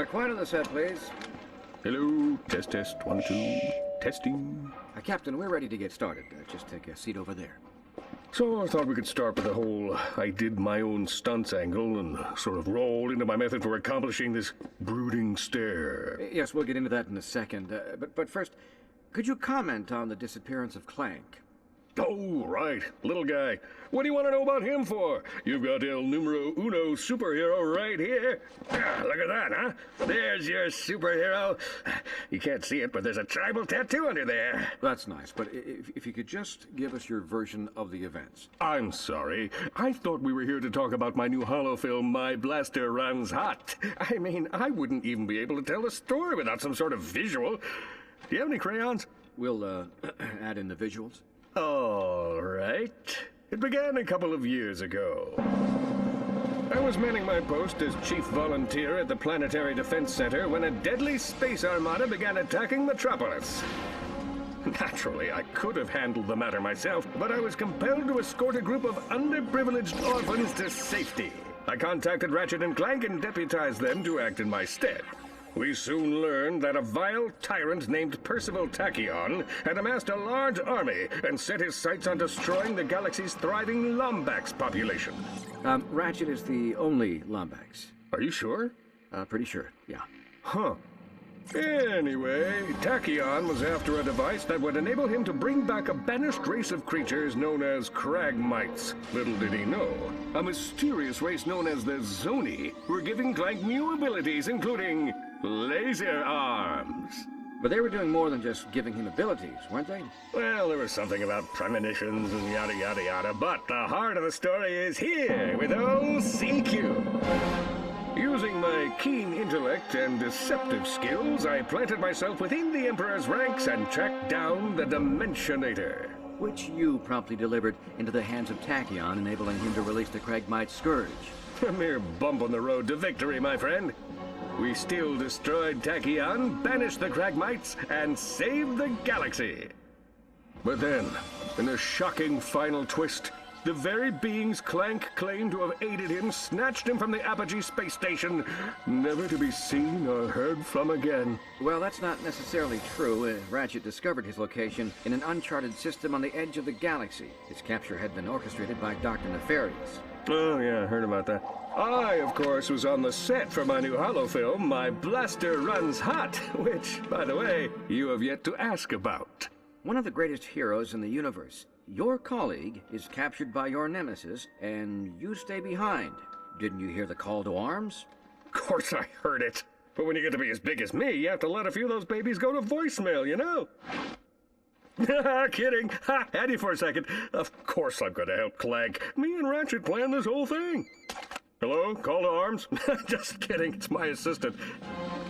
Quiet on the set, please. Hello, test, 1, 2, testing. Captain, we're ready to get started. Just take a seat over there. So I thought we could start with the whole I did my own stunts angle and sort of roll into my method for accomplishing this brooding stare. Yes, we'll get into that in a second. But first, could you comment on the disappearance of Clank? Oh, right. Little guy. What do you want to know about him for? You've got El Numero Uno superhero right here. Look at that, huh? There's your superhero. You can't see it, but there's a tribal tattoo under there. That's nice, but if you could just give us your version of the events. I'm sorry. I thought we were here to talk about my new holo film, My Blaster Runs Hot. I mean, I wouldn't even be able to tell a story without some sort of visual. Do you have any crayons? We'll add in the visuals. All right. It began a couple of years ago. I was manning my post as chief volunteer at the Planetary Defense Center when a deadly space armada began attacking Metropolis. Naturally, I could have handled the matter myself, but I was compelled to escort a group of underprivileged orphans to safety. I contacted Ratchet and Clank and deputized them to act in my stead. We soon learned that a vile tyrant named Percival Tachyon had amassed a large army and set his sights on destroying the galaxy's thriving Lombax population. Ratchet is the only Lombax. Are you sure? Pretty sure, yeah. Huh. Anyway, Tachyon was after a device that would enable him to bring back a banished race of creatures known as Cragmites. Little did he know, a mysterious race known as the Zoni were giving Clank new abilities, including laser arms. But they were doing more than just giving him abilities, weren't they? Well, there was something about premonitions and yada yada yada, but the heart of the story is here with old CQ. Using my keen intellect and deceptive skills, I planted myself within the Emperor's ranks and tracked down the Dimensionator. Which you promptly delivered into the hands of Tachyon, enabling him to release the Cragmite Scourge. A mere bump on the road to victory, my friend. We still destroyed Tachyon, banished the Cragmites, and saved the galaxy. But then, in a shocking final twist, the very beings Clank claimed to have aided him snatched him from the Apogee space station, never to be seen or heard from again. Well, that's not necessarily true. Ratchet discovered his location in an uncharted system on the edge of the galaxy. His capture had been orchestrated by Dr. Nefarious. Oh, yeah, I heard about that. I, of course, was on the set for my new holo film, My Blaster Runs Hot, which, by the way, you have yet to ask about. One of the greatest heroes in the universe. Your colleague is captured by your nemesis, and you stay behind. Didn't you hear the call to arms? Of course I heard it. But when you get to be as big as me, you have to let a few of those babies go to voicemail, you know? Kidding. Ha, had you for a second. Of course I'm going to help Clank. Me and Ratchet planned this whole thing. Hello? Call to arms? Just kidding. It's my assistant.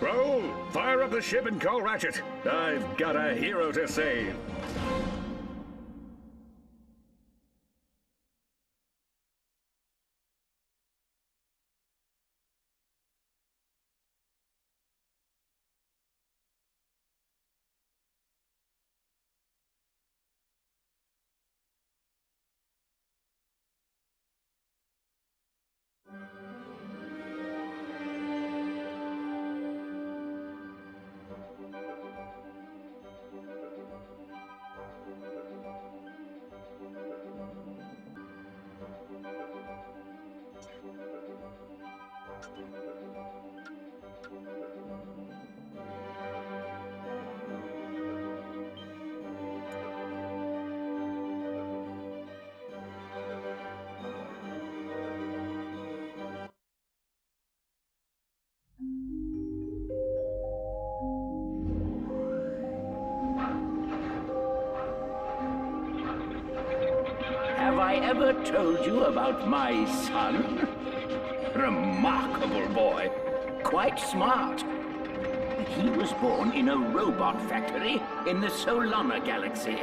Roll! Fire up the ship and call Ratchet. I've got a hero to save. Have I ever told you about my son? Remarkable boy. Quite smart. He was born in a robot factory in the Solana galaxy.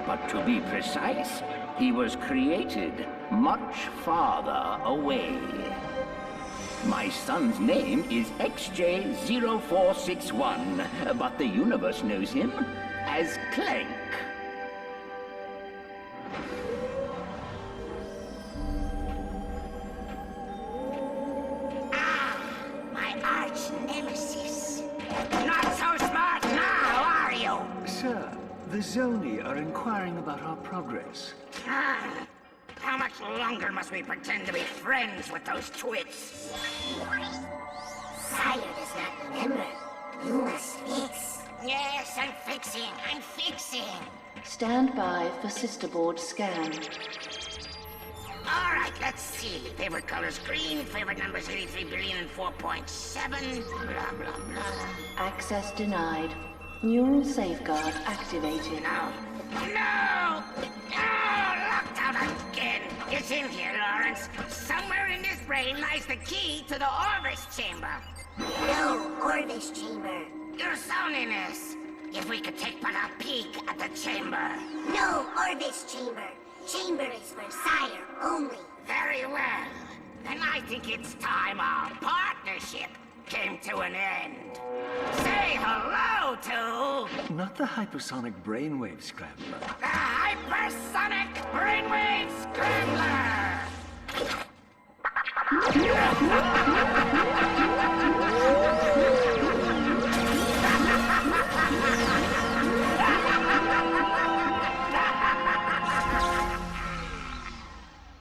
But to be precise, he was created much farther away. My son's name is XJ0461, but the universe knows him as Clank. My arch The Zoni are inquiring about our progress. How much longer must we pretend to be friends with those twits? Sire does not remember. You must fix. Yes, I'm fixing. Stand by for sister board scan. All right, let's see. Favorite color's green, favorite number's 83 billion and 4.7, blah, blah, blah. Access denied. Neural safeguard activated. No! No! Oh, locked out again! It's in here, Lawrence. Somewhere in this brain lies the key to the Orvis chamber. No Orvis chamber. Your Zoniness! If we could take but a peek at the chamber. No Orvis chamber. Chamber is for Sire only. Very well. Then I think it's time our partnership came to an end. Say hello to... Not the hypersonic brainwave scrambler. the Hypersonic Brainwave Scrambler!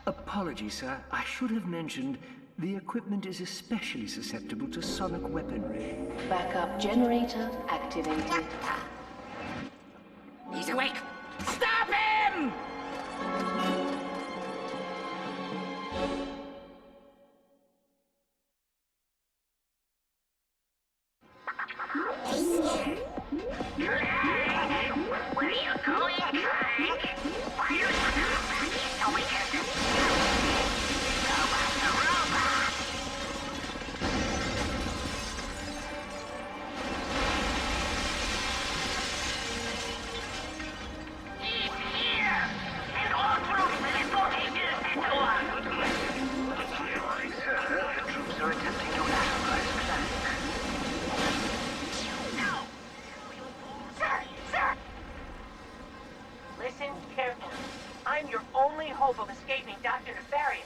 Apologies, sir. I should have mentioned the equipment is especially susceptible to sonic weaponry. Backup generator activated. He's awake! Stop him! Where are you going, Frank? Why are you so we can... Listen carefully. I'm your only hope of escaping Dr. Nefarious.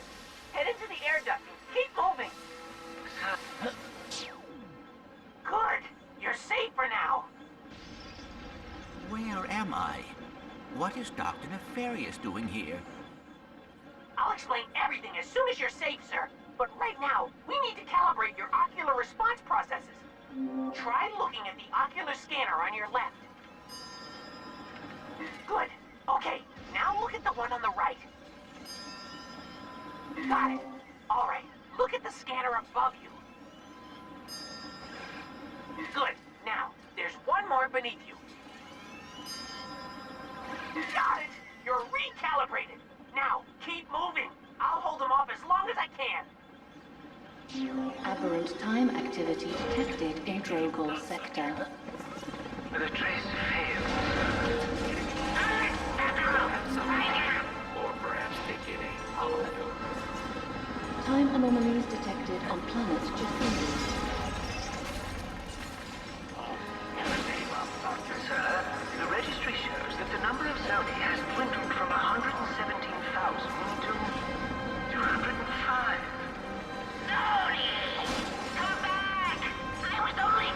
Head into the air duct and keep moving. Good. You're safe for now. Where am I? What is Dr. Nefarious doing here? I'll explain everything as soon as you're safe, sir. But right now, we need to calibrate your ocular response processes. Try looking at the ocular scanner on your left. Good. Okay, now look at the one on the right. Got it. All right, look at the scanner above you. Good. Now, there's one more beneath you. Got it! You're recalibrated. Now, keep moving. I'll hold them off as long as I can. Aberrant time activity detected in Drogol sector. The trace failed. Or perhaps they did a Time anomalies detected on planet Jeffrey. Sir, the registry shows that the number of Zoni has dwindled from 117,000 to 205. Zoni! Come back! I was only...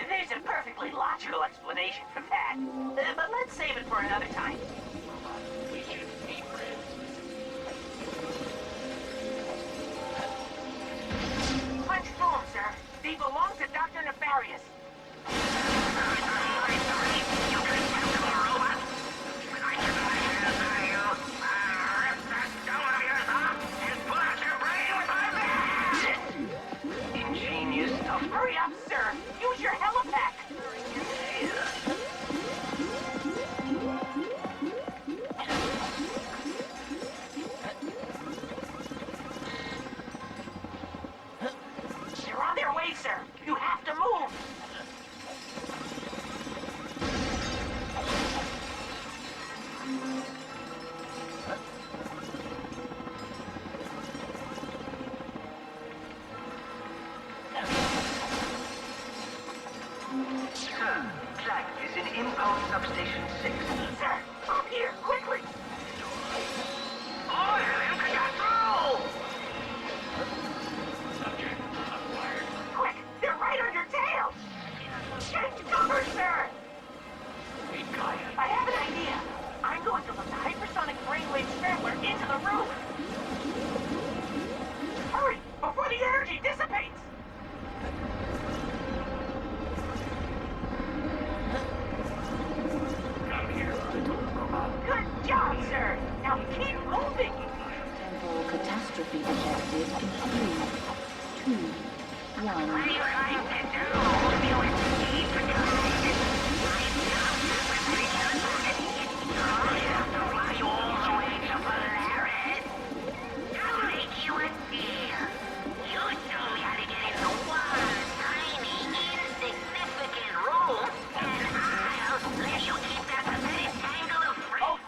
There's a perfectly logical explanation for that. But let's save it for another time. We should be friends. Now, keep moving! Temporal catastrophe detected in 3, 2, 1. What do you like to do? You would keep doing it. I have to fly you all the way to Polaris. I'll make you a deal. You show me how to get into one tiny, insignificant room, and I'll let you keep that pathetic tangle of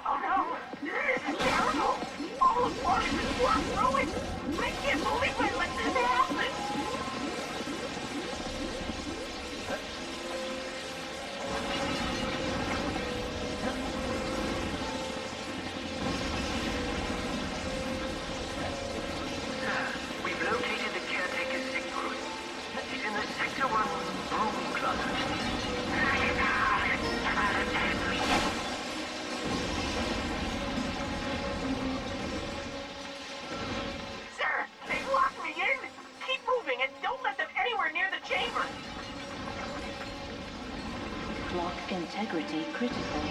Oh no! This is terrible! All of Oregon's work ruined! I can't believe I let this happen! We've located the caretaker's signal. He's in the Sector 1 room closet. Sir, they've locked me in! Keep moving and don't let them anywhere near the chamber! Clock integrity critical.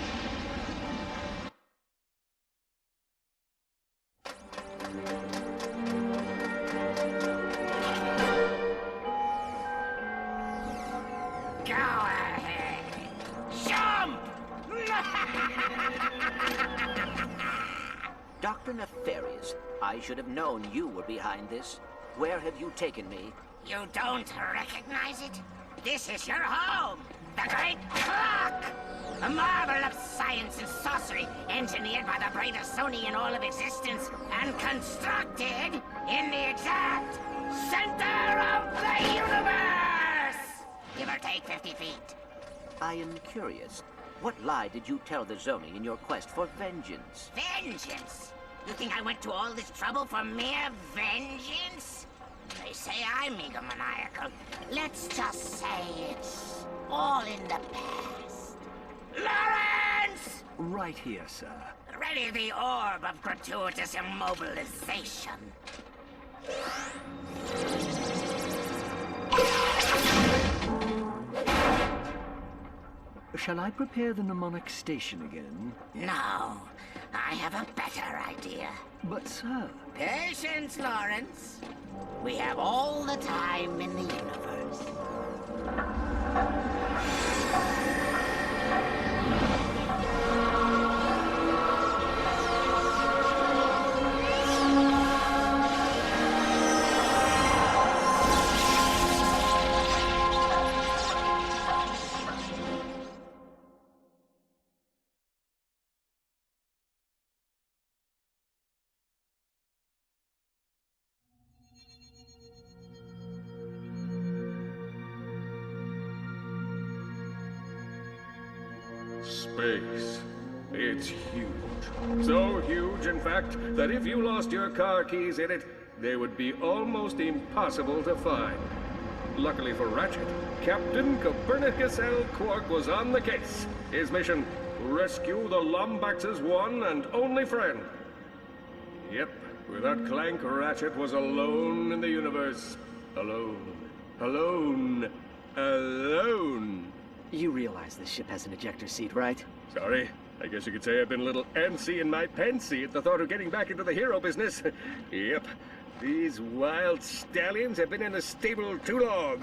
Go ahead. Jump! Dr. Nefarious, I should have known you were behind this. Where have you taken me? You don't recognize it? This is your home! The Great Clock! A marvel of science and sorcery, engineered by the brightest Sony in all of existence, and constructed in the exact center of the universe! Give or take 50 feet. I am curious. What lie did you tell the Zoni in your quest for vengeance? Vengeance? You think I went to all this trouble for mere vengeance? They say I'm egomaniacal. Let's just say it's all in the past. Lawrence! Right here, sir. Ready the orb of gratuitous immobilization. Shall I prepare the mnemonic station again? No, I have a better idea. But, sir... Patience, Lawrence. We have all the time in the universe. Space. It's huge. So huge, in fact, that if you lost your car keys in it, they would be almost impossible to find. Luckily for Ratchet, Captain Copernicus L. Quark was on the case. His mission, rescue the Lombax's one and only friend. Yep, without Clank, Ratchet was alone in the universe. Alone. Alone. Alone. You realize this ship has an ejector seat, right? Sorry. I guess you could say I've been a little antsy in my pantsy at the thought of getting back into the hero business. Yep. These wild stallions have been in the stable too long.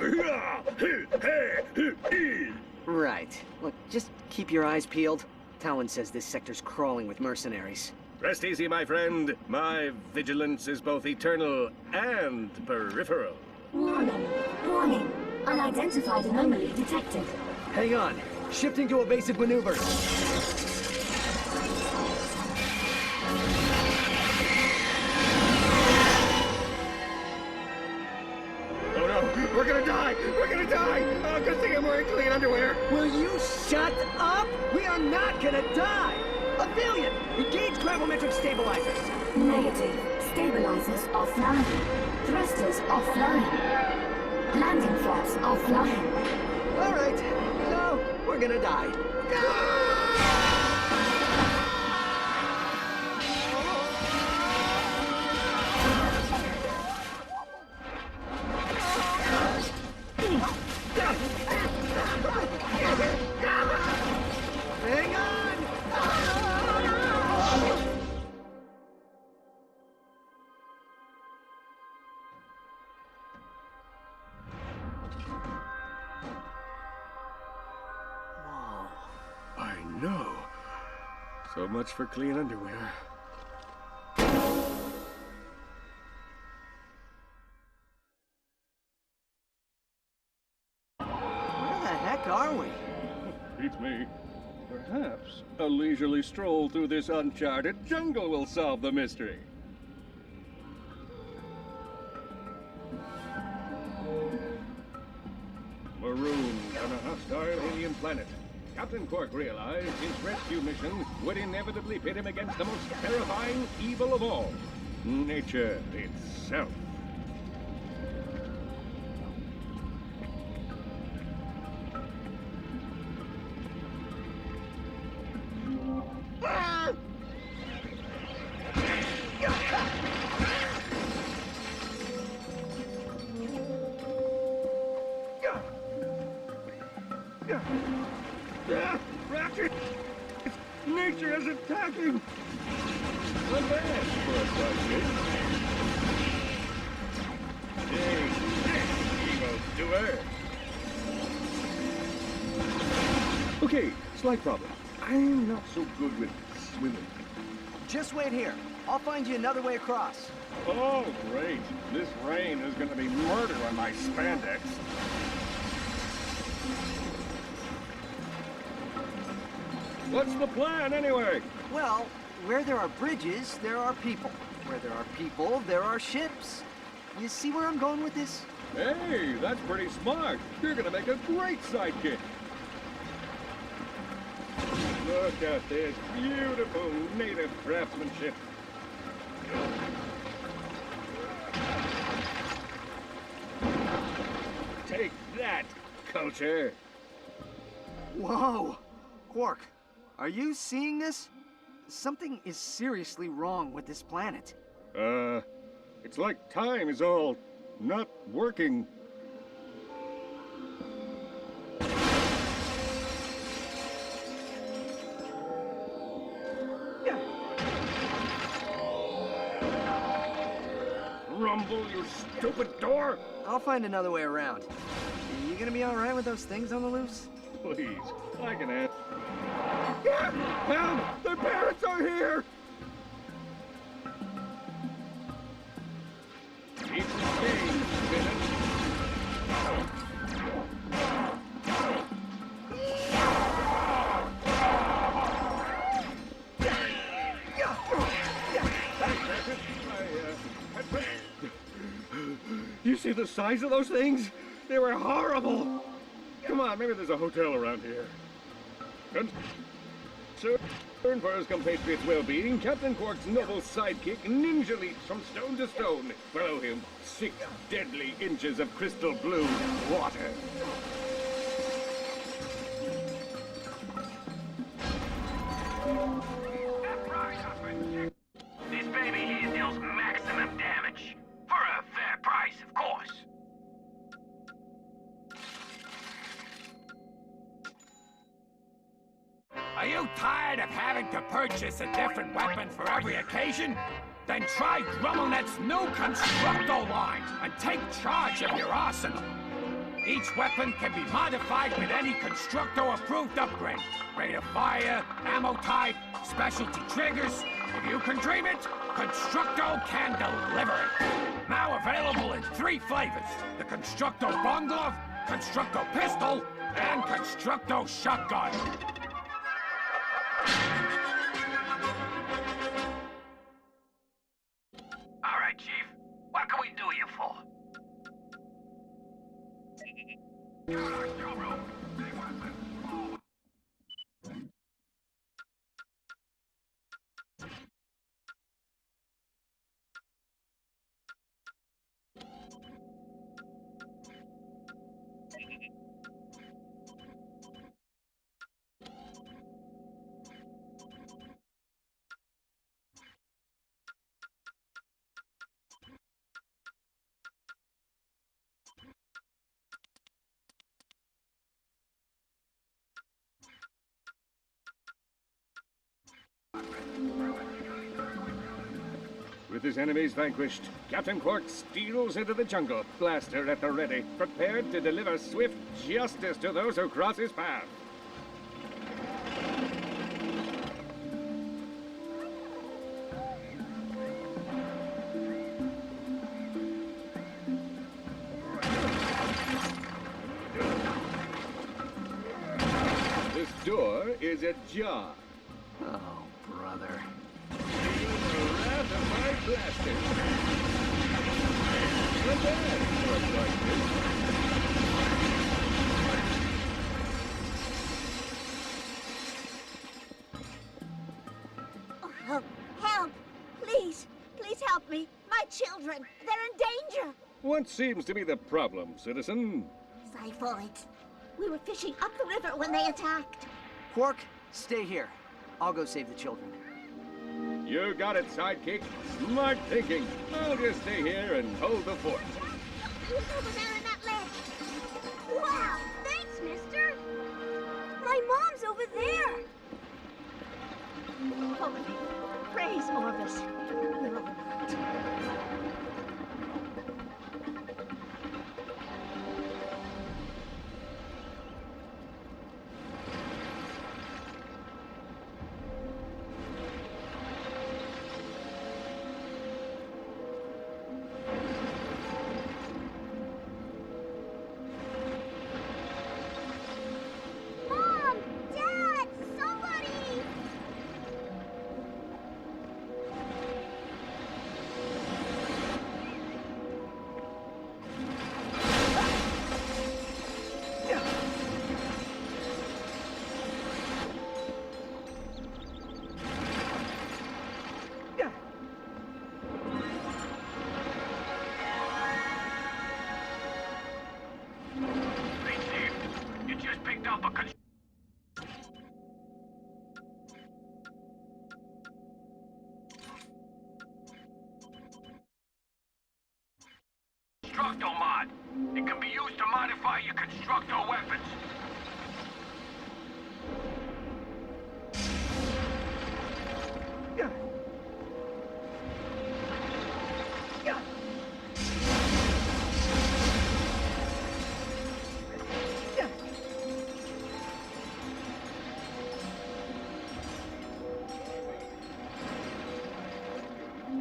Right. Look, just keep your eyes peeled. Talon says this sector's crawling with mercenaries. Rest easy, my friend. My vigilance is both eternal and peripheral. Warning. Warning. Unidentified anomaly detected. Hang on. Shifting to evasive maneuvers. Oh no, we're gonna die! We're gonna die! Oh, good thing I'm wearing clean underwear. Will you shut up? We are not gonna die! Aphelion, engage gravimetric stabilizers. Negative. Stabilizers offline. Thrusters offline. Landing flaps offline. All right. So, we're gonna die. Hang on! So much for clean underwear. Where the heck are we? Beats me. Perhaps a leisurely stroll through this uncharted jungle will solve the mystery. Marooned on a hostile alien planet, Captain Quark realized his rescue mission would inevitably pit him against the most terrifying evil of all, nature itself. Ratchet! Nature is attacking! Not bad for a sidekick. Evildoer! Okay, slight problem. I'm not so good with swimming. Just wait here. I'll find you another way across. Oh, great. This rain is going to be murder on my spandex. What's the plan, anyway? Well, where there are bridges, there are people. Where there are people, there are ships. You see where I'm going with this? Hey, that's pretty smart. You're gonna make a great sidekick. Look at this beautiful native craftsmanship. Take that, culture. Whoa! Quark, are you seeing this? Something is seriously wrong with this planet. It's like time is all not working. Rumble, you stupid door! I'll find another way around. You gonna be alright with those things on the loose? Please, I can ask. Help! Their parents are here! Keep the game, Spinner. You see the size of those things? They were horrible! Come on, maybe there's a hotel around here. Concerned for his compatriot's well-being, Captain Quark's noble sidekick ninja leaps from stone to stone. Below him, 6 deadly inches of crystal blue water. This baby here deals maximum damage. For a fair price, of course. Are you tired of having to purchase a different weapon for every occasion? Then try Grummelnet's new Constructo line and take charge of your arsenal. Each weapon can be modified with any Constructo-approved upgrade. Rate of fire, ammo type, specialty triggers. If you can dream it, Constructo can deliver it. Now available in 3 flavors. The Constructo Bungler, Constructo Pistol, and Constructo Shotgun. All right, Chief. What can we do you for? With his enemies vanquished, Captain Quark steals into the jungle, blaster at the ready, prepared to deliver swift justice to those who cross his path. is a jar. Oh, brother. Feel the wrath of my blaster. Not bad for a like this. Oh, help! Help! Please! Please help me! My children! They're in danger! What seems to be the problem, citizen? Xiphoids. We were fishing up the river when they attacked. Quark, stay here. I'll go save the children. You got it, sidekick. Smart thinking. I'll just stay here and hold the fort. Who's over there in that ledge? Wow! Thanks, mister! My mom's over there! Holy, praise Orbis. We're overnight. Mom! Dad! Somebody! Hey, Steve. You just picked up a Constructo mod. It can be used to modify your Constructo weapons.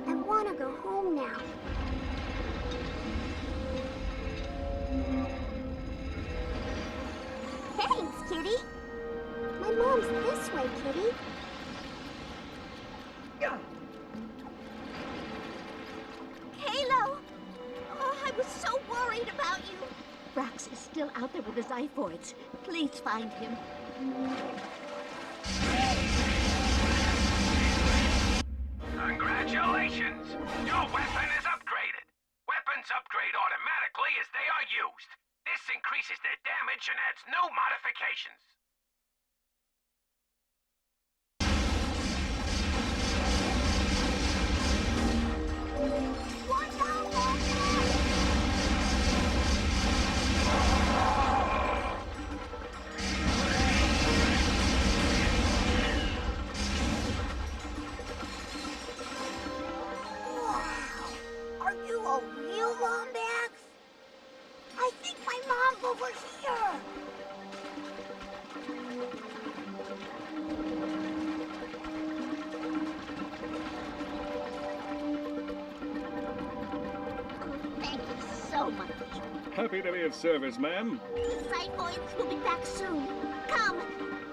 I want to go home now. Thanks, Kitty. My mom's this way, Kitty. Halo! Oh, I was so worried about you. Brax is still out there with the Xiphoids. Please find him. Congratulations! Your weapon is upgraded. Weapons upgrade automatically as they are used. This increases their damage and adds no modifications. Are you a real Lombax? I think my mom's over here. Thank you so much. Happy to be of service, ma'am. The Xiphoids will be back soon. Come.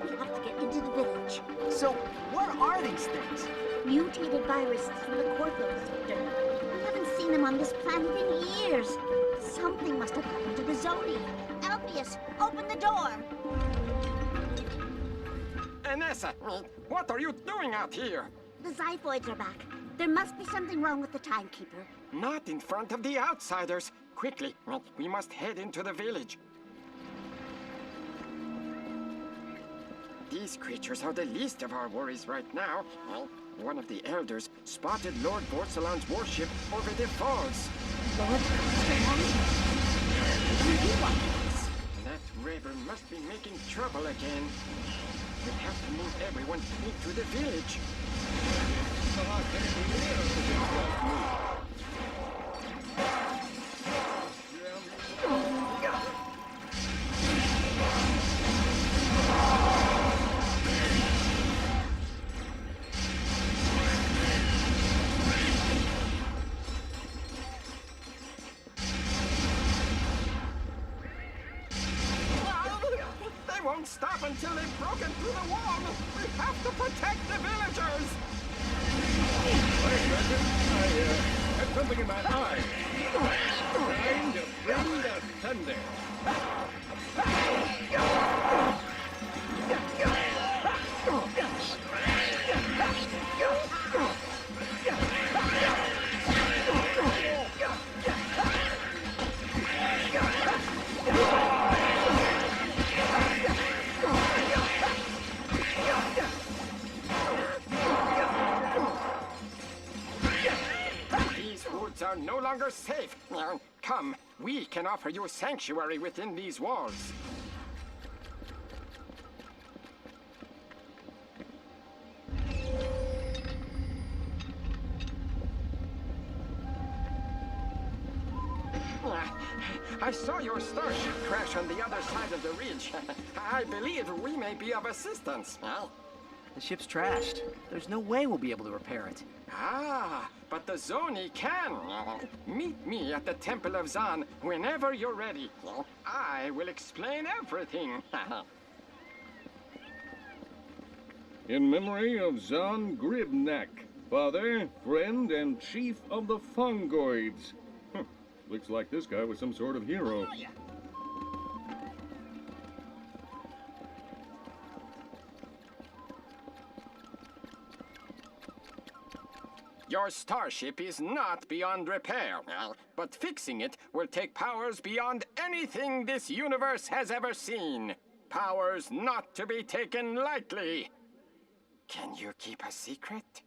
We have to get into the village. So, what are these things? Mutated viruses from the Corthos sector. We haven't seen them on this planet in years. Something must have happened to the Zoni. Alpheus, open the door. Anessa, what are you doing out here? The Xiphoids are back. There must be something wrong with the Timekeeper. Not in front of the outsiders. Quickly, we must head into the village. These creatures are the least of our worries right now. One of the elders spotted Lord Vorsalon's warship over the falls. Lord Vorsalon? What do you want? That Raver must be making trouble again. We have to move everyone into the village. stop until they've broken through the wall. We have to protect the villagers. Wait, Reckon, I had something in my eye. Trying to bring the thunder. These woods are no longer safe. Come, we can offer you sanctuary within these walls. I saw your starship crash on the other side of the ridge. I believe we may be of assistance. The ship's trashed. There's no way we'll be able to repair it. Ah, but the Zoni can. Meet me at the Temple of Zan whenever you're ready. I will explain everything. In memory of Zan Gribnak, father, friend, and chief of the Fungoids. Looks like this guy was some sort of hero. Your starship is not beyond repair, but fixing it will take powers beyond anything this universe has ever seen. Powers not to be taken lightly. Can you keep a secret?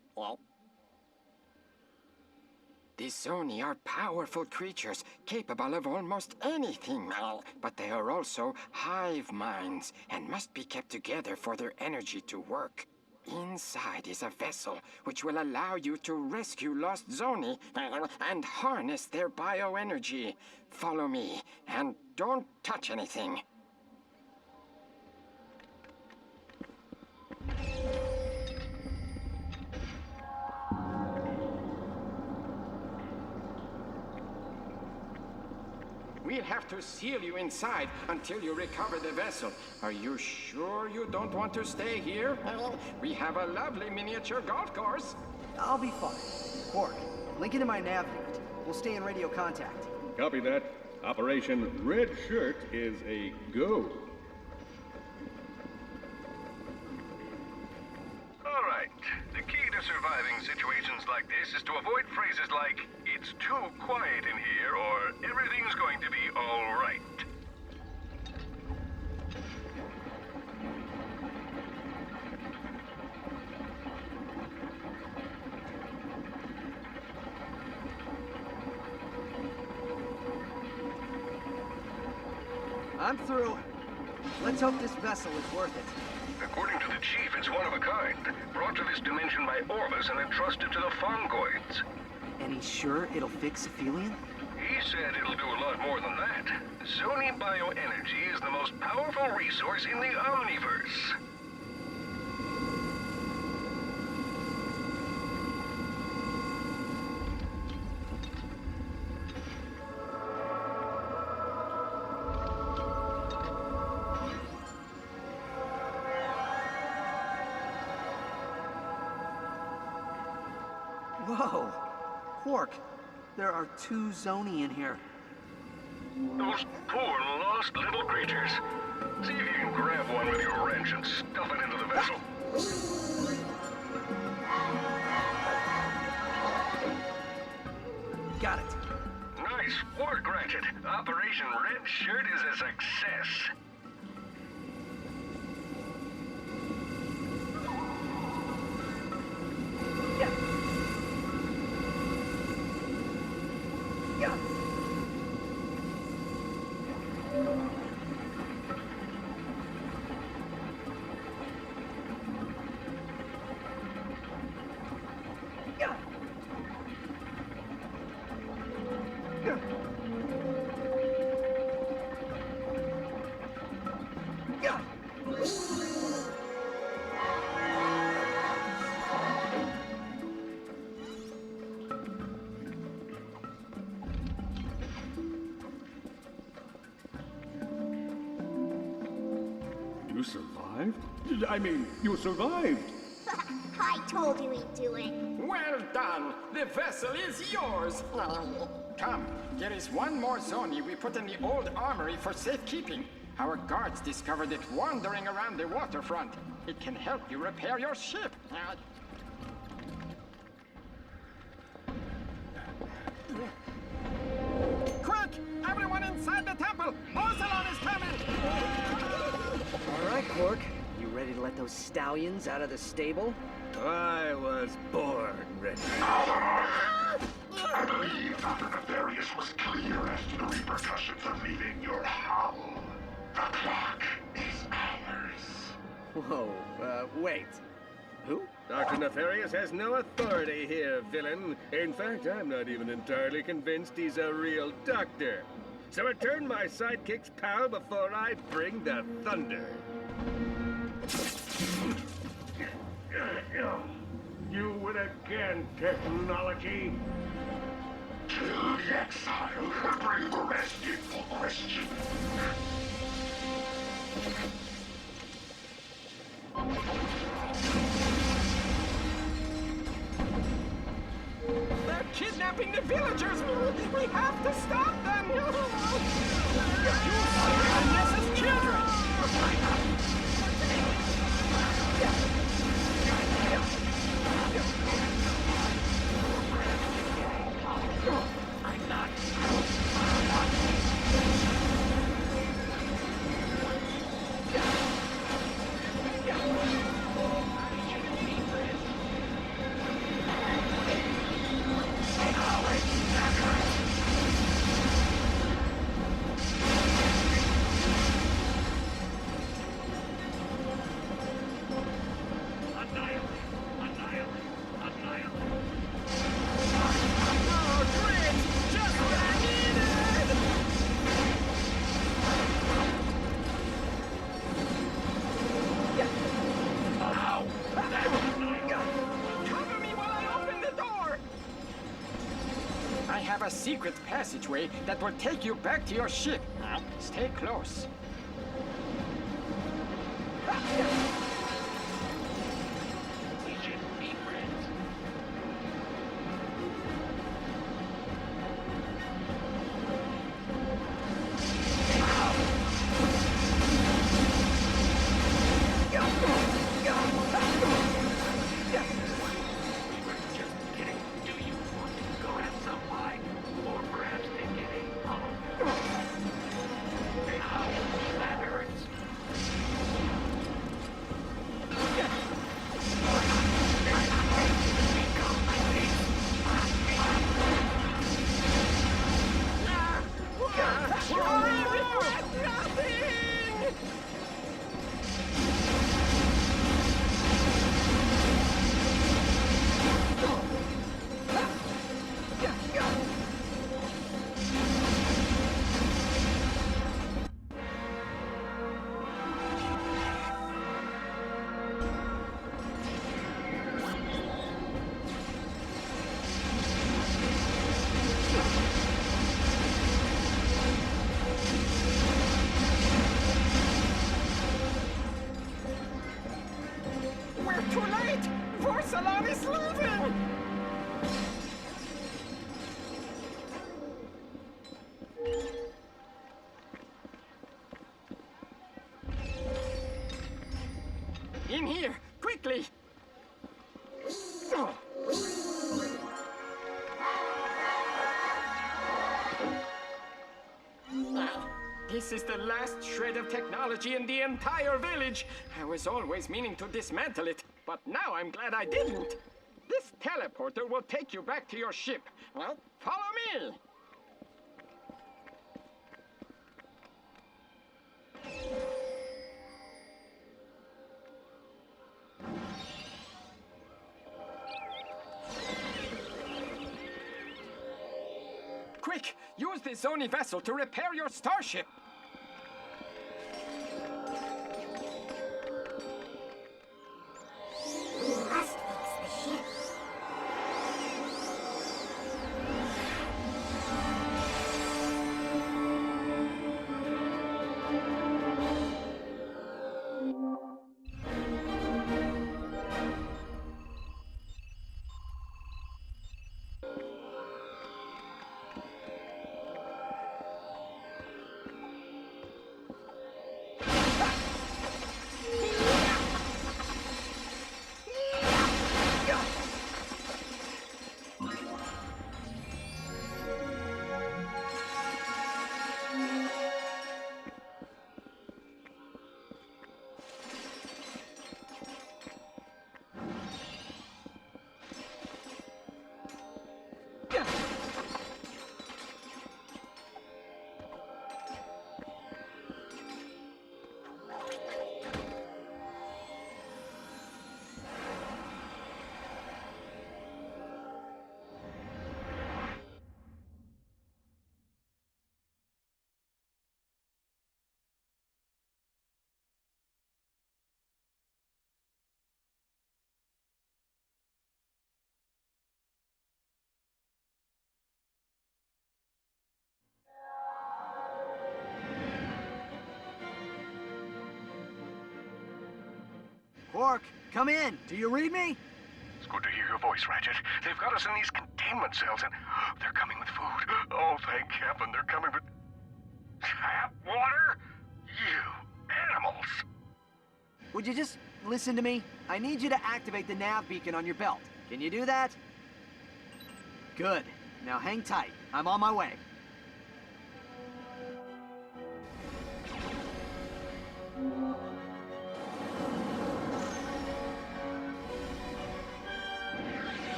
These Zoni are powerful creatures, capable of almost anything, but they are also hive minds and must be kept together for their energy to work. Inside is a vessel which will allow you to rescue lost Zoni and harness their bioenergy. Follow me, and don't touch anything. We'll have to seal you inside until you recover the vessel. Are you sure you don't want to stay here? We have a lovely miniature golf course. I'll be fine. Quark, link into my nav unit. We'll stay in radio contact. Copy that. Operation Red Shirt is a go. All right. The key to surviving situations like this is to avoid phrases like, "It's too quiet in here," or "Everything's going to be all right." I'm through. Let's hope this vessel is worth it. According to the Chief, it's one of a kind, brought to this dimension by Orvis and entrusted to the Fungoids. And he's sure it'll fix Aphelion? He said it'll do a lot more than that. Zoni bioenergy is the most powerful resource in the Omniverse. Whoa! Quark, there are 2 Zoni in here. Those poor, lost little creatures. See if you can grab one with your wrench and stuff it into the vessel. Got it. Nice work, Ratchet. Operation Red Shirt is a success. Survived? I mean, you survived. I told you he'd do it. Well done! The vessel is yours! Come, there is one more Zoni we put in the old armory for safekeeping. Our guards discovered it wandering around the waterfront. It can help you repair your ship. Quick! Everyone inside the temple! Orsalon is coming! All right, Quark. You ready to let those stallions out of the stable? I was born ready. I believe Dr. Nefarious was clear as to the repercussions of leaving your howl. The clock is ours. Whoa, wait. Who? Dr. Nefarious has no authority here, villain. In fact, I'm not even entirely convinced he's a real doctor. So return my sidekick's pal before I bring the thunder. You would again, technology. Kill the exile and bring the rest in for question. They're kidnapping the villagers! We have to stop them! You us as children! I'm not... I have a secret passageway that will take you back to your ship. Stay close. We should be friends. Too late! Vorsalon is leaving! In here! Quickly! This is the last shred of technology in the entire village. I was always meaning to dismantle it, but now I'm glad I didn't. This teleporter will take you back to your ship. Well, follow me! Quick! Use the Zoni vessel to repair your starship! Must fix the ship. Quark, come in. Do you read me? It's good to hear your voice, Ratchet. They've got us in these containment cells, and they're coming with food. Oh, thank heaven, they're coming with... tap water? You animals! Would you just listen to me? I need you to activate the nav beacon on your belt. Can you do that? Good. Now hang tight. I'm on my way.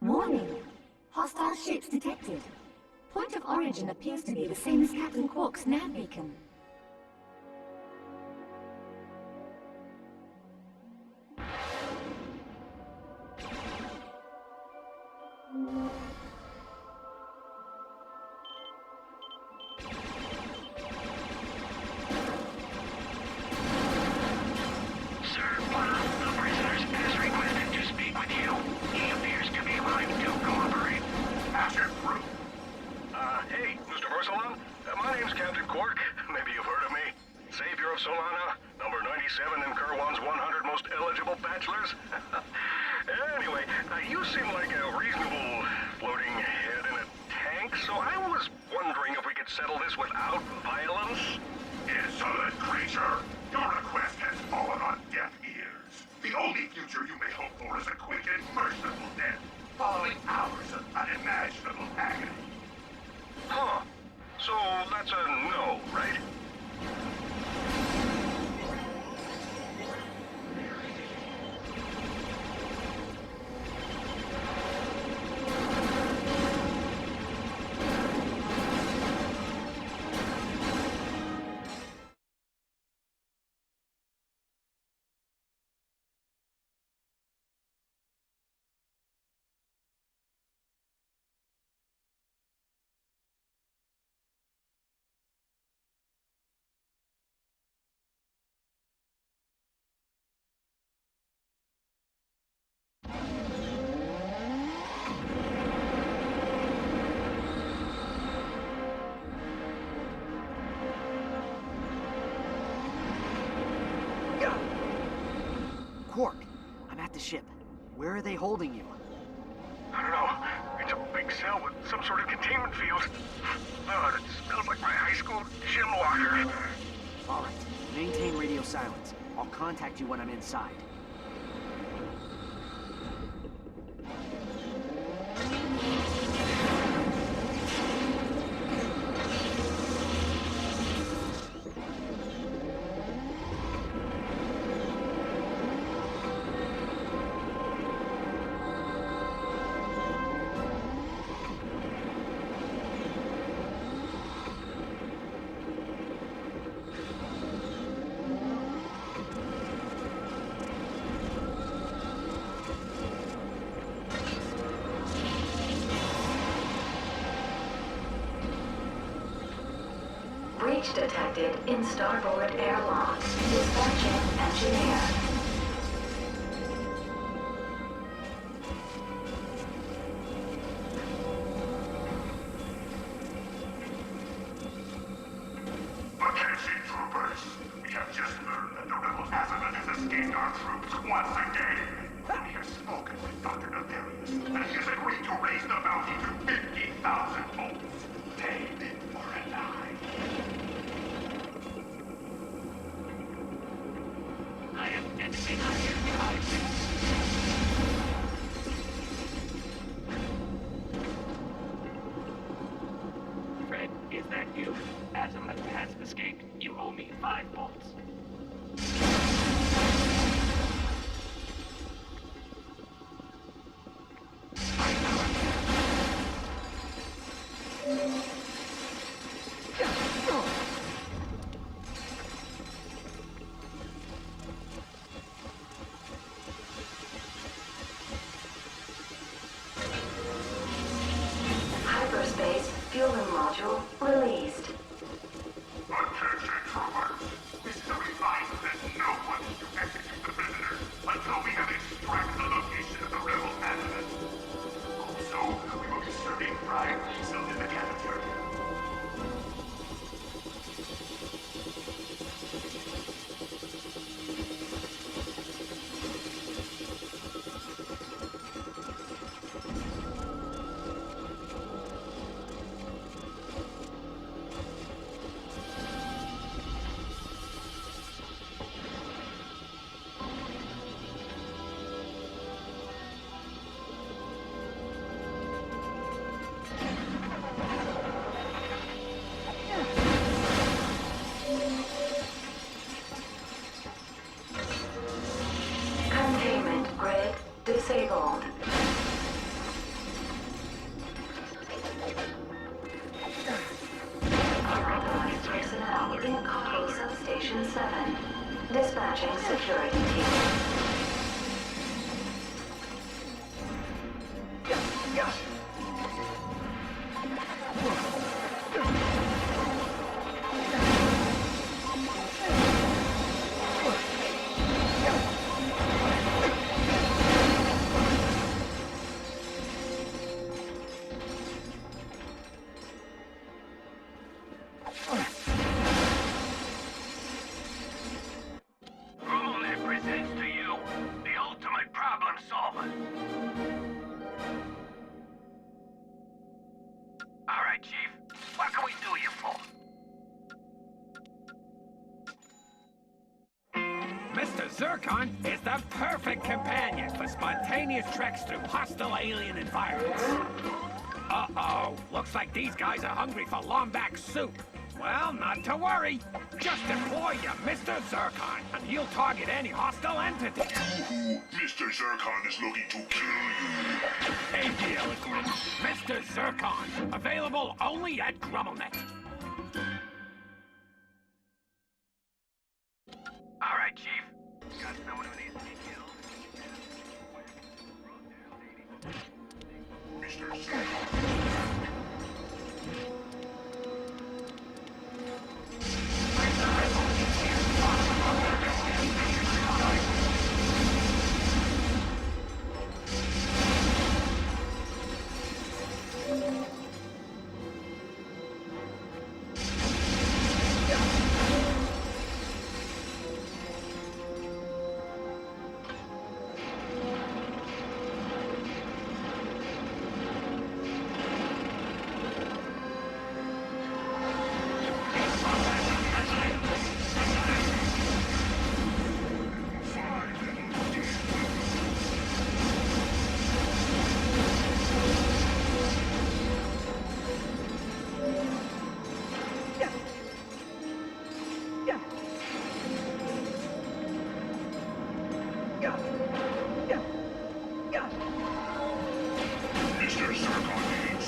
Warning! Hostile ships detected. Point of origin appears to be the same as Captain Quark's nav beacon. Hey, Mr. Versalon. My name's Captain Quark. Maybe you've heard of me. Savior of Solana, number 97 in Kerwan's 100 most eligible bachelors. Anyway, you seem like a reasonable floating head in a tank, so I was wondering if we could settle this without violence? Insolent creature! Your request has fallen on deaf ears. The only future you may hope for is a quick and merciful death, following hours of unimaginable agony. Huh. So that's a no, right? Quark, I'm at the ship. Where are they holding you? I don't know. It's a big cell with some sort of containment field. It smells like my high school gym locker. All right, maintain radio silence. I'll contact you when I'm inside. Breach detected in starboard airlock. Dispatching engineer. Attention, troopers. We have just learned that the rebel Azimuth has escaped our troops once again. We have spoken with Dr. Nefarious, and he has agreed to raise the bounty to 50,000 volts. Dead or alive. I am entering here behind me. Fred, is that you? Azimuth has escaped. You owe me 5 volts. Hyperspace fuel disabled. Authorized personnel in Cottle Substation 7. Dispatching security team. Grummelnet presents to you the ultimate problem solver. All right, Chief. What can we do you for? Mr. Zircon is the perfect companion for spontaneous treks through hostile alien environments. Uh-oh. Looks like these guys are hungry for Lombax soup. Well, not to worry. Just deploy your Mr. Zircon, and he'll target any hostile entity. Mr. Zircon is looking to kill you. Hey, the eloquent. Mr. Zircon. Available only at Grummelnet. All right, Chief. Got someone who needs to be killed? Mr. Zircon. Mr. Zircon needs.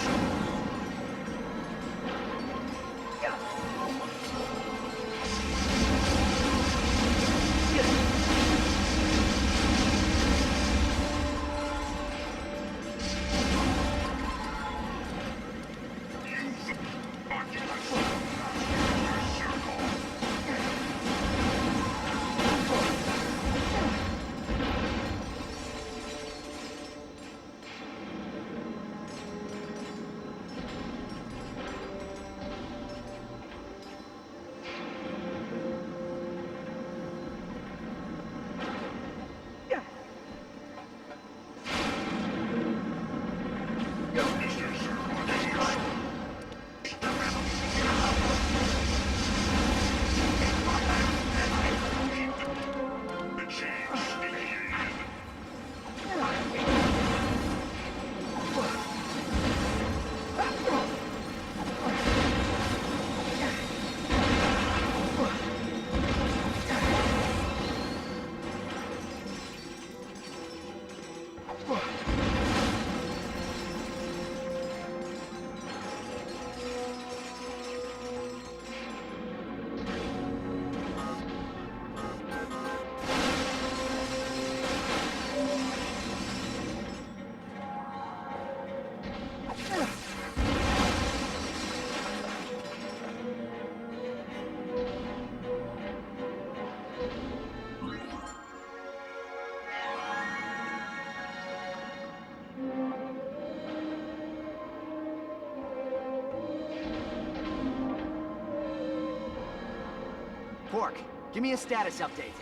Quark, give me a status update.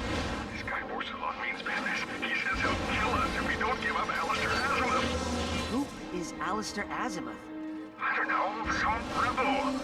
This guy Borsalon means business. He says he'll kill us if we don't give up Alistair Azimuth. Who is Alistair Azimuth? I don't know, some rebel.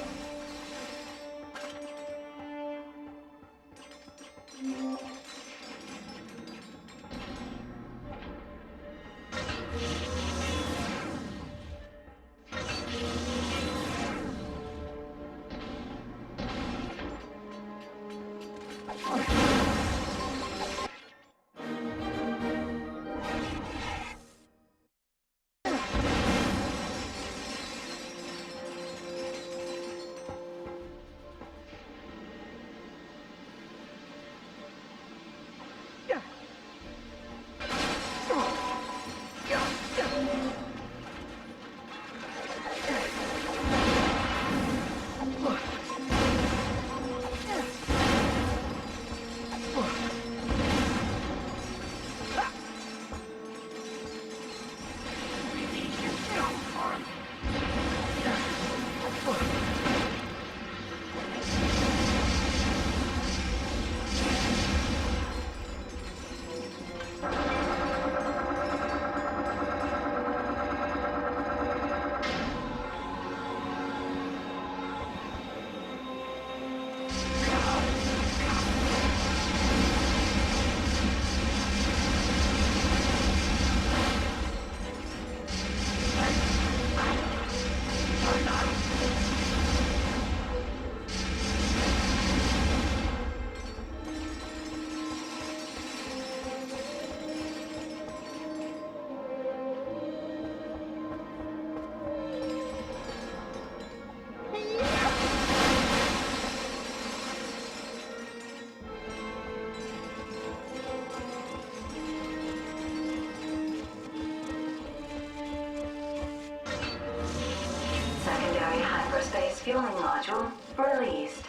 fueling module released.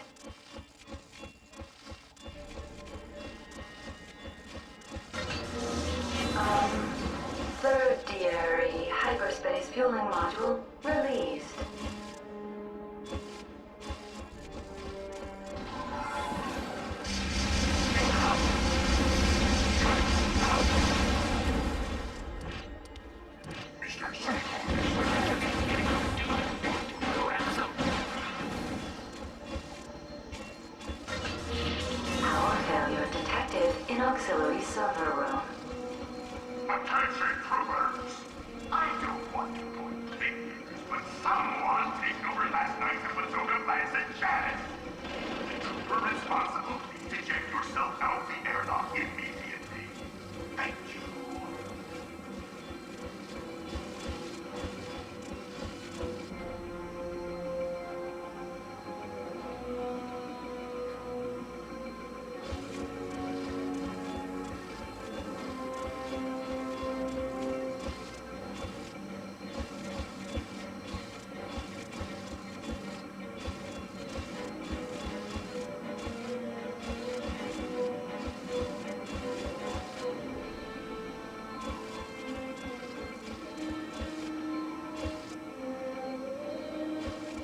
Third DRE hyperspace fueling module released. Power failure detected in auxiliary server room. Attention, troopers! I don't want to point fingers, but someone taken over last night's episode of Lancet Janet. The trooper responsible, eject yourself out the airlock immediately. Thank you.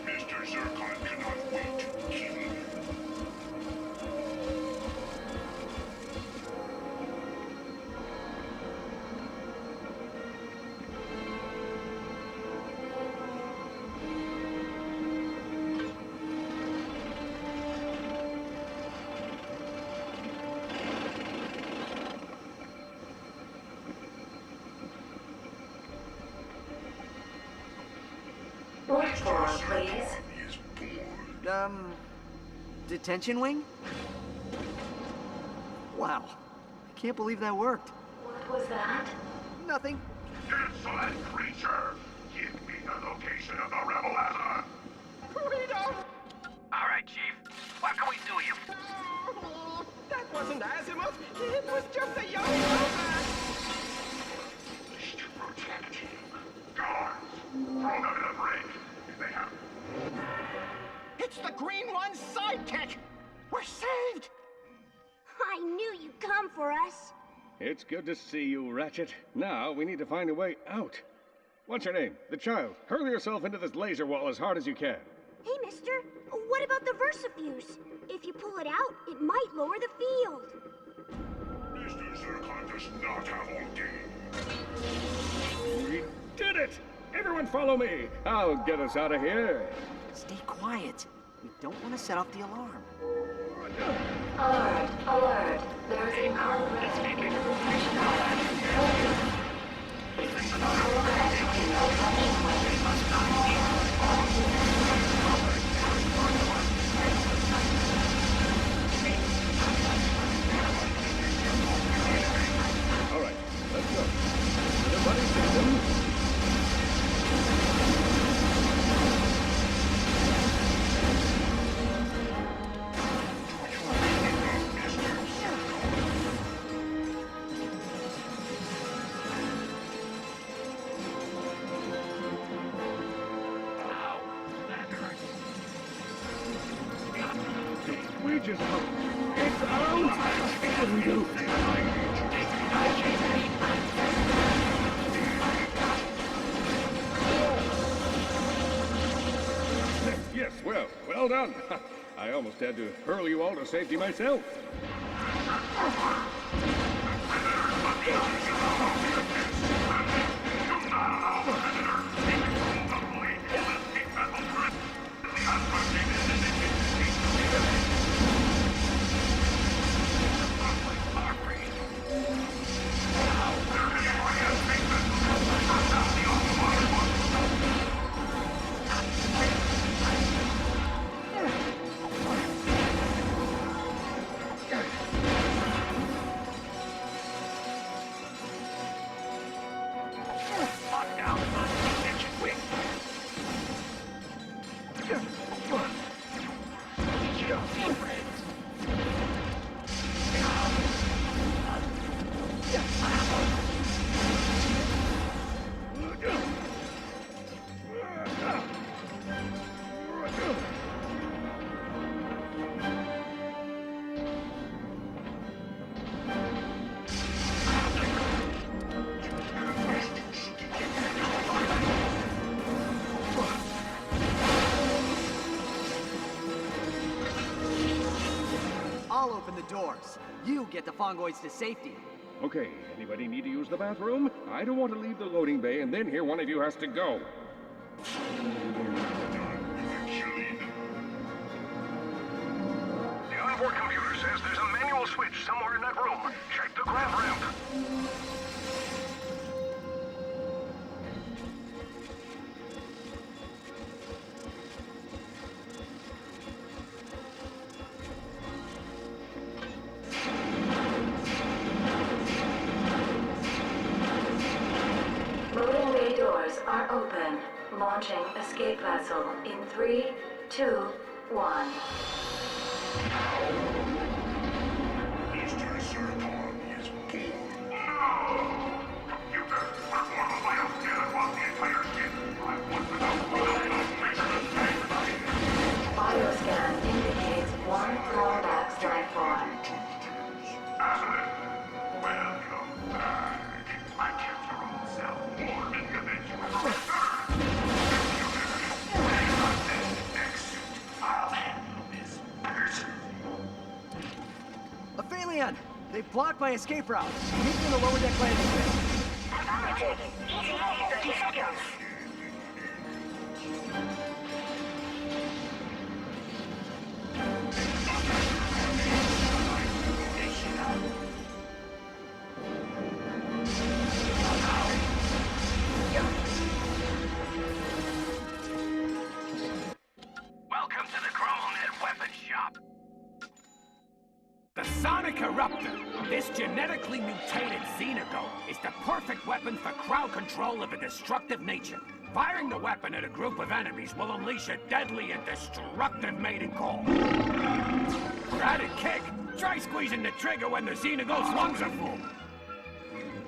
Mr. Zircon cannot wait. Kill him. Port forum, please. Detention wing? Wow. I can't believe that worked. What was that? Nothing. Insolent creature! Give me the location of the rebel Azra! Alright, Chief. What can we do you? That wasn't Azimuth. It was just a young robot. Wish to protect him. Guards, throw them in a break. If they have. It's the Green One's sidekick. We're saved. I knew you'd come for us. It's good to see you, Ratchet. Now we need to find a way out. What's your name? The child. Hurl yourself into this laser wall as hard as you can. Hey, mister, what about the Versafuse? If you pull it out, it might lower the field. Mr. Zircon does not have all day. We did it! Everyone follow me! I'll get us out of here. Stay quiet. We don't want to set off the alarm. Alert, alert. There is a conflict in the detection alert. All right, let's go. Everybody system. We just hope it's out. What do we do? Yes, well done. I almost had to hurl you all to safety myself. yours. You get the Fongoids to safety. Okay, anybody need to use the bathroom? I don't want to leave the loading bay and then hear one of you has to go. The onboard computer says there's a manual switch somewhere in that room. Check the grav ramp. Loading bay doors are open. Launching escape vessel in 3, 2, 1. Mr. Zircon is born. No! Computer, perform a bioscan across the entire ship. I want without measurement and Bioscan indicates one Lombax life form. Azimuth, welcome back. I kept your own self warm in convention. I'll handle this personally. Aphelion! They've blocked my escape route. Meet me in the lower deck landing bay. Affirmative. ETA 30 seconds. Welcome to the ChromoNet weapon shop. The Sonic Eruptor. This genetically mutated Xenago is the perfect weapon for crowd control of a destructive nature. Firing the weapon at a group of enemies will unleash a deadly and destructive mating call. For added kick, try squeezing the trigger when the Xenago's lungs are full.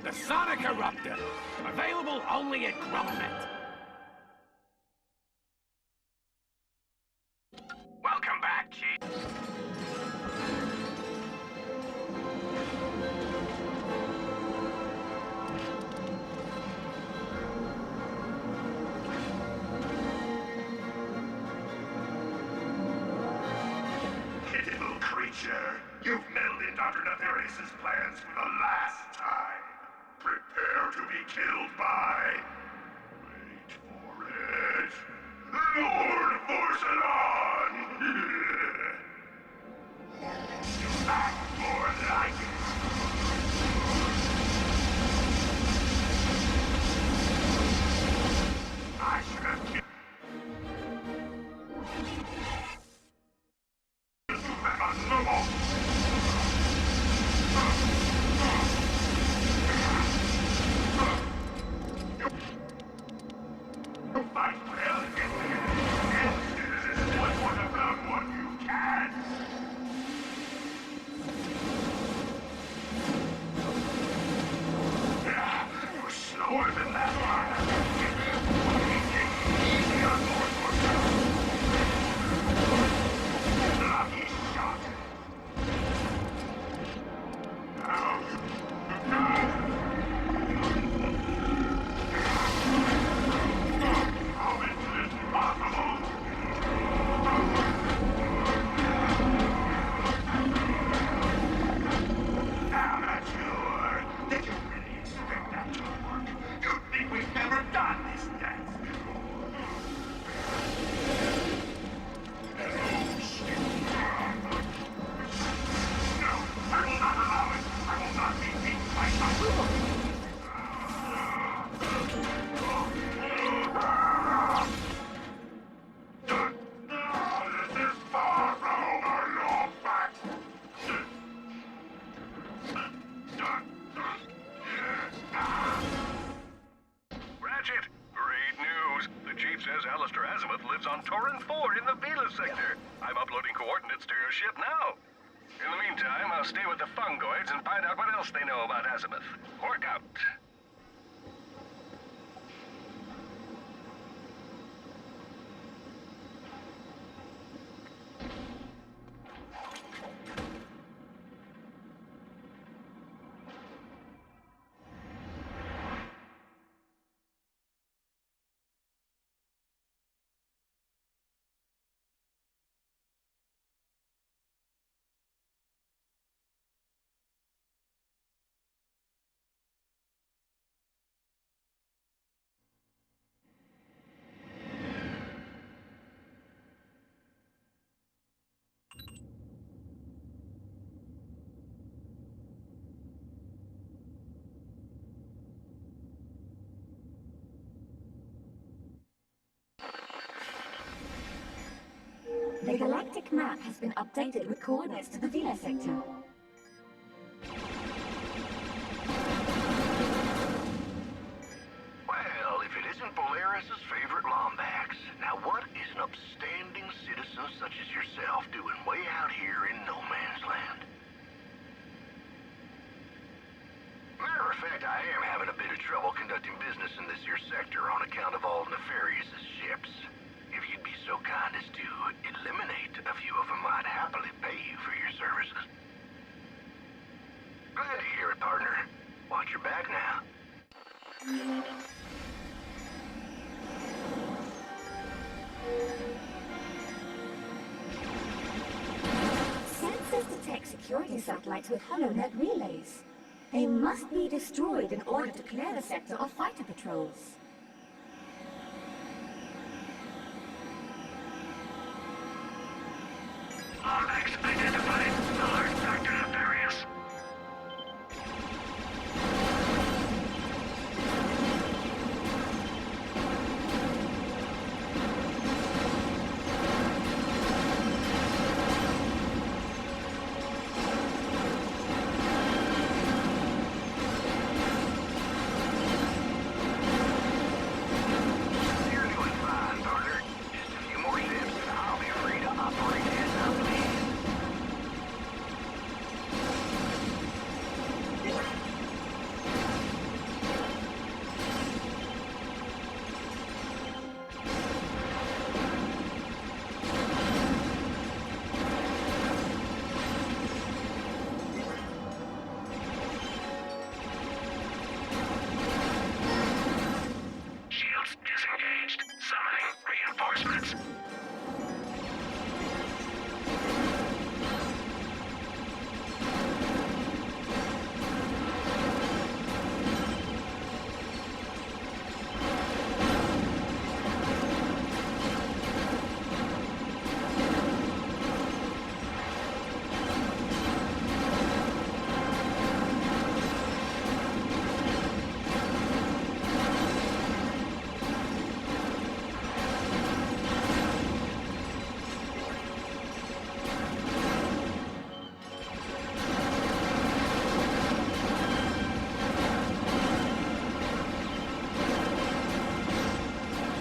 The Sonic Eruptor. Available only at ChromoNet. Welcome back, Chief. Pitiful creature, you've meddled in Dr. Nefarious' plans for the last time. Prepare to be killed by... Wait for it. Lord Vorsalon! You act more like it. I should have killed slower than Lucky shot. How is this possible? Amateur! Did you really expect that to work? You'd think we've never done this dance before. No, I will not allow it. I will not be beaten by my This is far from over, Lombax. Ratchet, great news. The chief says Alistair Azimuth lives on Torrin 4 in the Vela sector. I'm uploading coordinates to your ship now. In the meantime, I'll stay with the Fungoids and find out what else they know about Azimuth. Work out. The galactic map has been updated with coordinates to the Vila sector. Well, if it isn't Polaris' favorite Lombax, now what is an upstanding citizen such as yourself doing way out here in no man's land? Matter of fact, I am having a bit of trouble conducting business in this here sector on account of all Nefarious' ships. If you'd be so kind as to eliminate a few of them, I'd happily pay you for your services. Glad to hear it, partner. Watch your back now. Sensors detect security satellites with HoloNet relays. They must be destroyed in order to clear the sector of fighter patrols. Lombax identified. Alert, Dr. Nefarious. You're doing fine, partner. Just a few more ships, and I'll be free to operate as I please. Shields disengaged. Summoning reinforcements.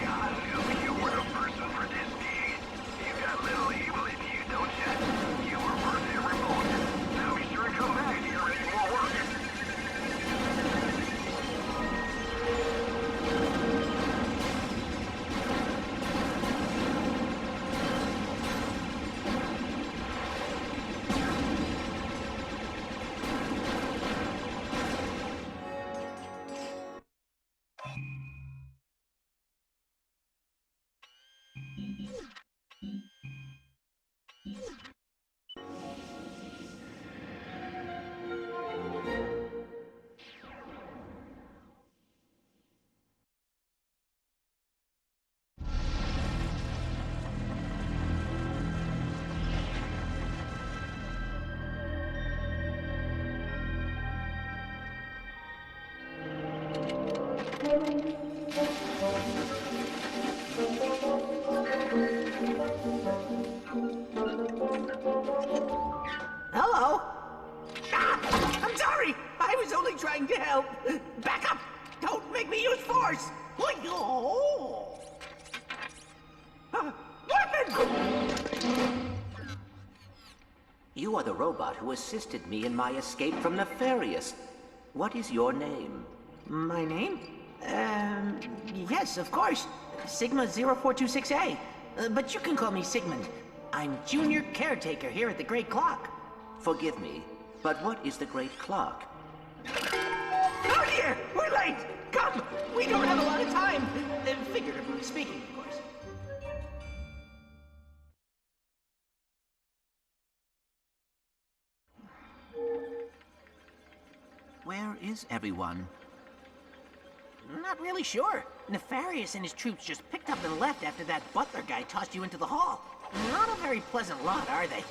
I knew you were the person for this gig. You got little evil in you, don't you? You were worth every moment. Now be sure and come back if you're ready for more work. Hello? Ah! I'm sorry! I was only trying to help. Back up! Don't make me use force! Oh! Weapon! You are the robot who assisted me in my escape from Nefarious. What is your name? My name? Yes, of course. Sigma 0426A. But you can call me Sigmund. I'm junior caretaker here at the Great Clock. Forgive me, but what is the Great Clock? Oh dear! We're late! Come! We don't have a lot of time! Figuratively speaking, of course. Where is everyone? Not really sure. Nefarious and his troops just picked up and left after that butler guy tossed you into the hall. Not a very pleasant lot, are they?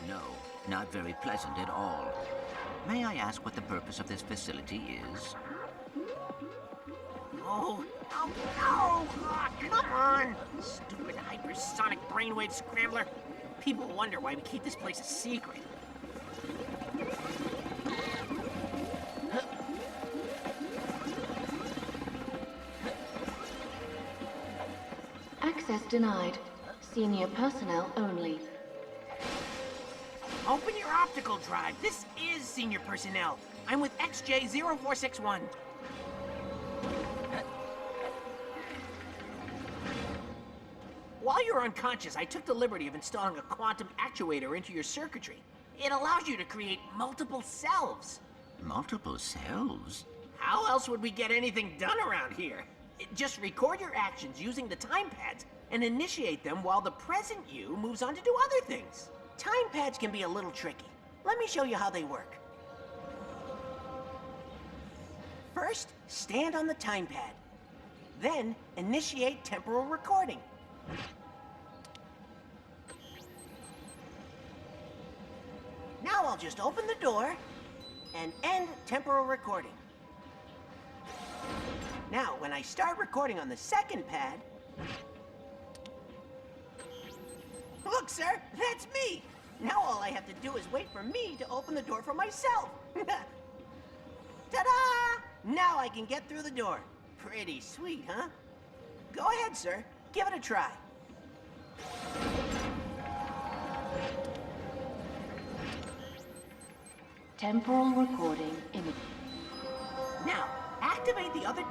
No, not very pleasant at all. May I ask what the purpose of this facility is? Oh, no! Oh, come on! Stupid hypersonic brainwave scrambler. People wonder why we keep this place a secret. Access denied. Senior personnel only. Open your optical drive. This is senior personnel. I'm with XJ0461. While you're unconscious, I took the liberty of installing a quantum actuator into your circuitry. It allows you to create multiple selves. Multiple selves? How else would we get anything done around here? Just record your actions using the time pads and initiate them while the present you moves on to do other things. Time pads can be a little tricky. Let me show you how they work. First, stand on the time pad. Then, initiate temporal recording. Now I'll just open the door and end temporal recording. Now, when I start recording on the second pad... Look, sir, that's me! Now all I have to do is wait for me to open the door for myself. Ta-da! Now I can get through the door. Pretty sweet, huh? Go ahead, sir. Give it a try. Temporal recording image. Now, activate the other...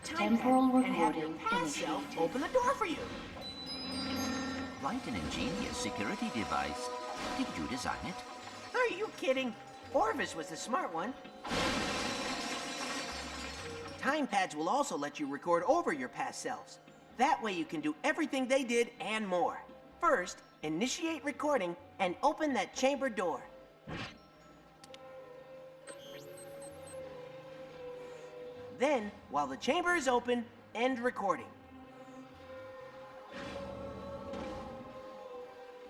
Temporal and have your recording past self initiated. open the door for you. Quite an ingenious security device. Did you design it? Are you kidding? Orvis was the smart one. Time pads will also let you record over your past selves. That way you can do everything they did and more. First, initiate recording and open that chamber door. Then, while the chamber is open, end recording.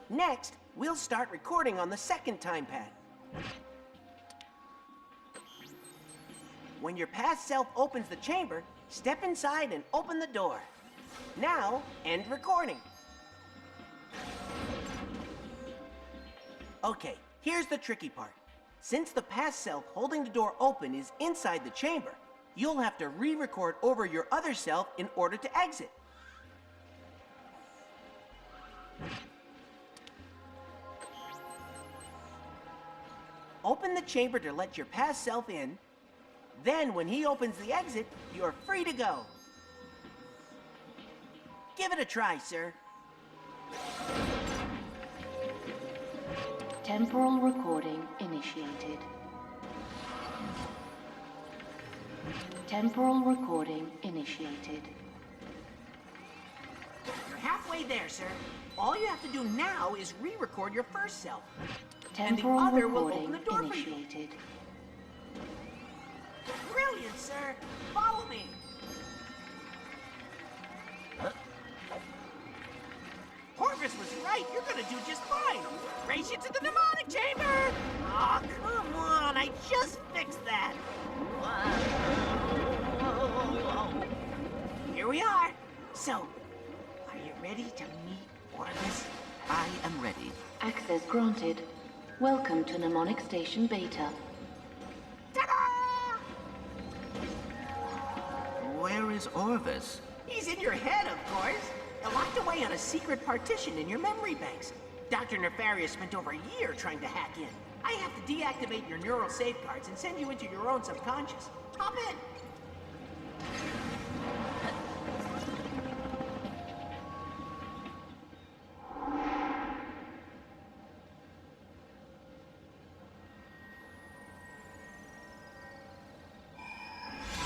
Next, we'll start recording on the second time pad. When your past self opens the chamber, step inside and open the door. Now, end recording. Okay, here's the tricky part. Since the past self holding the door open is inside the chamber, you'll have to re-record over your other self in order to exit. Open the chamber to let your past self in. Then, when he opens the exit, you're free to go. Give it a try, sir. Temporal recording initiated. Temporal recording initiated. You're halfway there, sir. All you have to do now is re-record your first self. Temporal and the other will recording open the door for you. initiated. Brilliant, sir. Follow me. Orvis was right. You're gonna do just fine. Race you to the mnemonic chamber. Oh, come on. I just fixed that. Here we are. So, are you ready to meet Orvis? I am ready. Access granted. Welcome to Mnemonic Station Beta. Ta-da! Where is Orvis? He's in your head, of course. Locked away on a secret partition in your memory banks. Dr. Nefarious spent over a year trying to hack in. I have to deactivate your neural safeguards and send you into your own subconscious. Hop in.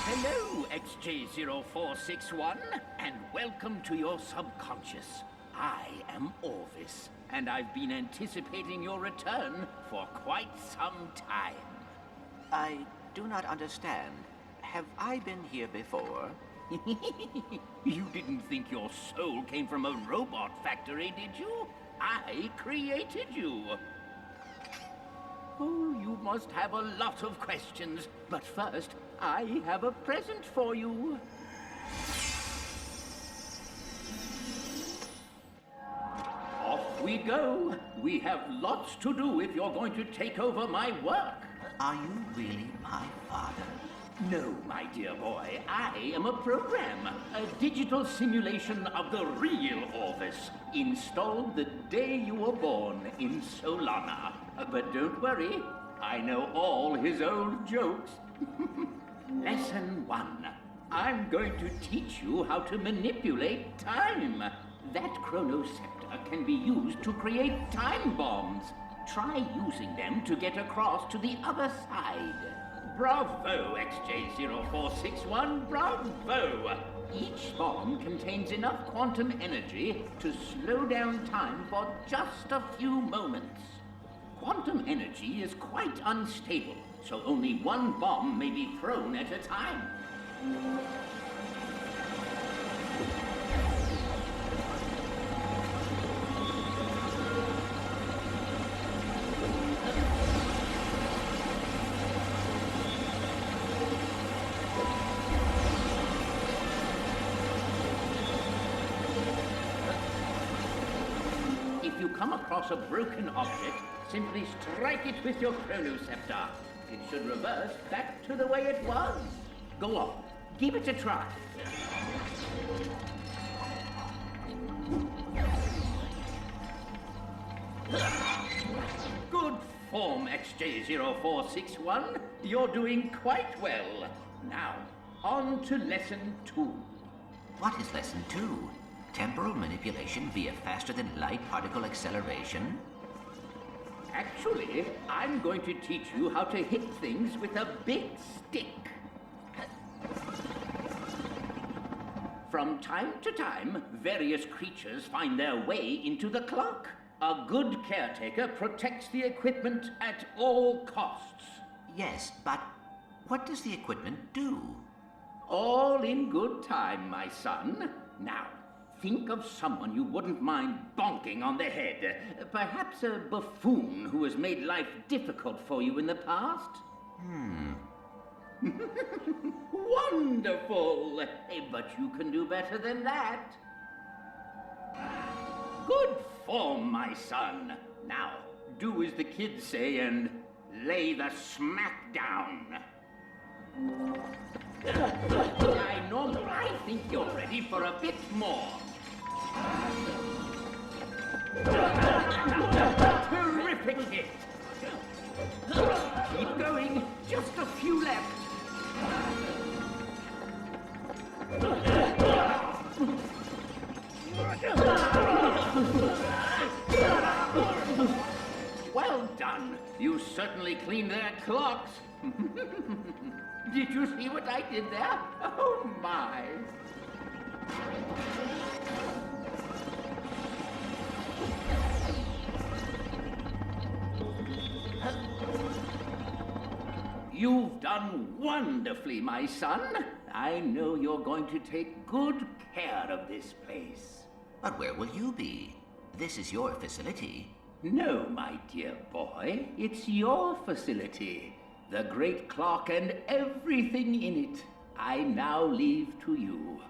Hello, XJ0461, and welcome to your subconscious. I am Orvis, and I've been anticipating your return for quite some time. I do not understand. Have I been here before? You didn't think your soul came from a robot factory, did you? I created you. Oh, you must have a lot of questions. But first, I have a present for you. Off we go. We have lots to do if you're going to take over my work. Are you really my father? No, my dear boy. I am a program, a digital simulation of the real Orvis, installed the day you were born in Solana. But don't worry, I know all his old jokes. Lesson 1. I'm going to teach you how to manipulate time. That chronoscepter can be used to create time bombs. Try using them to get across to the other side. Bravo, XJ0461, bravo! Each bomb contains enough quantum energy to slow down time for just a few moments. Quantum energy is quite unstable, so only one bomb may be thrown at a time. If you come across a broken object, simply strike it with your chronoscepter. It should reverse back to the way it was. Go on, give it a try. Good form, XJ0461. You're doing quite well. Now, on to lesson 2. What is lesson 2? Temporal manipulation via faster-than-light particle acceleration? Actually, I'm going to teach you how to hit things with a big stick. From time to time, various creatures find their way into the clock. A good caretaker protects the equipment at all costs. Yes, but what does the equipment do? All in good time, my son. Now, think of someone you wouldn't mind bonking on the head. Perhaps a buffoon who has made life difficult for you in the past? Wonderful! But you can do better than that. Good form, my son. Now, do as the kids say and lay the smack down. I think you're ready for a bit more. Terrific hit. Keep going. Just a few left. Well done. You certainly cleaned their clocks. Did you see what I did there? Oh, my. You've done wonderfully, my son. I know you're going to take good care of this place. But where will you be? This is your facility. No, my dear boy. It's your facility. The great clock and everything in it, I now leave to you.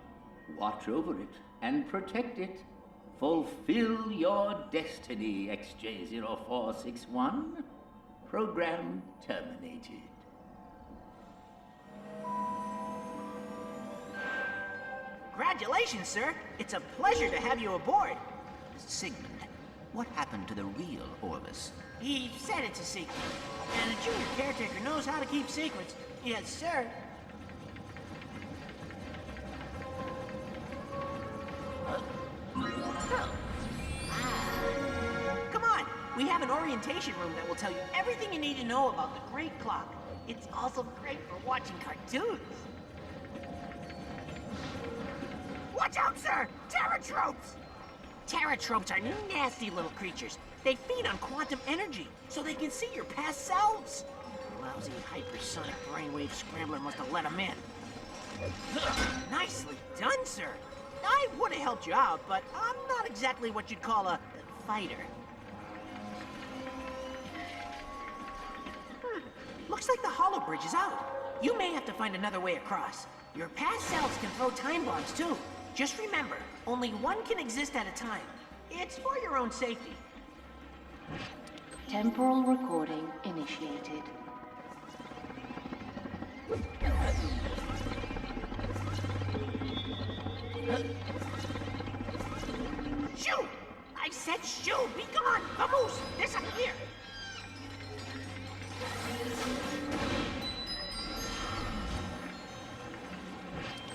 Watch over it and protect it. Fulfill your destiny, XJ0461. Program terminated. Congratulations, sir. It's a pleasure to have you aboard. Sigmund, what happened to the real Orvis? He said it's a secret. And a junior caretaker knows how to keep secrets. Yes, sir. Come on. We have an orientation room that will tell you everything you need to know about the Great Clock. It's also great for watching cartoons. Watch out, sir! Terratropes! Terratropes are nasty little creatures. They feed on quantum energy, so they can see your past selves. The lousy hypersonic brainwave scrambler must have let them in. Nicely done, sir. I would have helped you out, but I'm not exactly what you'd call a fighter. Looks like the hollow bridge is out. You may have to find another way across. Your past selves can throw time bombs too. Just remember, only one can exist at a time. It's for your own safety. Temporal recording initiated. Shoo! I said shoo! Be gone! Vamos! Disappear!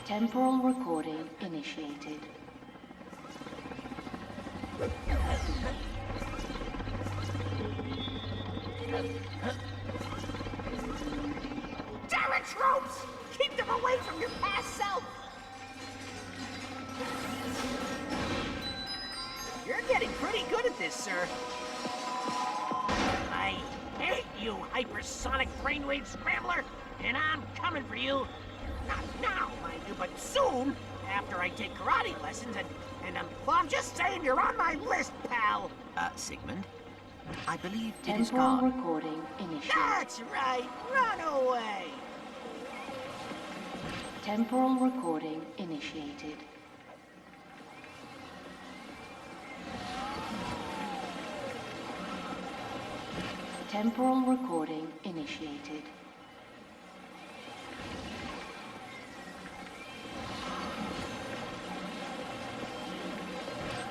Temporal recording initiated. Damn it, tropes! Keep them away from your past self! You're getting pretty good at this, sir. I hate you, hypersonic brainwave scrambler, and I'm coming for you. Not now, mind you, but soon, after I take karate lessons, and I'm just saying you're on my list, pal. Sigmund? I believe it is Temporal gone. recording initiated. That's right, run away. Temporal recording initiated. Temporal recording initiated.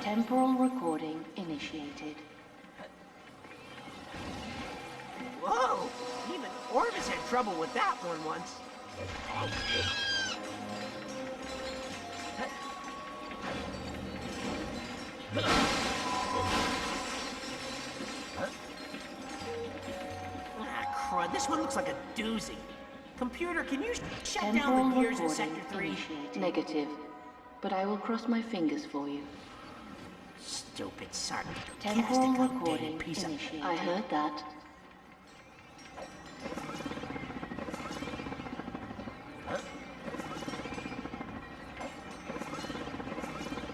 Temporal recording initiated. Whoa! Even Orvis had trouble with that one once. Ah, crud. This one looks like a doozy. Computer, can you shut Temporal down the gears in recording Sector 3? initiated. Negative, but I will cross my fingers for you. Stupid sarcastic, Temporal outdated recording piece of... initiated. I heard that.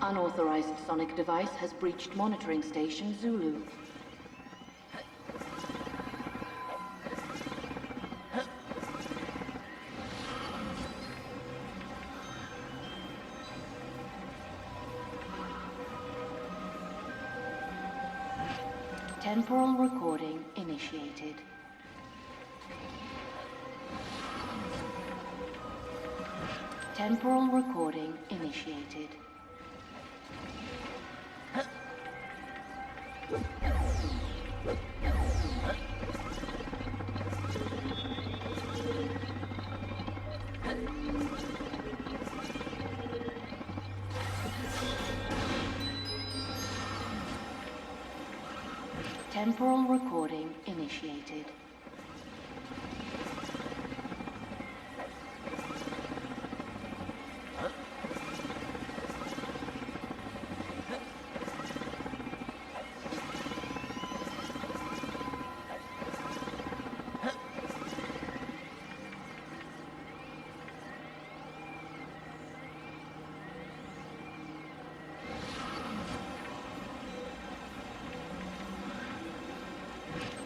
Unauthorized sonic device has breached monitoring station Zulu. Temporal recording initiated. Temporal recording initiated. Temporal recording initiated.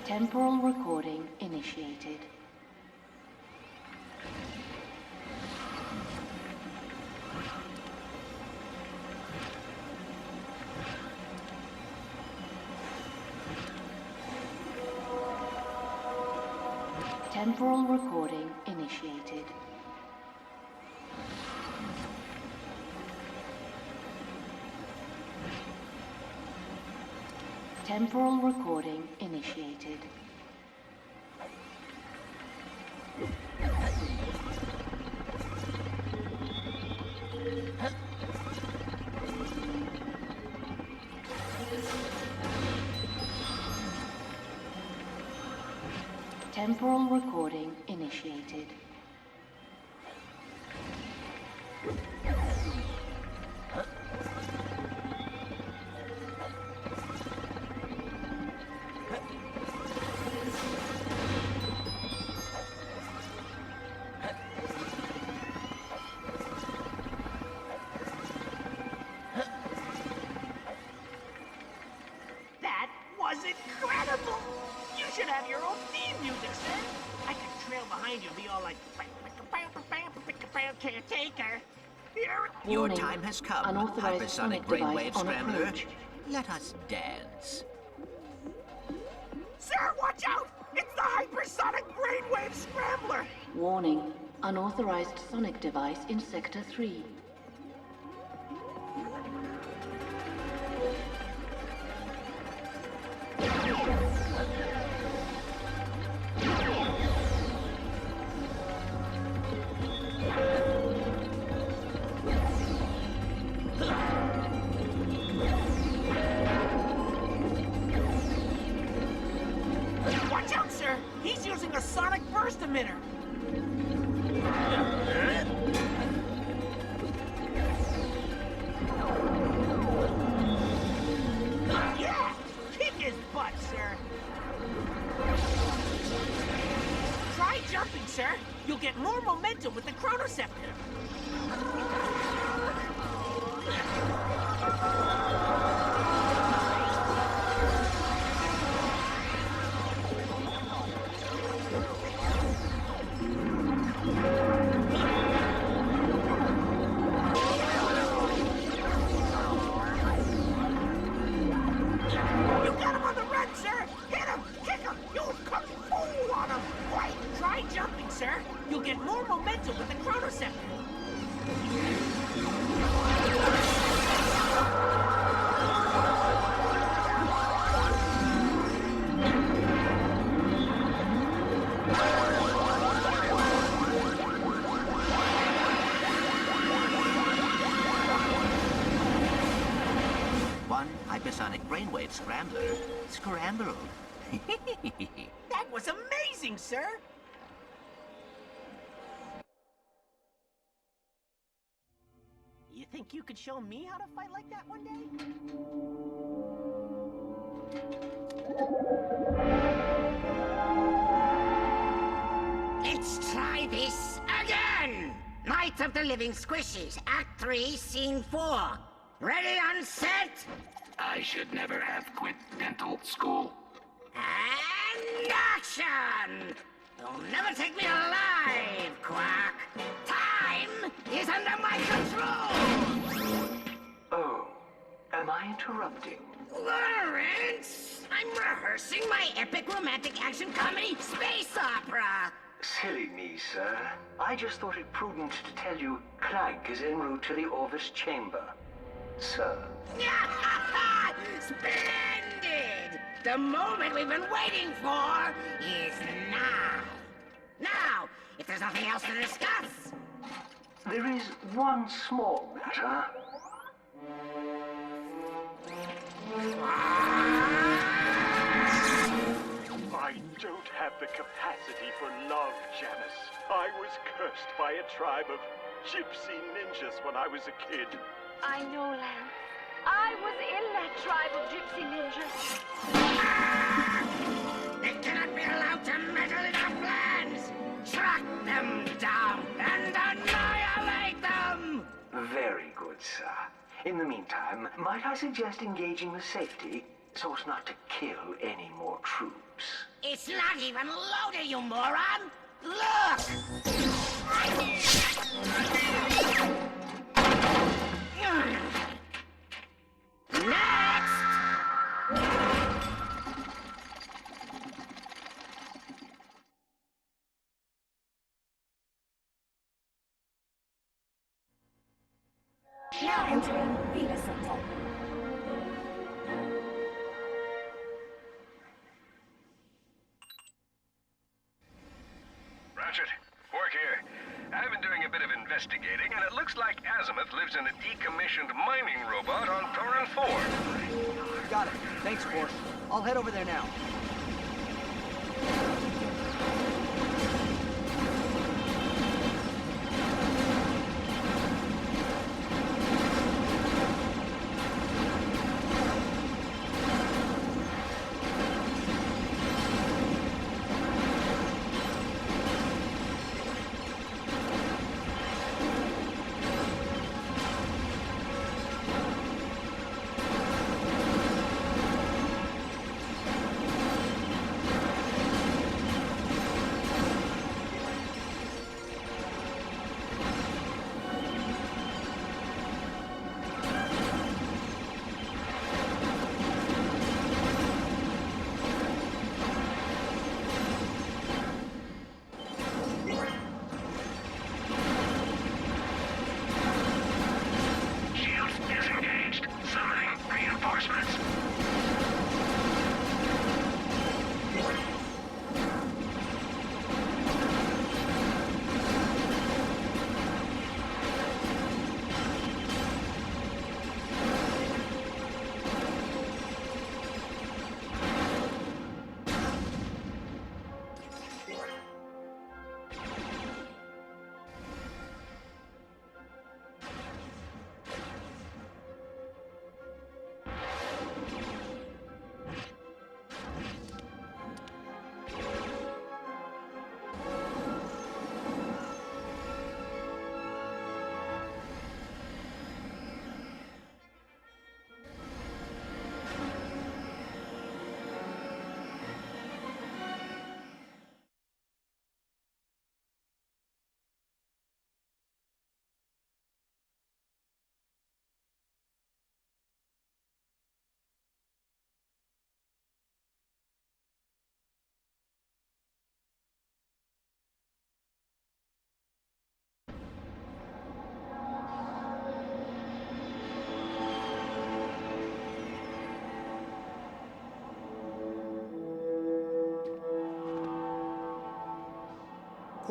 Temporal recording initiated. Temporal recording initiated. Temporal recording initiated. Temporal recording initiated. That was incredible! You should have your own theme music, sir. I could trail behind you and be all like, caretaker. Your time has come, Unauthorized hypersonic sonic brainwave device on scrambler. approach. Let us dance. Sir, watch out! It's the hypersonic brainwave scrambler! Warning. Unauthorized sonic device in Sector 3. Watch out, sir! He's using a sonic burst emitter! Yeah! Kick his butt, sir! Try jumping, sir! You'll get more momentum with the chronoceptor! You got him on the run, sir! Hit him! Kick him! You'll kung fu on him! Wait! Try jumping, sir! You'll get more momentum with the chronoceptor! One hypersonic brainwave scrambler scrambled. That was amazing, sir! You think you could show me how to fight like that one day? Let's try this again! Night of the Living Squishies, Act 3, Scene 4. Ready on set? I should never have quit dental school. And action! You'll never take me alive, Quack. Time is under my control! Oh, am I interrupting? Lawrence! I'm rehearsing my epic romantic action comedy space opera! Silly me, sir. I just thought it prudent to tell you Clank is en route to the Orvis chamber. Sir. Splendid! The moment we've been waiting for is now. Now, if there's nothing else to discuss. There is one small matter. I don't have the capacity for love, Janice. I was cursed by a tribe of gypsy ninjas when I was a kid. I know, Lance. I was in that tribe of gypsy ninjas. They cannot be allowed to meddle in our plans! Track them down and annihilate them! Very good, sir. In the meantime, might I suggest engaging the safety so as not to kill any more troops? It's not even loaded, you moron! Look! Next! Now entering Vela Sector. Ratchet, Quark here. I've been doing a bit of investigating, and it looks like Azimuth lives in a decommissioned mining robot on Thorin 4. Got it. Thanks, Quark. I'll head over there now.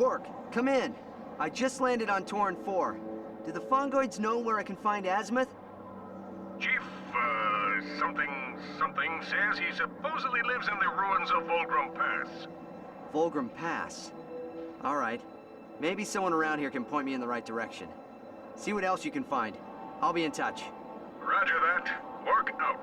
Quark, come in. I just landed on Torren 4. Do the Fongoids know where I can find Azimuth? Chief, something says he supposedly lives in the ruins of Volgrum Pass. Volgrum Pass. All right. Maybe someone around here can point me in the right direction. See what else you can find. I'll be in touch. Roger that. Work out.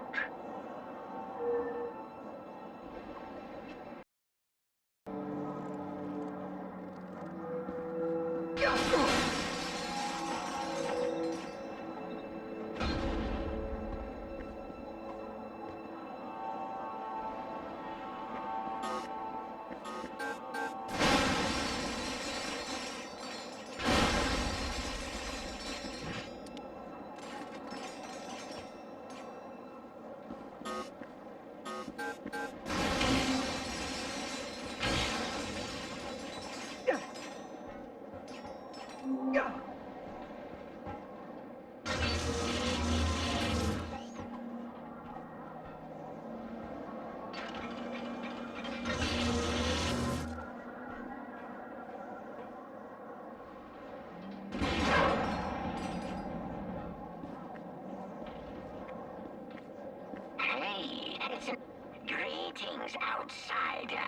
Greetings, outsider.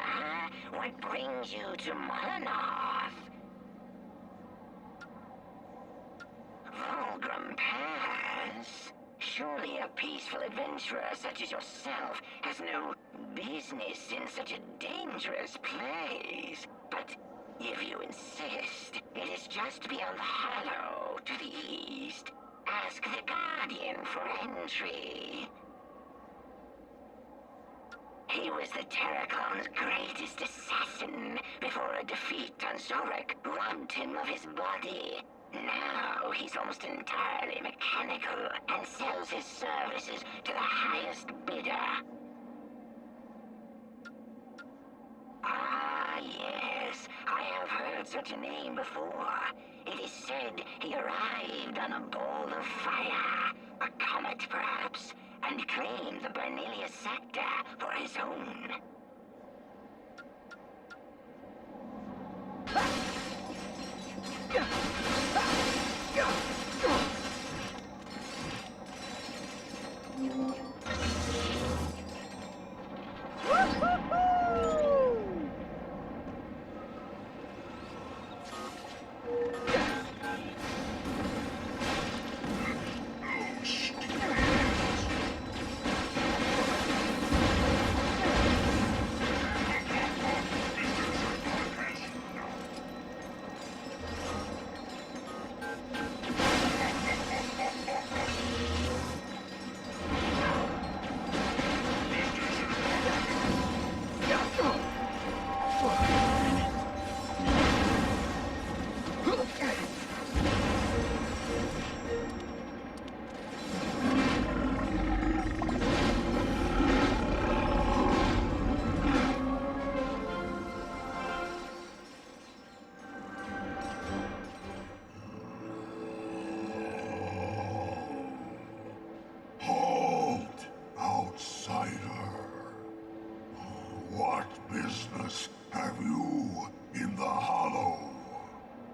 What brings you to Monoth? Volgrum Pass? Surely a peaceful adventurer such as yourself has no business in such a dangerous place. But if you insist, it is just beyond the Hollow to the east. Ask the Guardian for entry. He was the Terraclon's greatest assassin before a defeat on Zorak robbed him of his body. Now he's almost entirely mechanical and sells his services to the highest bidder. Ah, yes, I have heard such a name before. It is said he arrived on a ball of fire, a comet perhaps, and claimed the Bernilius sector for his own.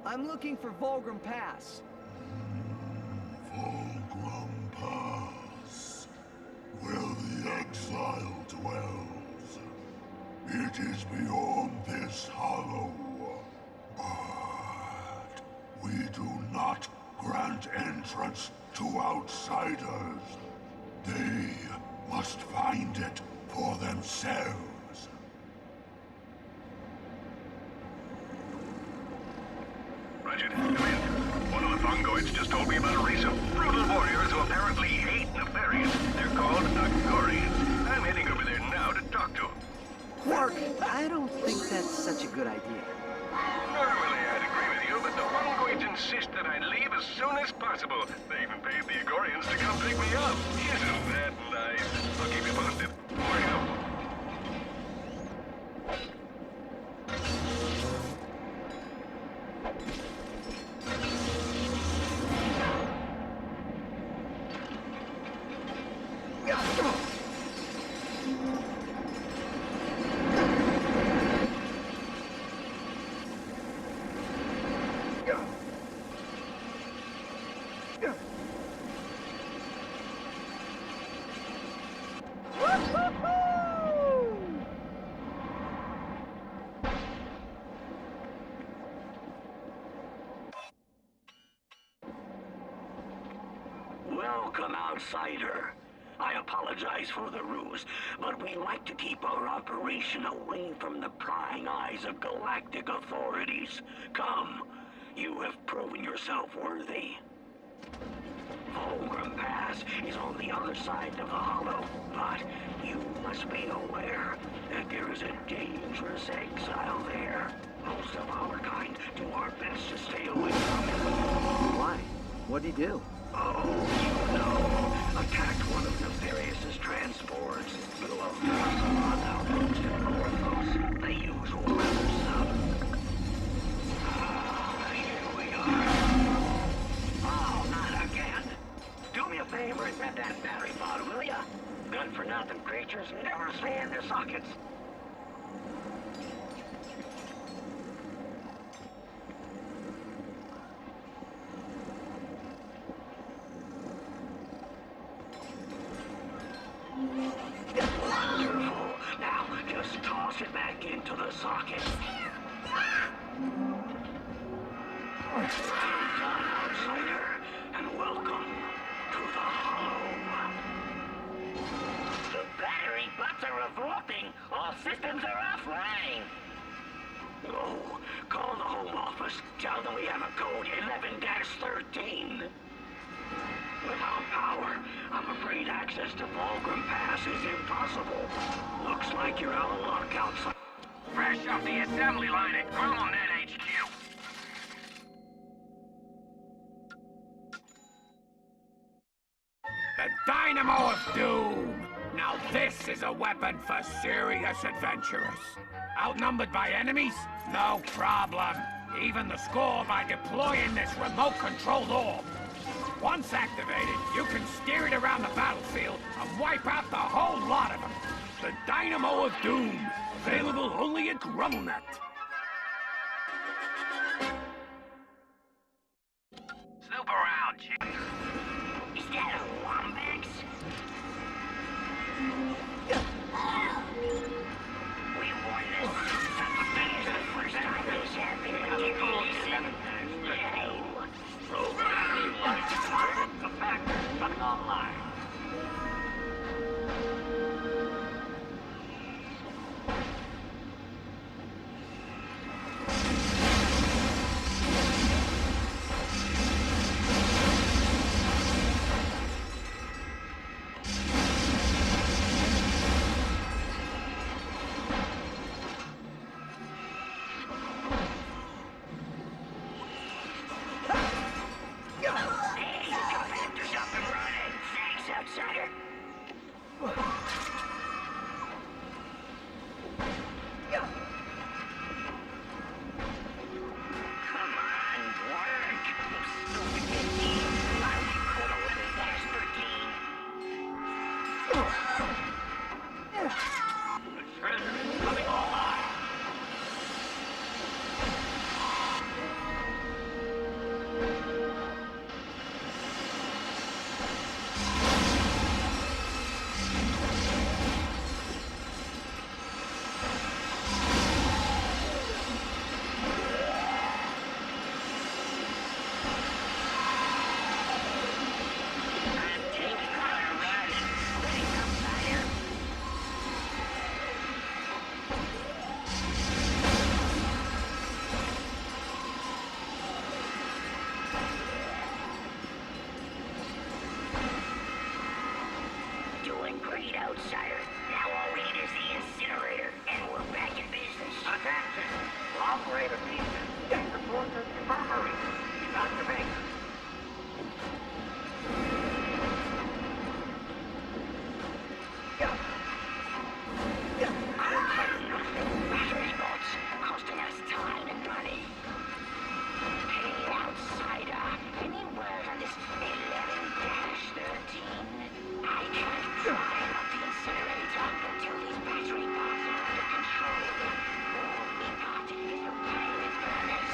I'm looking for Volgrum Pass. Volgrum Pass, where the exile dwells. It is beyond this hollow. But we do not grant entrance to outsiders. They must find it for themselves. Roger, come in. One of the Fongoids just told me about a race of brutal warriors who apparently hate Nefarious. They're called Agorians. I'm heading over there now to talk to them. Quark, I don't think that's such a good idea. Normally I'd agree with you, but the Fongoids insist that I leave as soon as possible. They even paid the Agorians to come pick me up. Isn't that nice? I'll keep you posted. Over you go. Welcome, outsider. I apologize for the ruse, but we like to keep our operation away from the prying eyes of galactic authorities. Come, you have proven yourself worthy. Fulgrim Pass is on the other side of the hollow, but you must be aware that there is a dangerous exile there. Most of our kind do our best to stay away from it. Why? What'd he do? Oh, you know. Attacked one of Nefarious's transports. Blew up the Salon outpost in Northos. The usual weather stuff. Here we are. Oh, not again. Do me a favor and get that battery pod, will ya? Good-for-nothing creatures never stay in their sockets. Wonderful. Now, just toss it back into the socket. Well done, outsider, and welcome to the Hollow. The battery butts are revolting. All systems are offline. Oh, call the home office. Tell them we have a code 11-13. Without power, I'm afraid access to Fulgrim Pass is impossible. Looks like you're out of luck outside. Fresh off the assembly line at GremlinNet HQ. The Dynamo of Doom! Now this is a weapon for serious adventurers. Outnumbered by enemies? No problem. Even the score by deploying this remote-controlled orb. Once activated, you can steer it around the battlefield and wipe out the whole lot of them. The Dynamo of Doom. Available only at GremlinNet. Snoop around, Jim. Is that a Wombax? We won this. Finish the first time this happened. Keep on Program the factor coming online. Outsider. Now all we need is the incinerator, and we're back in business. Attention! Operator pieces. Get the force of infirmary. Evacuate. Battery bots costing us time and money. Hey, outsider. Any word on this 11-13? I can't try not the incinerator until these battery bots are under control. All we got is a pilot burners.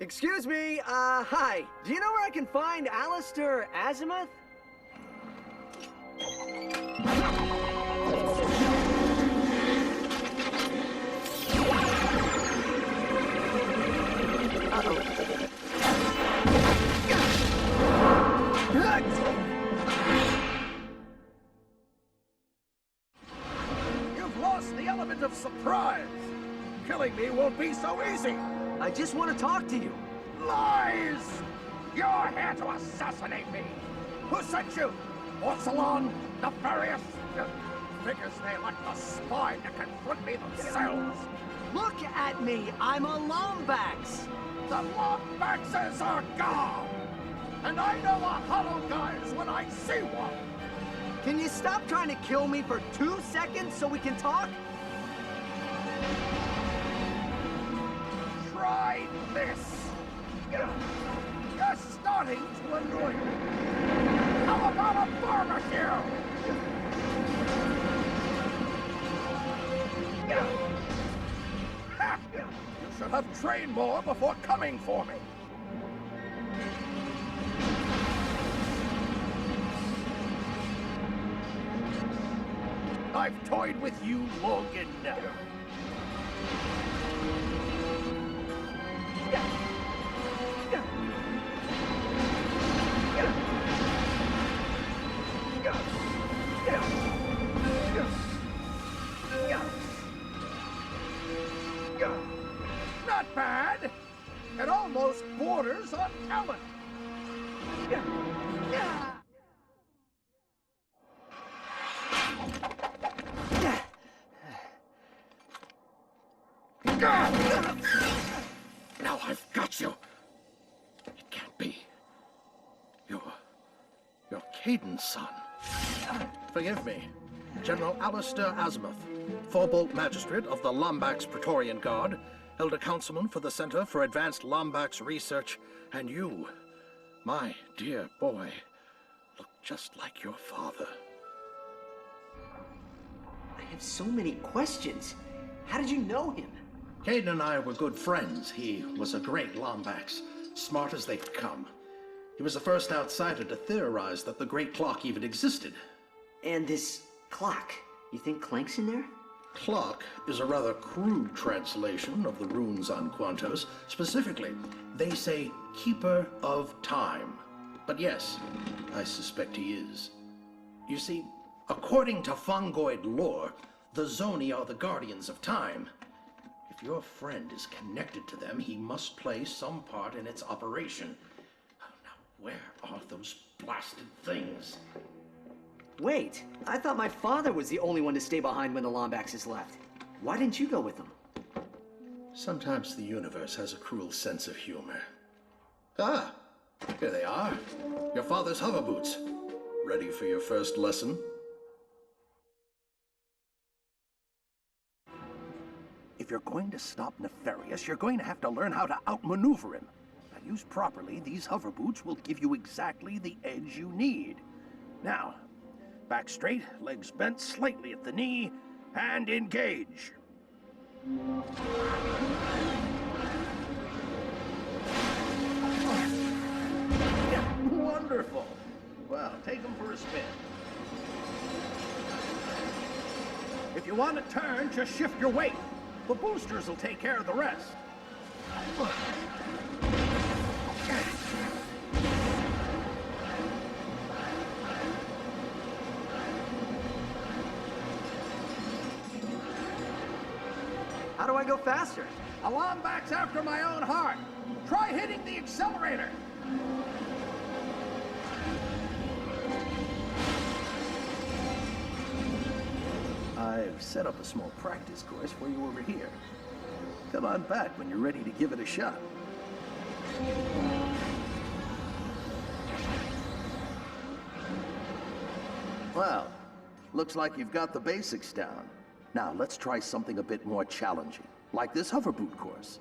Excuse me, hi. Do you know where I can find Alistair Azimuth? You've lost the element of surprise. Killing me won't be so easy. I just want to talk to you. Lies! You're here to assassinate me. Who sent you? Orsalon? Nefarious? Figures they lack the spine to confront me themselves. Look at me! I'm a Lombax! The Lombaxes are gone! And I know a hollow guys when I see one! Can you stop trying to kill me for 2 seconds so we can talk? Try this! You're starting to annoy me! How about a barbecue? You should have trained more before coming for me! I've toyed with you long enough. Not bad. It almost borders on talent. Now I've got you. It can't be. You're Caden's son. Forgive me. General Alistair Azimuth, Forbolt Magistrate of the Lombax Praetorian Guard, Elder Councilman for the Center for Advanced Lombax Research, and you, my dear boy, look just like your father. I have so many questions. How did you know him? Caden and I were good friends. He was a great Lombax, smart as they could come. He was the first outsider to theorize that the Great Clock even existed. And this clock, you think Clank's in there? Clock is a rather crude translation of the runes on Quantos. Specifically, they say Keeper of Time. But yes, I suspect he is. You see, according to Fungoid lore, the Zoni are the guardians of time. If your friend is connected to them, he must play some part in its operation. Now, where are those blasted things? Wait, I thought my father was the only one to stay behind when the Lombaxes left. Why didn't you go with them? Sometimes the universe has a cruel sense of humor. Ah, here they are. Your father's hover boots. Ready for your first lesson? If you're going to stop Nefarious, you're going to have to learn how to outmaneuver him. Now, used properly, these hover boots will give you exactly the edge you need. Now, back straight, legs bent slightly at the knee, and engage. Wonderful. Well, take them for a spin. If you want to turn, just shift your weight. The boosters will take care of the rest. How do I go faster? A Lombax after my own heart. Try hitting the accelerator. I've set up a small practice course for you over here. Come on back when you're ready to give it a shot. Well, looks like you've got the basics down. Now, let's try something a bit more challenging, like this hover boot course.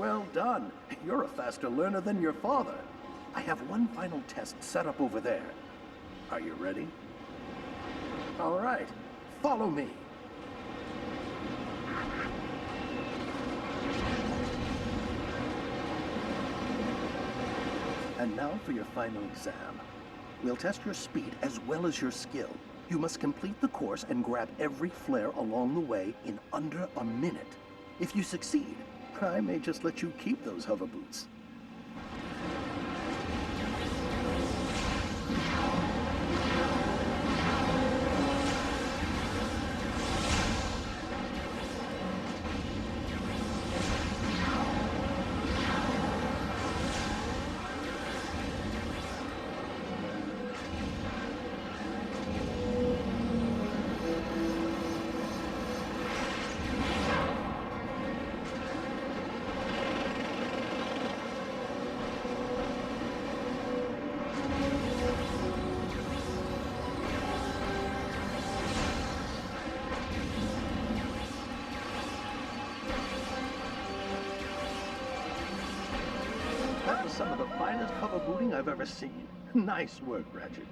Well done. You're a faster learner than your father. I have one final test set up over there. Are you ready? All right. Follow me. And now for your final exam. We'll test your speed as well as your skill. You must complete the course and grab every flare along the way in under a minute. If you succeed, I may just let you keep those hover boots. That was some of the finest hover booting I've ever seen. Nice work, Ratchet.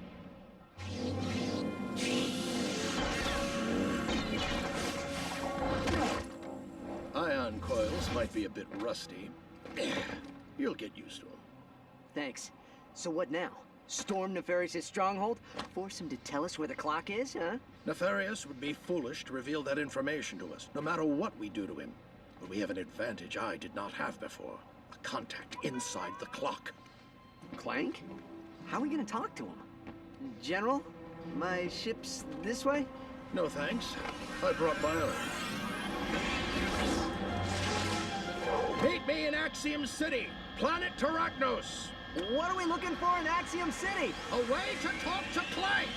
Ion coils might be a bit rusty. You'll get used to them. Thanks. So what now? Storm Nefarious' stronghold? Force him to tell us where the clock is, huh? Nefarious would be foolish to reveal that information to us, no matter what we do to him. But we have an advantage I did not have before. A contact inside the clock. Clank? How are we gonna talk to him? General? My ship's this way? No thanks. I brought my own. Meet me in Axiom City, planet Terragnos. What are we looking for in Axiom City? A way to talk to Clank!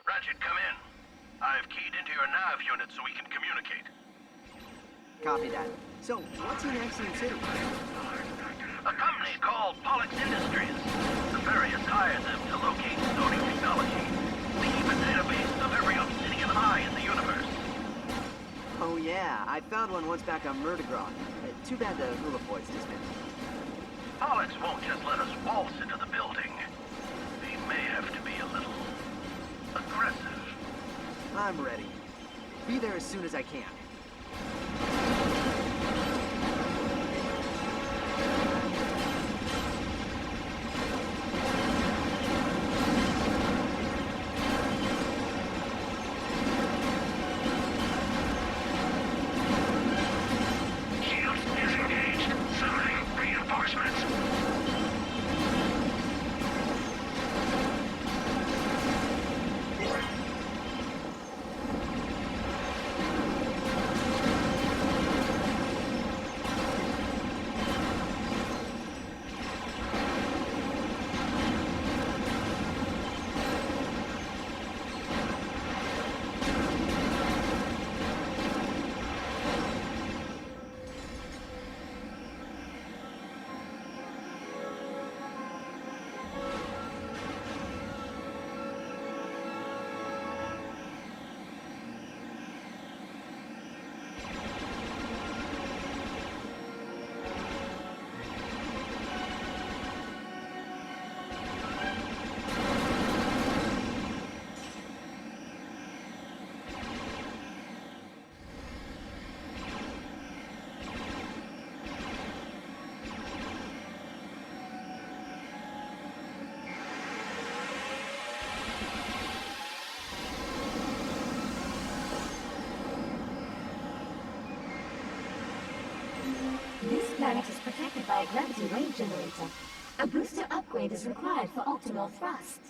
Ratchet, come in. I've keyed into your nav unit so we can communicate. Copy that. So, what's in Axiom City? A company called Pollux Industries. Nefarious hired them to locate Sony technology. We keep a database of every obsidian eye in the universe. Oh yeah, I found one once back on Murdergrog. Too bad the Hulapoids disbanded. Pollux won't just let us waltz into the building. We may have to be a little aggressive. I'm ready. Be there as soon as I can. Shields disengaged. Summoning reinforcements. This planet is protected by a gravity wave generator. A booster upgrade is required for optimal thrust.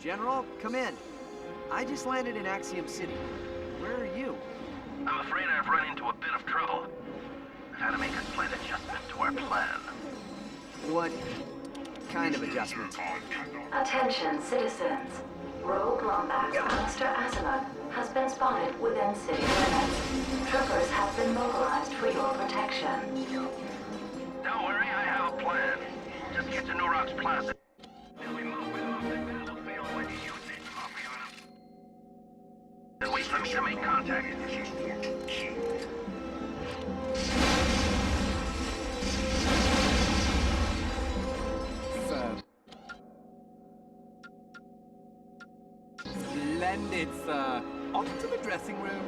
General, come in. I just landed in Axiom City. Where are you? I'm afraid I've run into a bit of trouble. I've had to make a slight adjustment to our plan. What kind of adjustment? Attention, citizens. Rogue Lombax Monster Azimuth has been spotted within city limits. Troopers have been mobilized for your protection. Don't worry, I have a plan. Just get to Nurox Plaza. And wait for me to make contact. Sir. Splendid, sir. Off to the dressing room.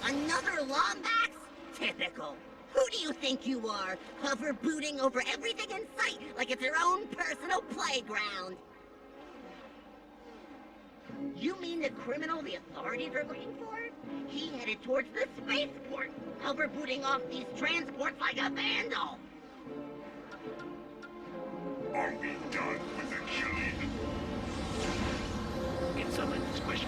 Another Lombax? Typical. Who do you think you are? Hover booting over everything in sight like it's your own personal playground. You mean the criminal the authorities are looking for? He headed towards the spaceport, hover booting off these transports like a vandal. Are we done with the killing? Get some of this squish.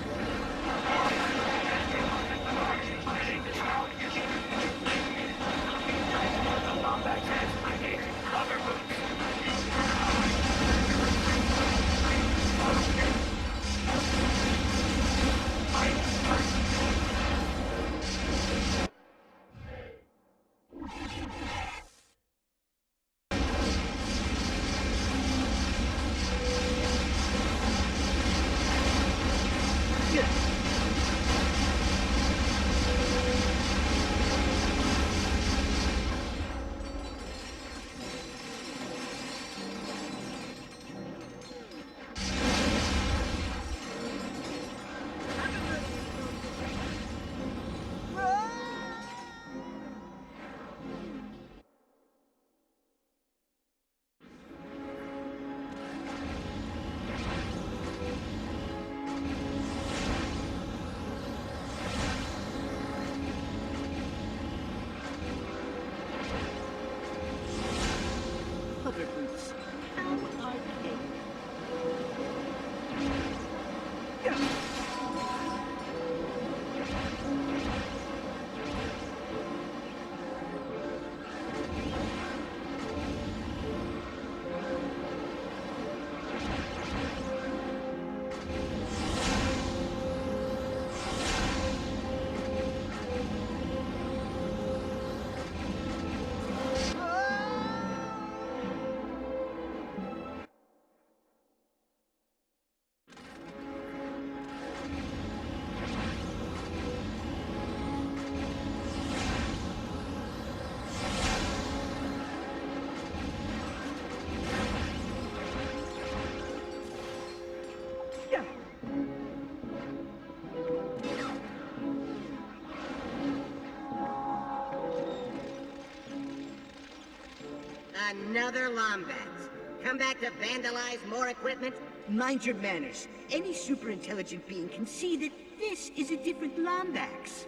Another Lombax. Come back to vandalize more equipment? Mind your manners. Any super-intelligent being can see that this is a different Lombax.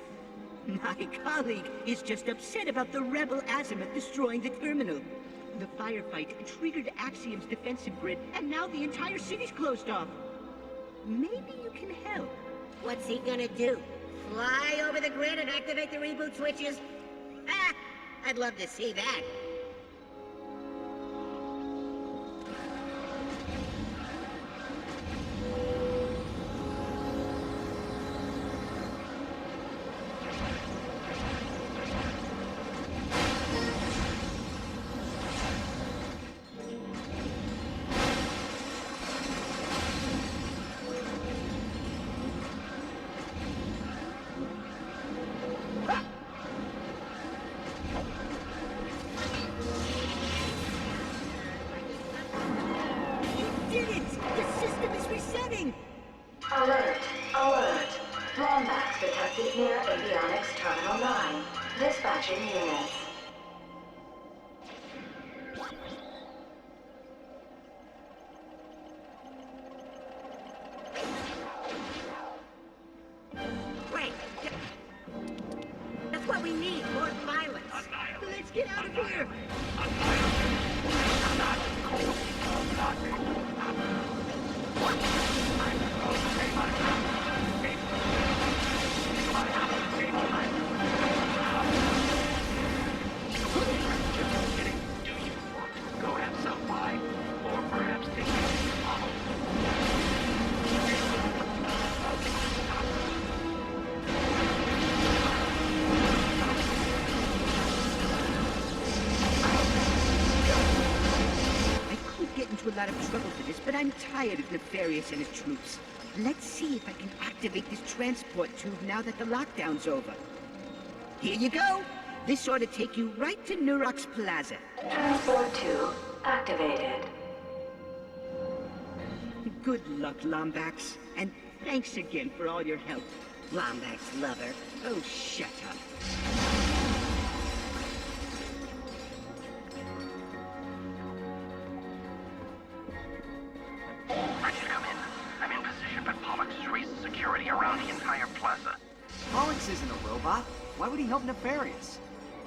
My colleague is just upset about the rebel Azimuth destroying the terminal. The firefight triggered Axiom's defensive grid, and now the entire city's closed off. Maybe you can help. What's he gonna do? Fly over the grid and activate the reboot switches? Ah, I'd love to see that. Alert! Alert! Lombax detected near Avionics Terminal 9. Dispatching units. Wait! That's what we need, more violence! Let's get out of here! Go have some pie, or perhaps take I could get into a lot of trouble for this, but I'm tired of Nefarious and his troops. Let's see if I can activate this transport tube now that the lockdown's over. Here you go! This ought to take you right to Nurox Plaza. Transport tube activated. Good luck, Lombax. And thanks again for all your help. Lombax lover. Oh, shut up. Ready to come in. I'm in position, but Pollux has raised security around the entire plaza. Pollux isn't a robot. Why would he help Nefarious?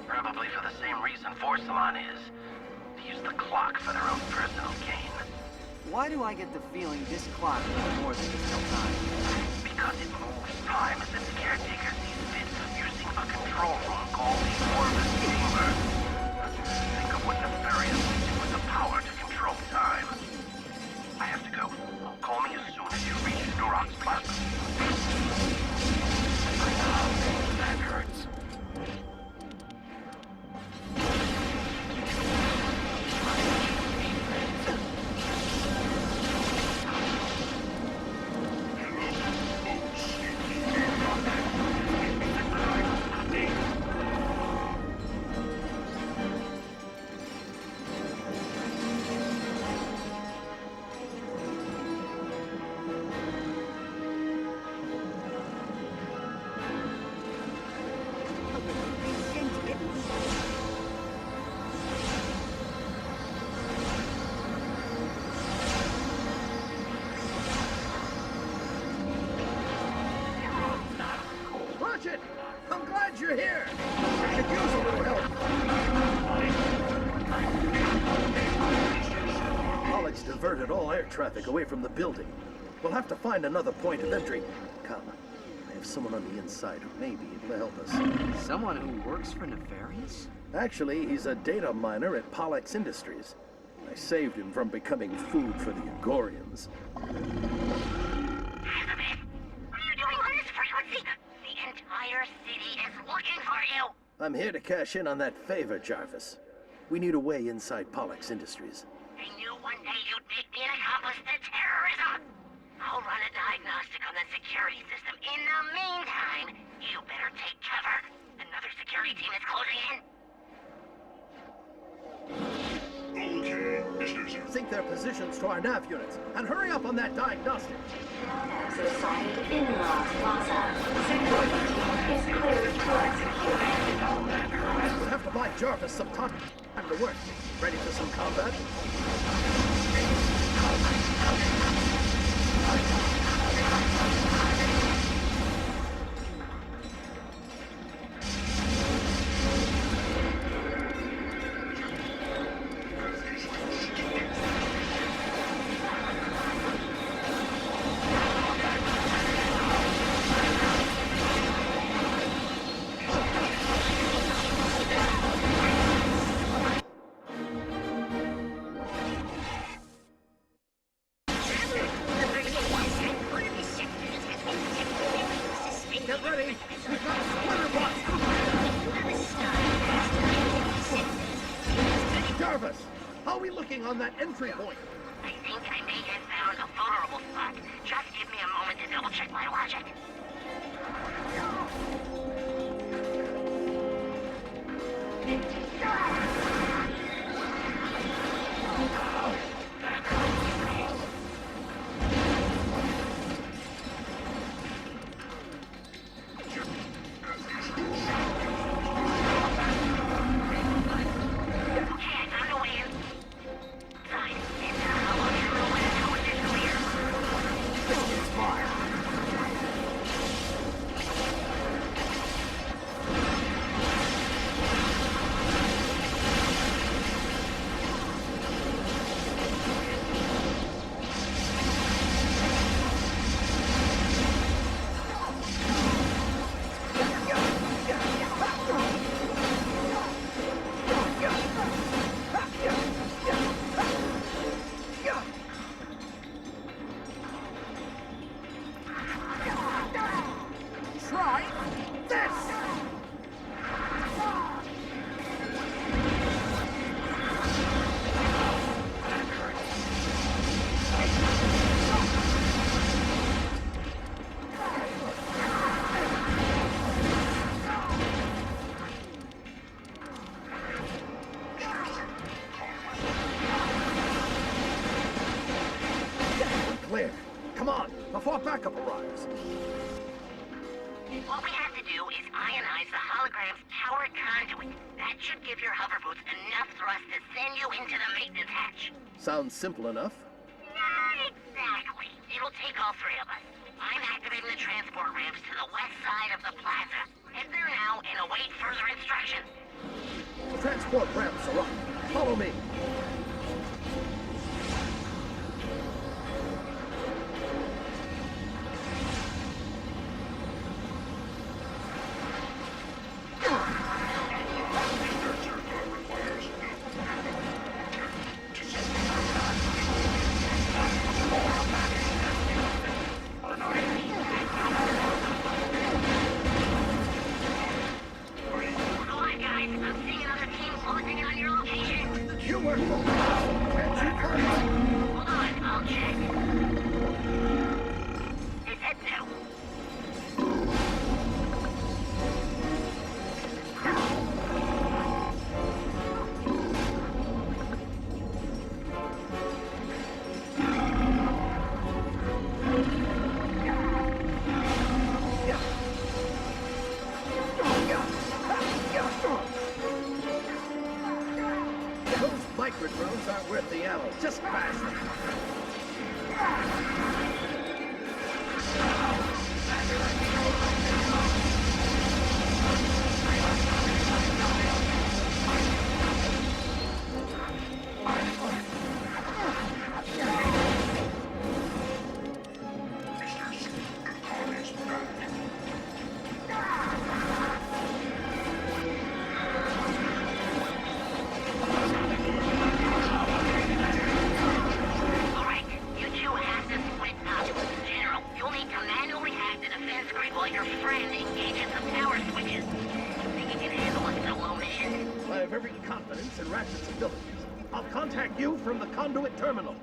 Probably for the same reason Forsalon is. To use the clock for their own personal gain. Why do I get the feeling this clock is more than just tell time? Because it moves time as its caretaker sees fit, using a control room called the Orbis Chamber. Think of what Nefarious can do with the power to control time. I have to go. Call me as soon as you reach Nurox Plaza. That hurts. Ratchet! I'm glad you're here! I could use a little help. Pollux diverted all air traffic away from the building. We'll have to find another point of entry. Come, I have someone on the inside who may be able to help us. Someone who works for Nefarious? Actually, he's a data miner at Pollux Industries. I saved him from becoming food for the Agorians. What are you doing on this frequency? The entire city is looking for you! I'm here to cash in on that favor, Jarvis. We need a way inside Pollux Industries. I knew one day you'd make me an accomplice to terrorism! I'll run a diagnostic on the security system. In the meantime, you better take cover. Another security team is closing in. Okay, Mr. Sync their positions to our nav units, and hurry up on that diagnostic. Access sited in Lost Plaza. Security team is cleared to execute. We'll have to buy Jarvis some time to work. Ready for some combat? Get ready! We've got a splitter box! Jarvis, how are we looking on that entry point? I think I may have found a vulnerable spot. Just give me a moment to double check my logic. Clear. Come on, before backup arrives. What we have to do is ionize the hologram's power conduit. That should give your hover boots enough thrust to send you into the maintenance hatch. Sounds simple enough. Not exactly. It'll take all three of us. I'm activating the transport ramps to the west side of the plaza. Head there now and await further instructions. The transport ramps are up. Follow me. Microdrones aren't worth the ammo. Just smash them. I'll contact you from the conduit terminal.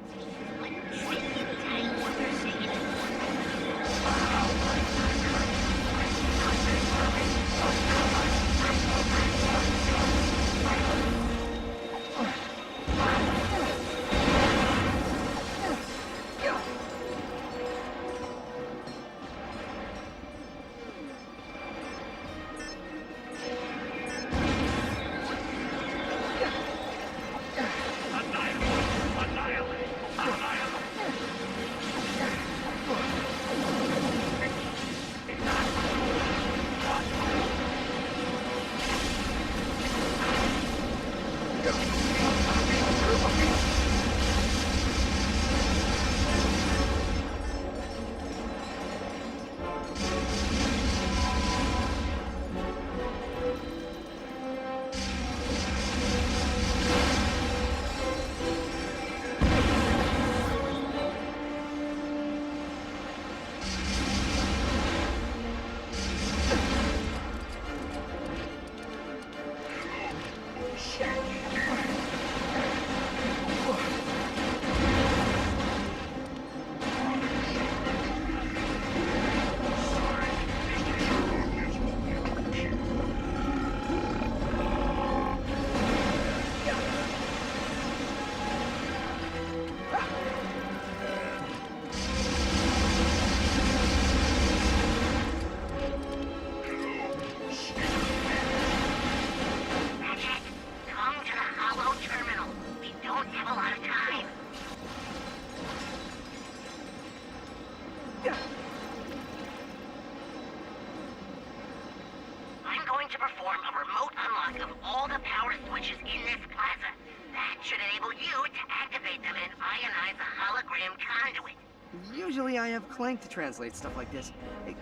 Usually I have Clank to translate stuff like this.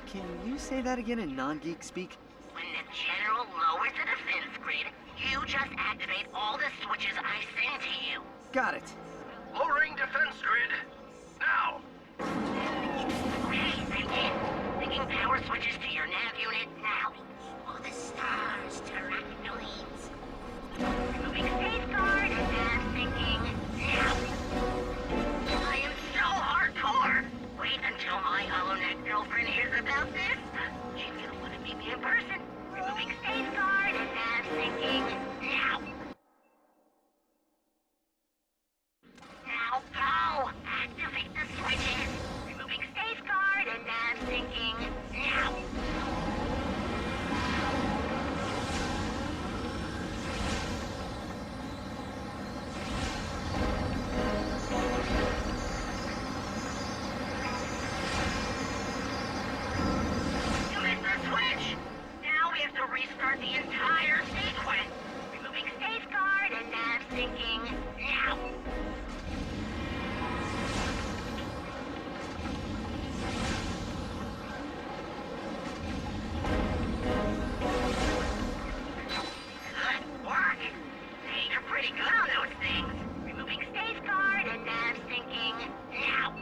Can you say that again in non-geek speak? When the General lowers the defense grid, you just activate all the switches I send to you. Got it. Lowering defense grid. Now. Okay, I'm in. Picking power switches to your nav unit now. Oh, the stars, terracnoids. Removing safeguard and nav syncing now. I am so hardcore. Wait until my HoloNet girlfriend hears about this. She's gonna want to meet me in person. Removing safeguard and nav syncing now. Now go! Activate the switches! Removing safeguard and nav syncing now! You missed the switch! Now we have to restart the entire sequence! Removing safeguard and nav syncing now! Good work! Hey, you're pretty good on those things. Removing safeguard and nav syncing now.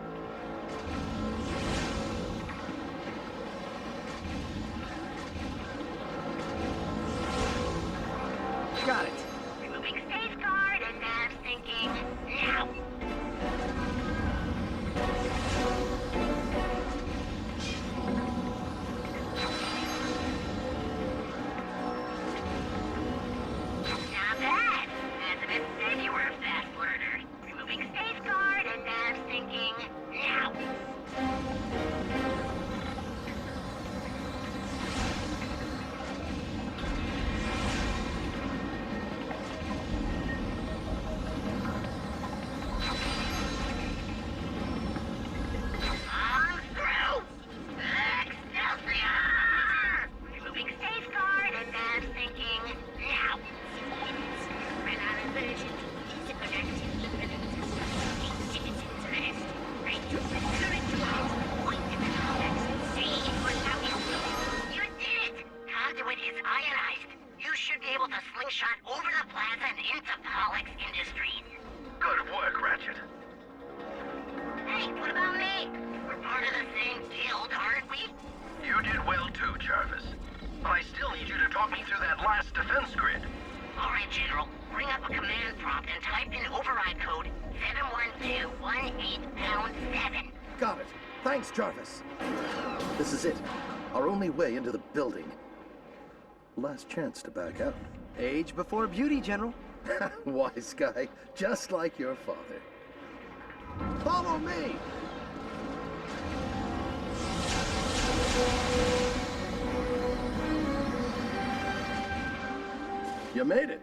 Got it. Removing safeguard and nav syncing now. Not bad. Azabeth said you were a fast learner. Removing safeguard and nav syncing now. On through! Excelsior! Removing safeguard and nav syncing now. You did it! Conduit is ionized. You should be able to slingshot over the plaza and into Pollux Industries. Good work, Ratchet. Hey, what about me? We're part of the same guild, aren't we? You did well too, Jarvis. But I still need you to talk me through that last defense grid. All right, General. Bring up a command prompt and type in override code 71218#7. Got it. Thanks, Jarvis. This is it. Our only way into the building. Last chance to back out. Age before beauty, General. Wise guy, just like your father. Follow me! You made it.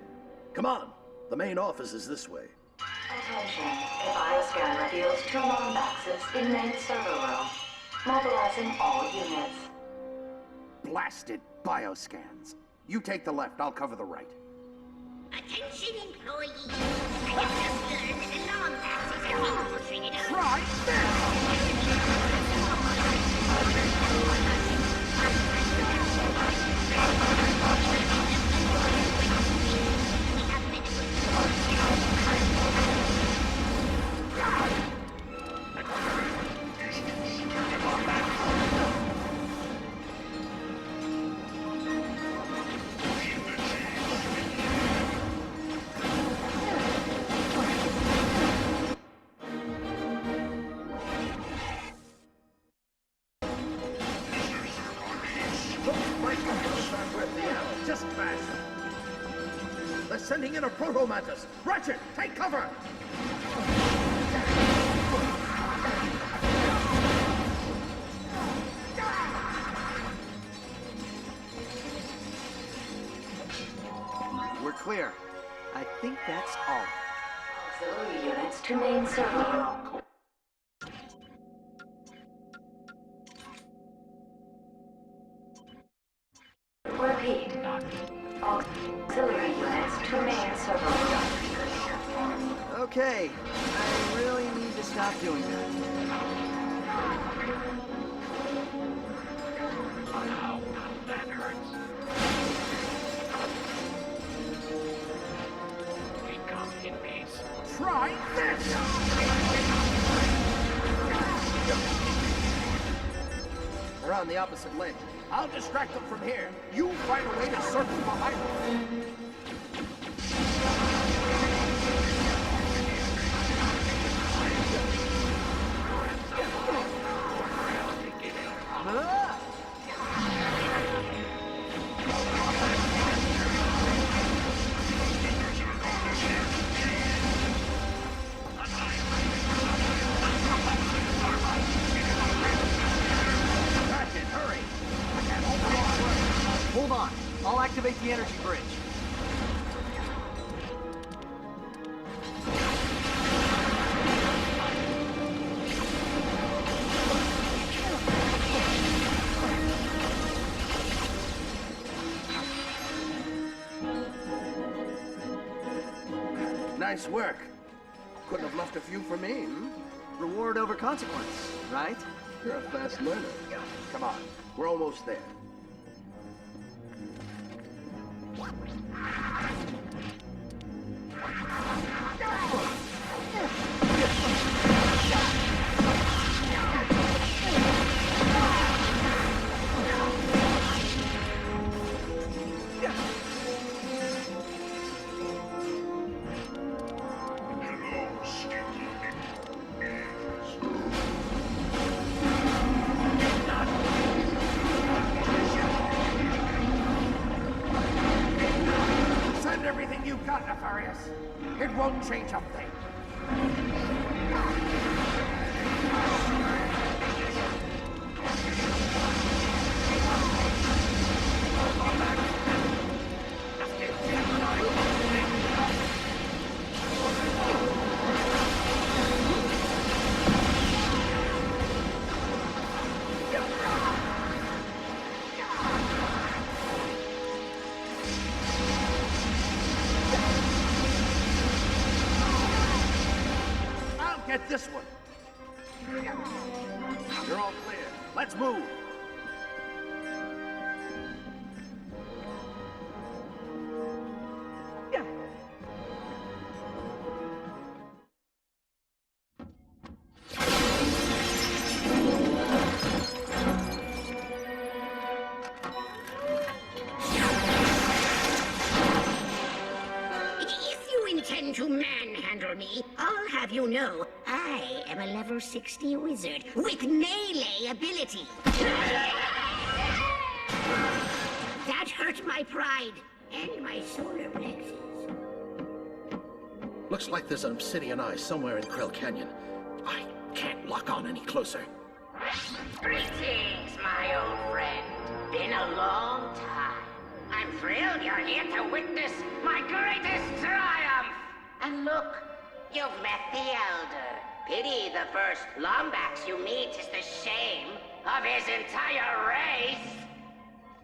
Come on. The main office is this way. Attention. A bioscan reveals 2 Lombaxes in main server room. Mobilizing all units. Blasted bioscans. You take the left, I'll cover the right. Attention employees. I have just learned that the Lombaxes are infiltrated our... Try Just fast. They're sending in a proto-mantis. Ratchet, take cover! We're clear. I think that's all. Auxiliary units to main server room. Repeat. Auxiliary units to main server room. Okay. I really need to stop doing that. Try this! They're on the opposite lane. I'll distract them from here. You find a way to circle behind them. Hold on. I'll activate the energy bridge. Nice work. Couldn't have left a few for me, hmm? Reward over consequence, right? You're a fast learner. Come on, we're almost there. Send everything you've got, Nefarious. It won't change a thing. I'll get this one. You're all clear. Let's move. If you intend to manhandle me, I'll have you know I am a level 60 wizard with melee ability. That hurt my pride and my solar plexus. Looks like there's an obsidian eye somewhere in Krell Canyon. I can't lock on any closer. Greetings, my old friend. Been a long time. I'm thrilled you're here to witness my greatest triumph. And look, you've met the Elder. Pity the first Lombax you meet is the shame of his entire race.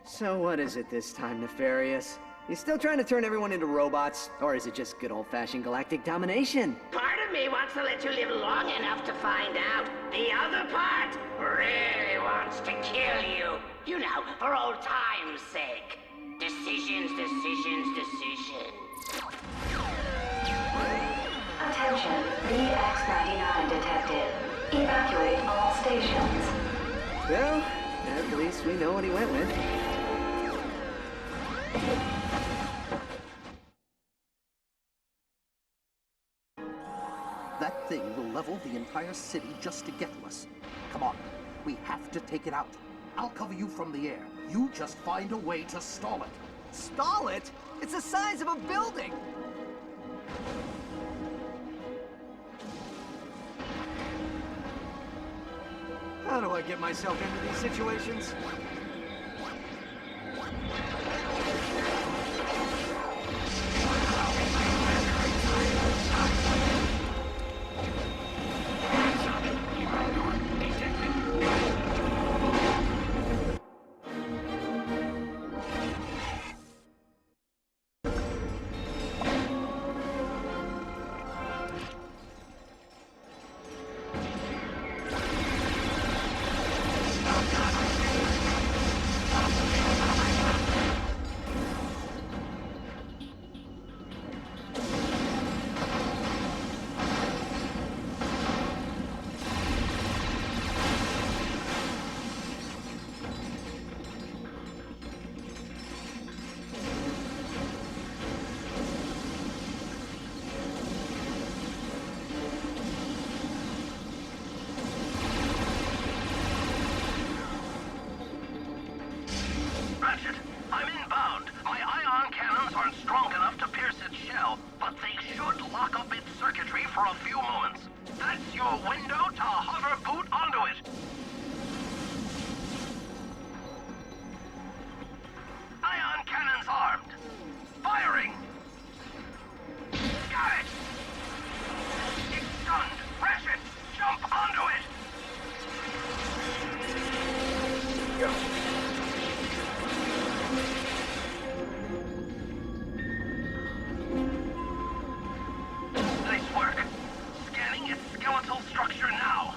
So what is it this time, Nefarious? You still trying to turn everyone into robots? Or is it just good old-fashioned galactic domination? Part of me wants to let you live long enough to find out. The other part really wants to kill you. You know, for old time's sake. Decisions, decisions, decisions. Attention, VX-99 detected. Evacuate all stations. Well, at least we know what he went with. That thing will level the entire city just to get to us. Come on, we have to take it out. I'll cover you from the air. You just find a way to stall it. Stall it? It's the size of a building! How do I get myself into these situations? for a few moments. That's your window to hover boot onto it. Ion cannons armed. Firing! Got it! It's stunned. Crash it! Jump onto it! Nice work. Scanning its skeletal structure now.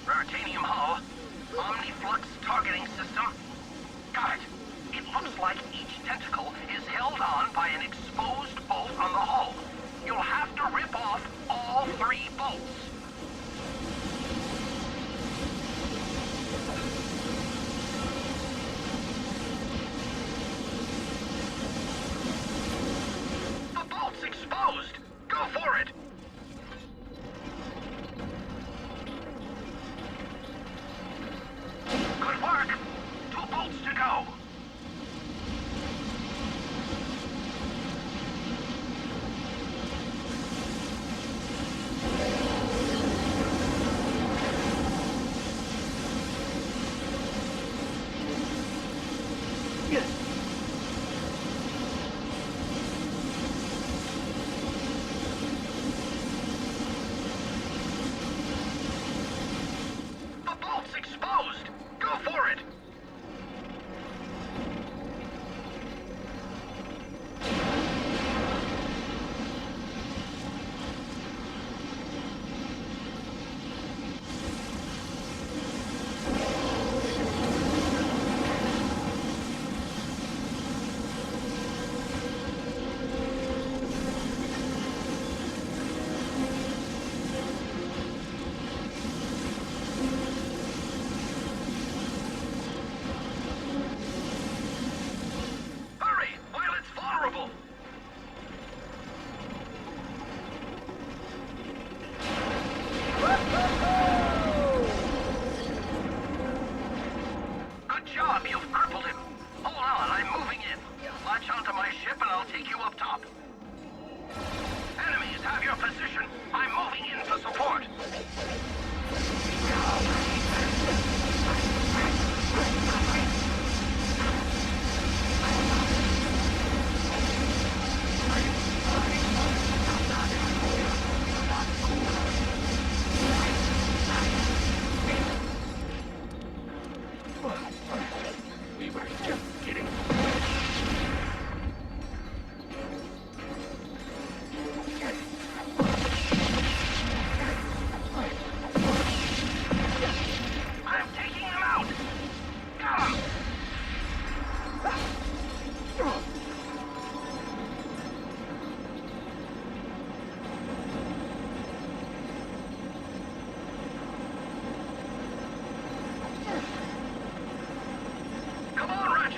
Veritanium hull. Omniflux targeting system. Got it. It looks like each tentacle is held on by an exposed bolt on the hull. You'll have to rip off all 3 bolts. The bolt's exposed. Go for it. Good work. 2 bolts to go. The bolt's exposed. Go for it. Hurry, while it's vulnerable. Good job, you've crippled him. Hold on, I'm moving in. Latch onto my ship and I'll take you up top. Enemies have your position. I'm moving in for support. We were just kidding. I'm taking them out. Got him. Come on, Ratchet.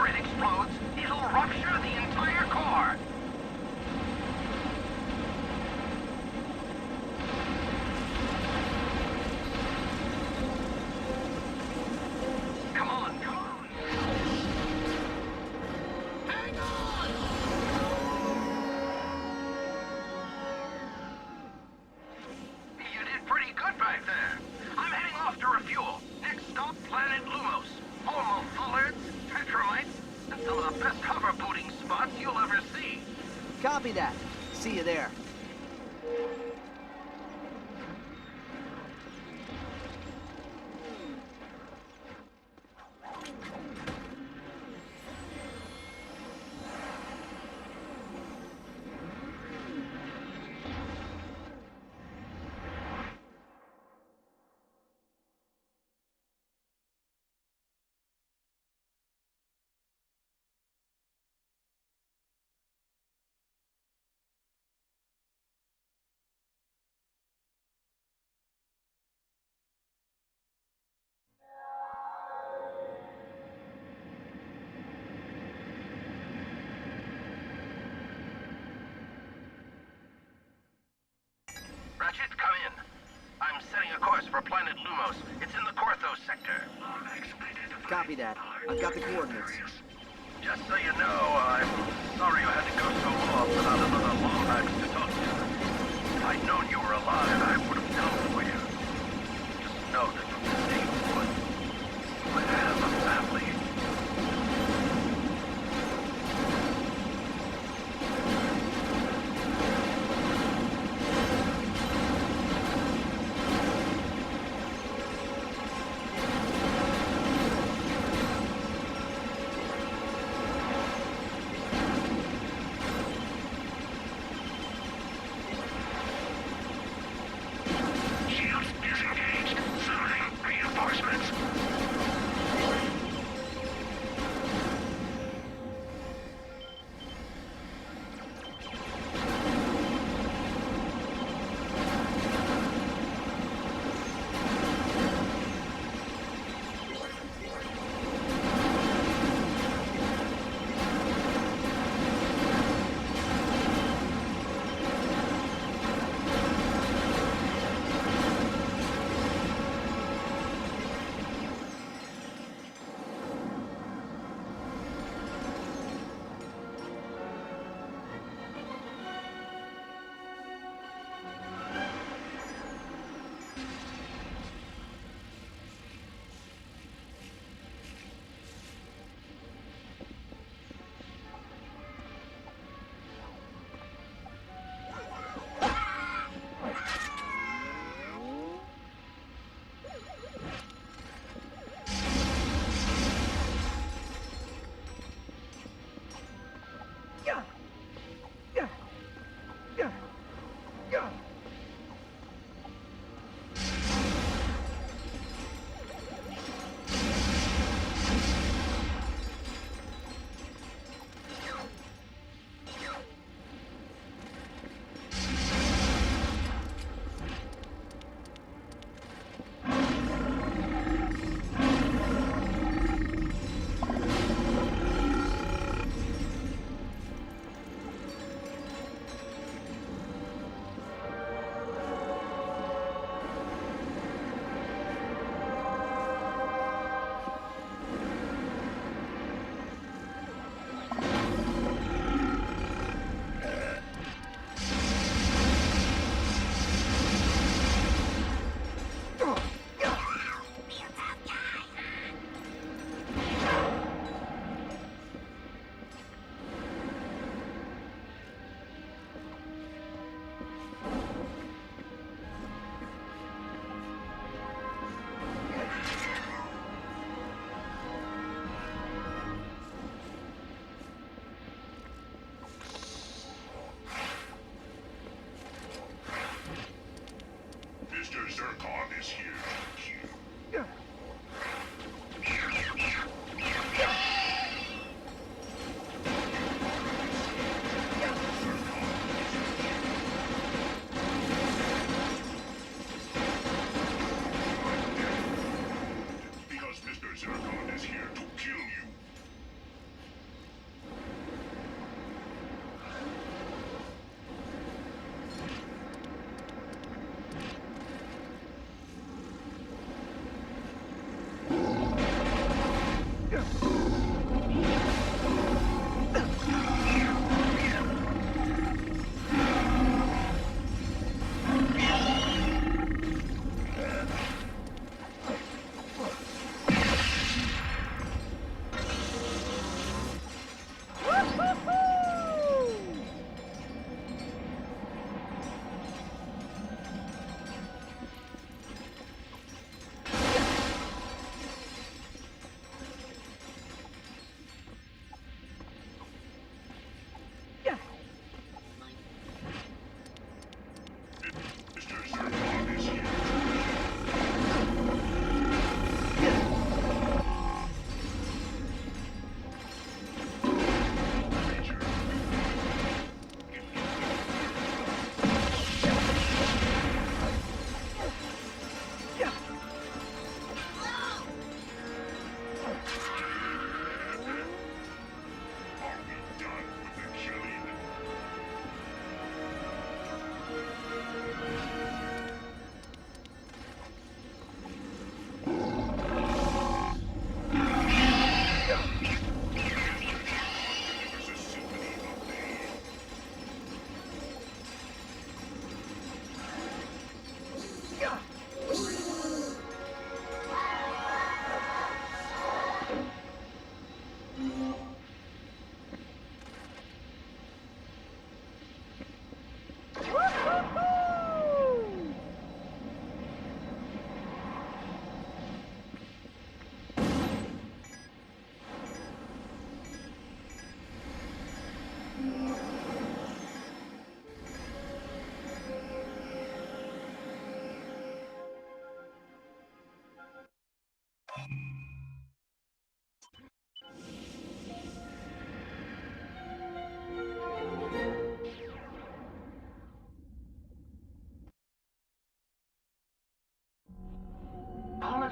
before it explodes, it'll rupture the entire core. Come on, come on. Hang on! You did pretty good back there. I'm heading off to refuel. Next stop, Planet Lumos. Home of Fullards, Petromites, and some of the best hover booting spots you'll ever see. Copy that. See you there. Ratchet, come in. I'm setting a course for Planet Lumos. It's in the Korthos sector. Copy that. I've got the coordinates. Just so you know, I'm sorry you had to go so long without another Lombax to talk to. If I'd known you were alive, I would have come for you. Just know that from this day forward, you have a family.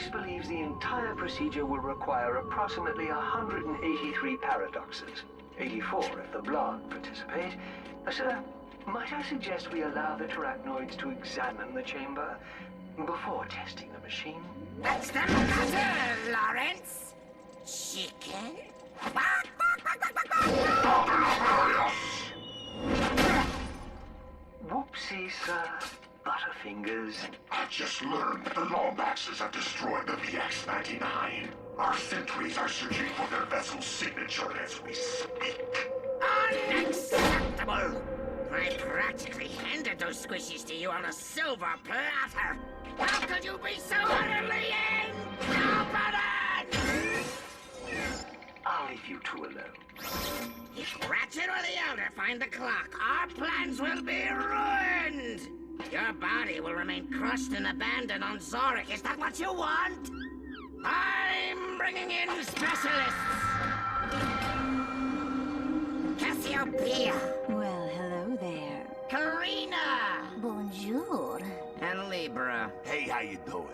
Alex believes the entire procedure will require approximately 183 paradoxes. 84 if the Blog participate. Sir, might I suggest we allow the Terrachnoids to examine the chamber before testing the machine? That's the matter, Lawrence. Chicken? Whoopsie, sir. Butterfingers. I just learned that the Lombaxes have destroyed the VX-99. Our sentries are searching for their vessel's signature as we speak. Unacceptable! I practically handed those squishies to you on a silver platter. How could you be so utterly incompetent? I'll leave you two alone. If Ratchet or the Elder find the clock, our plans will be ruined! Your body will remain crushed and abandoned on Zorik. Is that what you want? I'm bringing in specialists! Cassiopeia! Well, hello there. Karina! Bonjour. And Libra. Hey, how you doing?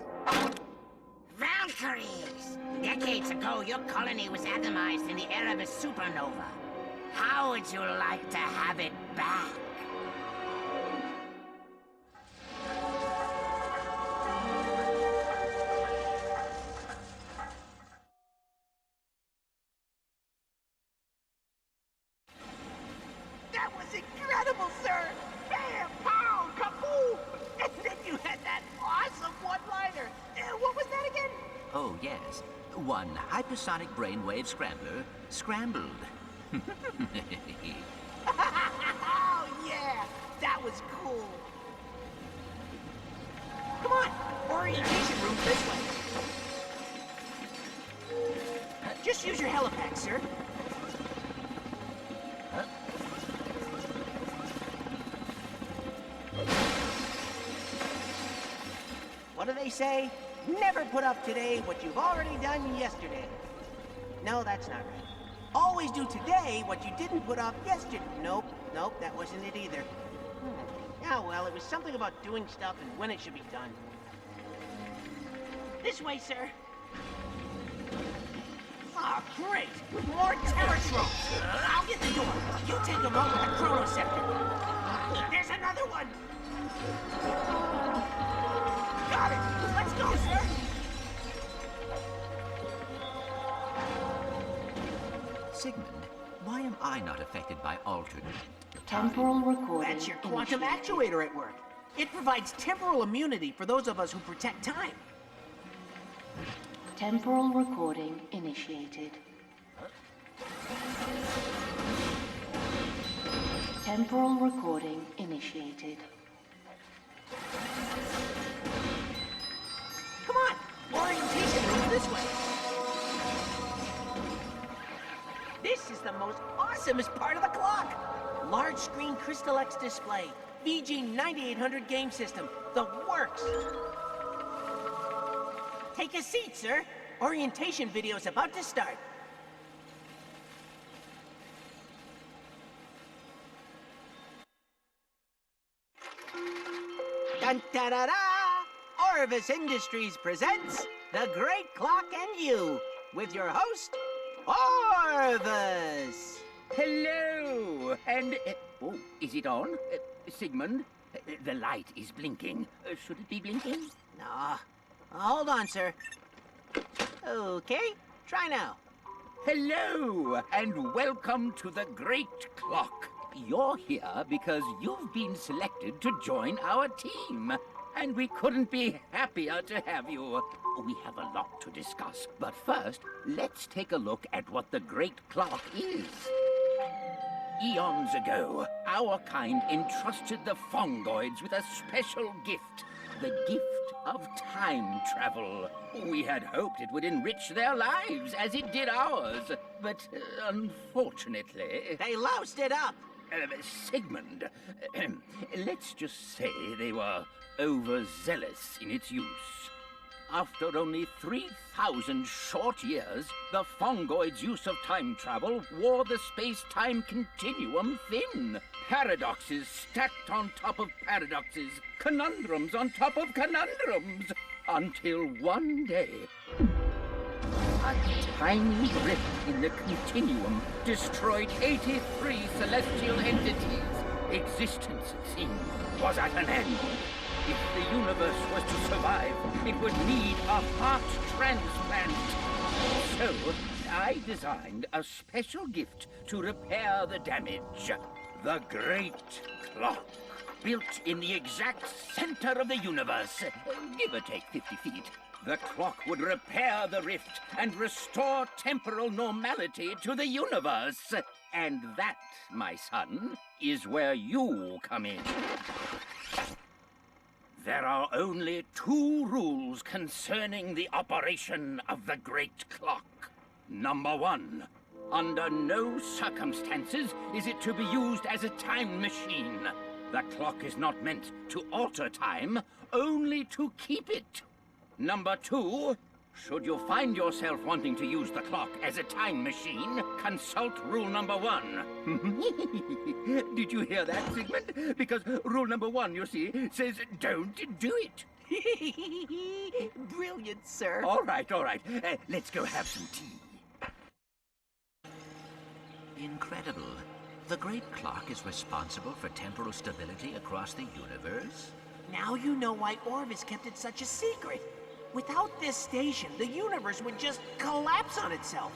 Valkyries! Decades ago, your colony was atomized in the Erebus supernova. How would you like to have it back? That was incredible, sir! Bam! Pow! Kaboom! And then you had that awesome one-liner! What was that again? Oh, yes. One hypersonic brainwave scrambler scrambled. Oh, yeah! That was cool! Come on! Orientation room this way! Just use your helipad, sir. What do they say? Never put off today what you've already done yesterday. No, that's not right. Always do today what you didn't put off yesterday. Nope, that wasn't it either. Yeah, well, it was something about doing stuff and when it should be done. This way, sir. Ah, great! More terror tropes! I'll get the door. You take them over the Chronoscepter. There's another one! Got it! Let's go, sir! Sigmund, why am I not affected by altered Temporal recording. That's your quantum actuator at work. It provides temporal immunity for those of us who protect time. Temporal recording initiated. Temporal recording initiated. Come on! Orientation room this way! This is the most awesomest part of the clock! Large screen Crystal X display. VG 9800 game system. The works! Take a seat, sir. Orientation video's about to start. Dun-da-da-da! Orvis Industries presents The Great Clock and You, with your host, Orvis! Hello! And, oh, is it on? Sigmund, the light is blinking. Should it be blinking? No. Hold on, sir. Okay, try now. Hello, and welcome to the Great Clock. You're here because you've been selected to join our team. And we couldn't be happier to have you. We have a lot to discuss, but first, let's take a look at what the Great Clock is. Eons ago, our kind entrusted the Fongoids with a special gift. The gift of time travel. We had hoped it would enrich their lives as it did ours, but unfortunately... They loused it up! Sigmund, let's just say they were overzealous in its use. After only 3,000 short years, the Fongoids' use of time travel wore the space-time continuum thin. Paradoxes stacked on top of paradoxes, conundrums on top of conundrums. Until one day, a tiny rift in the continuum destroyed 83 celestial entities. Existence, it seemed, was at an end. If the universe was to survive, it would need a heart transplant. So, I designed a special gift to repair the damage. The Great Clock. Built in the exact center of the universe, give or take 50 feet. The clock would repair the rift and restore temporal normality to the universe. And that, my son, is where you come in. There are only 2 rules concerning the operation of the Great Clock. Number 1, under no circumstances is it to be used as a time machine. The clock is not meant to alter time, only to keep it. Number 2, should you find yourself wanting to use the clock as a time machine, consult rule number 1. Did you hear that, Sigmund? Because rule number 1, you see, says don't do it. Brilliant, sir. All right. Let's go have some tea. Incredible. The Great Clock is responsible for temporal stability across the universe? Now you know why Orvis kept it such a secret. Without this station, the universe would just collapse on itself.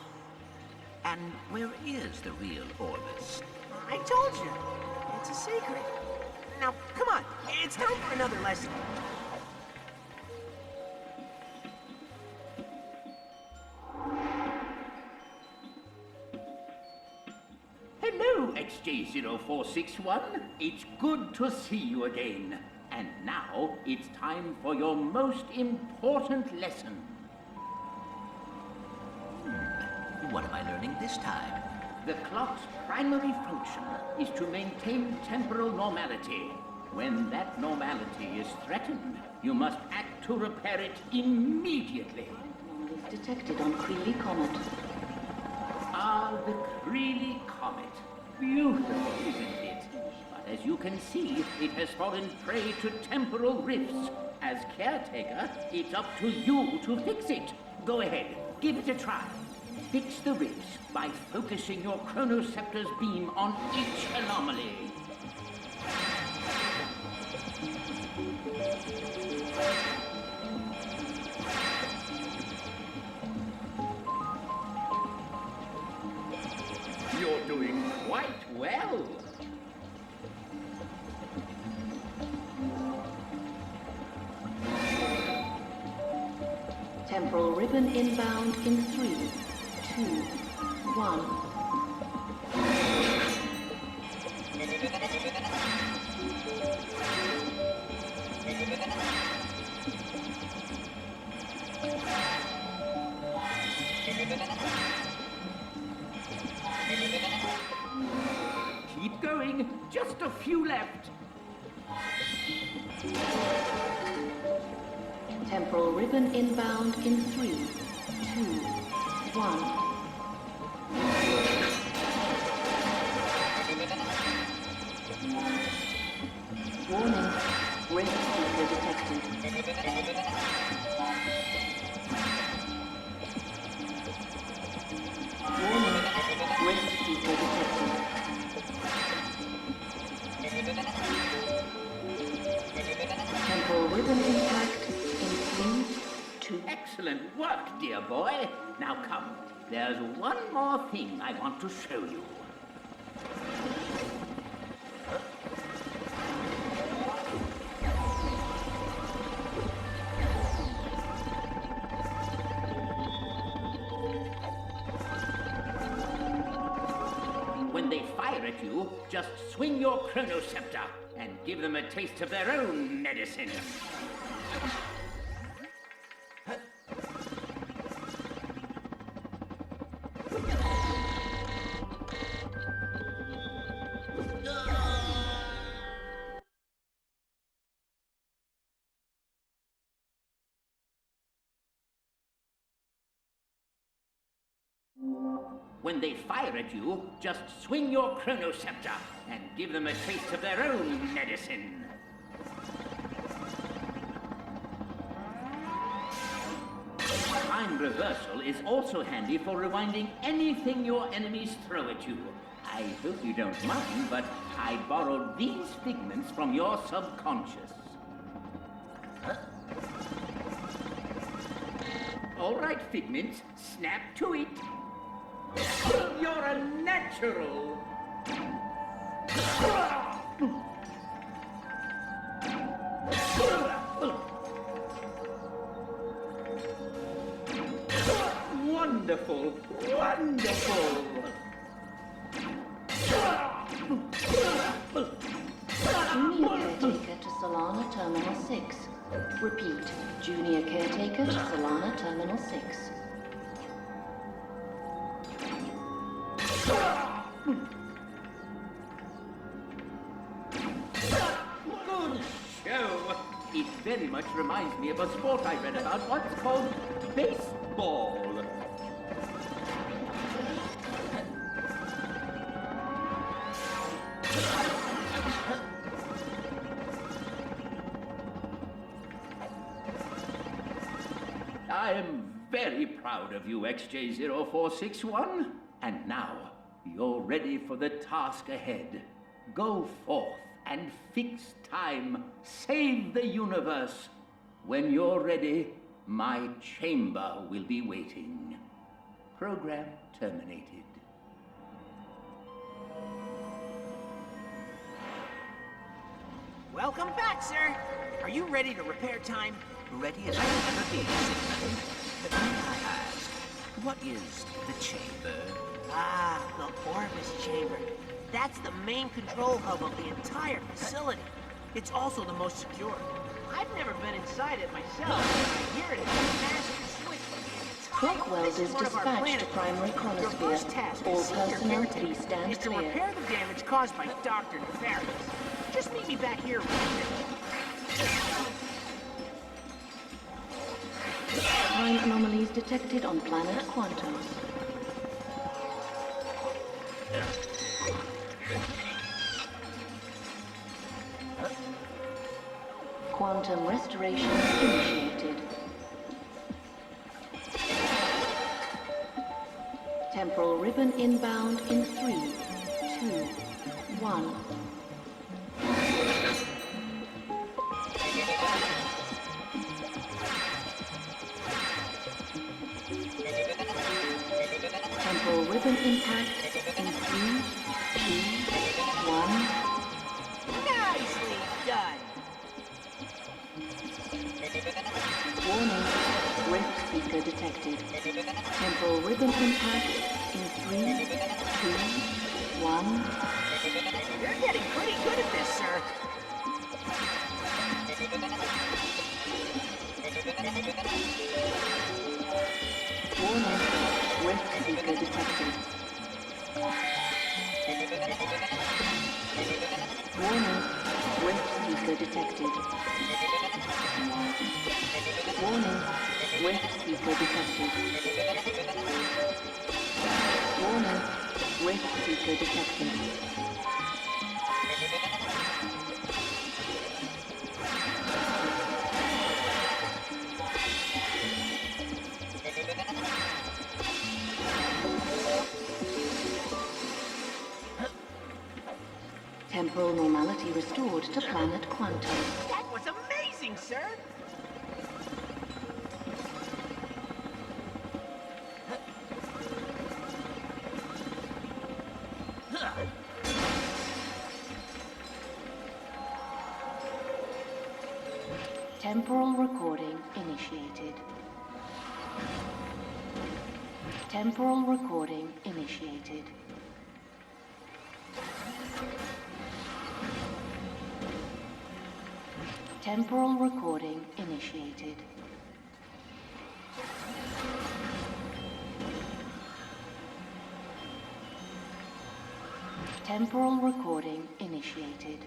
And where is the real Orvis? I told you. It's a secret. Now, come on. It's time for another lesson. Hello, XJ0461. It's good to see you again. And now it's time for your most important lesson. What am I learning this time? The clock's primary function is to maintain temporal normality. When that normality is threatened, you must act to repair it immediately. Detected on Creeley Comet. Ah, the Creeley Comet. Beautiful, isn't it? But as you can see, it has fallen prey to temporal rifts. As caretaker, it's up to you to fix it. Go ahead, give it a try. Fix the rifts by focusing your chronoceptor's beam on each anomaly. You're doing quite well. Temporal ribbon inbound in 3, 2, 1. Keep going. Just a few left. Temporal ribbon inbound in 3, 2, 1. Warning. Rift seeker detected. Warning. Rift seeker detected. Temporal ribbon impact in 3, 2. Excellent work, dear boy. Now come. There's one more thing I want to show you. When they fire at you, just swing your chronoceptor and give them a taste of their own medicine. When they fire at you, just swing your chronoceptor and give them a taste of their own medicine. time reversal is also handy for rewinding anything your enemies throw at you. I hope you don't mind, but I borrowed these figments from your subconscious. All right, Figment, snap to it. You're a natural. Wonderful, wonderful. Junior caretaker to Solana Terminal 6. Repeat, junior caretaker to Solana Terminal 6. Good show. It very much reminds me of a sport I read about once called baseball. I am very proud of you, XJ0461. And now, you're ready for the task ahead. Go forth and fix time. Save the universe. When you're ready, my chamber will be waiting. Program terminated. Welcome back, sir. Are you ready to repair time? Ready as I've ever been, Sigmund. But may I ask, what is the chamber? Ah, the Orbis Chamber. That's the main control hub of the entire facility. It's also the most secure. I've never been inside it myself, but I hear it is a massive switch. Clock welders This is one of our dispatched planet to primary codes. Your first chronosphere. task All as senior personnel caretaker please stand is to clear. repair the damage caused by Dr. Nefarious. Just meet me back here with Time anomalies detected on planet Quantos. Quantum restoration initiated. Temporal ribbon inbound in 3, 2, 1. Temporal ribbon impact in 3, 2, 1. Nicely done! Warning, rift seeker detected. Temporal ribbon impact in 3, 2, 1. You're getting pretty good at this, sir. Warning, rift seeker detected. Warning, rift seeker detected. Warning, rift seeker detected. Warning, rift seeker detected. Temporal normality restored to planet Quantum. That was amazing, sir! Temporal recording initiated. Temporal recording initiated. Temporal recording initiated. Temporal recording initiated.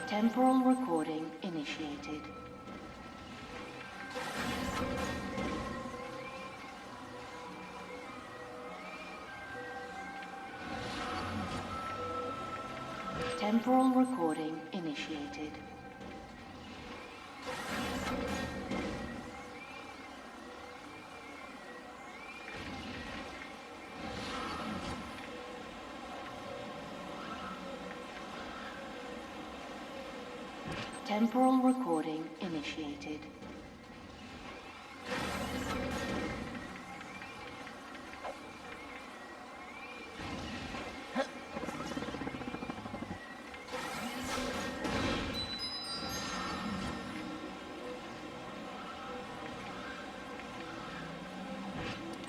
Temporal recording initiated. Temporal recording initiated. Temporal recording initiated.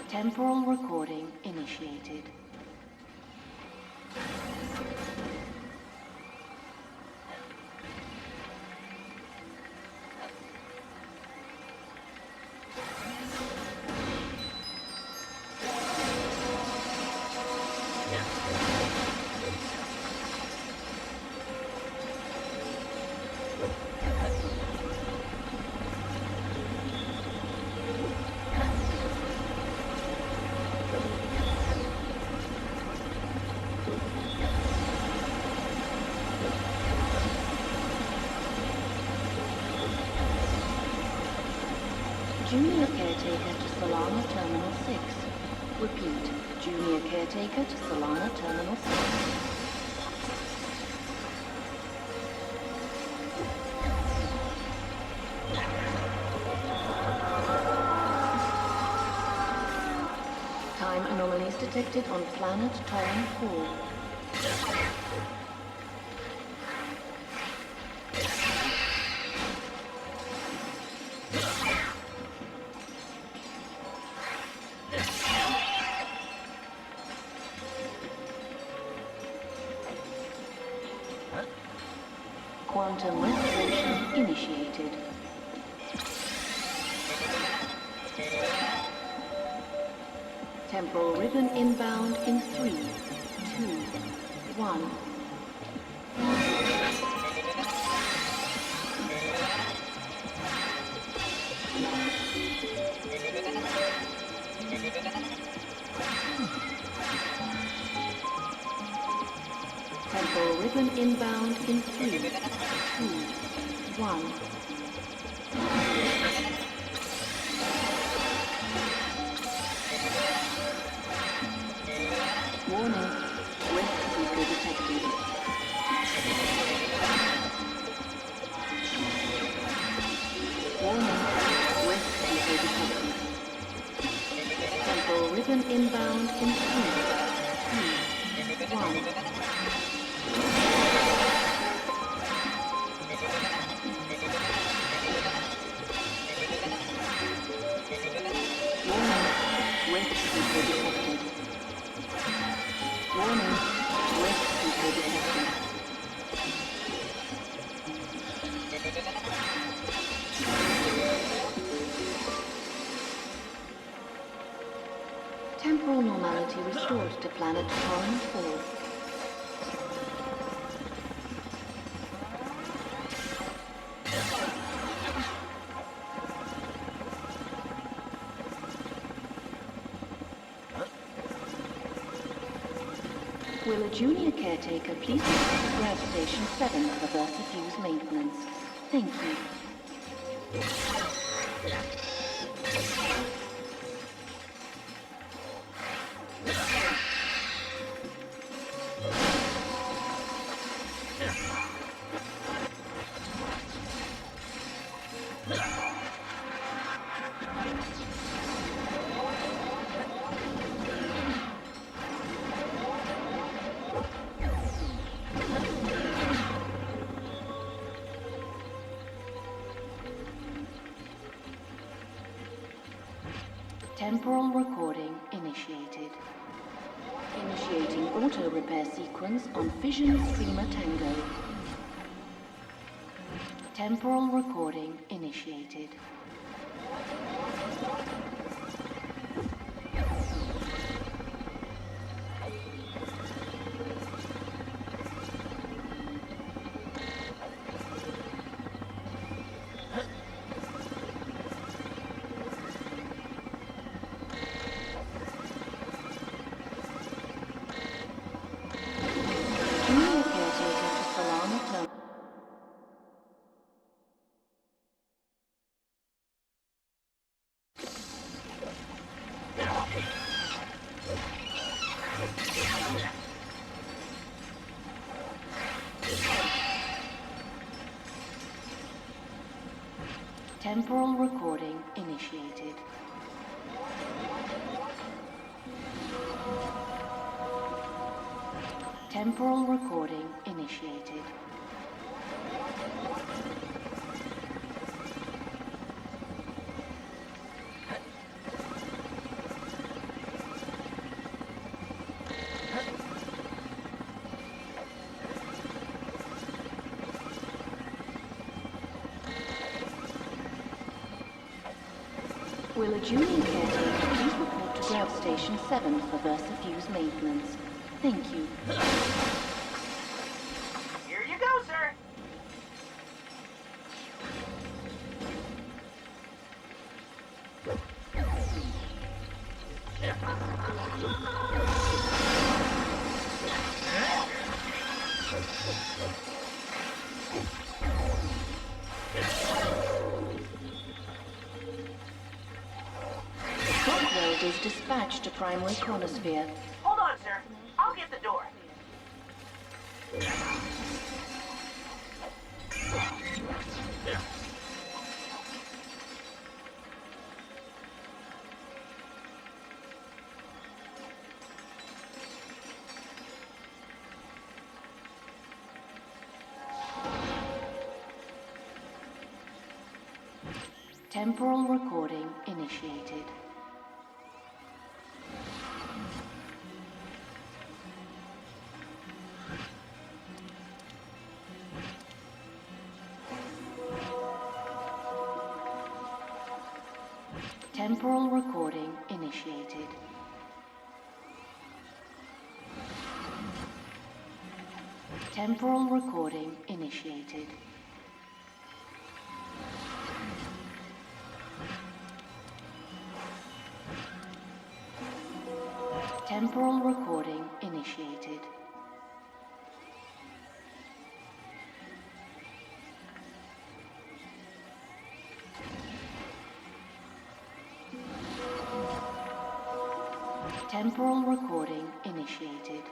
Temporal recording initiated. Junior Caretaker to Solana Terminal 6. Repeat, Junior Caretaker to Solana Terminal 6. Time anomalies detected on planet Torren 4. Quantum restoration initiated. Temporal ribbon inbound in 3, 2, 1. Temporal ribbon inbound in 3, 2, 1. Warning, rift seeker detected. Warning, rift seeker detected. Temporal ribbon inbound in 3, 2, 1. Temporal normality restored to planet Torren 4. Will a junior caretaker please visit Grad Station 7 for Versafuse maintenance? Thank you. Temporal recording initiated. Initiating auto repair sequence on Fission Streamer Tango. Temporal recording initiated. Junior caretaker to Solana Temporal recording initiated. Temporal recording initiated. Will a junior caretaker please report to Grab Station 7 for VersaFuse maintenance? Thank you. Here you go, sir. Shockwave is dispatched to Primary Chronosphere. Hold on, sir. I'll get the door. Temporal recording initiated. Temporal recording initiated. Temporal recording initiated. Temporal recording initiated. Temporal recording initiated.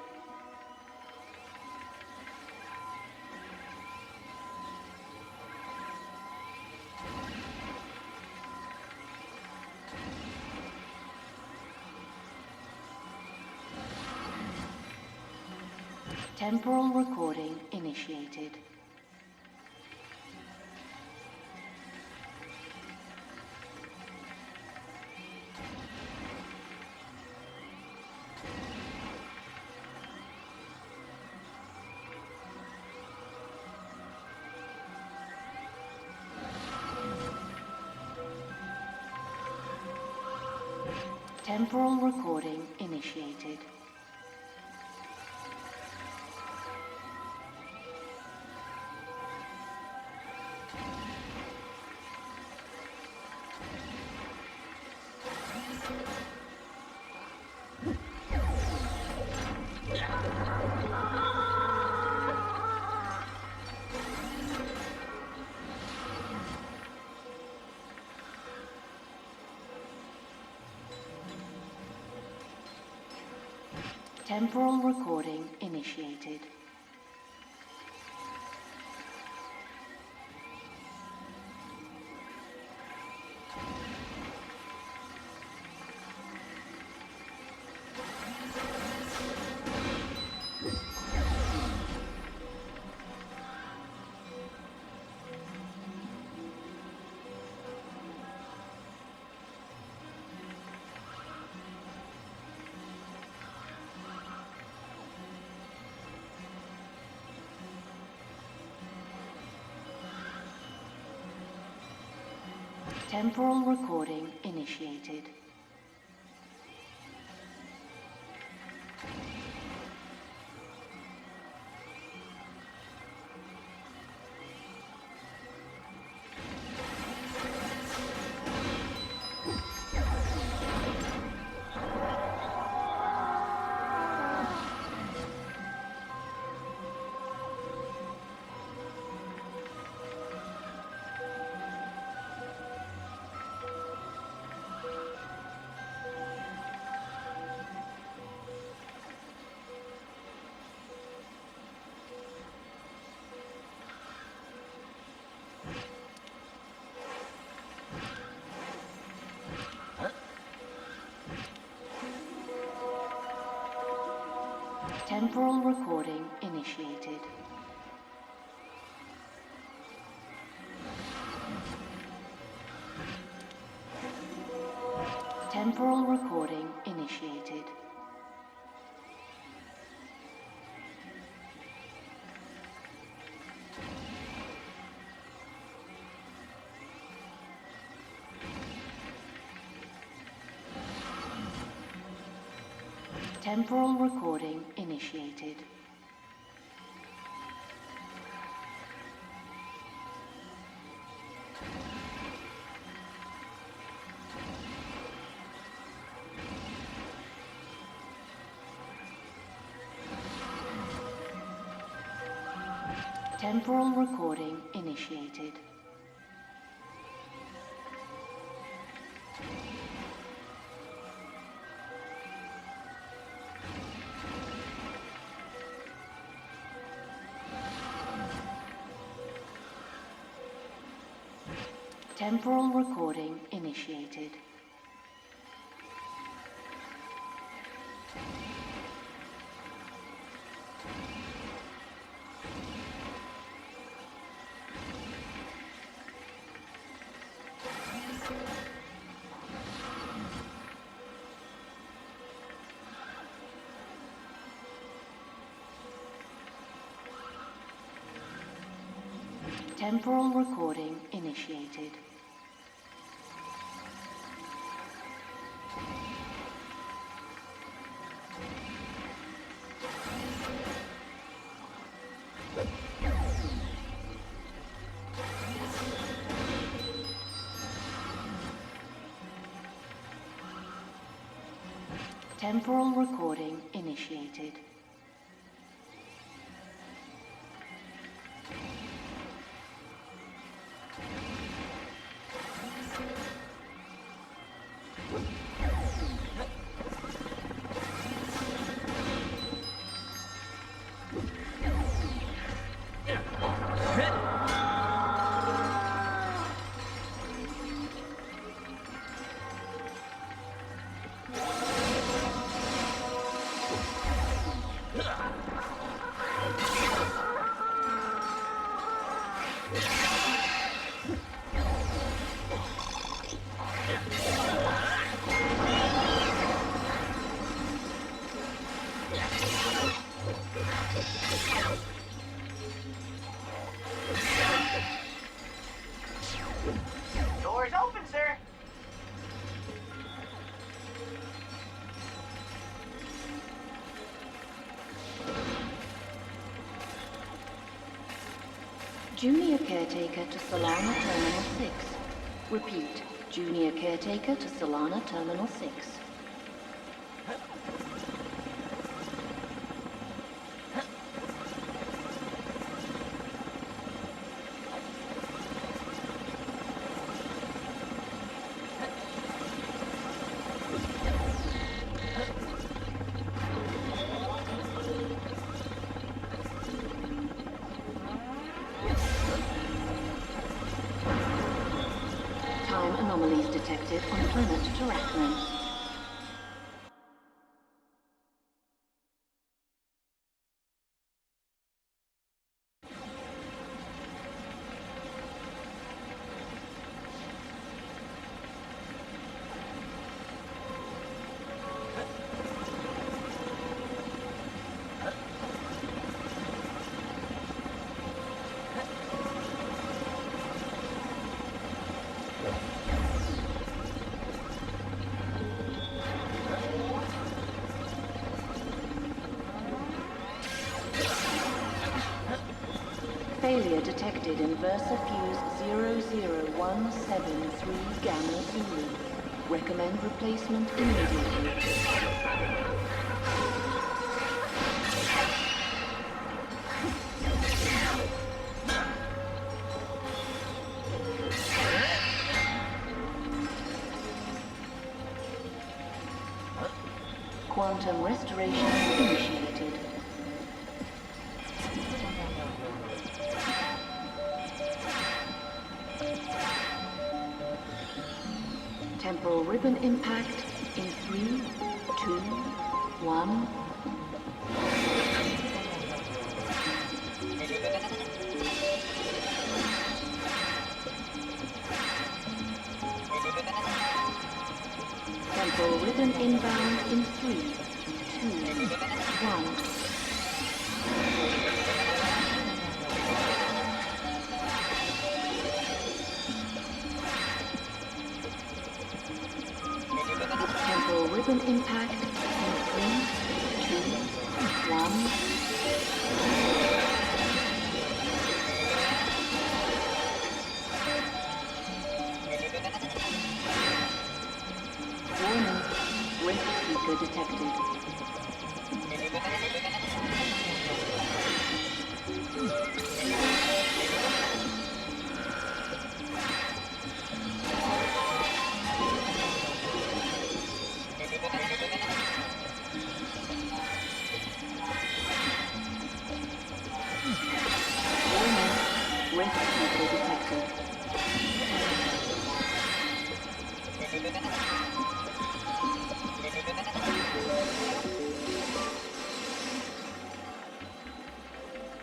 Temporal recording initiated. Temporal recording initiated. Temporal recording initiated. Temporal recording initiated. Temporal recording initiated. Temporal recording initiated. Temporal recording initiated. Temporal recording initiated. Temporal recording initiated. Temporal recording initiated. Temporal recording initiated. Doors open, sir. Junior Caretaker to Solana Terminal 6. Repeat, Junior Caretaker to Solana Terminal 6. Time anomalies detected on planet Terracnon. Failure detected in VersaFuse 00173 Gamma Zulu. Recommend replacement immediately. Quantum restoration initiated. Temporal ribbon impact in 3, 2, 1. Temporal rhythm inbound in 3, 2, 1. Temporal rhythm impact in 3, 2, 1. Warning, rift seeker detected.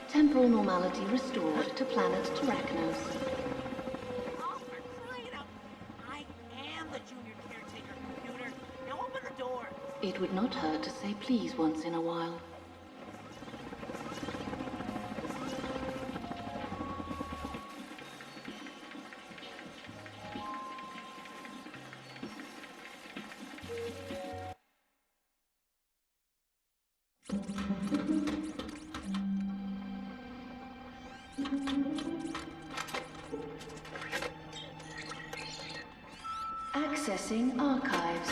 Temporal normality restored to planet Terrachnos. I am the junior caretaker, computer. Now open the door. It would not hurt to say please once in a while. Accessing archives.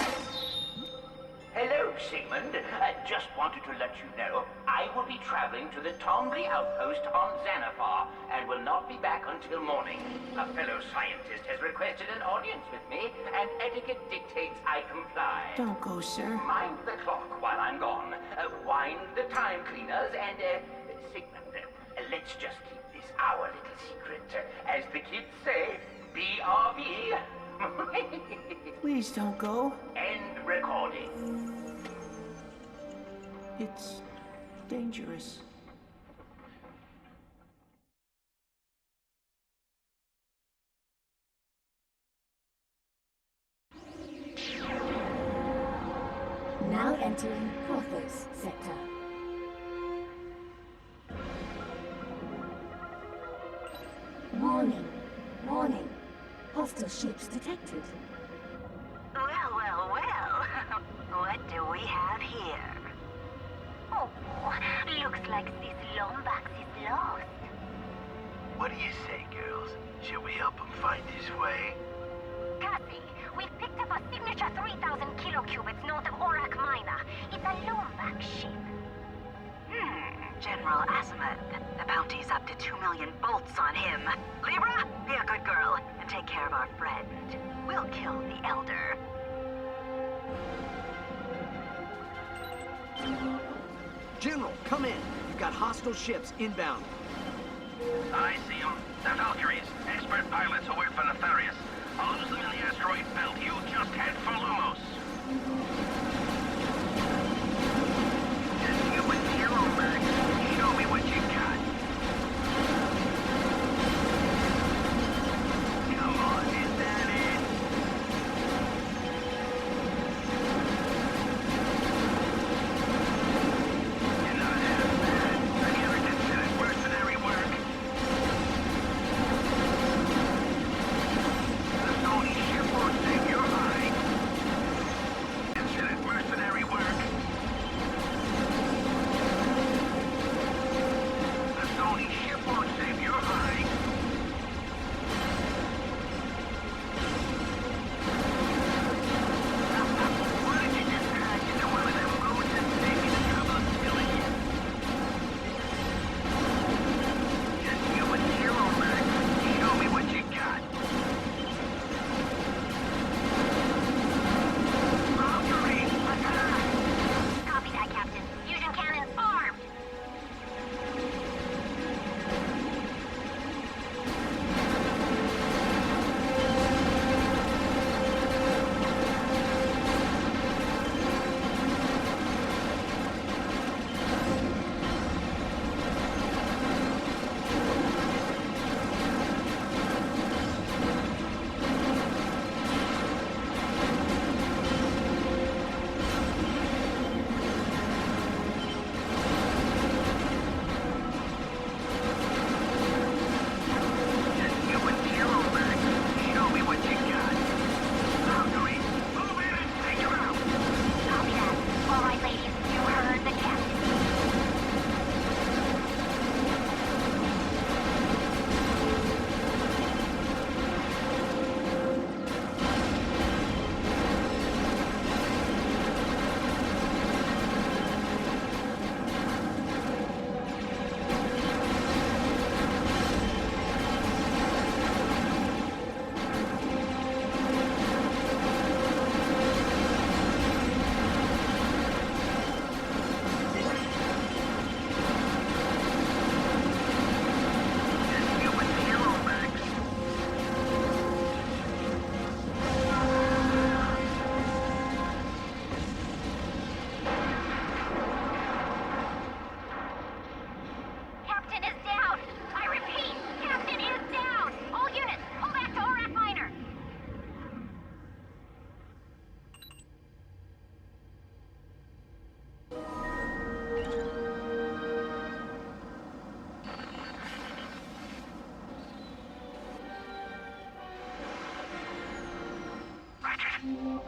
Hello, Sigmund. I just wanted to let you know I will be traveling to the Tombly outpost on Xanathar and will not be back until morning. A fellow scientist has requested an audience with me, and etiquette dictates I comply. Don't go, sir. Mind the clock while I'm gone. Wind the time cleaners, and, Sigmund, let's just keep this our little secret. As the kids say, BRB. Please don't go. End recording. It's dangerous. Now entering Porthos sector. Warning. Warning. Hostile ships detected. Well, well, well. What do we have here? Oh, looks like this Lombax is lost. What do you say, girls? Should we help him find his way? Cassie, we've picked up a signature 3,000 kilocubits north of Orak Minor. It's a Lombax ship. General Azimuth. The bounty's up to 2 million bolts on him. Libra, be a good girl and take care of our friend. We'll kill the Elder. General, come in. You've got hostile ships inbound. I see them. They're Valkyries, expert pilots who work for Nefarious. I'll lose them in the asteroid belt. You just head for Lumos. Just you with your own back. Show me what you got. Come on, is that it? You're not half bad. I never considered mercenary work.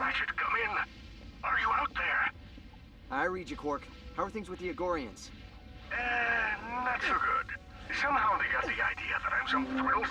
Ratchet, come in. Are you out there? I read you, Quark. How are things with the Agorians? Not so good. Somehow they got the idea that I'm some thrill...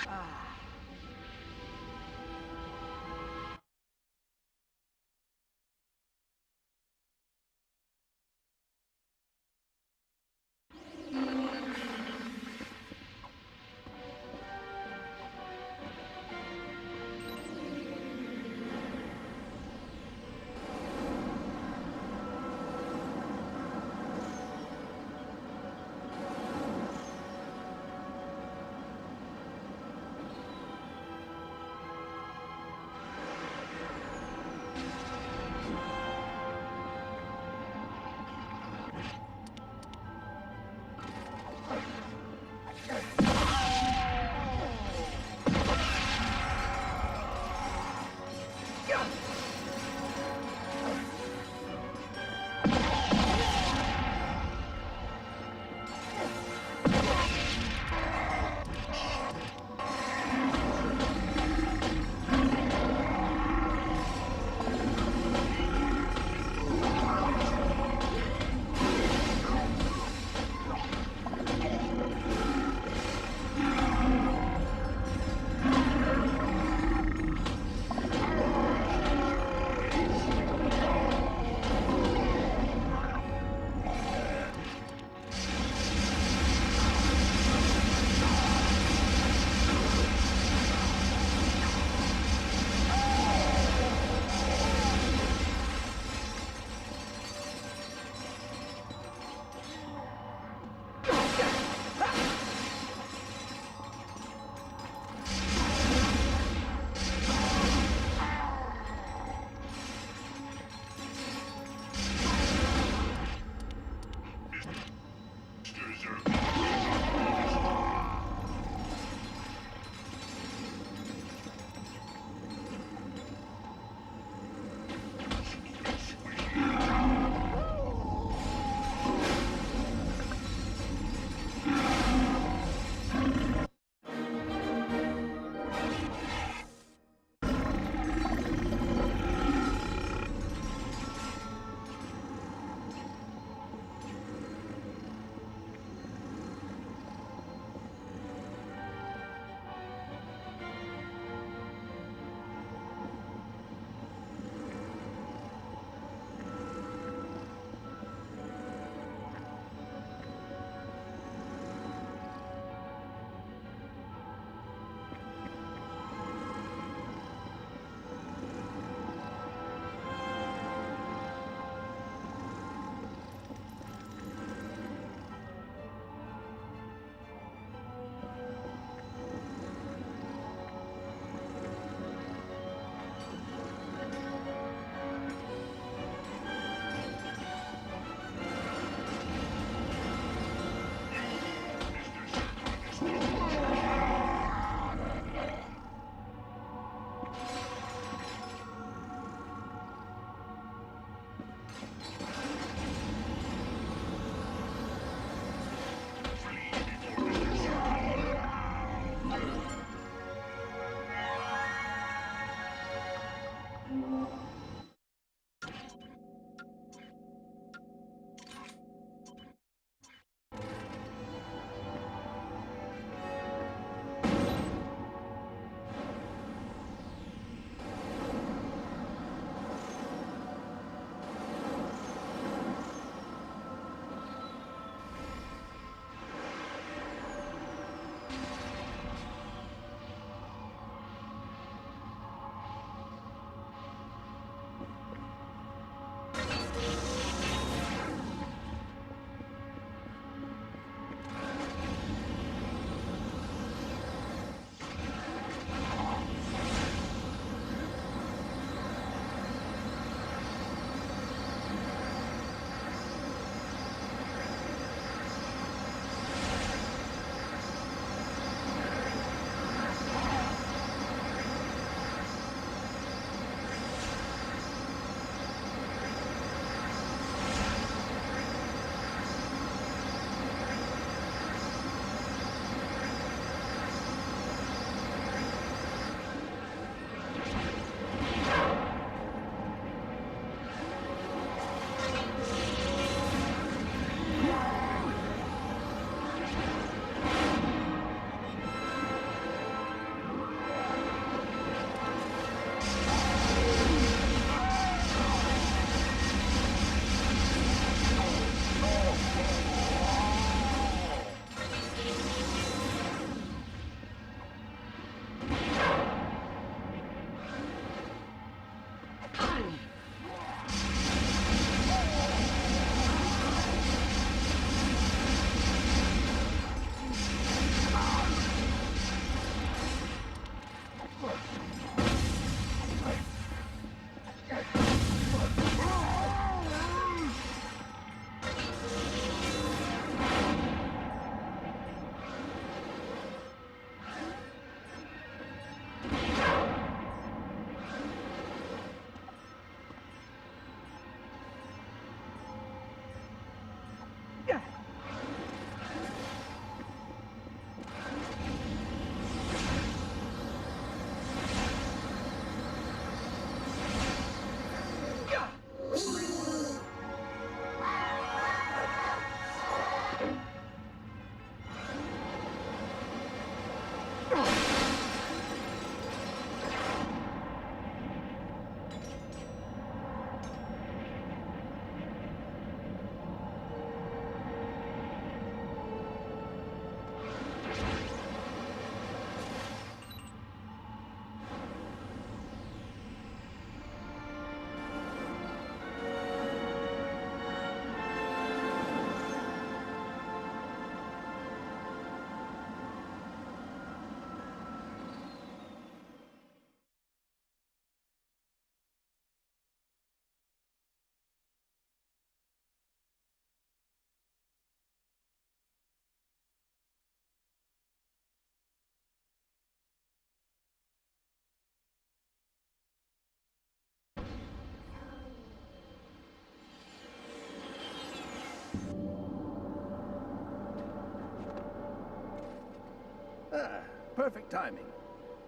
perfect timing.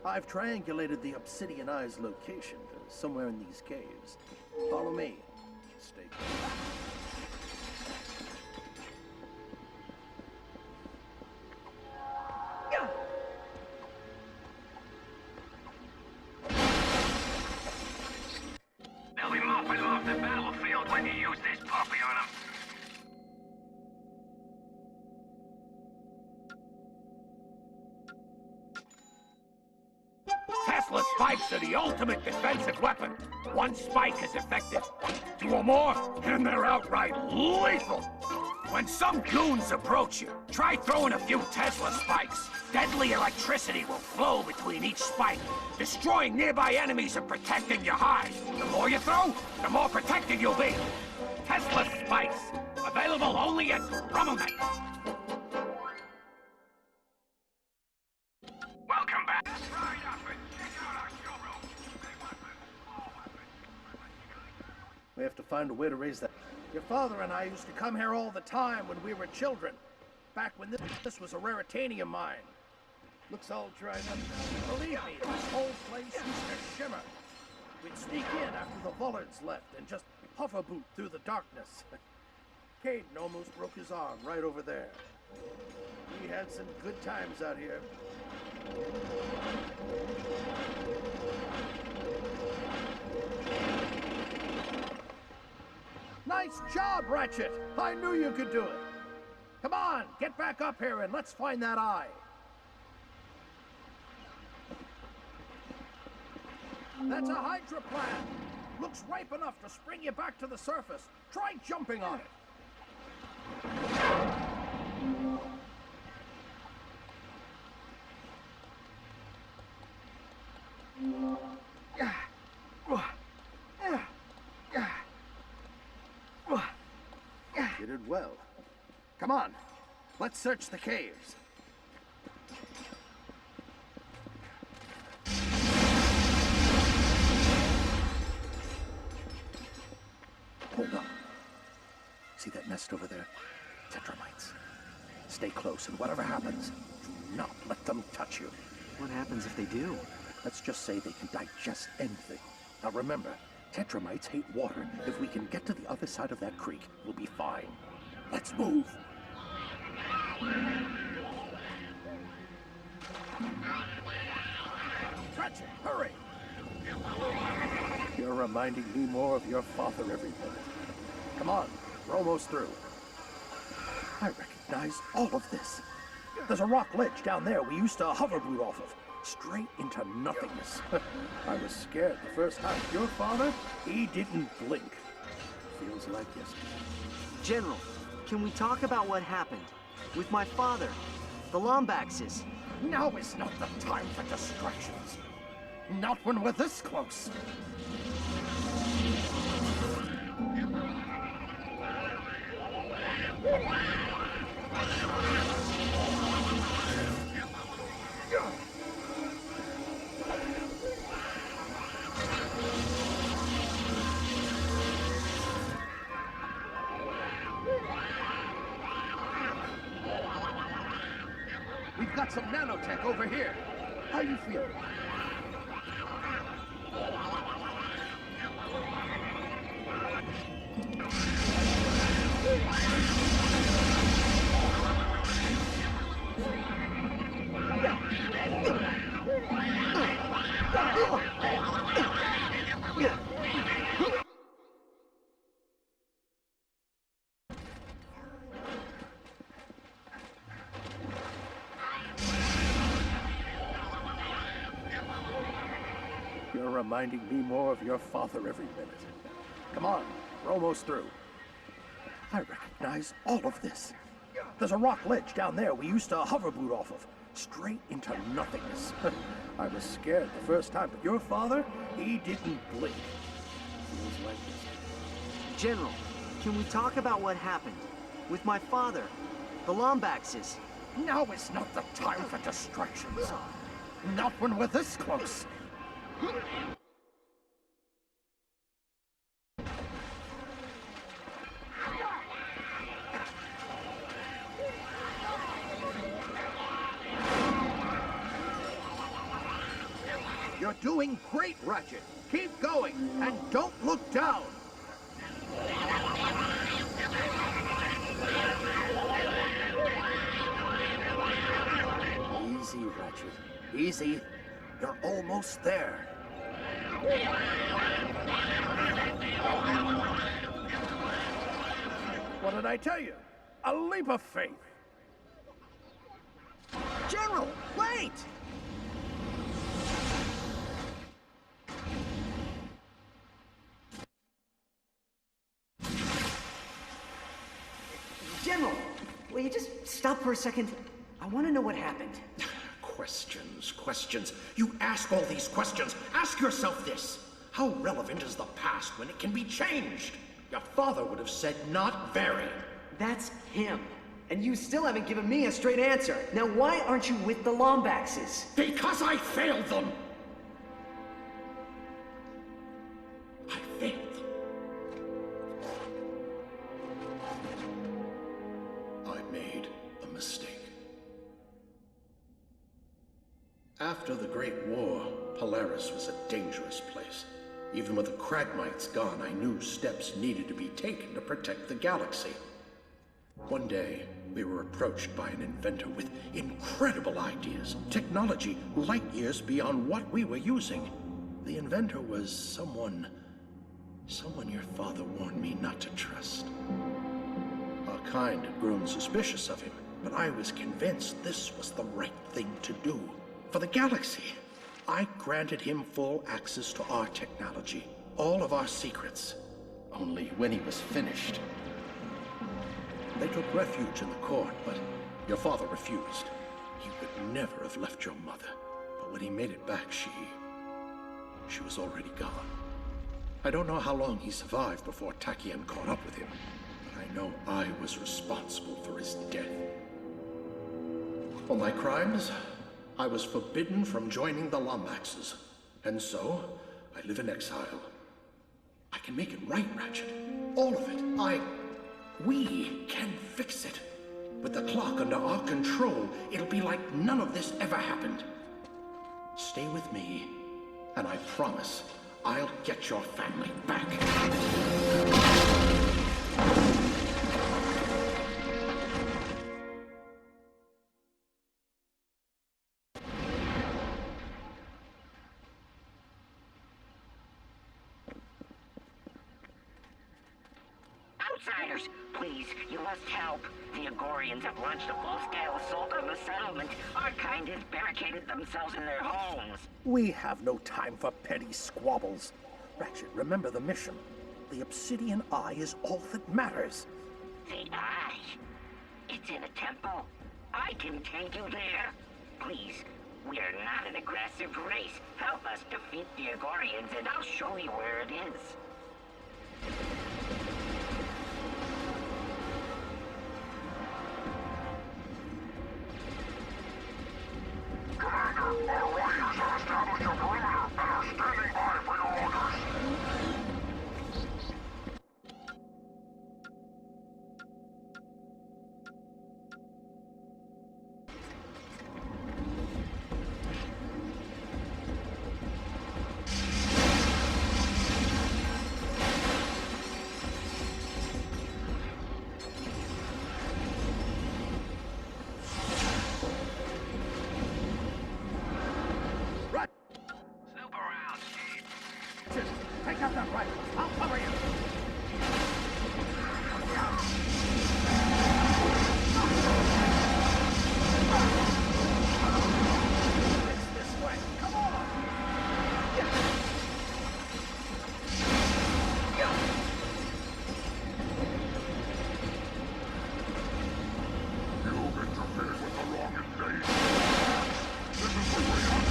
I've triangulated the Obsidian Eye's location, somewhere in these caves. Follow me. Stay close. They'll be mopping off the battlefield when you use this puppy on them. Tesla spikes are the ultimate defensive weapon. One spike is effective. Two or more, and they're outright lethal. When some goons approach you, try throwing a few Tesla spikes. Deadly electricity will flow between each spike, destroying nearby enemies and protecting your hide. The more you throw, the more protected you'll be. Tesla spikes, available only at RummelNet. Welcome back. Ride up and check out our showroom. We have to find a way to raise that. Your father and I used to come here all the time when we were children. Back when this was a raritanium mine. Looks all dried up now. Believe me, this whole place used to shimmer. We'd sneak in after the Vullards left and just hoverboot through the darkness. Caden almost broke his arm right over there. We had some good times out here. Nice job, Ratchet! I knew you could do it! Come on, get back up here and let's find that eye. That's a Hydra plant! Looks ripe enough to spring you back to the surface. Try jumping on it. You did well. Come on, let's search the caves. Hold on. See that nest over there? Tetramites. Stay close, and whatever happens, do not let them touch you. What happens if they do? Let's just say they can digest anything. Now remember, Tetramites hate water. If we can get to the other side of that creek, we'll be fine. Let's move! Ratchet, hurry! You're reminding me more of your father every minute. Come on, we're almost through. I recognize all of this. There's a rock ledge down there we used to hoverboot off of. Straight into nothingness. I was scared the first time. Your father, he didn't blink. Feels like yesterday. General, can we talk about what happened? With my father, the Lombaxes. Now is not the time for distractions. Not when we're this close. We've got some nanotech over here. How you feeling? You're reminding me more of your father every minute. Come on, we're almost through. I recognize all of this. There's a rock ledge down there we used to hoverboot off of. Straight into nothingness. I was scared the first time, but your father, he didn't blink. Feels like this. General, can we talk about what happened? With my father, the Lombaxes. Now is not the time for distractions. Not when we're this close. You're doing great, Ratchet. Keep going, and don't look down. Easy, Ratchet. Easy. You're almost there. What did I tell you? A leap of faith. General, wait! General, will you just stop for a second? I want to know what happened. Questions. You ask all these questions. Ask yourself this. How relevant is the past when it can be changed? Your father would have said not very. That's him. And you still haven't given me a straight answer. Now why aren't you with the Lombaxes? Because I failed them! I failed them. I made a mistake. After the Great War, Polaris was a dangerous place. Even with the Kragmites gone, I knew steps needed to be taken to protect the galaxy. One day, we were approached by an inventor with incredible ideas, technology light years beyond what we were using. The inventor was someone your father warned me not to trust. Our kind had grown suspicious of him, but I was convinced this was the right thing to do. For the galaxy, I granted him full access to our technology, all of our secrets. Only when he was finished, they took refuge in the court, but your father refused. He would never have left your mother. But when he made it back, she was already gone. I don't know how long he survived before Tachyon caught up with him, but I know I was responsible for his death. For my crimes, I was forbidden from joining the Lombaxes, and so I live in exile. I can make it right, Ratchet. All of it. We can fix it. With the clock under our control, it'll be like none of this ever happened. Stay with me, and I promise I'll get your family back. Outsiders, please, you must help. The Agorians have launched a full-scale assault on the settlement. Our kind has barricaded themselves in their homes. We have no time for petty squabbles. Ratchet, remember the mission. The Obsidian Eye is all that matters. The Eye? It's in a temple. I can take you there. Please, we are not an aggressive race. Help us defeat the Agorians, and I'll show you where it is. Commander, our warriors have established a perimeter and are standing by for your orders. Take out that rifle. I'll cover you. It's this way. Come on. You've interfered with the wrong invasion. This is the way out.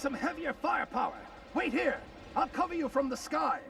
some heavier firepower? Wait here. I'll cover you from the sky.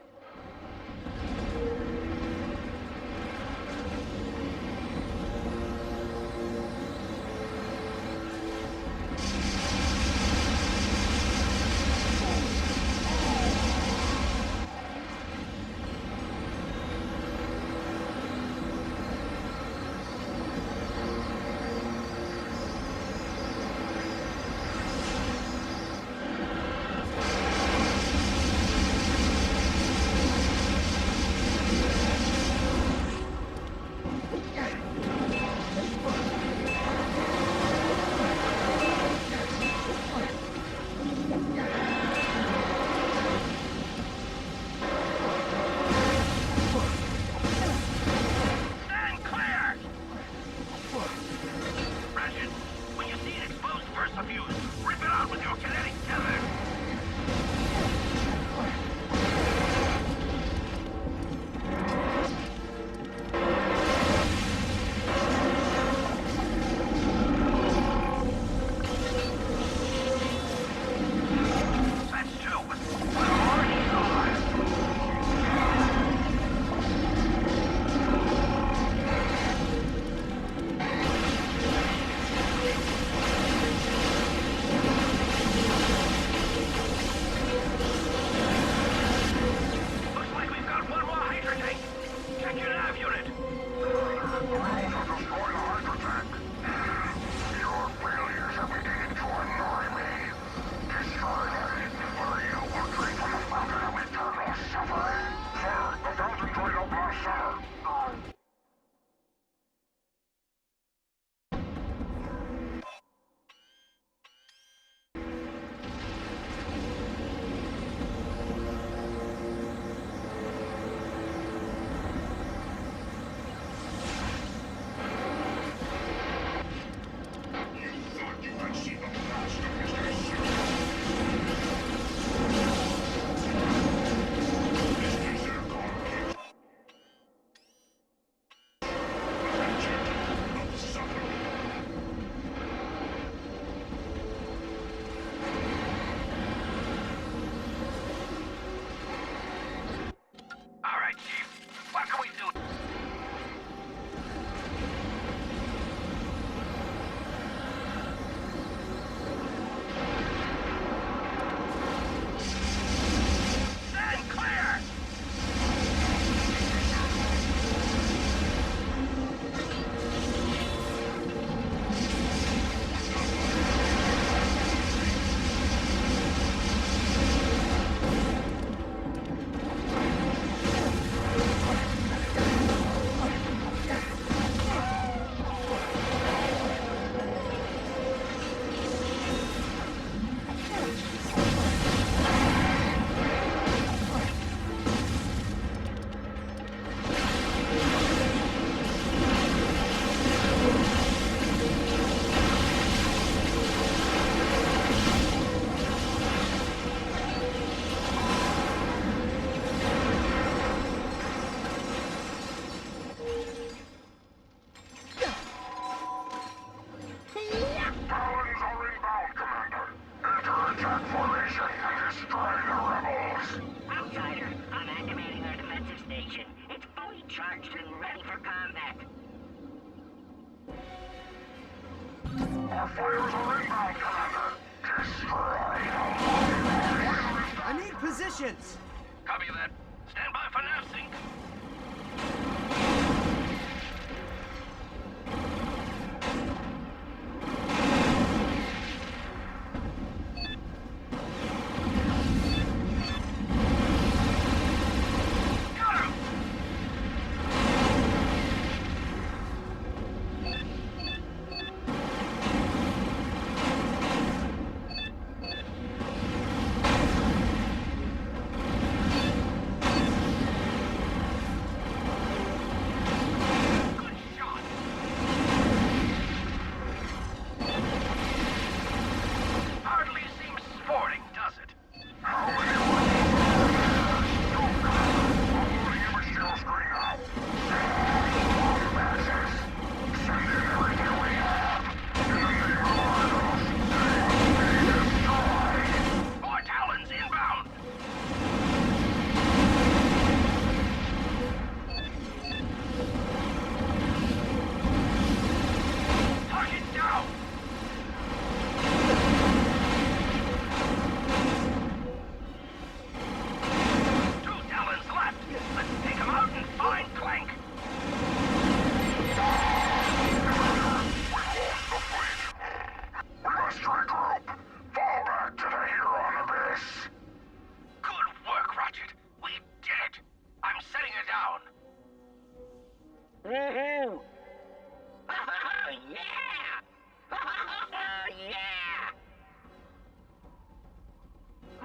I need positions! Copy that. Stand by for nav sync.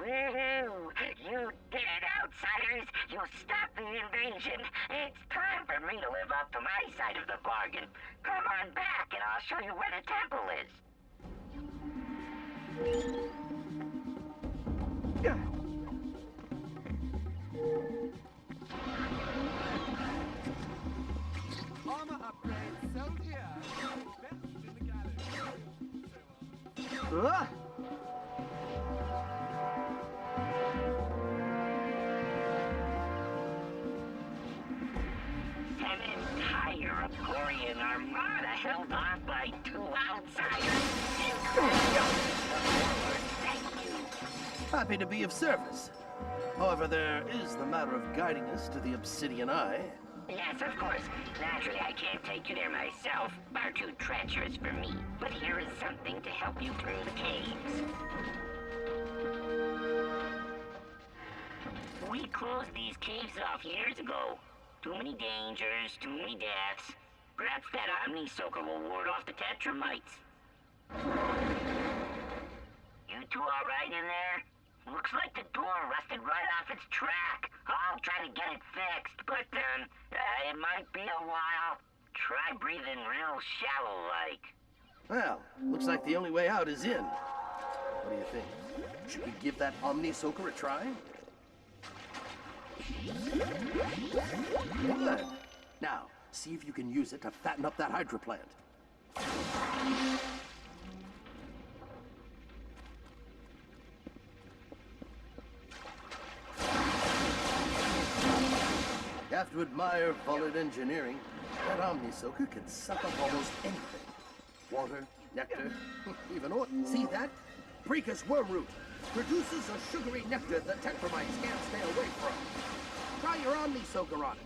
Woohoo! You did it, outsiders! You stopped the invasion! It's time for me to live up to my side of the bargain. Come on back and I'll show you where the temple is. Armor upgrade sold here. Best in the galaxy. An entire Aquarian armada held off by 2 outsiders. Thank you. Happy to be of service. However, there is the matter of guiding us to the Obsidian Eye. Yes, of course. Naturally, I can't take you there myself. Far too treacherous for me. But here is something to help you through the caves. We closed these caves off years ago. Too many dangers, too many deaths. Perhaps that Omni Soaker will ward off the Tetramites. You two all right in there? Looks like the door rusted right off its track. I'll try to get it fixed, but it might be a while. Try breathing real shallow-like. Well, looks like the only way out is in. What do you think? Should we give that Omni Soaker a try? Good. Now, see if you can use it to fatten up that Hydra plant. You have to admire Vullet engineering. That Omni Soaker can suck up almost anything. Water, nectar, even oil. See that? Precus wormroot produces a sugary nectar that Tetramites can't stay away from. Try your Omni Soaker on it.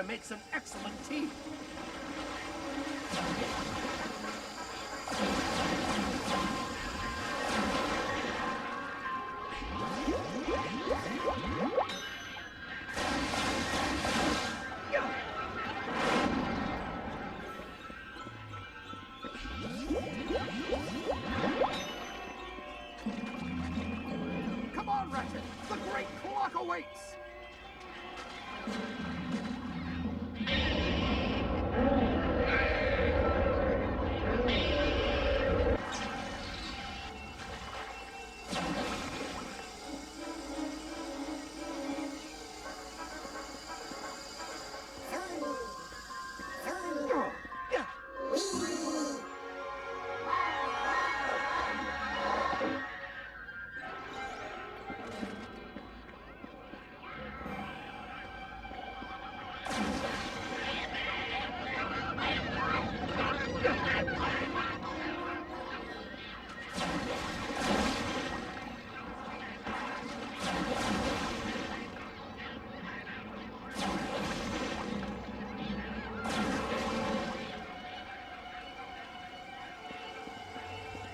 Makes an excellent tea. Come on, Ratchet! The great clock awaits!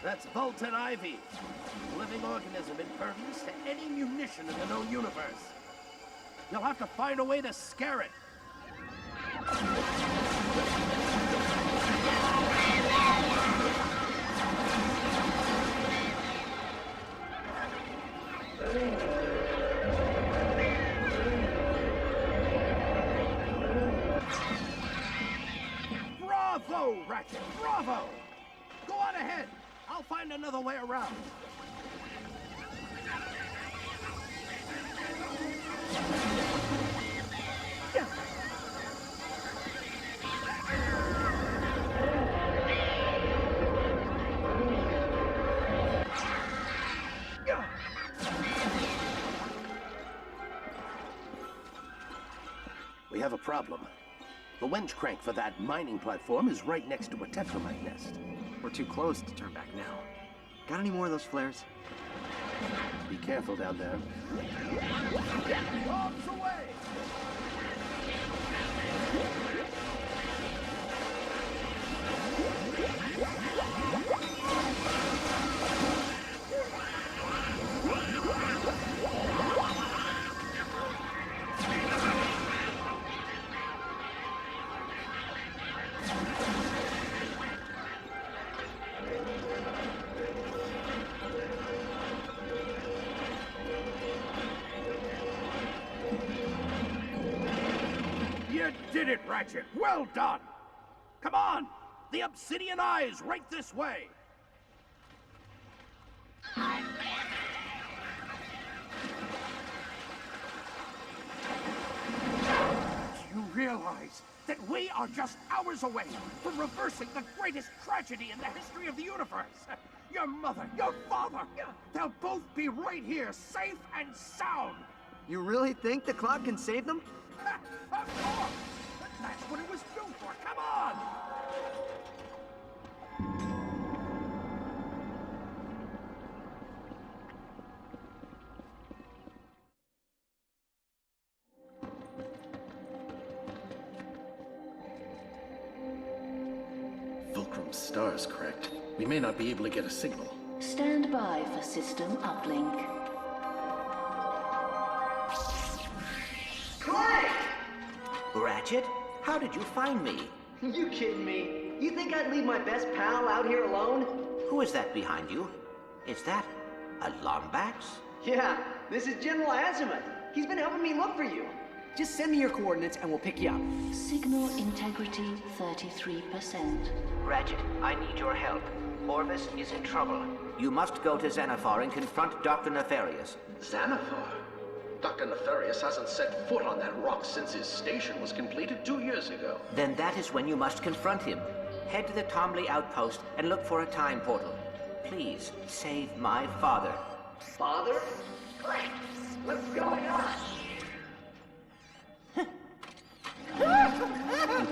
That's Voltan Ivy, a living organism impervious to any munition in the known universe. You'll have to find a way to scare it. Bravo, Ratchet, bravo! Go on ahead, I'll find another way around. We have a problem. The winch crank for that mining platform is right next to a tetramite nest. We're too close to turn back now. Got any more of those flares? Be careful down there. Bombs away! You did it, Ratchet! Well done! Come on! The Obsidian Eye is right this way! Do you realize that we are just hours away from reversing the greatest tragedy in the history of the universe? Your mother, your father, they'll both be right here, safe and sound! You really think the clock can save them? Of course! That's what it was built for! Come on! Fulcrum's star is correct. We may not be able to get a signal. Stand by for system uplink. Ratchet, how did you find me? You kidding me? You think I'd leave my best pal out here alone? Who is that behind you? Is that a Lombax? Yeah, this is General Azimuth. He's been helping me look for you. Just send me your coordinates and we'll pick you up. Signal integrity 33%. Ratchet, I need your help. Orvis is in trouble. You must go to Xanathar and confront Dr. Nefarious. Xanathar? Dr. Nefarious hasn't set foot on that rock since his station was completed 2 years ago. Then that is when you must confront him. Head to the Tomley outpost and look for a time portal. Please, save my father. Father? What's going on? You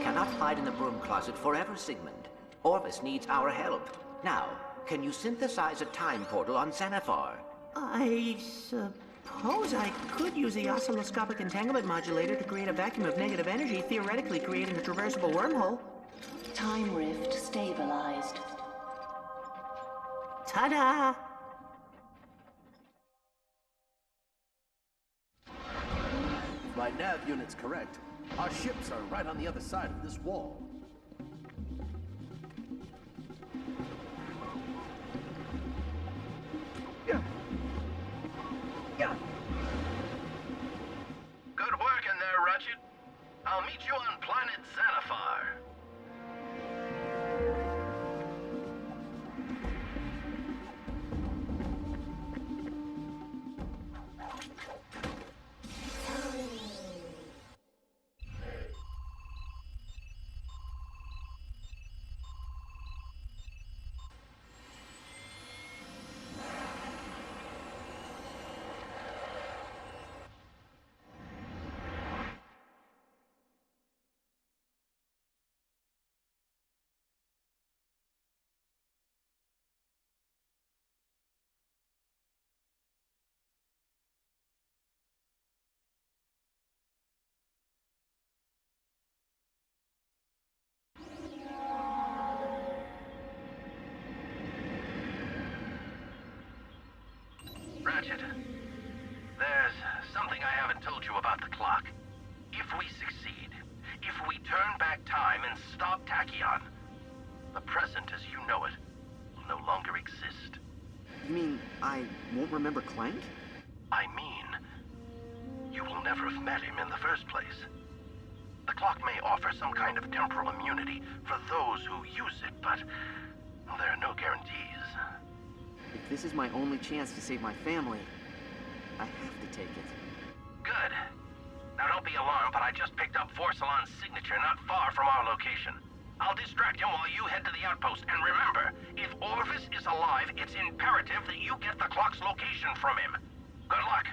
cannot hide in the broom closet forever, Sigmund. Orvis needs our help. Now, can you synthesize a time portal on Xanathar? I suppose I could use the oscilloscopic entanglement modulator to create a vacuum of negative energy, theoretically creating a traversable wormhole. Time rift stabilized. Ta-da! If my nav unit's correct, our ships are right on the other side of this wall. Good work in there, Ratchet. I'll meet you on planet Xanathar. Ratchet, there's something I haven't told you about the clock. If we succeed, if we turn back time and stop Tachyon, the present as you know it will no longer exist. You mean I won't remember Clank? I mean, you will never have met him in the first place. The clock may offer some kind of temporal immunity for those who use it, but well, there are no guarantees. this is my only chance to save my family, I have to take it. Good. Now don't be alarmed, but I just picked up Vorsalon's signature not far from our location. I'll distract him while you head to the outpost. And remember, if Orvis is alive, it's imperative that you get the clock's location from him. Good luck.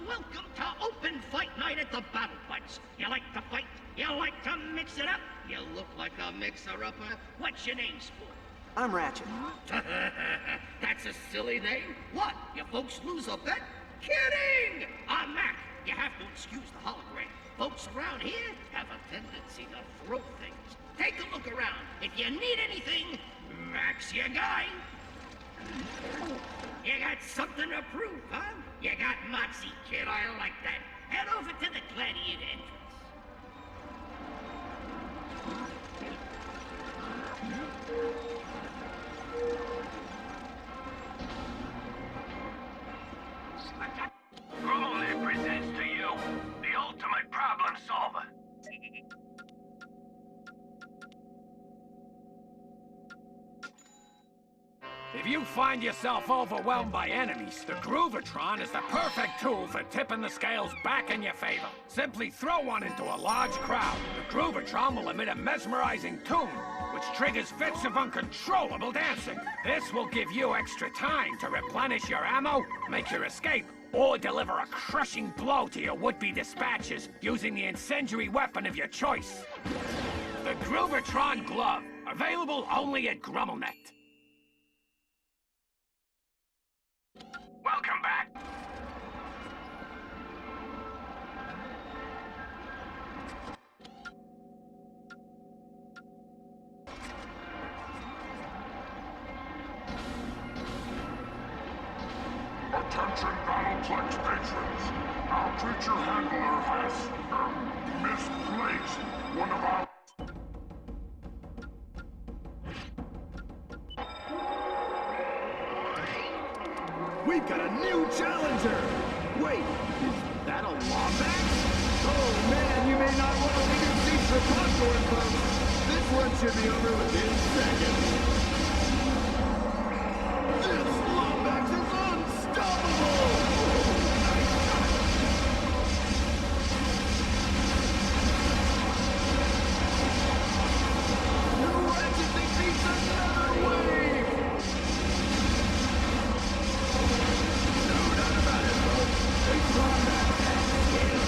Welcome to Open Fight Night at the Battle Points. You like to fight? You like to mix it up? You look like a mixer-upper. What's your name, sport? I'm Ratchet. That's a silly name. What? You folks lose a bet? Kidding! I'm Mac. You have to excuse the hologram. Folks around here have a tendency to throw things. Take a look around. If you need anything, Mac's your guy. You got something to prove, huh? You got moxie, kid. I like that. Head over to the Gladiator entrance. Grummelnet presents to you the ultimate problem solver. If you find yourself overwhelmed by enemies, the Groovatron is the perfect tool for tipping the scales back in your favor. Simply throw one into a large crowd. The Groovatron will emit a mesmerizing tune, which triggers fits of uncontrollable dancing. This will give you extra time to replenish your ammo, make your escape, or deliver a crushing blow to your would-be dispatchers using the incendiary weapon of your choice. The Groovatron Glove, available only at Grummelnet. Welcome back. Attention Battleplex patrons. Our creature handler has, misplaced one of our... We've got a new challenger! Wait, is that a Wombat? Oh man, you may not want to leave your seats for popcorn, folks! This one should be over within seconds! This Lombax is unstoppable! The Ratchet defeats another wave! No doubt about it, folks. This Lombax has skill.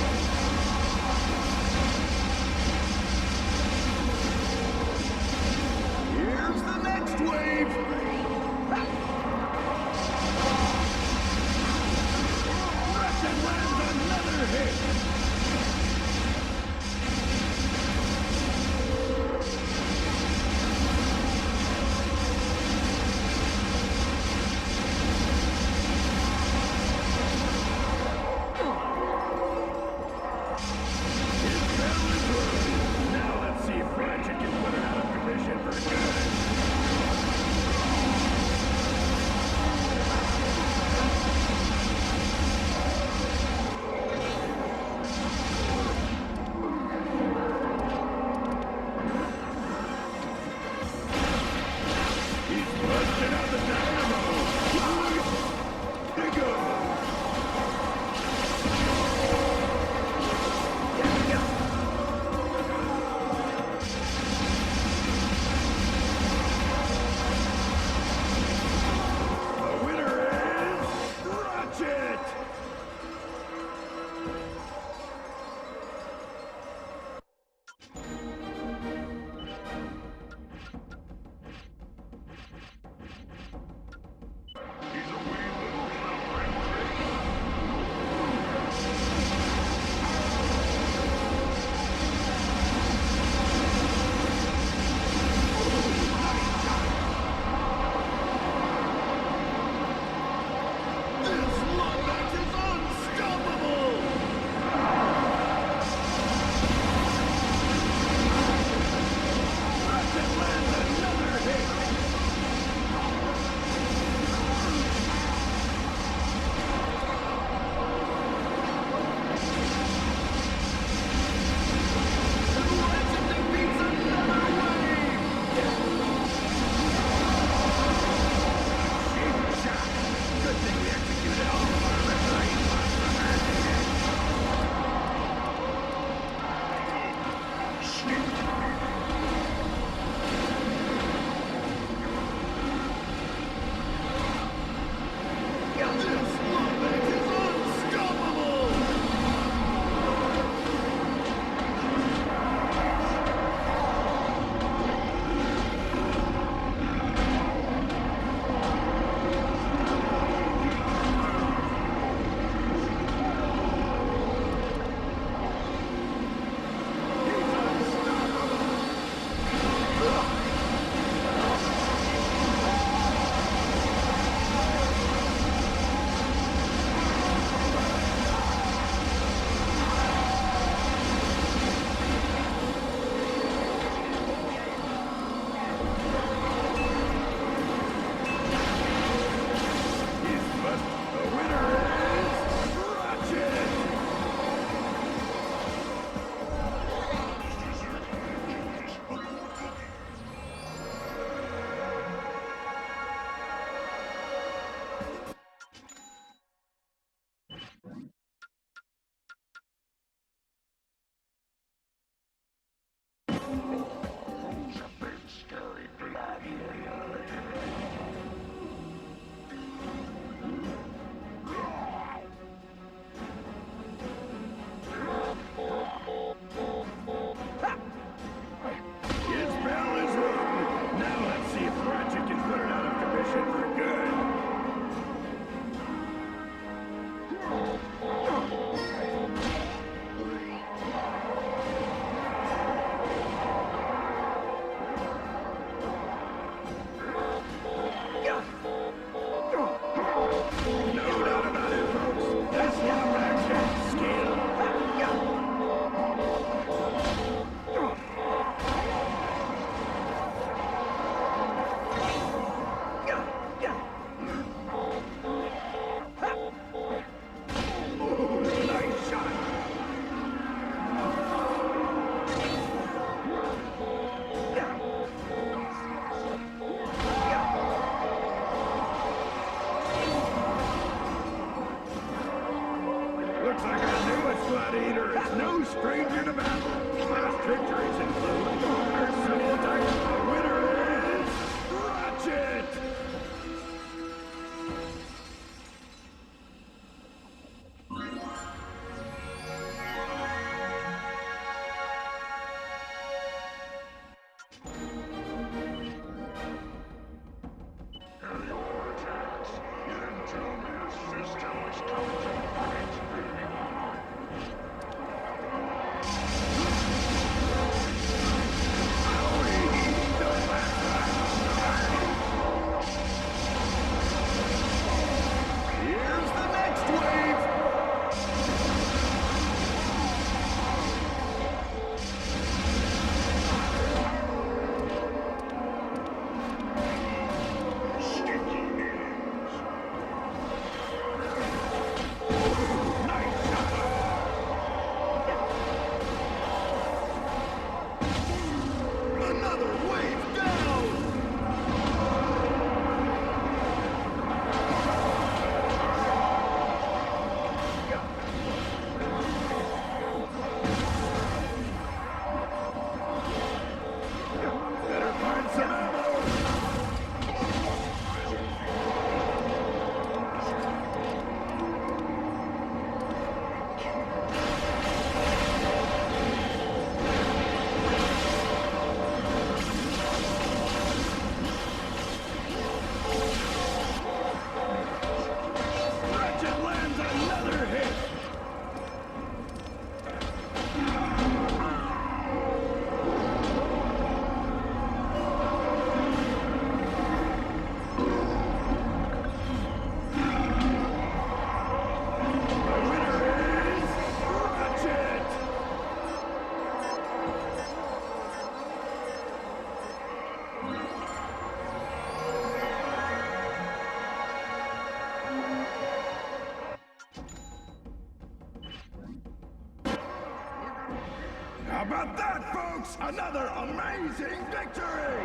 folks, another amazing victory!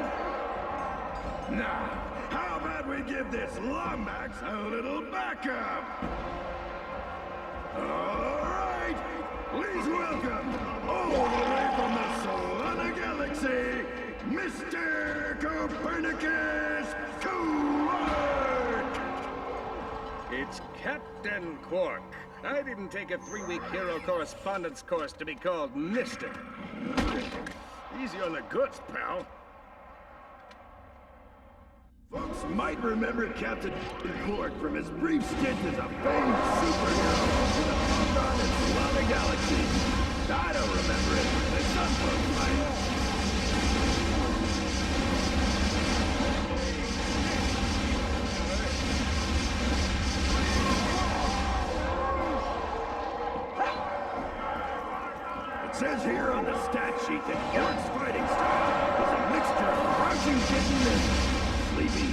Now, how about we give this Lombax a little backup? All right, please welcome, all the way from the Solana Galaxy, Mr. Copernicus Quark! It's Captain Quark. I didn't take a 3-week hero correspondence course to be called Mister. Easy on the goods, pal. Folks might remember Captain Quark from his brief stint as a famed superhero in the Photon and Solana Galaxy. I don't remember it, but some folks might. It says here on the stat sheet that Quark's fighting style is a mixture of crouching kitten and sleepy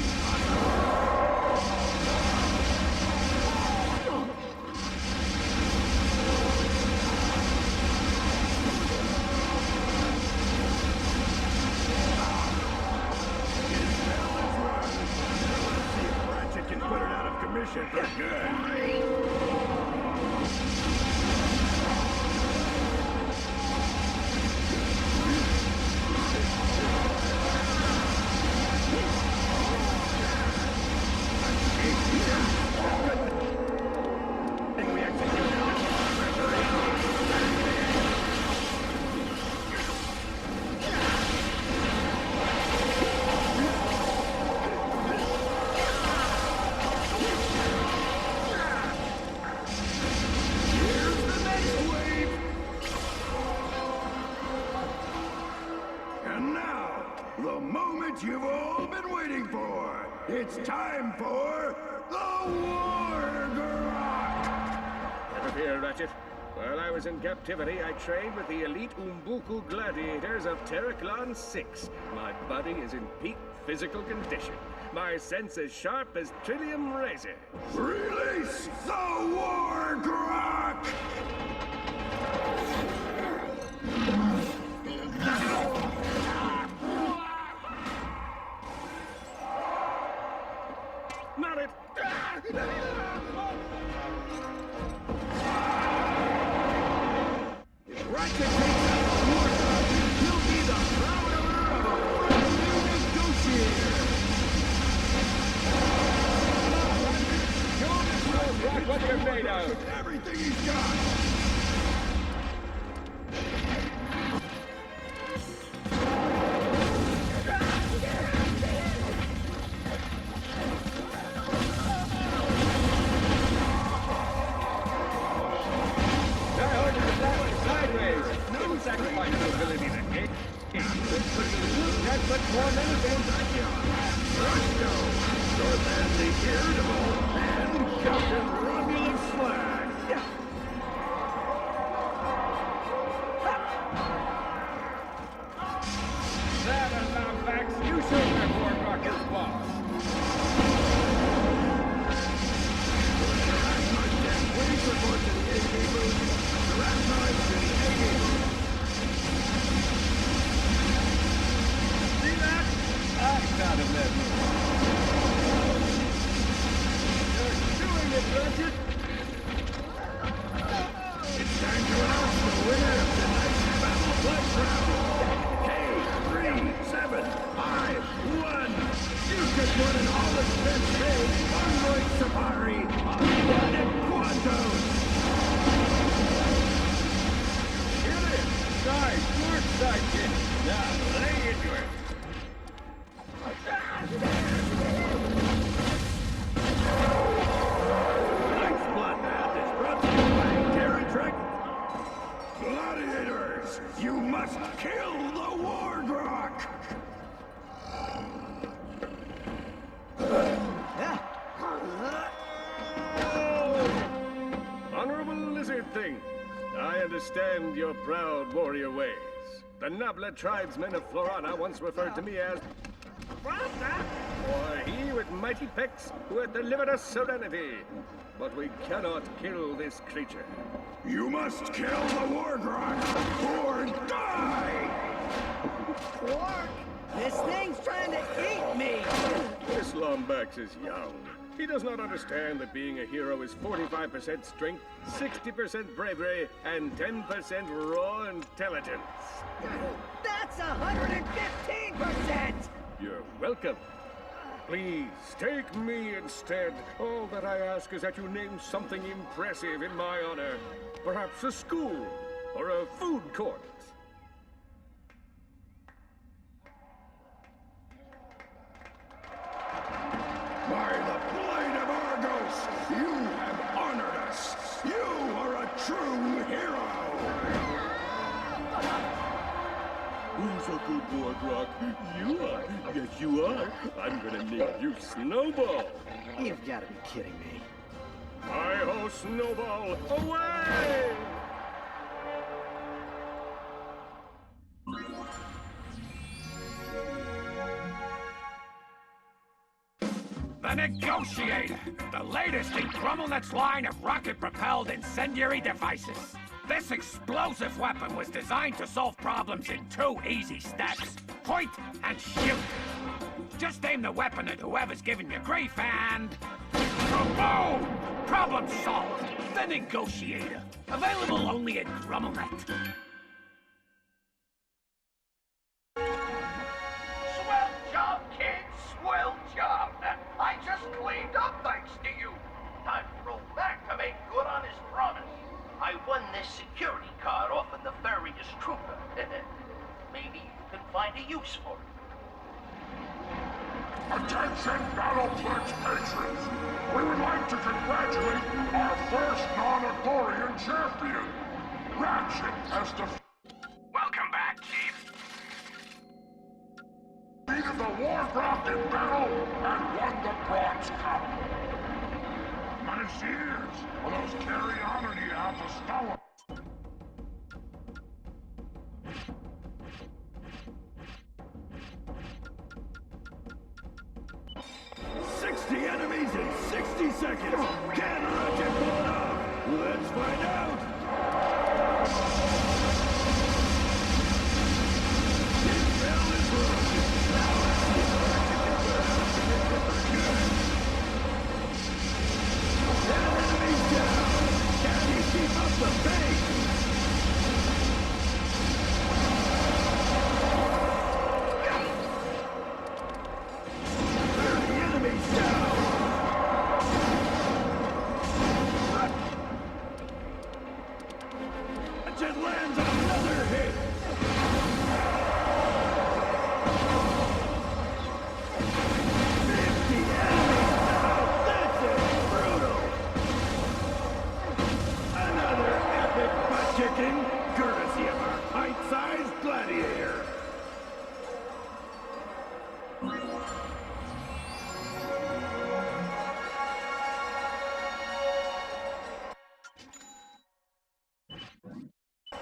see if Ratchet can put it out of commission for good. The moment you've all been waiting for. It's time for the War Grok! Never fear, Ratchet. While I was in captivity, I trained with the elite Umbuku gladiators of Terraklon 6. My body is in peak physical condition. My sense as sharp as trillium razors. Release the War Grok! Not it! If Ratchet takes out the War Grok, he'll be the proud owner of a brand new negotiator! Show this War Grok what you're made of! Everything he's got! Sacrifice your ability to hit. That's much more than anything. Roscoe, your man the irritable, and Captain Romulus Slag. That and Lombax, you show that War Grok his boss. Please report to the AK booth. Arachnoids to the AK booth. I got him that You're doing it, Ratchet! It's time to announce the winner of tonight's Battle Flex round. K375-1. You just won an all-expense paid Android Safari on Planet Quantos. Here it is! Side, Quark sidekick! Now, lay into it! Tonight's Bloodbath is brought to you by Terratrek. Gladiators, you must kill the War Grok! Honorable Lizard Thing, I understand your proud warrior ways. The Nabla tribesmen of Florana once referred to me as or he with mighty pecs who had delivered us serenity. But we cannot kill this creature. You must kill the War Grok or die! Quark! This thing's trying to eat me! This Lombax is young. He does not understand that being a hero is 45% strength, 60% bravery, and 10% raw intelligence. That's 115%! You're welcome. Please, take me instead. All that I ask is that you name something impressive in my honor. Perhaps a school or a food court. By the blade of Argos, you have honored us! You are a true hero! Who's a good boy, Brock? You are. Yes, you are. I'm gonna name you Snowball. You've got to be kidding me. Hi-ho, Snowball! Away! The Negotiator, the latest in GrumbleNet's line of rocket-propelled incendiary devices. This explosive weapon was designed to solve problems in 2 easy steps. Point and shoot. Just aim the weapon at whoever's giving you grief and... Kaboom! Problem solved. The Negotiator. Available only at GrumbleNet. Swell job, kids! Swell job! I just cleaned up thanks to you. Time for old Mac to make good on his promise. I won this security card off a nefarious trooper. Maybe you can find a use for it. Attention Battleplex patrons! We would like to congratulate our first non-Aquarian champion! Ratchet has Welcome back, Chief. defeated the Wargraf in battle and won the Bronze Cup! Nice years! Well, those carry on and you have to stow 'em. Enemies in 60 seconds! Can Ratchet pull it off? Let's find out! His spell is broken! Now let's see if Ratchet can That enemy's down! Can he keep up the pace? The enemy's down! Ratchet lands another hit! 50 enemies now! This is brutal! Another epic butt-kicking, courtesy of our pint-sized gladiator!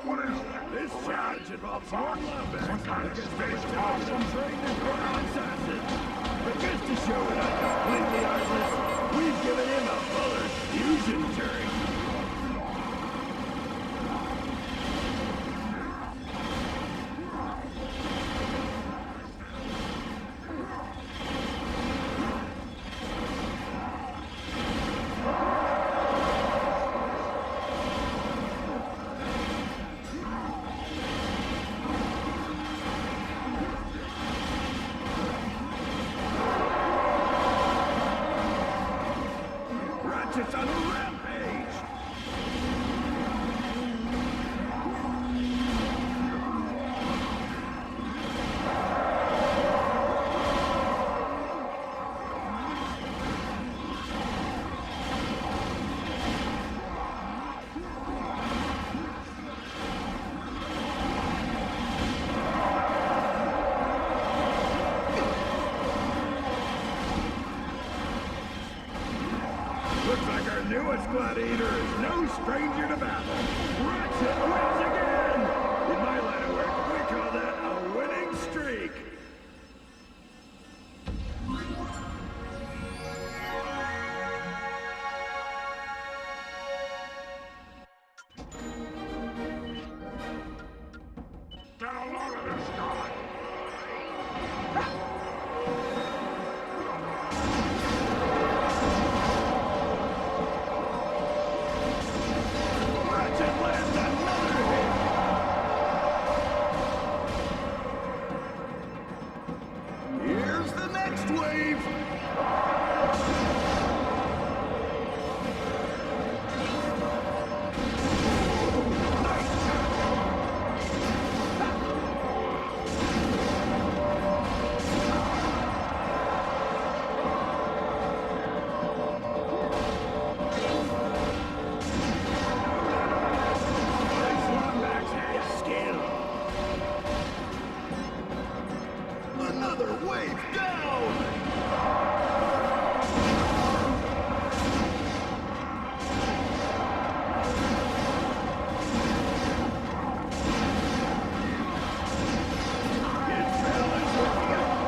What is that? This challenge involves more Lombax against the intelligent trained and ground assassin. But just to show it I'm completely armless, we've given him a Buller's fusion turret. Ratchet's on a rampage! Looks like our newest gladiator is no stranger to battle. Ratchet wins again! In my line of work, we call that a winning streak. Get a load of this wave! Another wave down!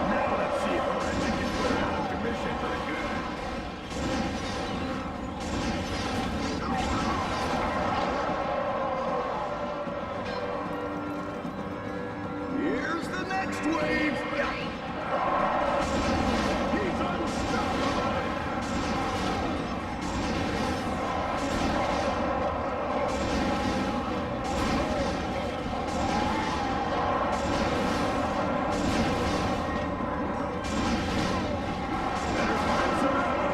Now let's see if Orange can put it out of commission for good. Here's the next wave! He's unstoppable! Better find some ammo!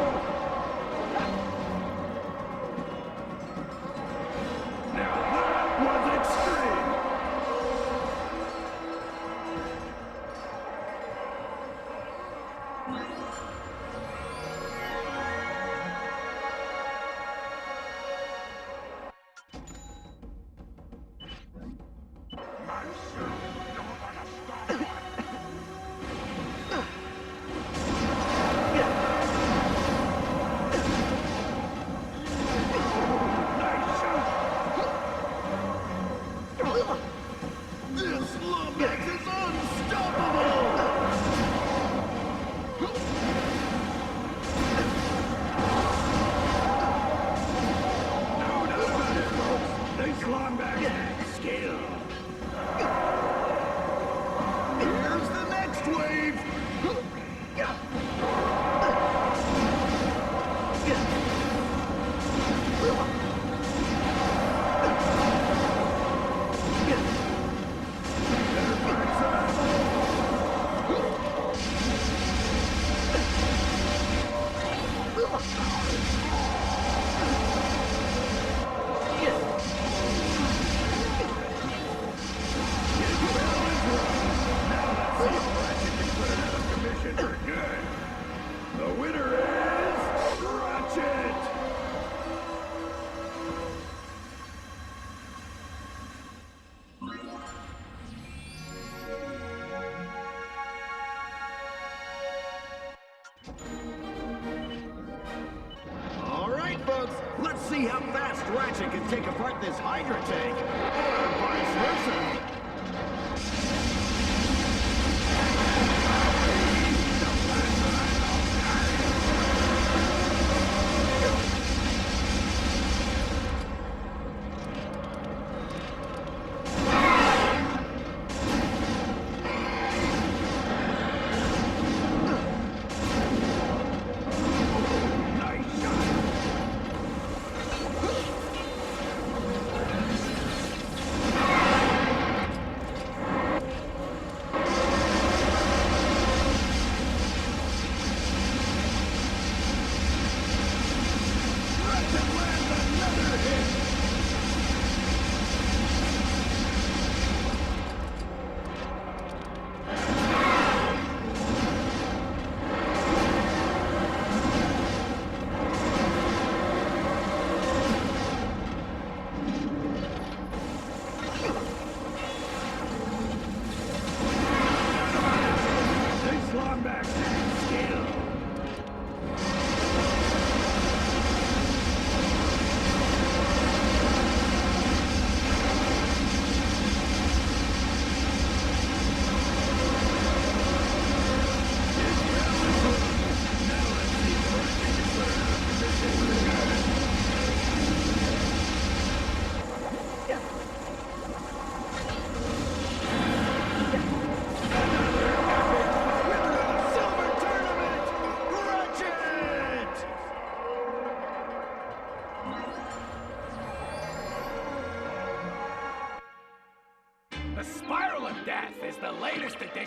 Now that was extreme! This Lumbex is unstoppable! No doubt about it, folks. This Lumbex has skill. Here's the next wave! Better find some ammo! Now let's see if Ratchet can put it out of commission for good. The winner is Ratchet! All right, folks, let's see how fast Ratchet can take apart this Hydra tank, or vice versa.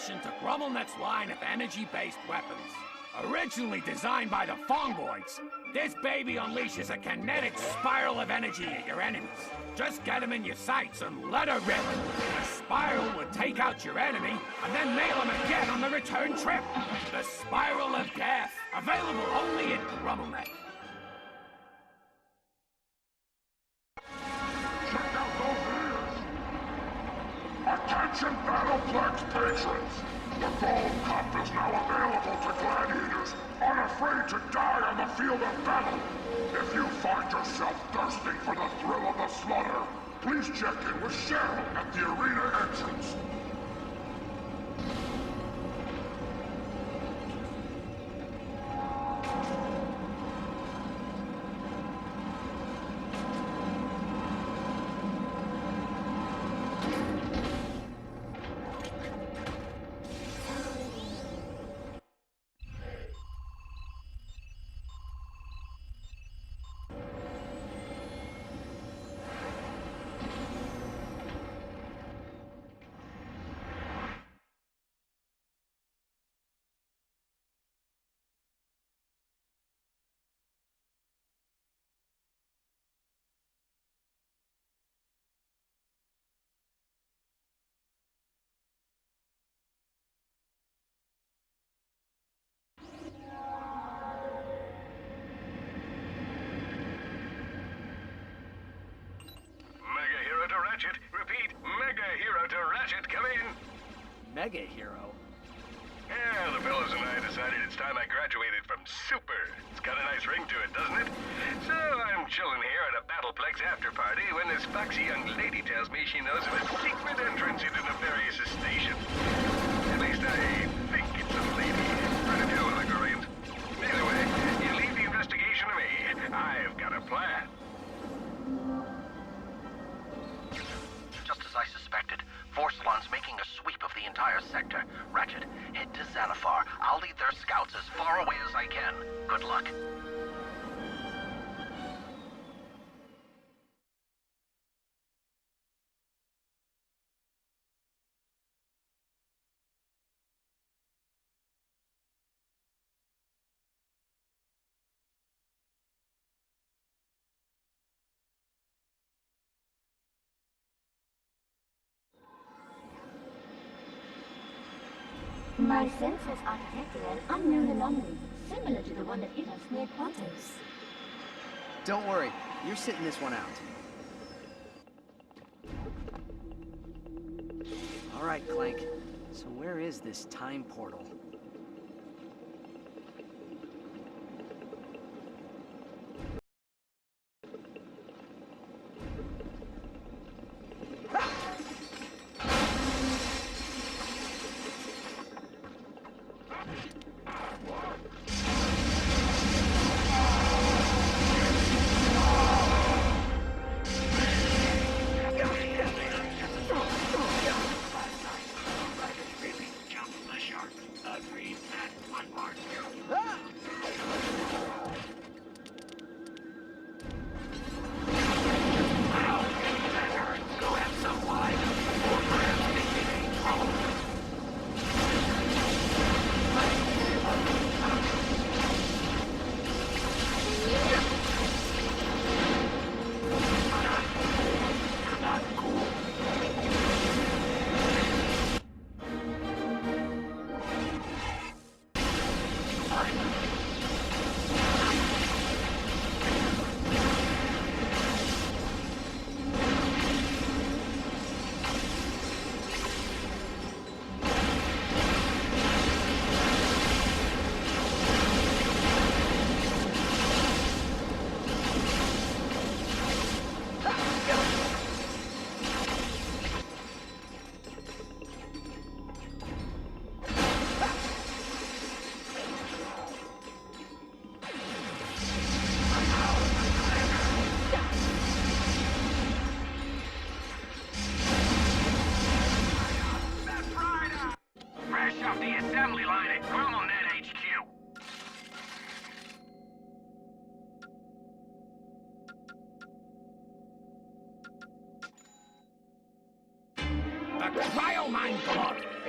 addition to GrumbleNet's line of energy-based weapons. Originally designed by the Fongoids, this baby unleashes a kinetic spiral of energy at your enemies. Just get them in your sights and let her rip. The spiral will take out your enemy and then nail him again on the return trip. The Spiral of Death, available only in GrumbleNet. Check out those ears! Attention Battleplex patrons! The Gold Cup is now available to gladiators unafraid to die on the field of battle. If you find yourself thirsting for the thrill of the slaughter, please check in with Cheryl at the arena entrance. Ratchet. Repeat, Mega Hero to Ratchet, come in. Mega Hero? Yeah, the fellas and I decided it's time I graduated from Super. It's got a nice ring to it, doesn't it? So I'm chilling here at a Battleplex after party when this foxy young lady tells me she knows of a secret entrance into Nefarious' station. At least I think it's a lady. Pretty few Allegoranes. Anyway, you leave the investigation to me. I've got a plan. Just as I suspected, Forcelon's making a sweep of the entire sector. Ratchet, head to Xanathar. I'll lead their scouts as far away as I can. Good luck. My sensors are detecting an unknown anomaly, similar to the one that hit us near Quantos. Don't worry, you're sitting this one out. All right, Clank. So where is this time portal?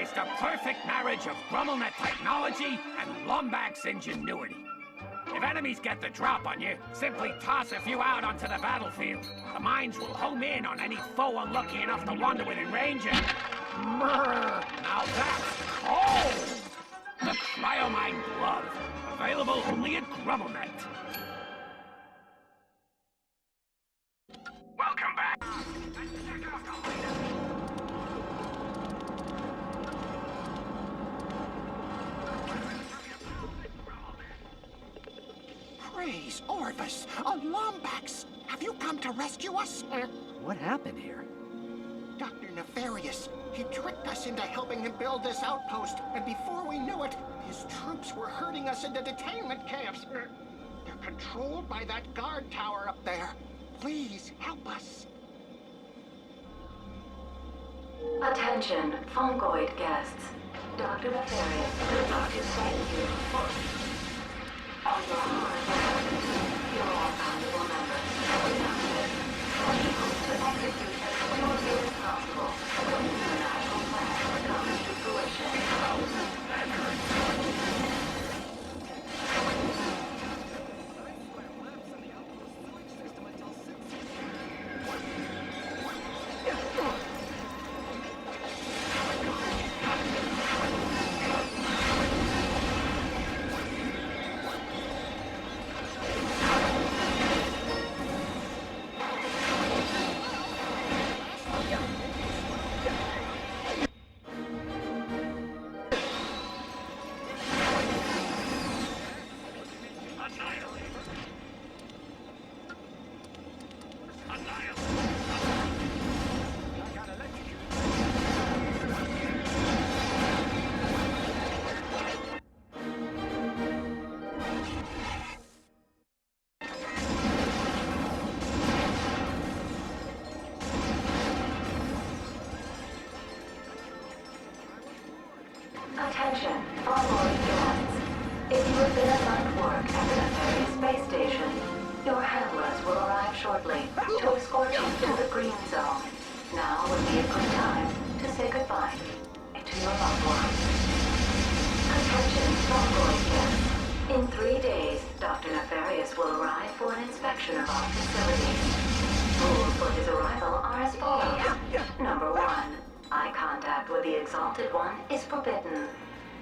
is the perfect marriage of GrumbleNet technology and Lombax ingenuity. If enemies get the drop on you, simply toss a few out onto the battlefield. The mines will home in on any foe unlucky enough to wander within range and... Brrr, now that's cold! The Cryomine Glove. Available only at GrumbleNet. Welcome back. Praise Orvis, a Lombax! Have you come to rescue us? What happened here? Dr. Nefarious, he tricked us into helping him build this outpost, and before we knew it, his troops were herding us into detainment camps. They're controlled by that guard tower up there. Please, help us. Attention, Fungoid guests. Dr. Nefarious would like to thank you for... On behalf of your all valuable members of the Outfit, to execute as smoothly as possible the international plan comes to fruition. Attention, Fungoid guests. If you have been assigned work at the Nefarious space station, your handlers will arrive shortly to escort you to the Green Zone. Now would be a good time to say goodbye to your loved ones. Attention, Fungoid guests. In 3 days, Dr. Nefarious will arrive for an inspection of our facilities. Rules for his arrival are as follows. Number 1. Eye contact with the Exalted One is forbidden.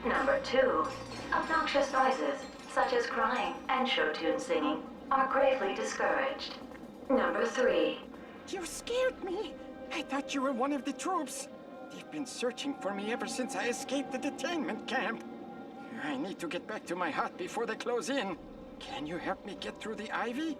Number 2. Obnoxious noises, such as crying and show tune singing, are gravely discouraged. Number 3. You scared me. I thought you were one of the troops. They've been searching for me ever since I escaped the detainment camp. I need to get back to my hut before they close in. Can you help me get through the ivy?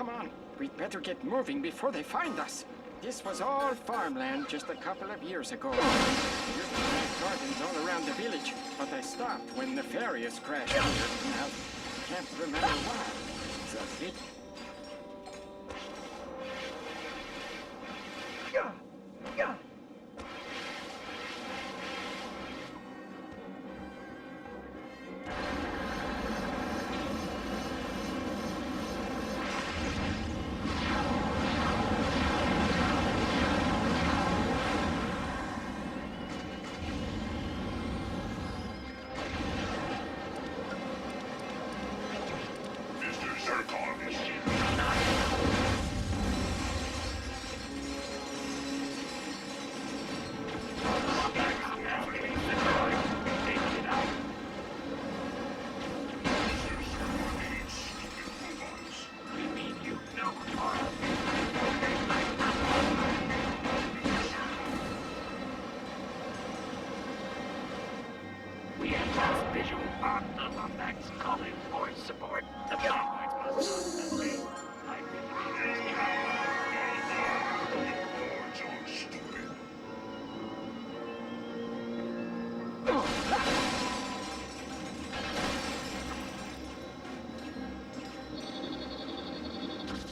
come on. We'd better get moving before they find us. This was all farmland just a couple of years ago. There used to be gardens all around the village, but I stopped when Nefarious crashed here. Now, can't remember why. It's a bit...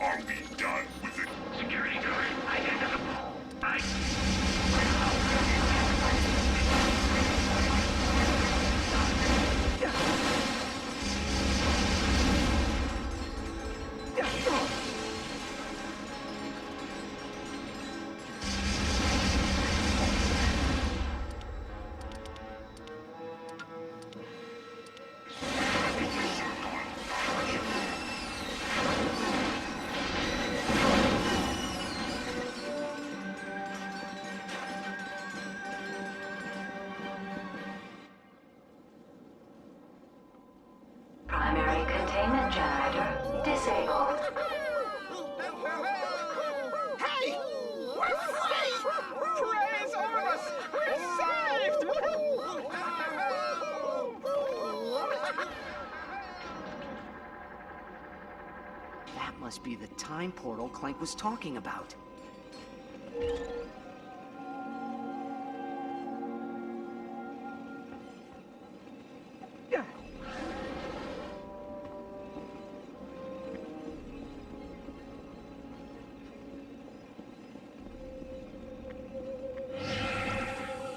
Are we done with it? Security guard, identifiable. Primary containment generator disabled. Hey! We're free! Praise Orvis! We're saved! That must be the time portal Clank was talking about.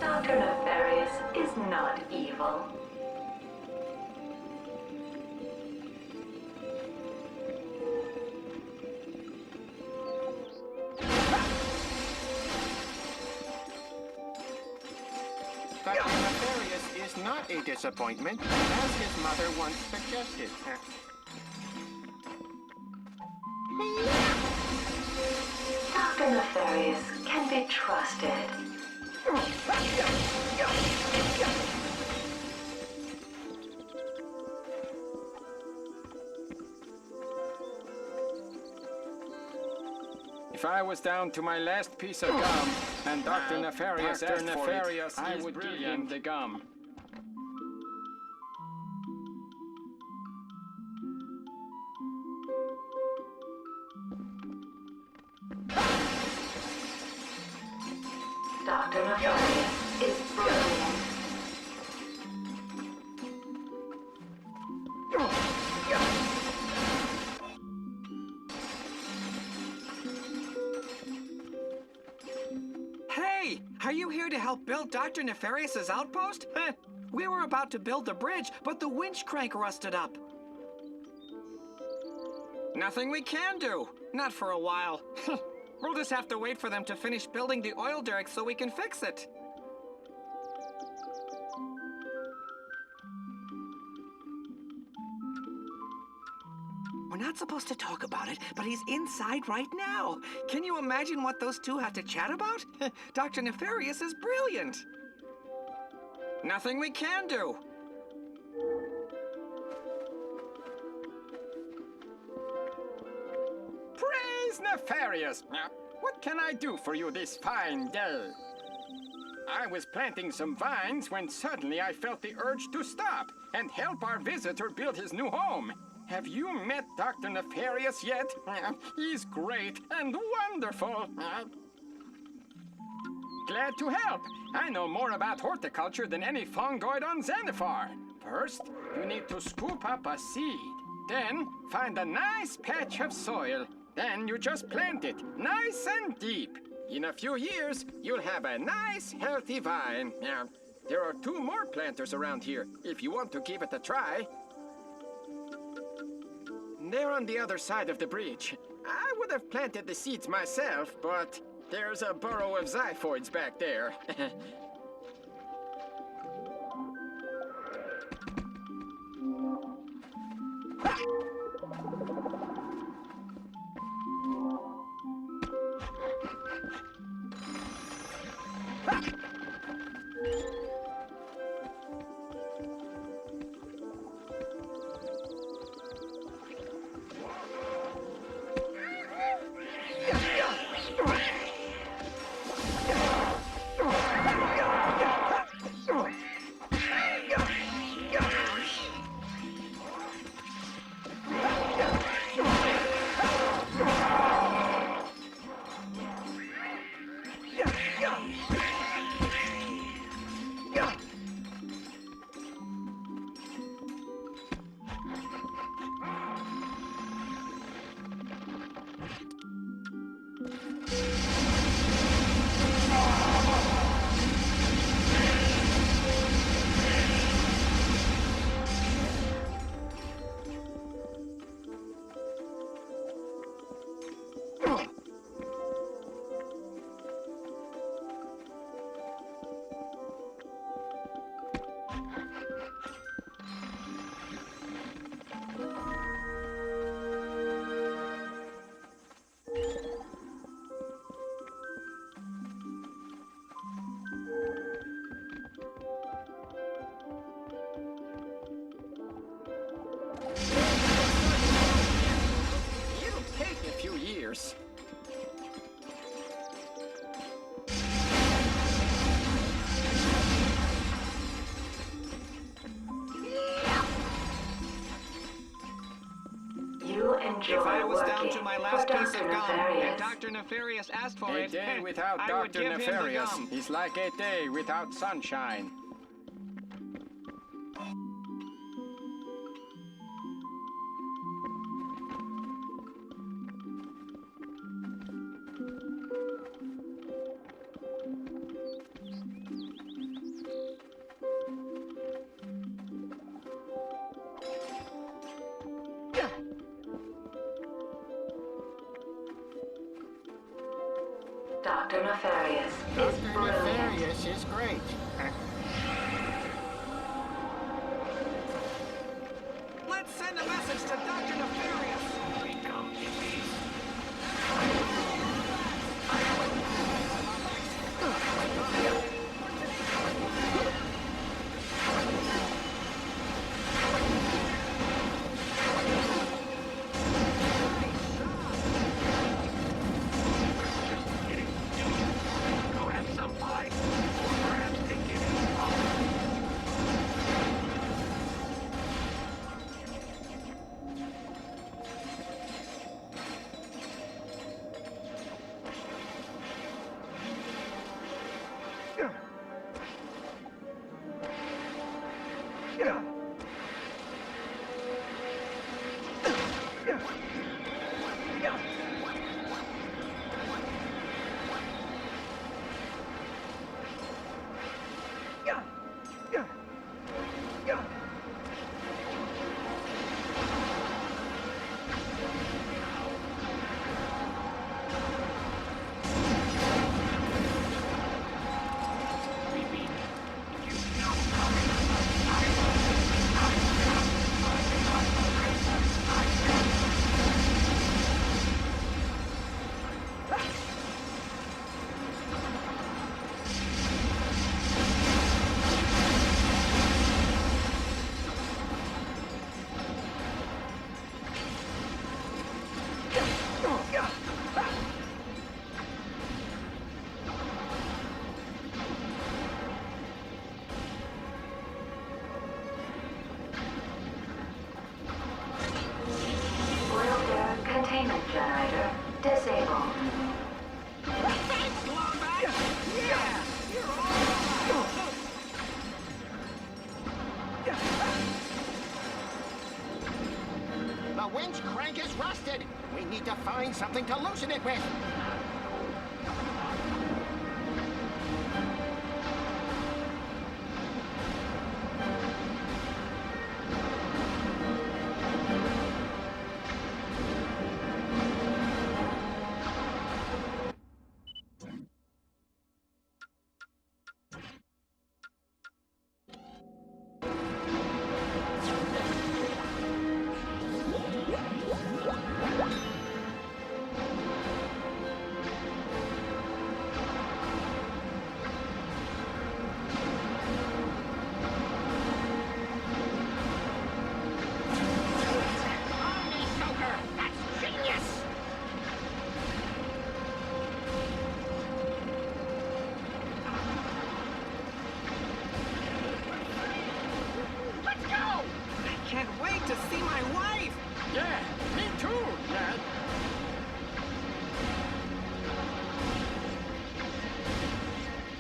Dr. Nefarious is not evil. Dr. Nefarious is not a disappointment, as his mother once suggested. Dr. Nefarious can be trusted. If I was down to my last piece of gum, and Dr. Nefarious asked for it, I would give him the gum. Dr. Nefarious is brilliant. Hey! Are you here to help build Dr. Nefarious's outpost? We were about to build the bridge, but the winch crank rusted up. Nothing we can do. Not for a while. We'll just have to wait for them to finish building the oil derrick so we can fix it. We're not supposed to talk about it, but he's inside right now. Can you imagine what those two have to chat about? Dr. Nefarious is brilliant. Nothing we can do. Praise Nefarious! What can I do for you this fine day? I was planting some vines when suddenly I felt the urge to stop and help our visitor build his new home. Have you met Dr. Nefarious yet? He's great and wonderful. Glad to help. I know more about horticulture than any fungoid on Xanathar. First, you need to scoop up a seed. Then, find a nice patch of soil. Then you just plant it, nice and deep. In a few years, you'll have a nice, healthy vine. There are 2 more planters around here, if you want to give it a try. They're on the other side of the bridge. I would have planted the seeds myself, but there's a burrow of xiphoids back there. If I was down to my last piece of gum and Dr. Nefarious asked for A it, day without I would Dr. give him the Nefarious gum. is like a day without sunshine. Dr. Nefarious is Dr. brilliant. Nefarious is great. Let's send a message to Dr. Nefarious. We come in peace. generator disabled. Thanks, Lombax! Yeah! You're all... The winch crank is rusted. We need to find something to loosen it with. Can't wait to see my wife! Yeah, me too, Dad.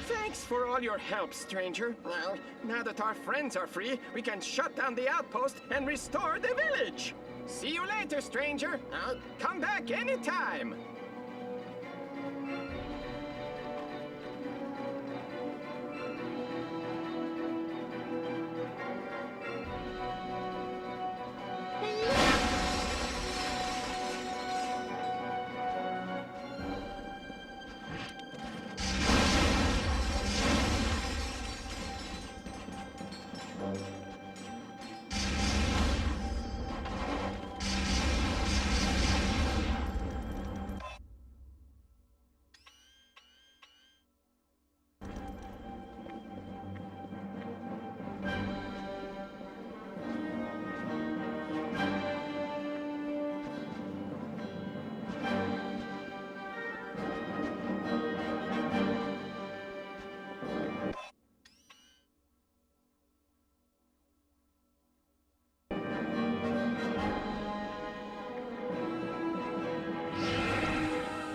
Thanks for all your help, stranger. Well, now that our friends are free, we can shut down the outpost and restore the village. See you later, stranger. Come back anytime.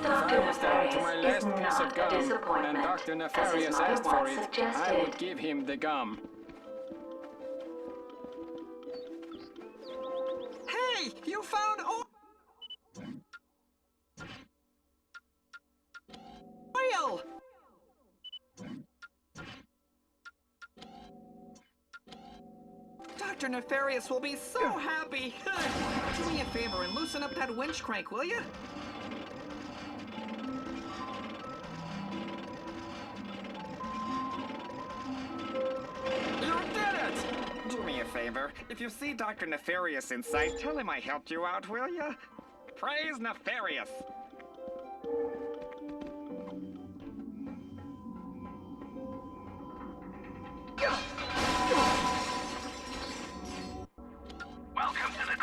Dr. I was down to my Nefarious last is piece of not a gum, and disappointment, Dr. as his Nefarious mother asked for once it. I suggested. would give him the gum. Hey, you found oil! Dr. Nefarious will be so happy! Do me a favor and loosen up that winch crank, will you? You did it! Do me a favor. If you see Dr. Nefarious in sight, tell him I helped you out, will you? Praise Nefarious! Welcome to the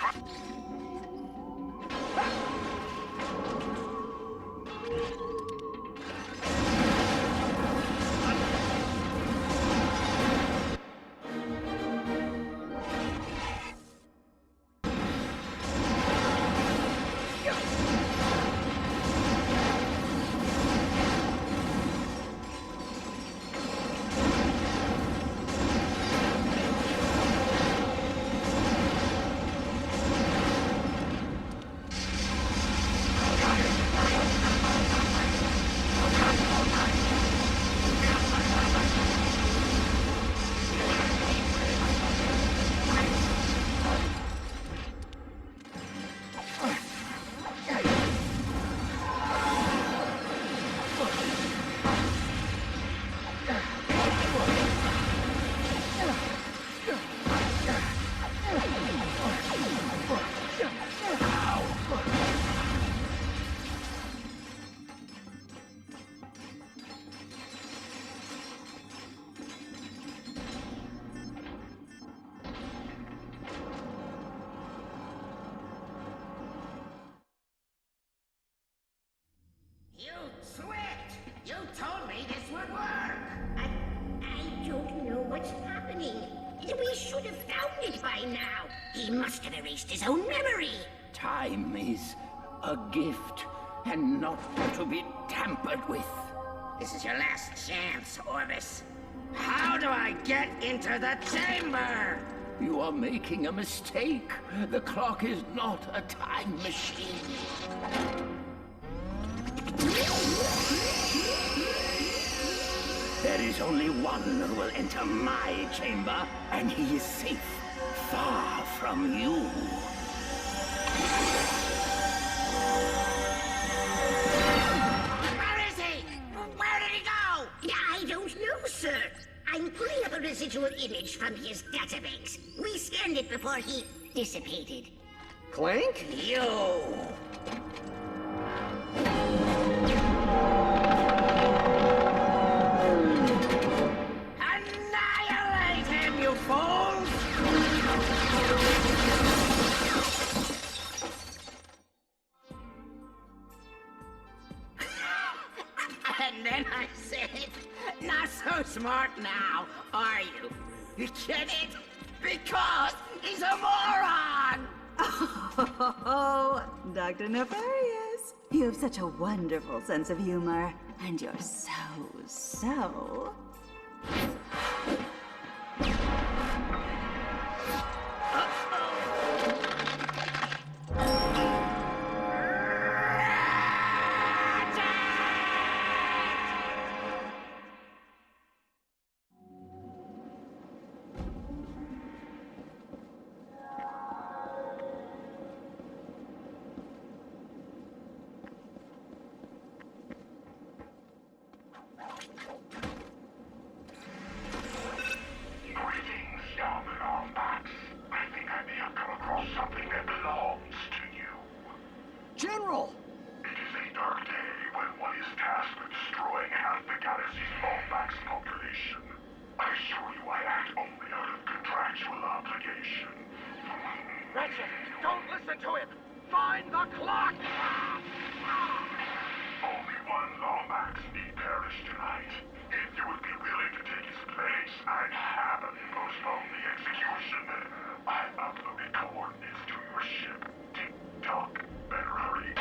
You tricked! You told me this would work! I don't know what's happening. We should have found it by now. He must have erased his own memory. Time is a gift, and not to be tampered with. This is your last chance, Orvis. How do I get into the chamber? You are making a mistake. The clock is not a time machine. There is only one who will enter my chamber, and he is safe, far from you. Where is he? Where did he go? I don't know, sir. I'm pulling up a residual image from his database. We scanned it before he dissipated. Clank? You! Annihilate him, you fools! And then I said, not so smart now, are you? You get it? Because he's a moron! Oh, Dr. Nefarious. You have such a wonderful sense of humor. And you're so... Greetings, young Lombax. I think I may have come across something that belongs to you. General! It is a dark day when one is tasked with destroying half the galaxy's Lombax population. I assure you I act only out of contractual obligation. Ratchet, don't listen to him! Find the clock! Only one Lombax need perish tonight. If you would be willing to take his place, I'd happily postpone the execution. I've uploaded coordinates to your ship. Tick-tock. Better hurry.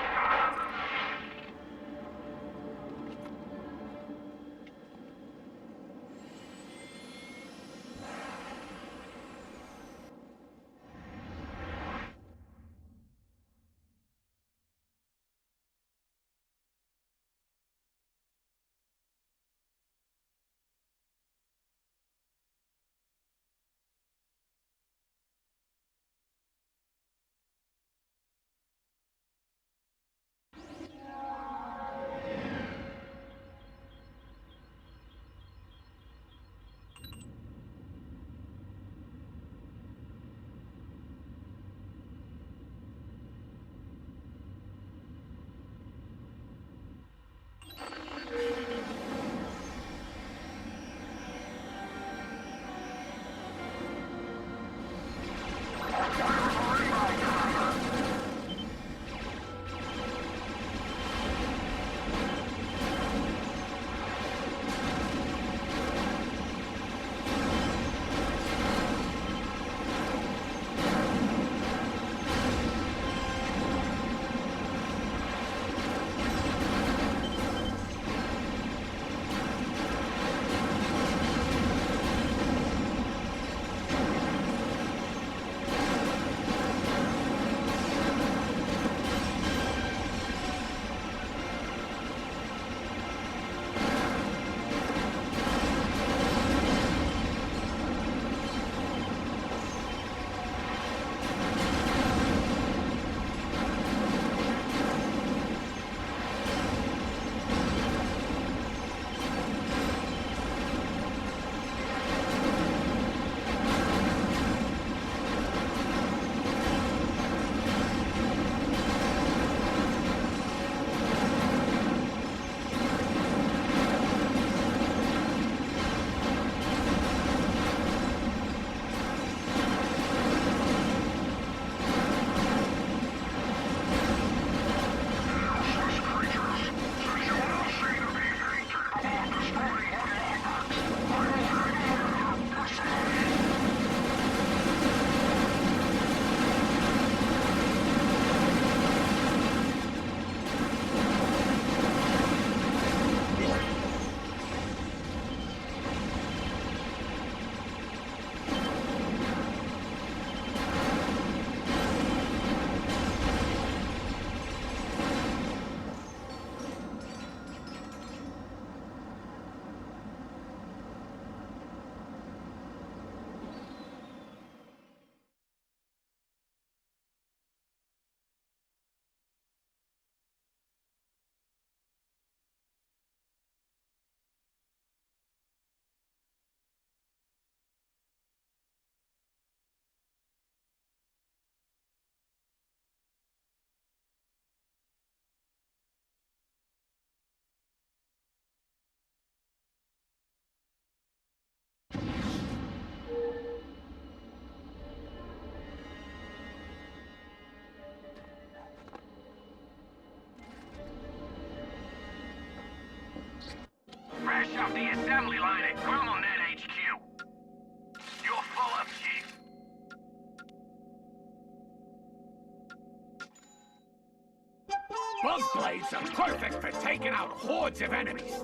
Buzzblades are perfect for taking out hordes of enemies.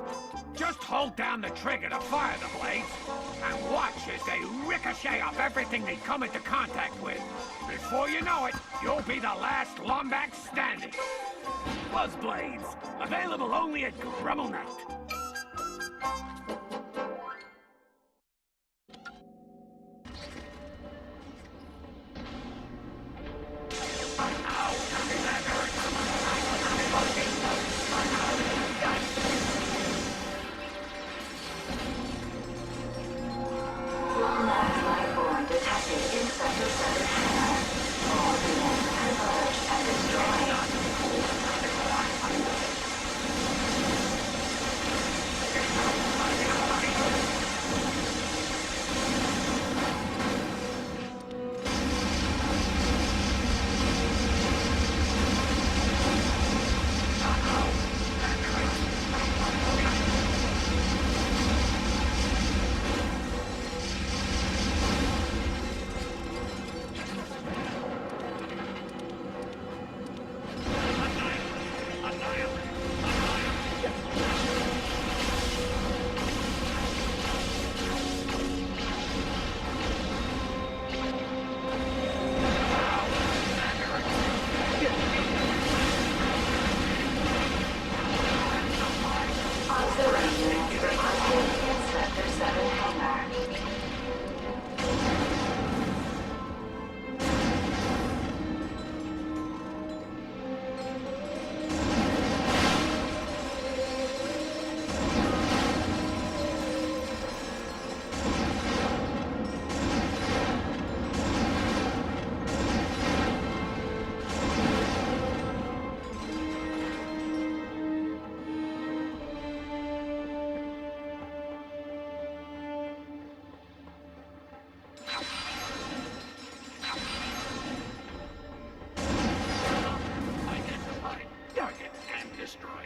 Just hold down the trigger to fire the blades, and watch as they ricochet off everything they come into contact with. Before you know it, you'll be the last Lombax standing. Buzzblades, available only at GrummelNet. Lombax Lightborn detected in Sector 7 hangar. All units converge and destroy.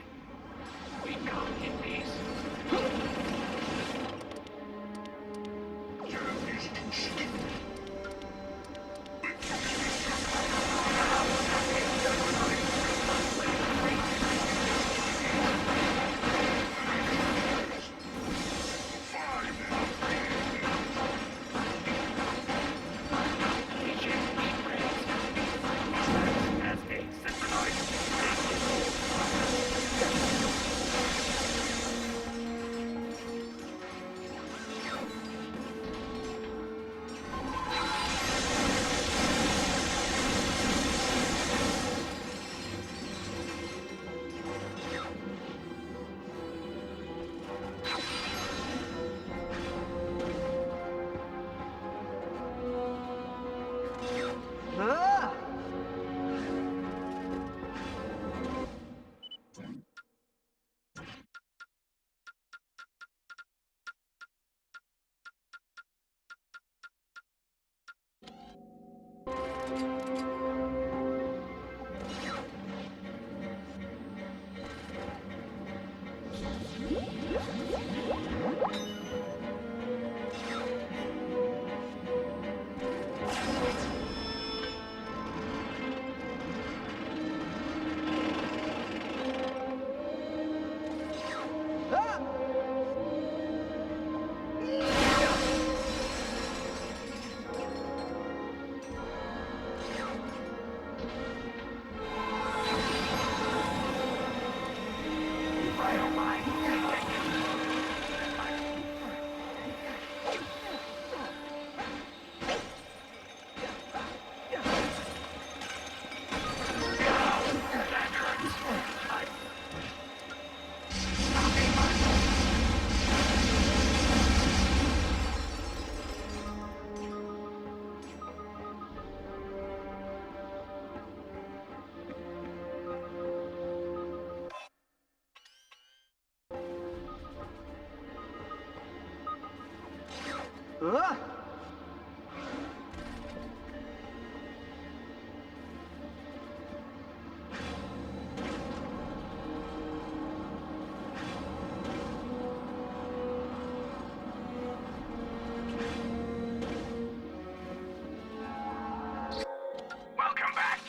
Welcome back.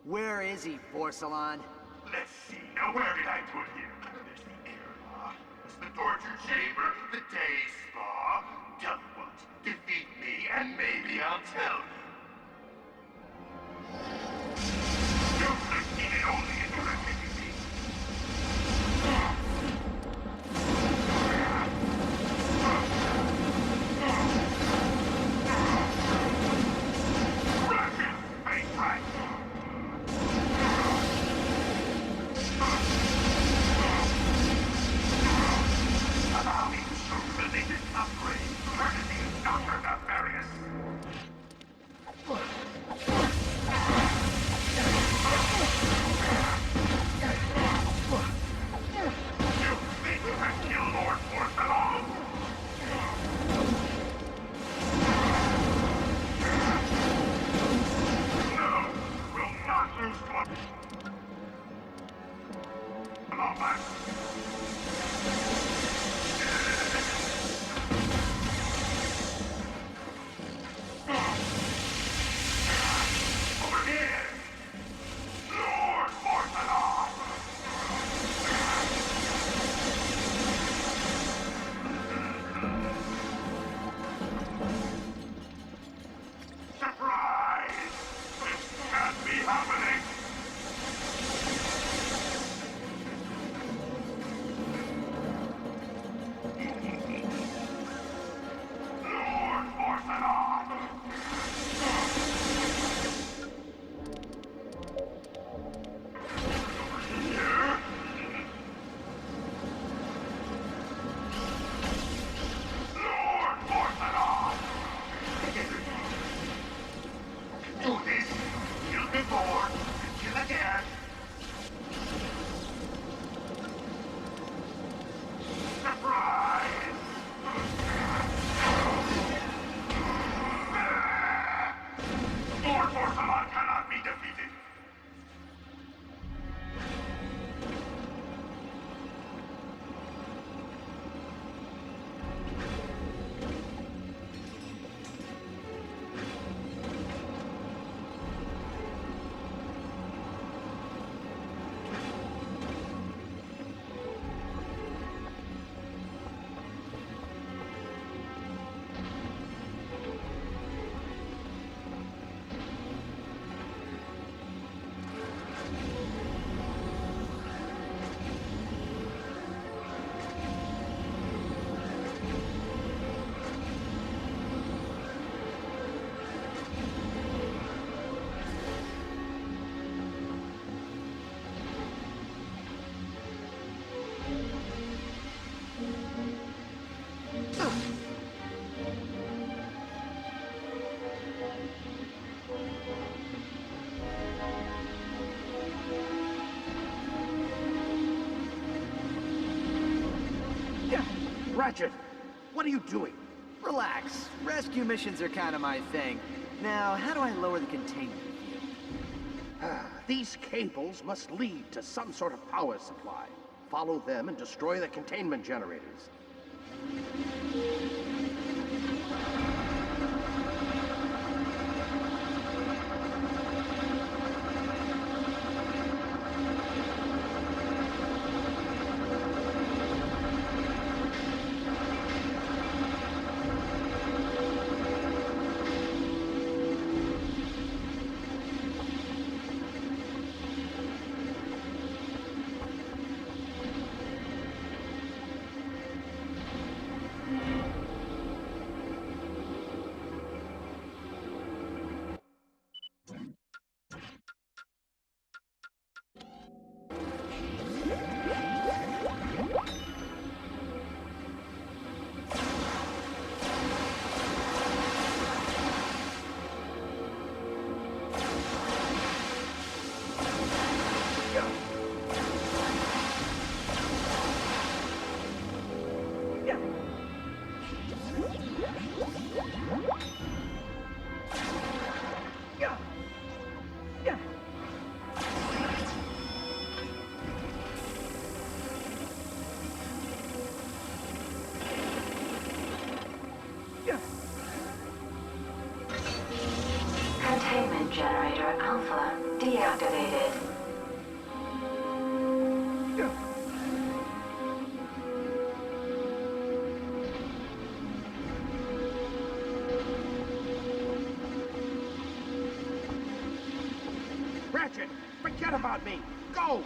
Where is he, Forsalon? Let's see. Now, where did I put him? There's the airlock. There's the torture chamber. The day spa. Tell you what. Defeat me, and maybe I'll tell you. You've succeeded only in tricking me. Ratchet! Ain't right. Allow me to show you the latest upgrade, courtesy of Dr. Nefarious. You think you can kill Lord Forsalon? No, we'll not lose to a... Come on back. Over here! Lord Forsalon! Surprise! This can't be happening! Lord Forsalon! Lord Forsalon! Do this. Kill before. Kill again. Surprise! Lord Forsalon cannot be defeated. Ratchet, what are you doing? Relax. Rescue missions are kind of my thing. Now, how do I lower the containment? These cables must lead to some sort of power supply. Follow them and destroy the containment generators. deactivated. Ratchet, forget about me. Go!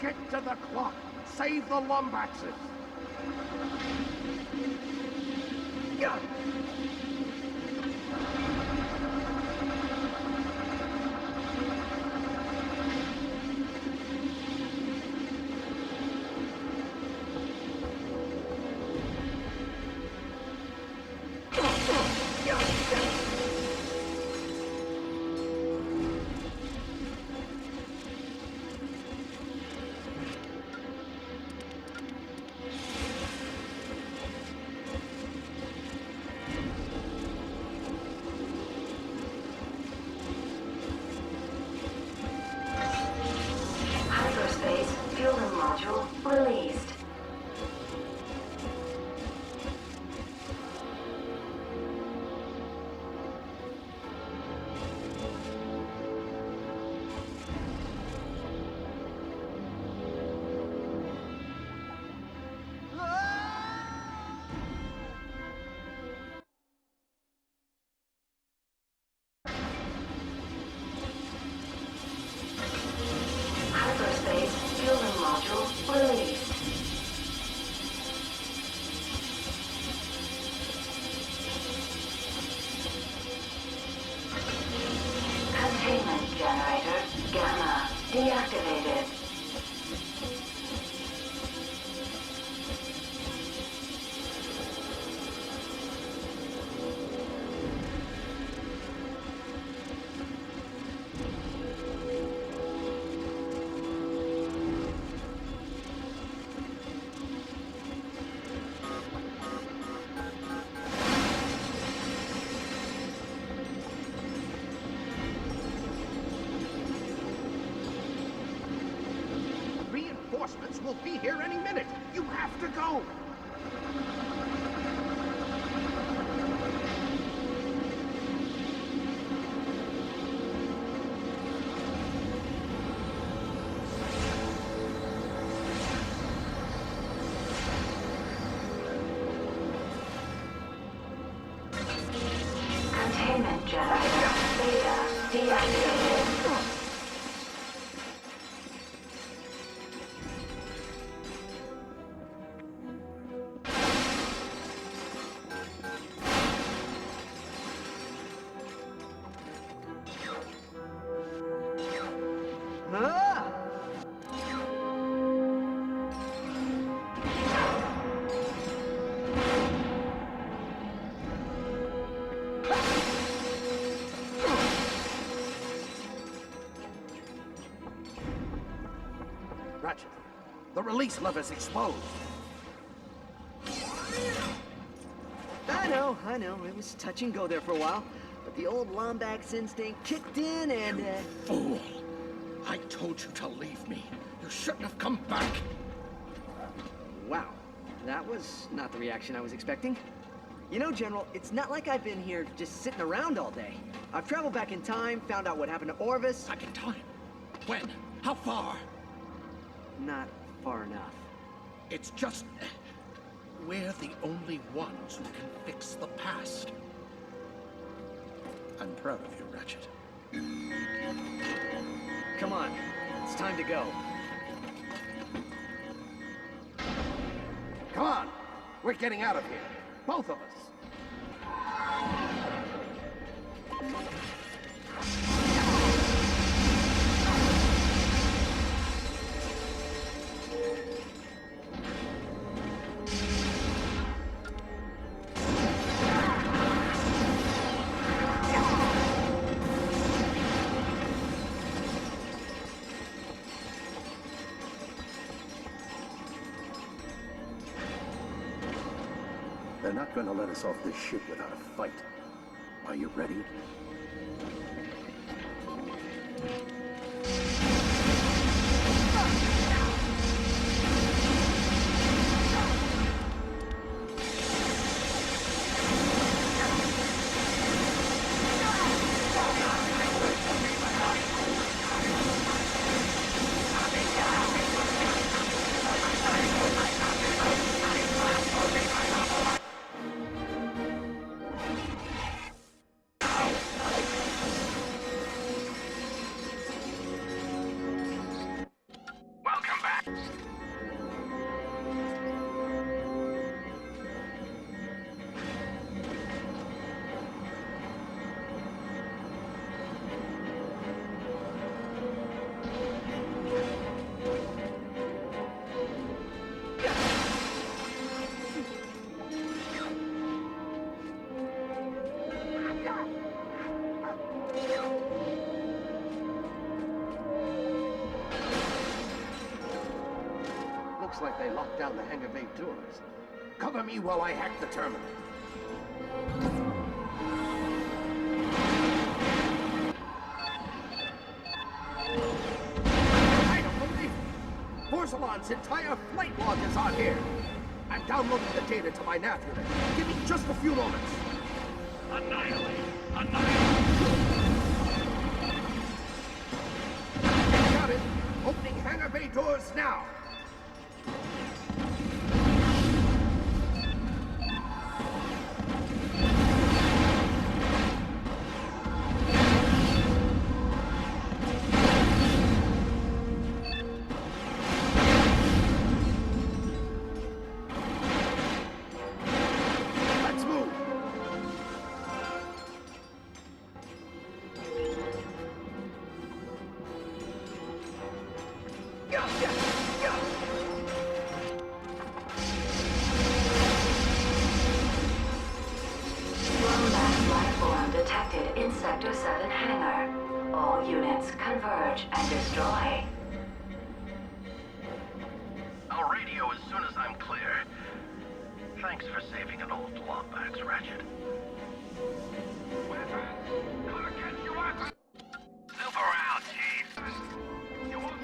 Get to the clock. Save the Lombaxes. Yeah. Hyperspace fueling module released. Hyperspace fueling module released. Containment generator Gamma deactivated. Reinforcements will be here any minute. You have to go. Containment generator Beta deactivated. Ah! Ratchet, the release lever's exposed. I know. It was touch and go there for a while. But the old Lombax instinct kicked in and, Fool! I told you to leave me. You shouldn't have come back. Wow. That was not the reaction I was expecting. You know, General, it's not like I've been here just sitting around all day. I've traveled back in time, found out what happened to Orvis. Back in time? When? How far? Not far enough. It's just... we're the only ones who can fix the past. I'm proud of you, Ratchet. Come on. It's time to go. Come on! We're getting out of here. Both of us. They're not going to let us off this ship without a fight. Are you ready? Looks like they locked down the hangar bay doors. Cover me while I hack the terminal. I don't believe it. Vorsalon's entire flight log is on here. I'm downloading the data to my nav unit. Give me just a few moments. Annihilate! Annihilate! Got it. Opening hangar bay doors now. Let's move. Lowland life form detected in Sector 7 hangar. All units converge and destroy. I'll radio as soon as I'm clear. Thanks for saving an old Lombax, Ratchet. Super out, Chief. You won't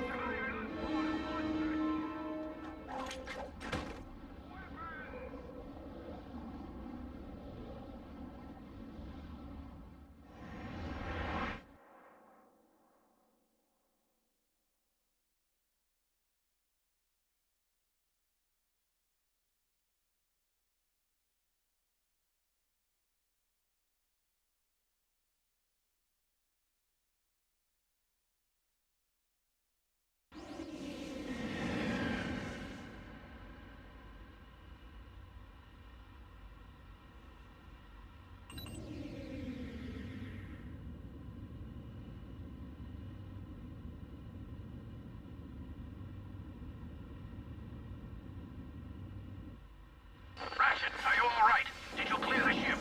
Ratchet, are you all right? Did you clear the ship?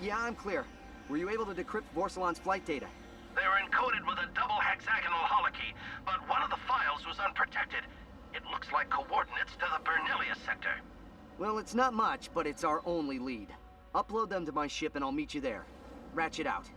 Yeah, I'm clear. Were you able to decrypt Vorsalon's flight data? They were encoded with a double hexagonal holokey, but one of the files was unprotected. It looks like coordinates to the Bernelia sector. Well, it's not much, but it's our only lead. Upload them to my ship and I'll meet you there. Ratchet out.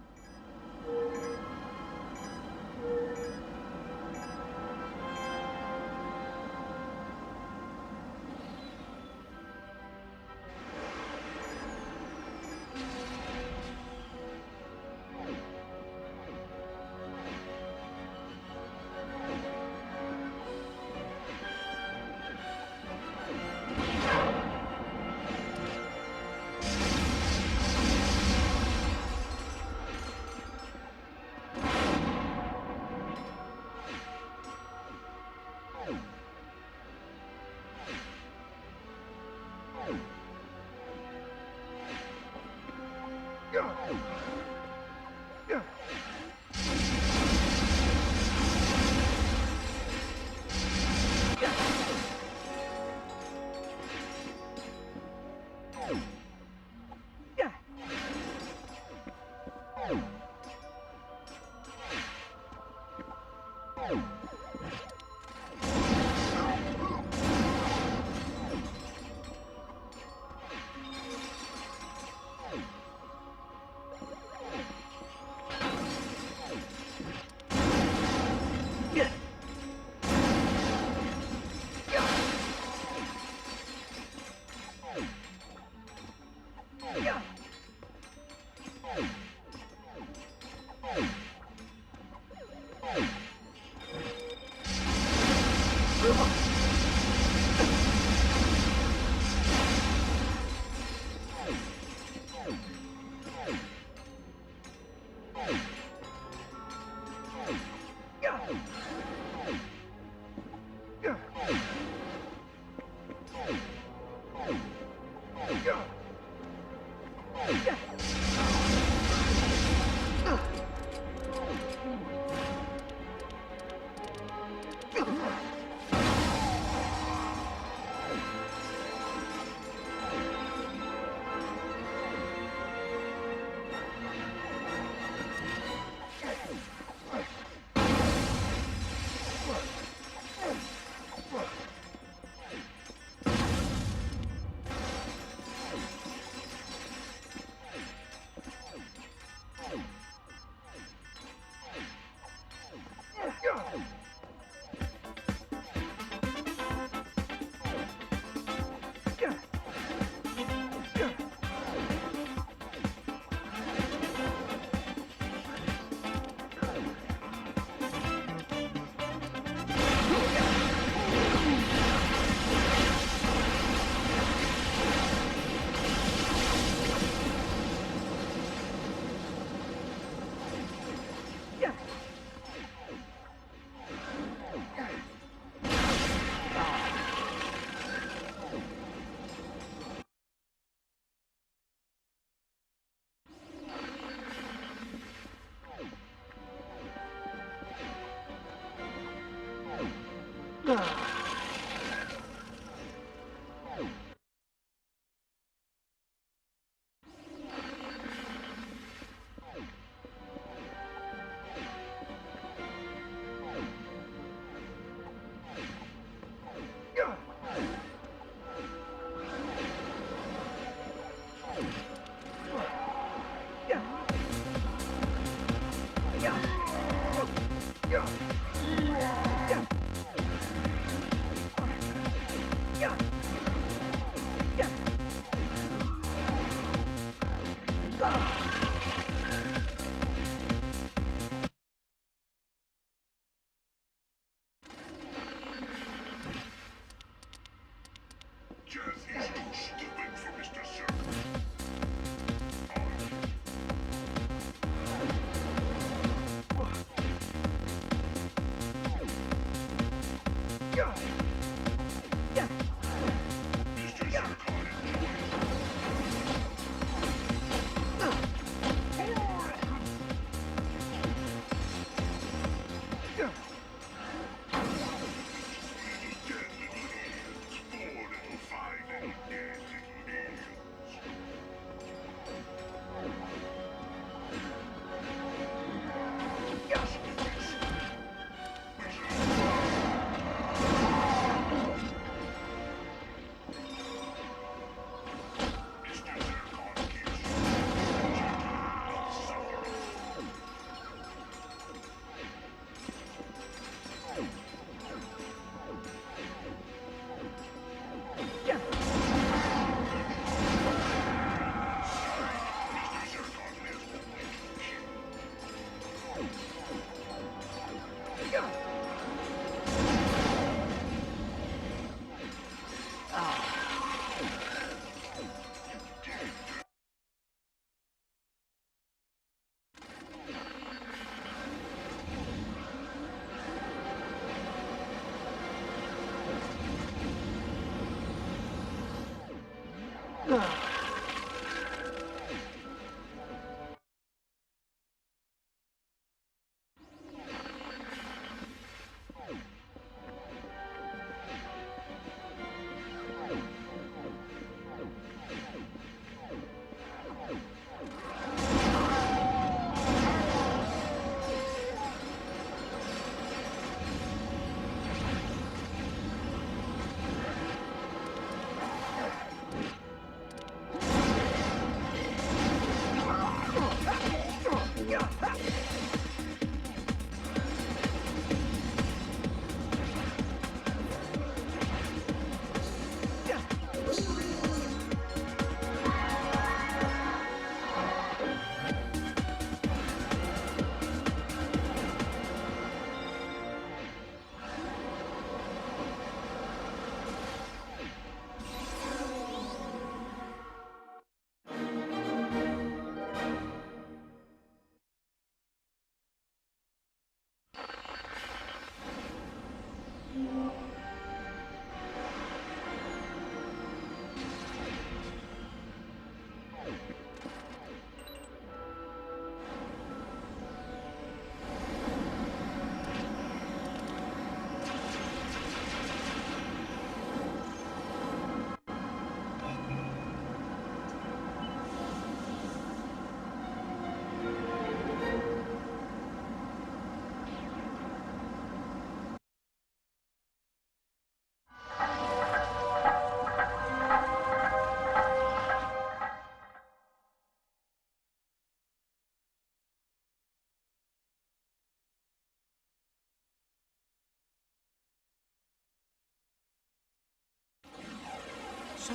So,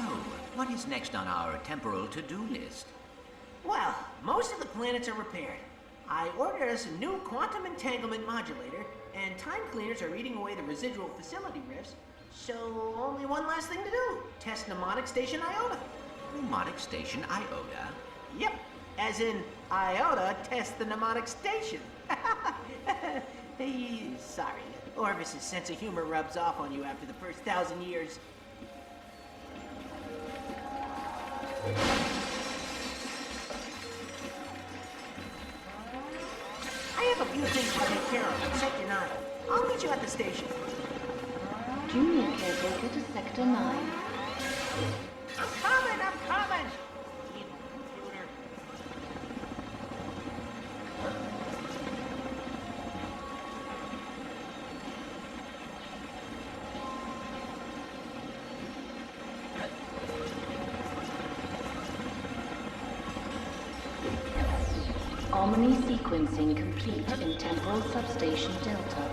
what is next on our temporal to-do list? Well, most of the planets are repaired. I ordered us a new quantum entanglement modulator, and time cleaners are eating away the residual facility rifts. So, only one last thing to do. Test Mnemonic Station Iota. Mnemonic Station Iota? Yep. As in, Iota test the mnemonic station. Hey, sorry. Orvis's sense of humor rubs off on you after the first 1,000 years. I have a few things to take care of in Sector 9. I'll meet you at the station. Orbit to Sector 9. I'm coming! Evil computer. Omni sequencing complete in Temporal Substation Delta.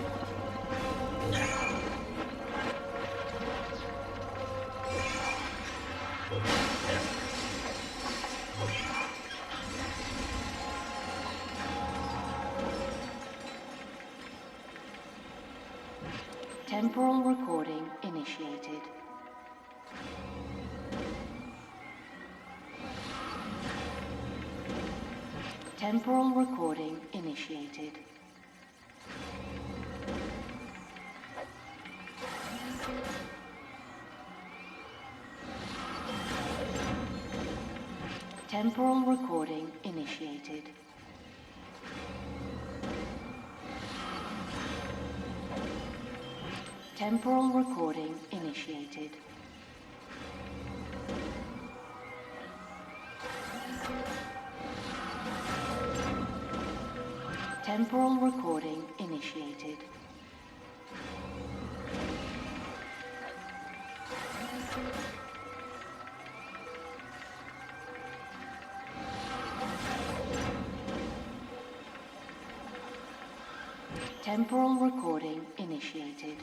Temporal recording initiated. Temporal recording initiated. Temporal recording initiated. Temporal recording initiated. Temporal recording initiated. Temporal recording initiated.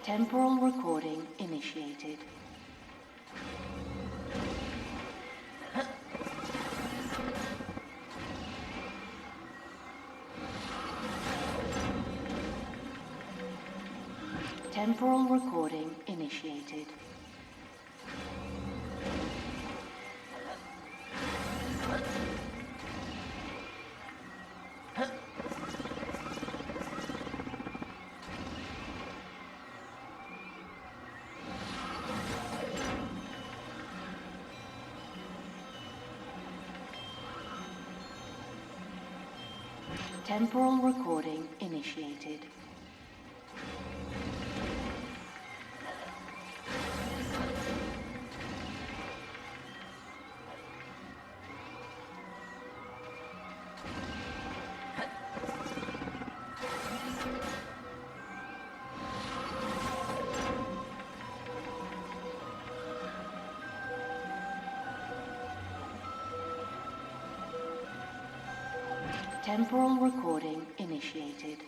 Temporal recording initiated. Temporal recording initiated. Temporal recording initiated. Temporal recording initiated.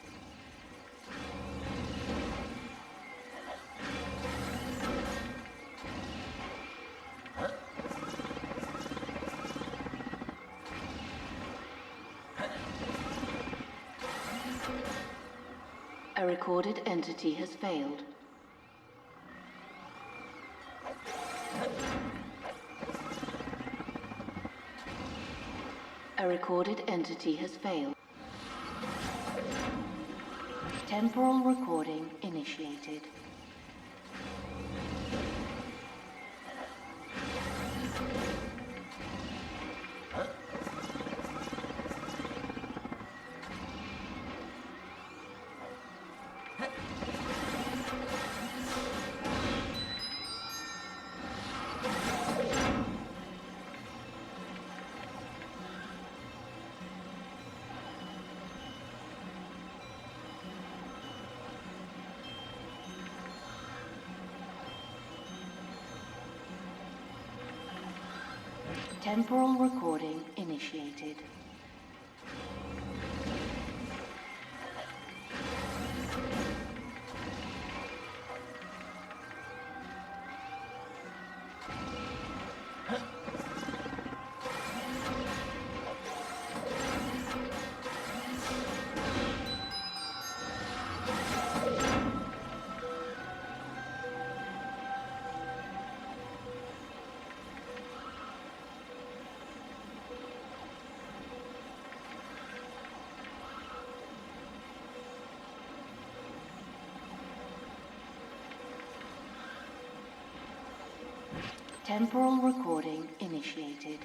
A recorded entity has failed. A recorded entity has failed. Temporal recording initiated. Temporal recording initiated. Temporal recording initiated.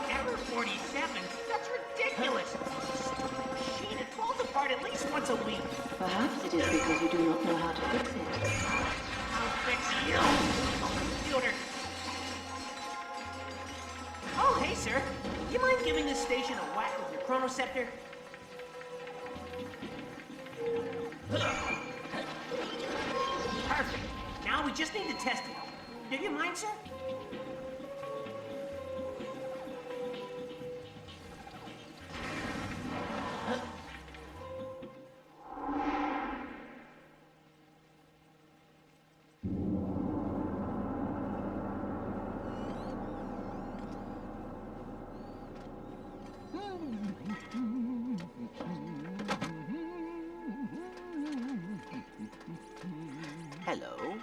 Error 47? That's ridiculous! Stupid machine, it falls apart at least once a week. Perhaps it is because you do not know how to fix it. I'll fix you, computer. Oh, hey, sir. You mind giving this station a whack with your chronoceptor? Perfect. Now we just need to test it. Do you mind, sir? Hello.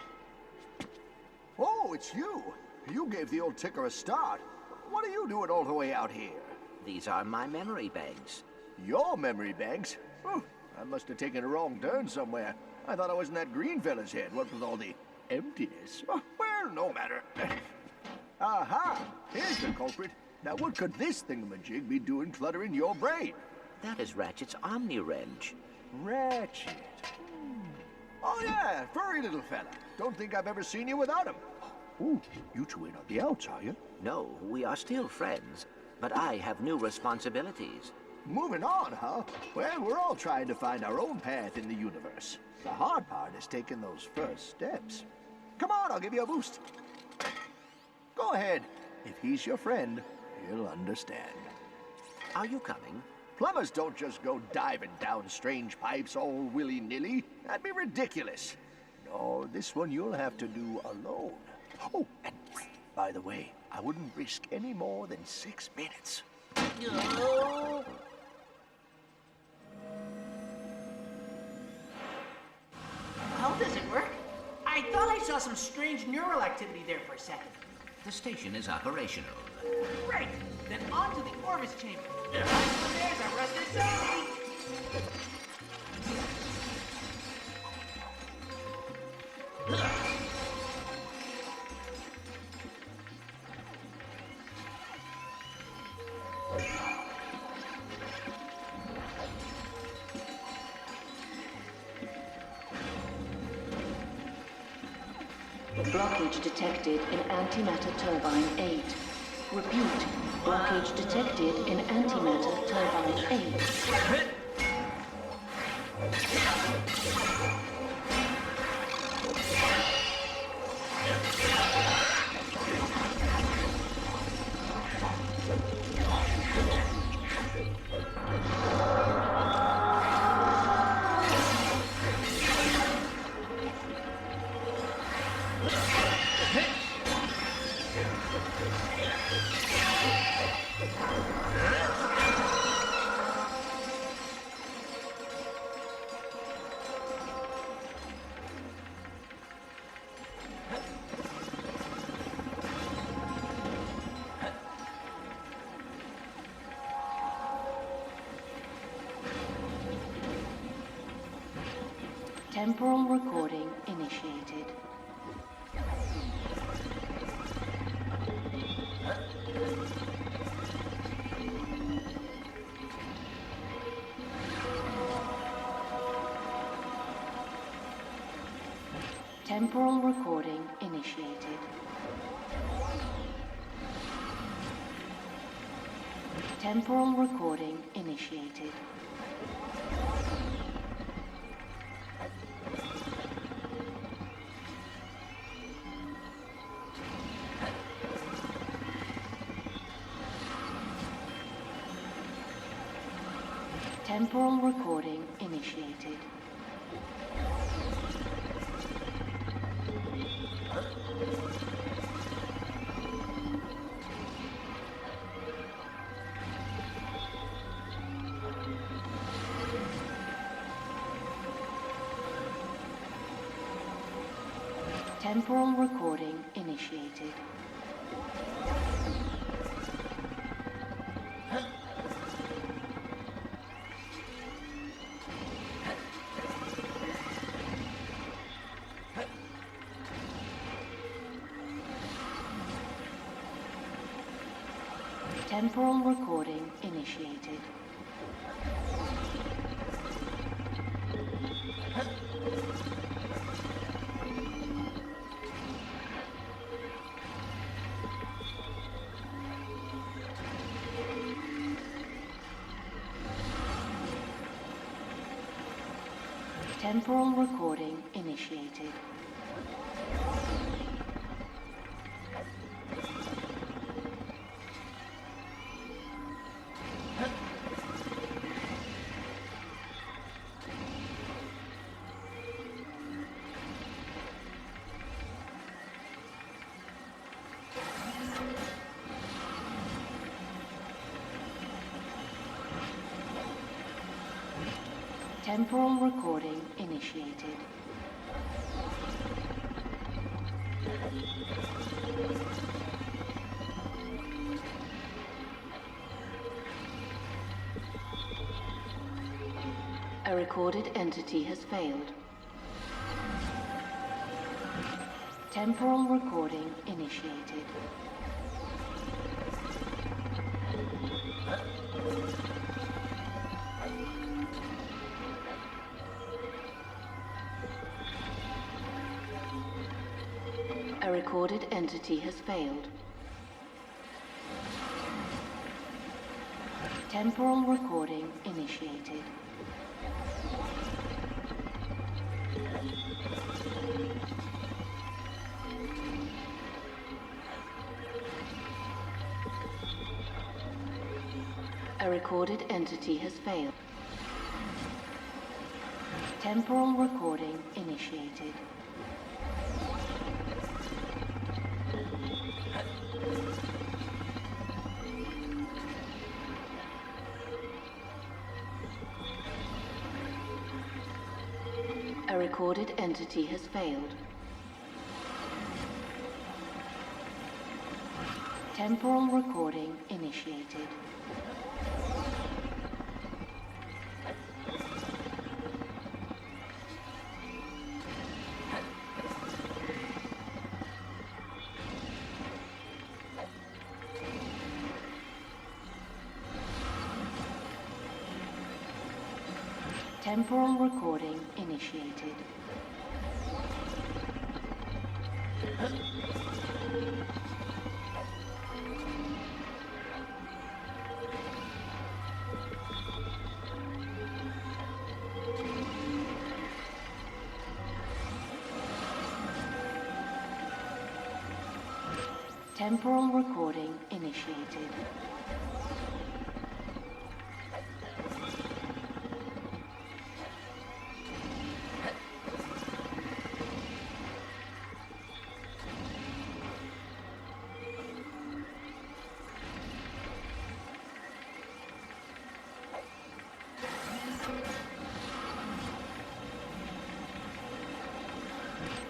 Oh, it's you. You gave the old ticker a start. What are you doing all the way out here? These are my memory banks. Your memory banks? Oh, I must have taken a wrong turn somewhere. I thought I was in that green fella's head, what with all the emptiness. Oh, well, no matter. Aha! Here's the culprit. Now what could this thingamajig be doing cluttering your brain? That is Ratchet's Omni-Wrench. Ratchet. Oh yeah, furry little fella. Don't think I've ever seen you without him. Ooh, you two ain't on the outs, are you? No, we are still friends, but I have new responsibilities. Moving on, huh? Well, we're all trying to find our own path in the universe. The hard part is taking those first steps. Come on, I'll give you a boost. Go ahead. If he's your friend, he'll understand. Are you coming? Plumbers don't just go diving down strange pipes all willy-nilly. That'd be ridiculous. No, this one you'll have to do alone. Oh, and by the way, I wouldn't risk any more than 6 minutes. No. How does it work? I thought I saw some strange neural activity there for a second. The station is operational. Right. Then on to the Orvis chamber. There's a rusted Sony. Blockage detected in antimatter turbine 8. Repeat, blockage detected in antimatter turbine 8. Temporal recording initiated. Temporal recording initiated. Temporal recording initiated. Temporal recording initiated. Temporal recording initiated. Temporal recording initiated. Temporal recording initiated. Temporal recording initiated. A recorded entity has failed. Temporal recording initiated. A recorded entity has failed. Temporal recording initiated. A recorded entity has failed. Temporal recording initiated. A recorded entity has failed. Temporal recording initiated. Temporal recording initiated. Temporal recording initiated.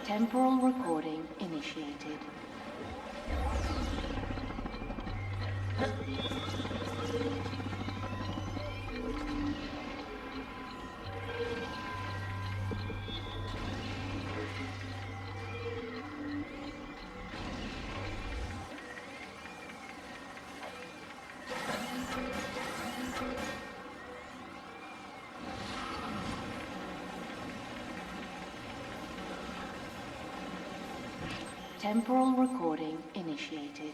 Temporal recording initiated. Temporal recording initiated.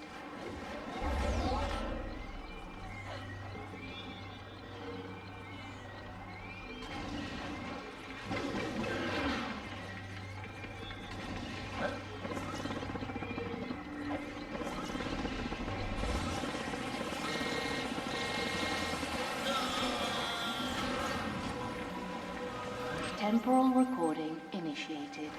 Temporal recording initiated.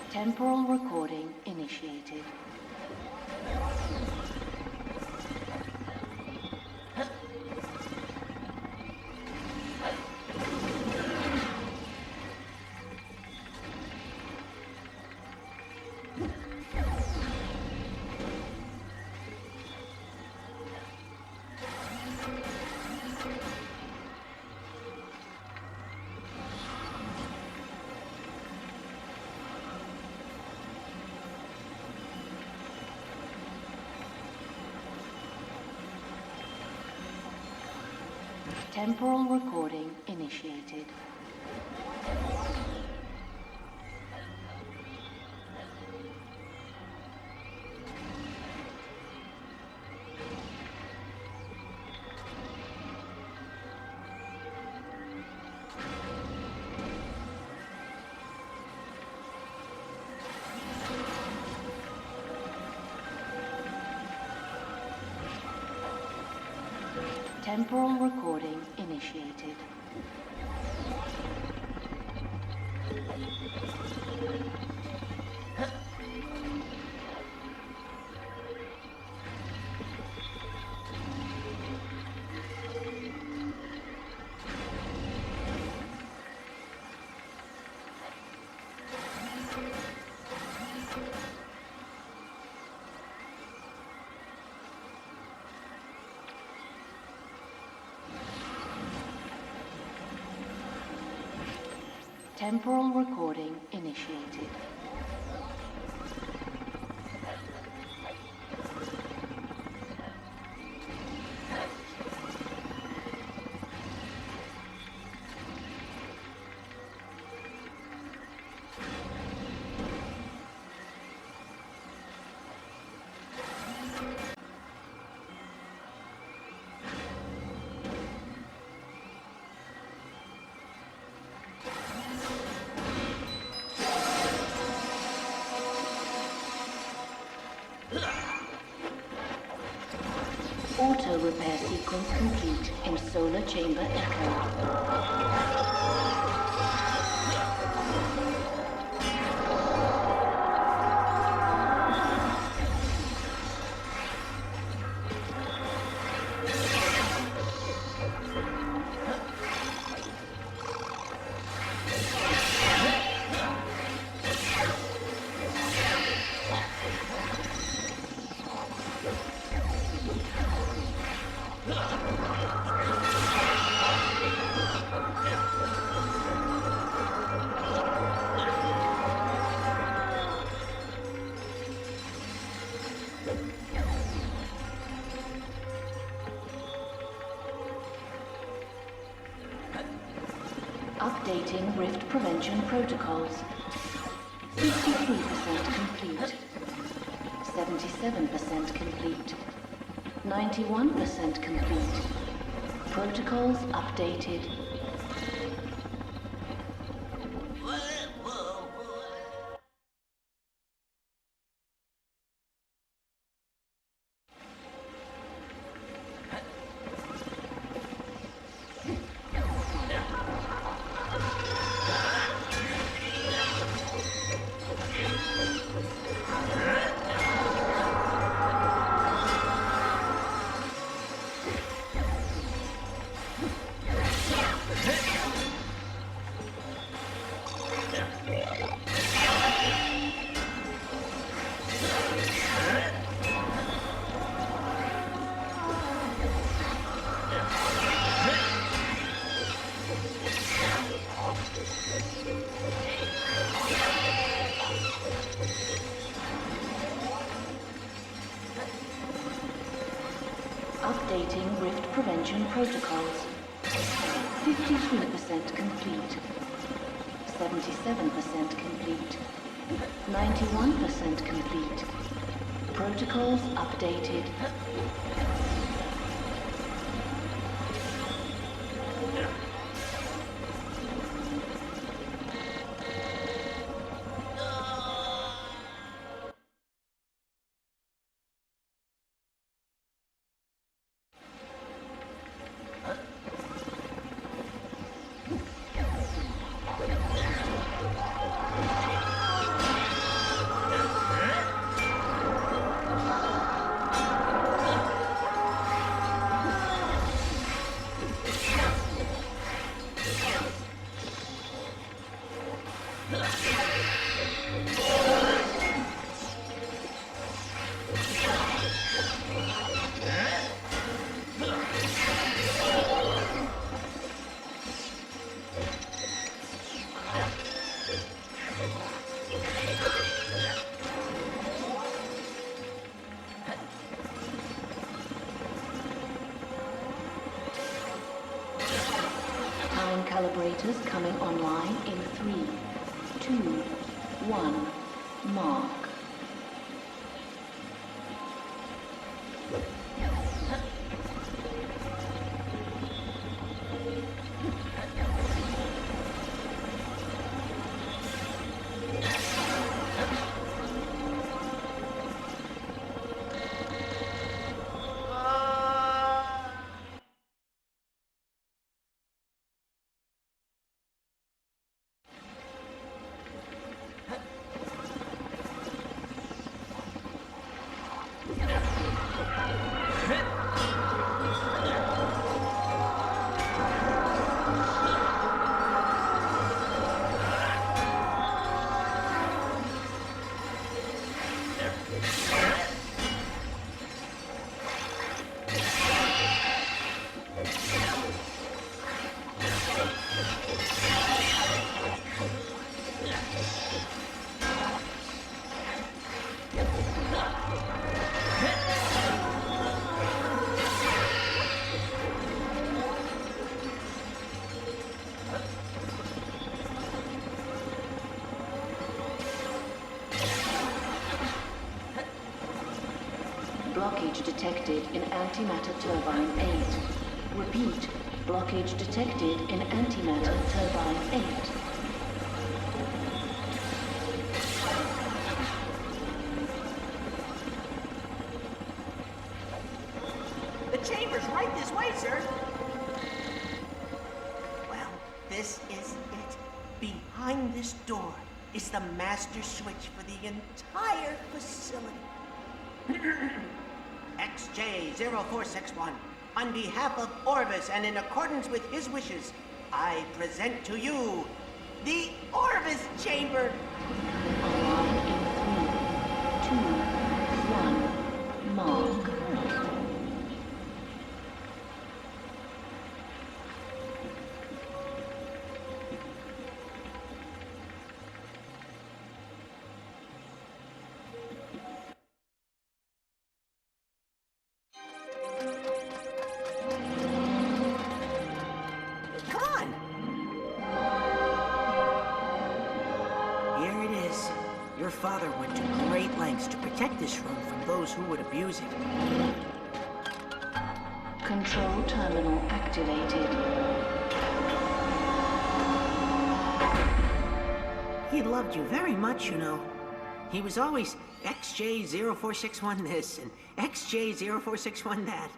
Temporal recording initiated. Temporal recording initiated. Temporal recording initiated. Temporal recording initiated. Auto repair sequence complete in Solar Chamber Echo. Updating rift prevention protocols. 53% complete. 77% complete. 91% complete. Protocols updated. Yeah. Updating rift prevention protocols. 53% complete. 77% complete. 91% complete. Protocols updated. Time calibrators coming online in 3, 2, 1, mark. Blockage detected in antimatter turbine 8. Repeat, blockage detected in antimatter turbine 8. The chamber's right this way, sir. Well, this is it. Behind this door is the master switch for the entire facility. XJ0461, on behalf of Orvis and in accordance with his wishes, I present to you the Orvis Chamber. Online in 3, 2, 1, mark. Your father went to great lengths to protect this room from those who would abuse it. Control terminal activated. He loved you very much, you know. He was always XJ0461 this and XJ0461 that.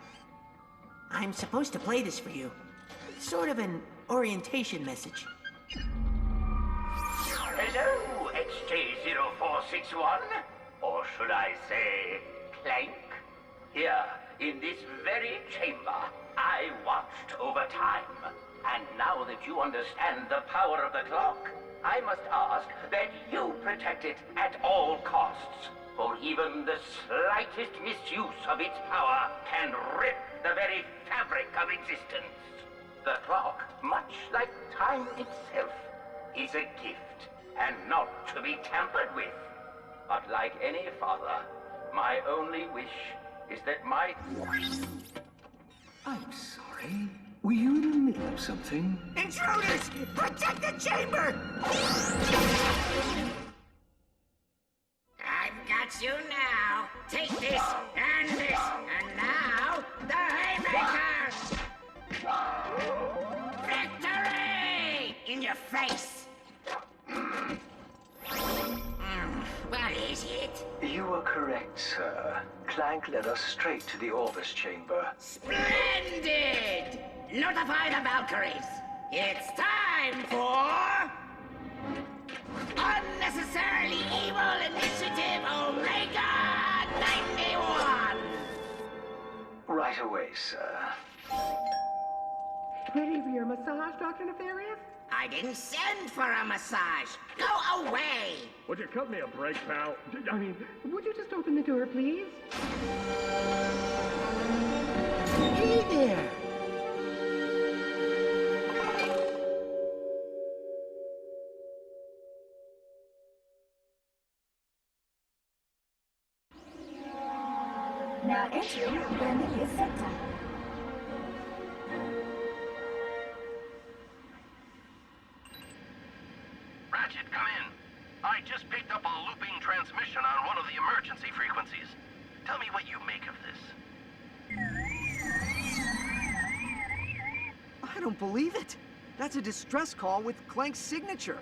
I'm supposed to play this for you. Sort of an orientation message. Hello, XJ0461? Or should I say, Clank? Here, in this very chamber, I watched over time. And now that you understand the power of the clock, I must ask that you protect it at all costs. For even the slightest misuse of its power can rip the very fabric of existence. The clock, much like time itself, is a gift, and not to be tampered with. But like any father, my only wish is that my... I'm sorry. Were you in the middle of something? Intruders! Protect the chamber! I've got you now. Take this, and now the Haymaker! Victory! In your face! What is it? You were correct, sir. Clank led us straight to the Orbis chamber. Splendid! Notify the Valkyries. It's time for... Unnecessarily Evil Initiative Omega 91! Right away, sir. Ready for your massage, Dr. Nefarious? I didn't send for a massage. Go away! Would you cut me a break, pal? I mean, would you just open the door, please? Hey there! Now entering Vermilius Sector. Ratchet, come in. I just picked up a looping transmission on one of the emergency frequencies. Tell me what you make of this. I don't believe it. That's a distress call with Clank's signature.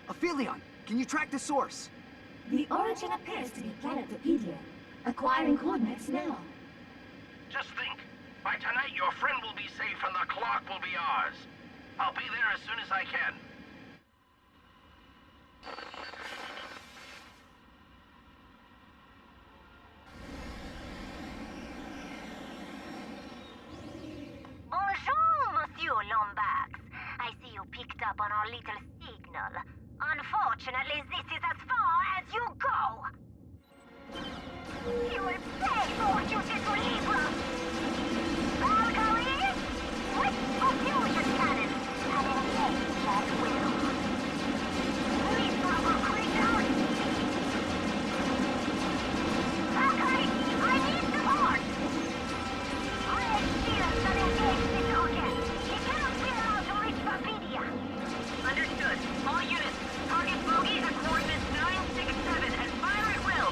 Aphelion, can you track the source? The origin appears to be Planetopedia. Acquiring coordinates now. Just think. By tonight, your friend will be safe and the clock will be ours. I'll be there as soon as I can. Bonjour, Monsieur Lombax. I see you picked up on our little signal. Unfortunately, this is as far as you go. You will pay for what you did to Libra! Valkyrie! With fusion cannon! And engage at will! Please proper creature! Valkyrie! I need support! I experienced an engaged the token! It cannot be allowed to reach Papidia! Understood. All units, target bogey at coordinates 967 and fire at will!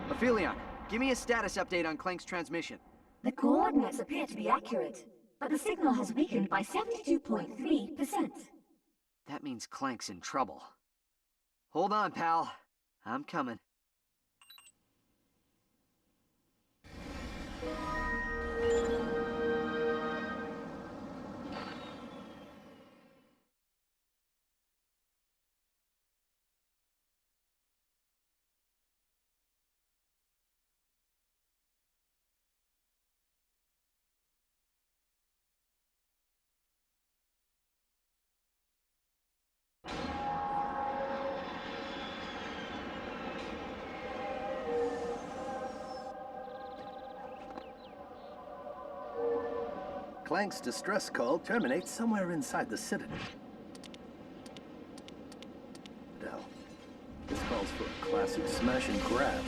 Aphelion, give me a status update on Clank's transmission. The coordinates appear to be accurate, but the signal has weakened by 72.3%. That means Clank's in trouble. Hold on, pal. I'm coming. Clank's distress call terminates somewhere inside the Citadel. This calls for a classic smash and grab.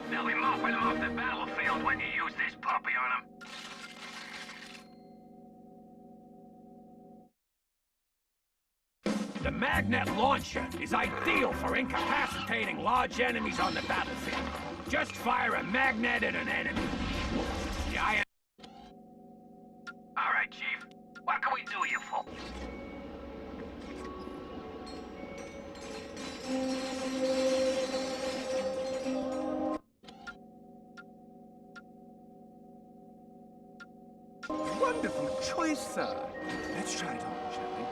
They'll be mopping them off the battlefield when you use this puppy on them. The magnet launcher is ideal for incapacitating large enemies on the battlefield. Just fire a magnet at an enemy. Giant. All right, Chief. What can we do you for? Wonderful choice, sir. Let's try it on, shall we?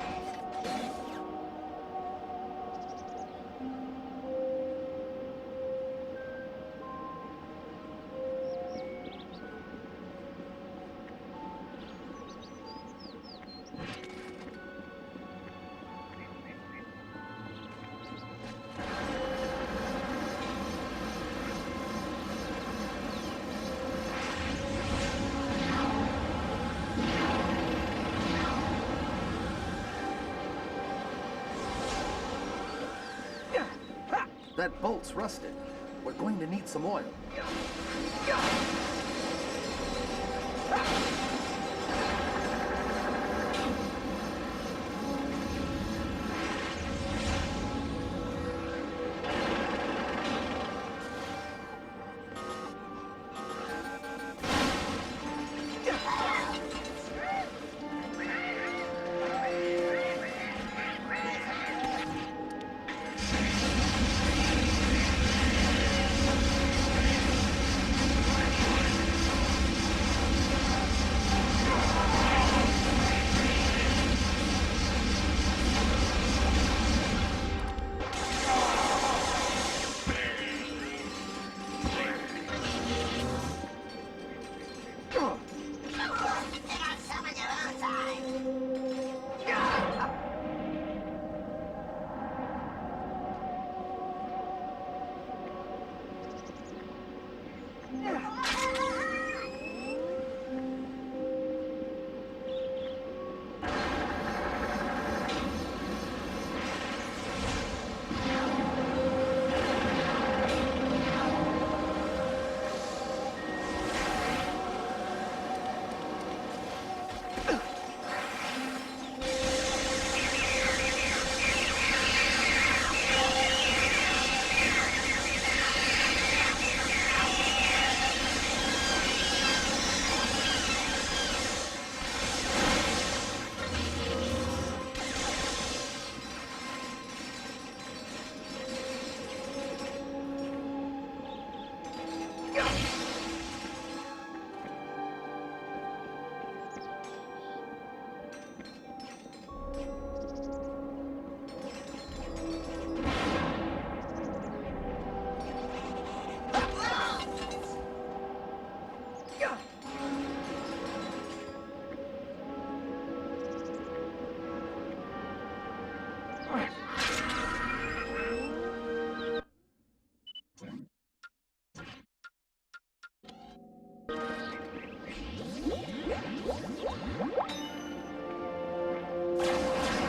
That bolt's rusted. We're going to need some oil.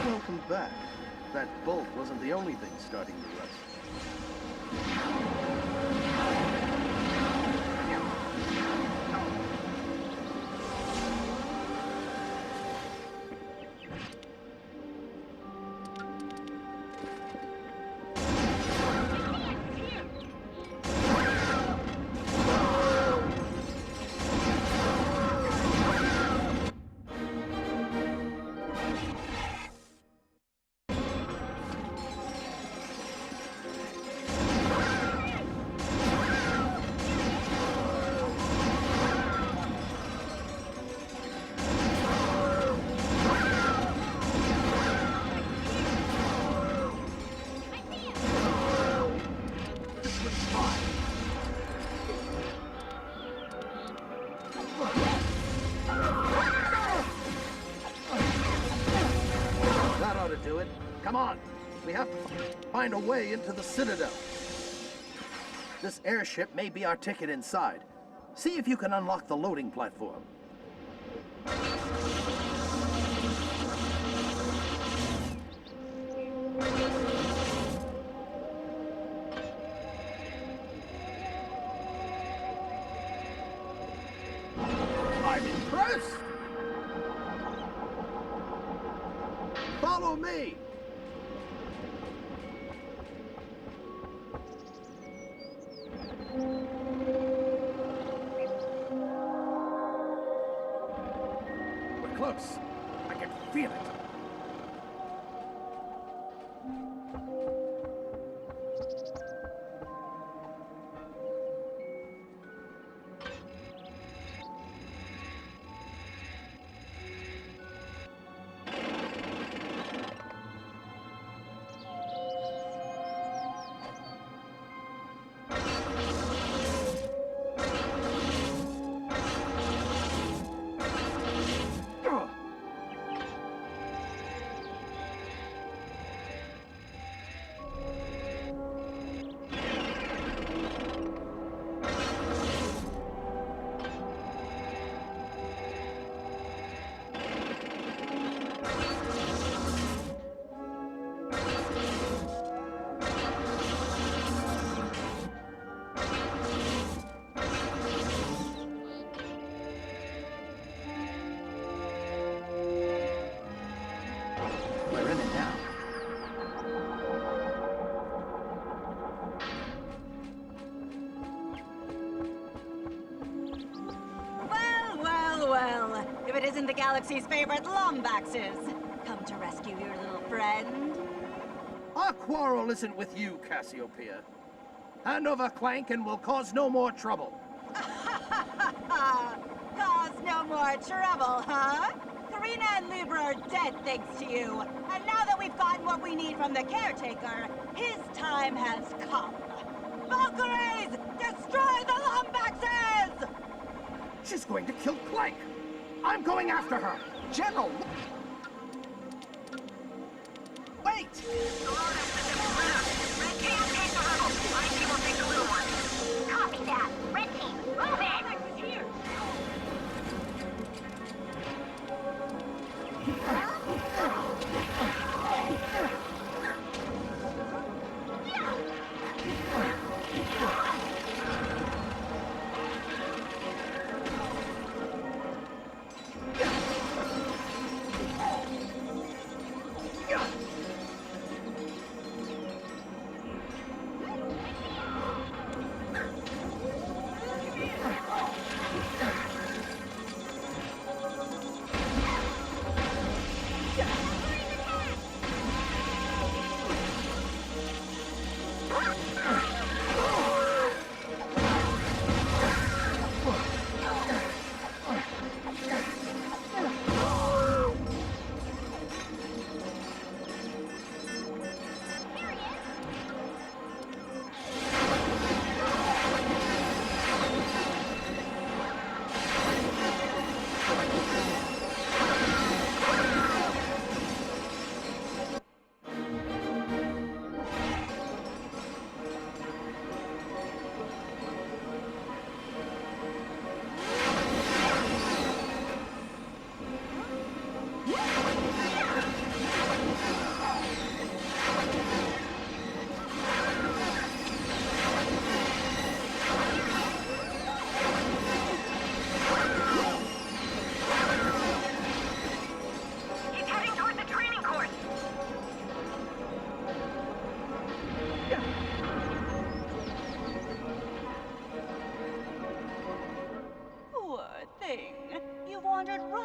Welcome back. That bolt wasn't the only thing starting to rust. how to do it. Come on. We have to find a way into the Citadel. This airship may be our ticket inside. See if you can unlock the loading platform. I'm impressed! Follow me! We're close. I can feel it. We're in it now. Well, if it isn't the galaxy's favorite Lombaxes, come to rescue your little friend. Our quarrel isn't with you, Cassiopeia. Hand over Clank and we'll cause no more trouble. Cause no more trouble, huh? Karina and Libra are dead thanks to you. And now that we've gotten what we need from the caretaker, his time has come. Valkyries! Destroy the Lombaxes! She's going to kill Clank. I'm going after her. General! Wait! Red team, take the rebel. My team will take the little one. Copy that. Red team, move it! Here.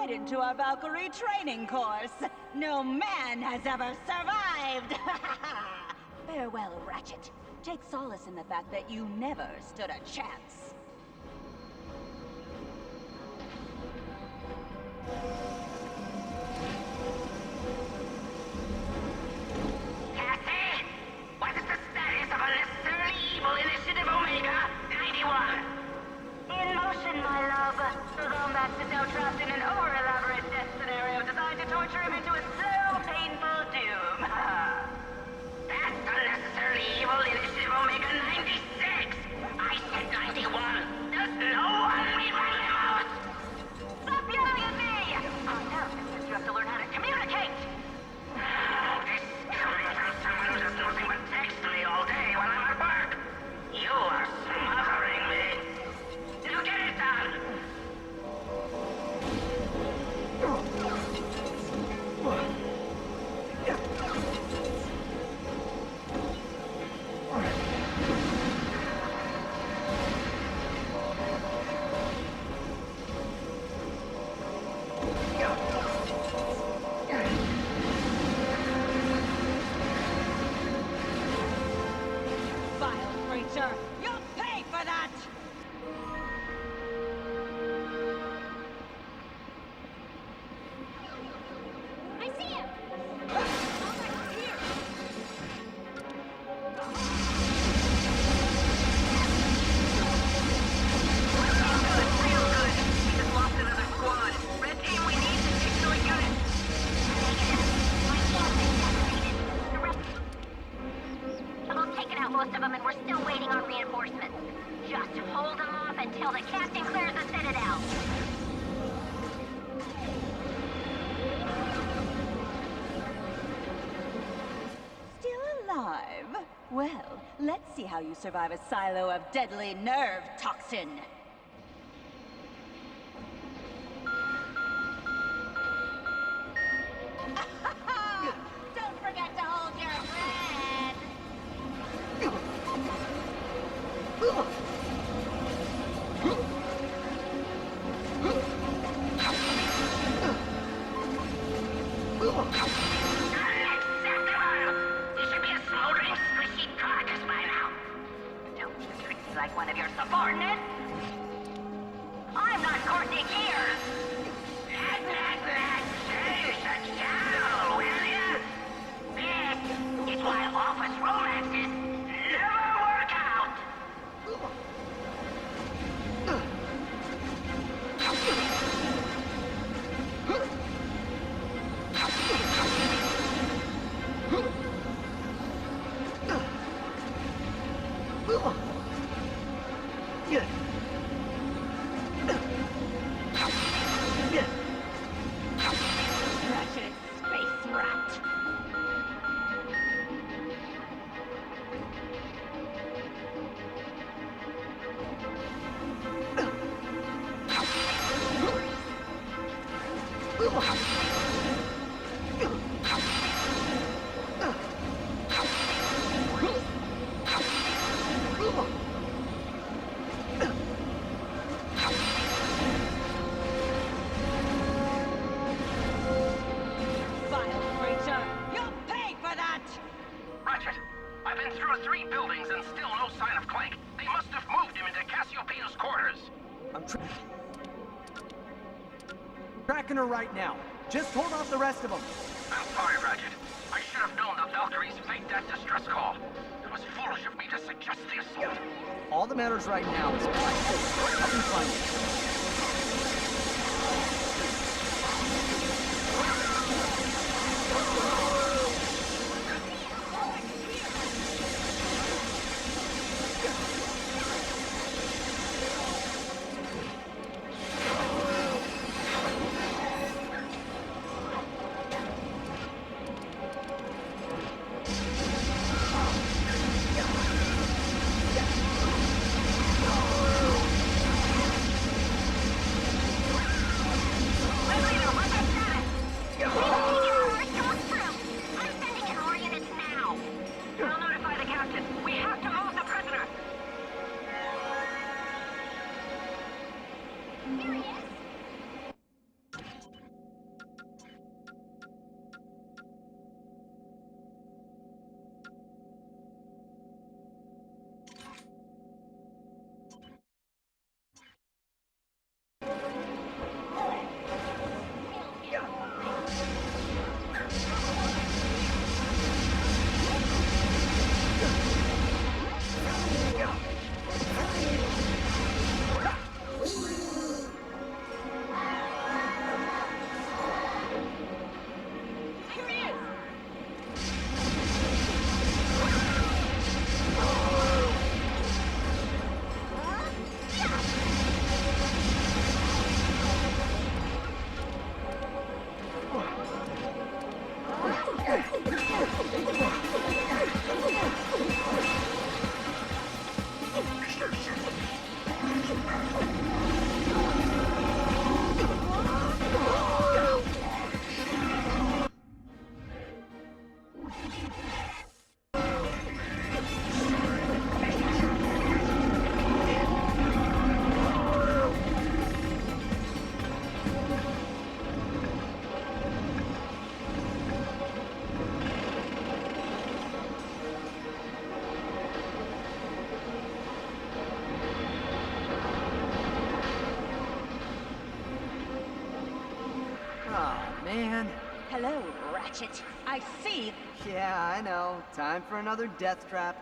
right into our Valkyrie training course. No man has ever survived! Farewell, Ratchet. Take solace in the fact that you never stood a chance. Cassie! What is the status of unnecessarily evil Initiative Omega 91? In motion, my love. Lombax is now trapped in an over-elaborate death scenario designed to torture him into a slow, painful doom. most of them and we're still waiting on reinforcements. Just hold them off until the captain clears the Citadel. Still alive? Well, let's see how you survive a silo of deadly nerve toxin. Don't forget to hold your breath. You should be a smoldering, squishy carcass by now. Don't you treat me like one of your subordinates. I'm not Courtney here. Shut down, will ya? This is why office romances never work out. Wretched space rat. Vile creature! You'll pay for that! Ratchet, I've been through 3 buildings and still no sign of Clank. They must have moved him into Cassiopeia's quarters. I'm tracking her right now. Just hold off the rest of them. I'm sorry, Ratchet. I should have known the Valkyries faked that distress call. It was foolish of me to suggest the assault. All that matters right now is help me find it. Man. Hello, Ratchet. I see. Yeah, I know. Time for another death trap.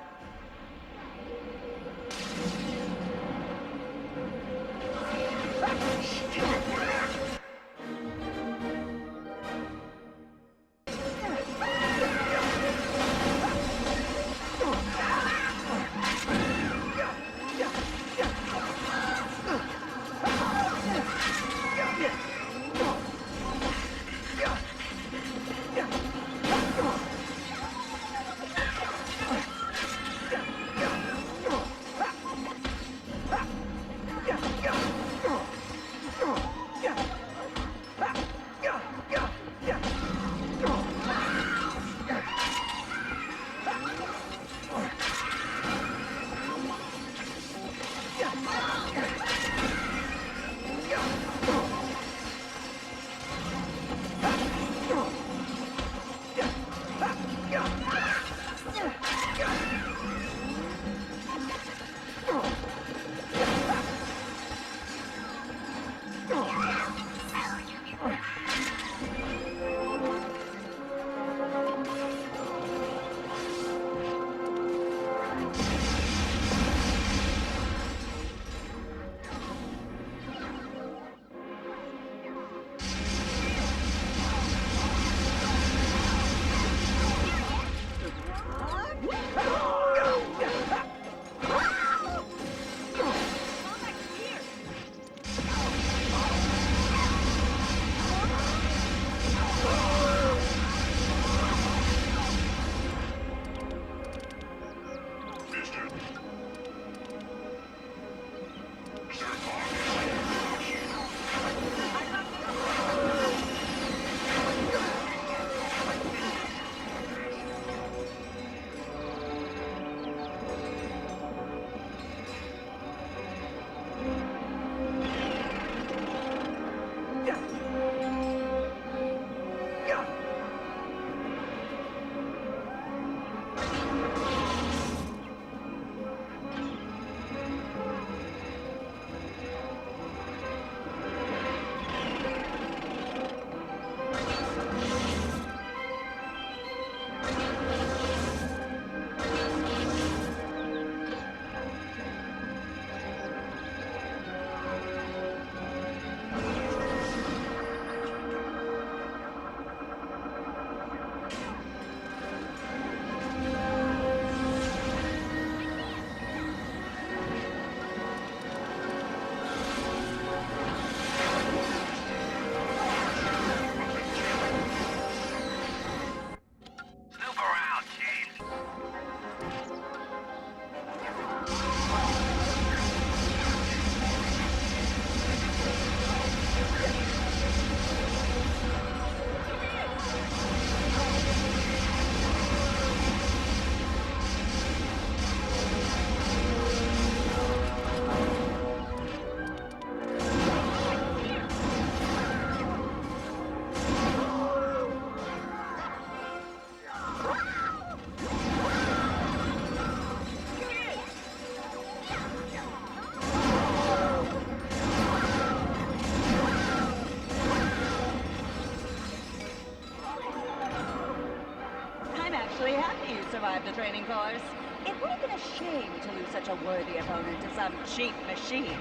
survived the training course. It would have been a shame to lose such a worthy opponent to some cheap machine.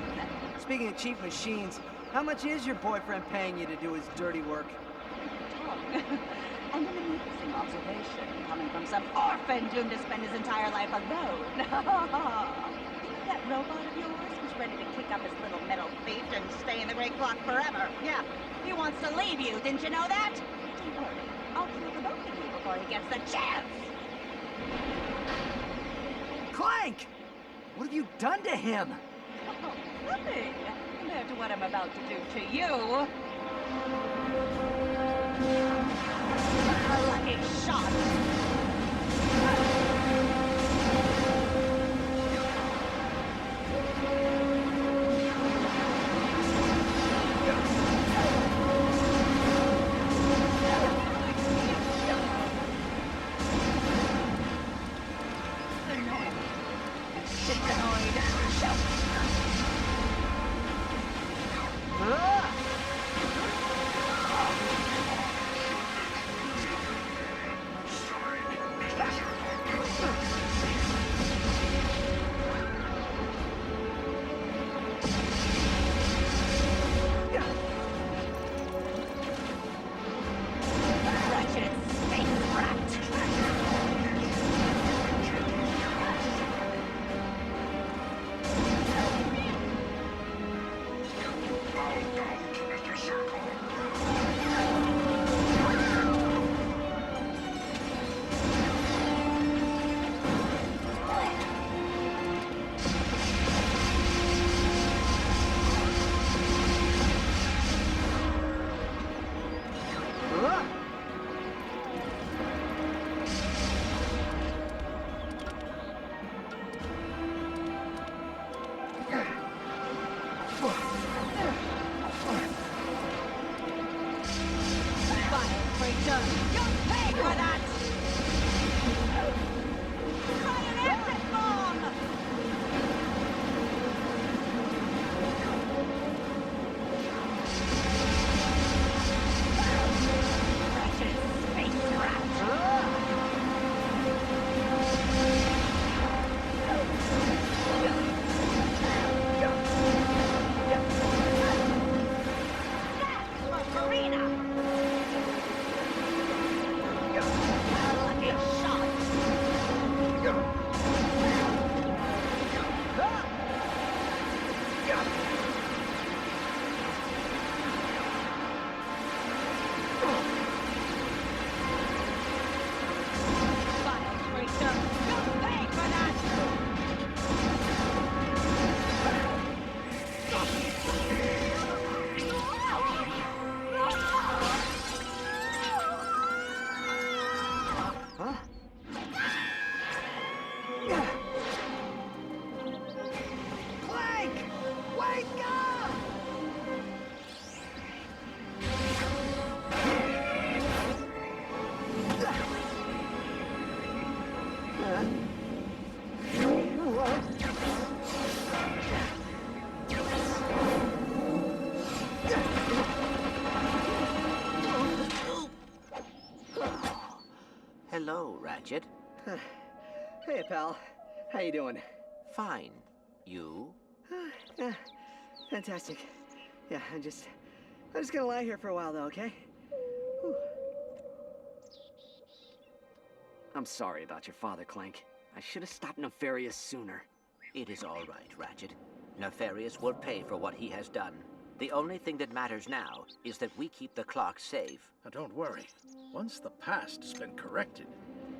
Speaking of cheap machines, how much is your boyfriend paying you to do his dirty work? Tongue. And an amusing observation coming from some orphan doomed to spend his entire life alone. That robot of yours was ready to kick up his little metal feet and stay in the Great Clock forever. Yeah, he wants to leave you, didn't you know that? Don't worry, I'll kill the both of you before he gets the chance. Clank! What have you done to him? Oh, nothing compared to what I'm about to do to you. A lucky shot. Hello, Ratchet. Hey, pal. How you doing? Fine. You? Yeah, fantastic. Yeah, I'm just gonna lie here for a while, though, okay? Whew. I'm sorry about your father, Clank. I should have stopped Nefarious sooner. It is all right, Ratchet. Nefarious will pay for what he has done. The only thing that matters now is that we keep the clock safe. Now, don't worry. Once the past has been corrected,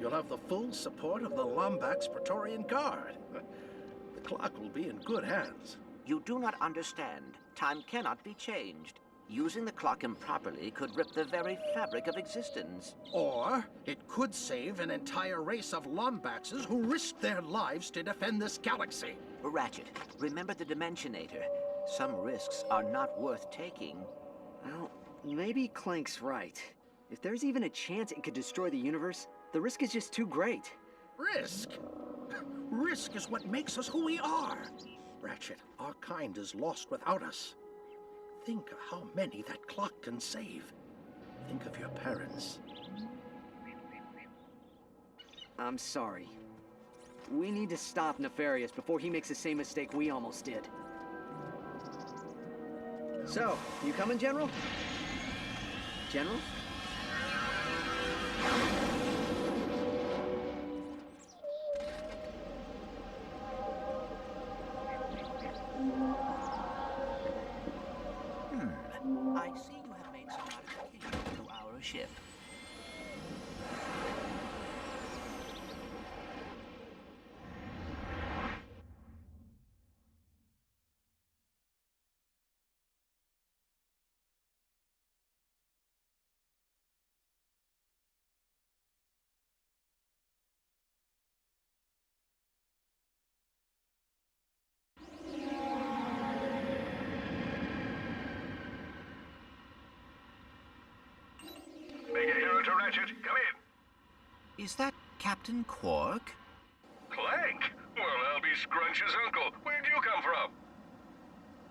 you'll have the full support of the Lombax Praetorian Guard. The clock will be in good hands. You do not understand. Time cannot be changed. Using the clock improperly could rip the very fabric of existence. Or it could save an entire race of Lombaxes who risked their lives to defend this galaxy. Ratchet, remember the Dimensionator. Some risks are not worth taking. Well, maybe Clank's right. If there's even a chance it could destroy the universe, the risk is just too great. Risk? Risk is what makes us who we are. Ratchet, our kind is lost without us. Think of how many that clock can save. Think of your parents. I'm sorry. We need to stop Nefarious before he makes the same mistake we almost did. So, you coming, General? General? I see you have made some modifications to our ship. Make it hero to Ratchet. Come in. Is that Captain Quark? Clank? Well, I'll be Scrunch's uncle. Where'd you come from?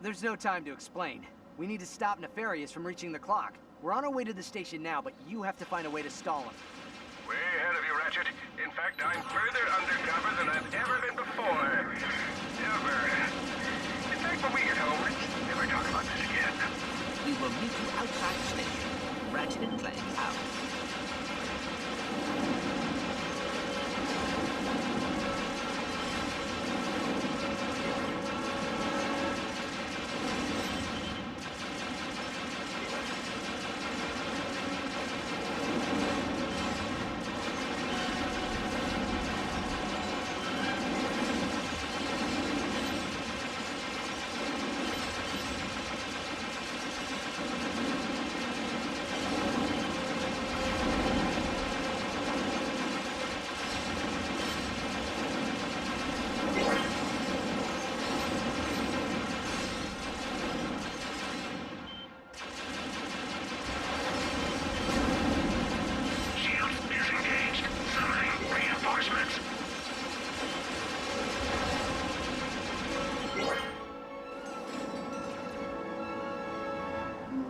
There's no time to explain. We need to stop Nefarious from reaching the clock. We're on our way to the station now, but you have to find a way to stall him. Way ahead of you, Ratchet. In fact, I'm further undercover than I've ever been before. Ever. In fact, when we get home, let's never talk about this again. We will meet you outside the station. Ratchet and Clank out.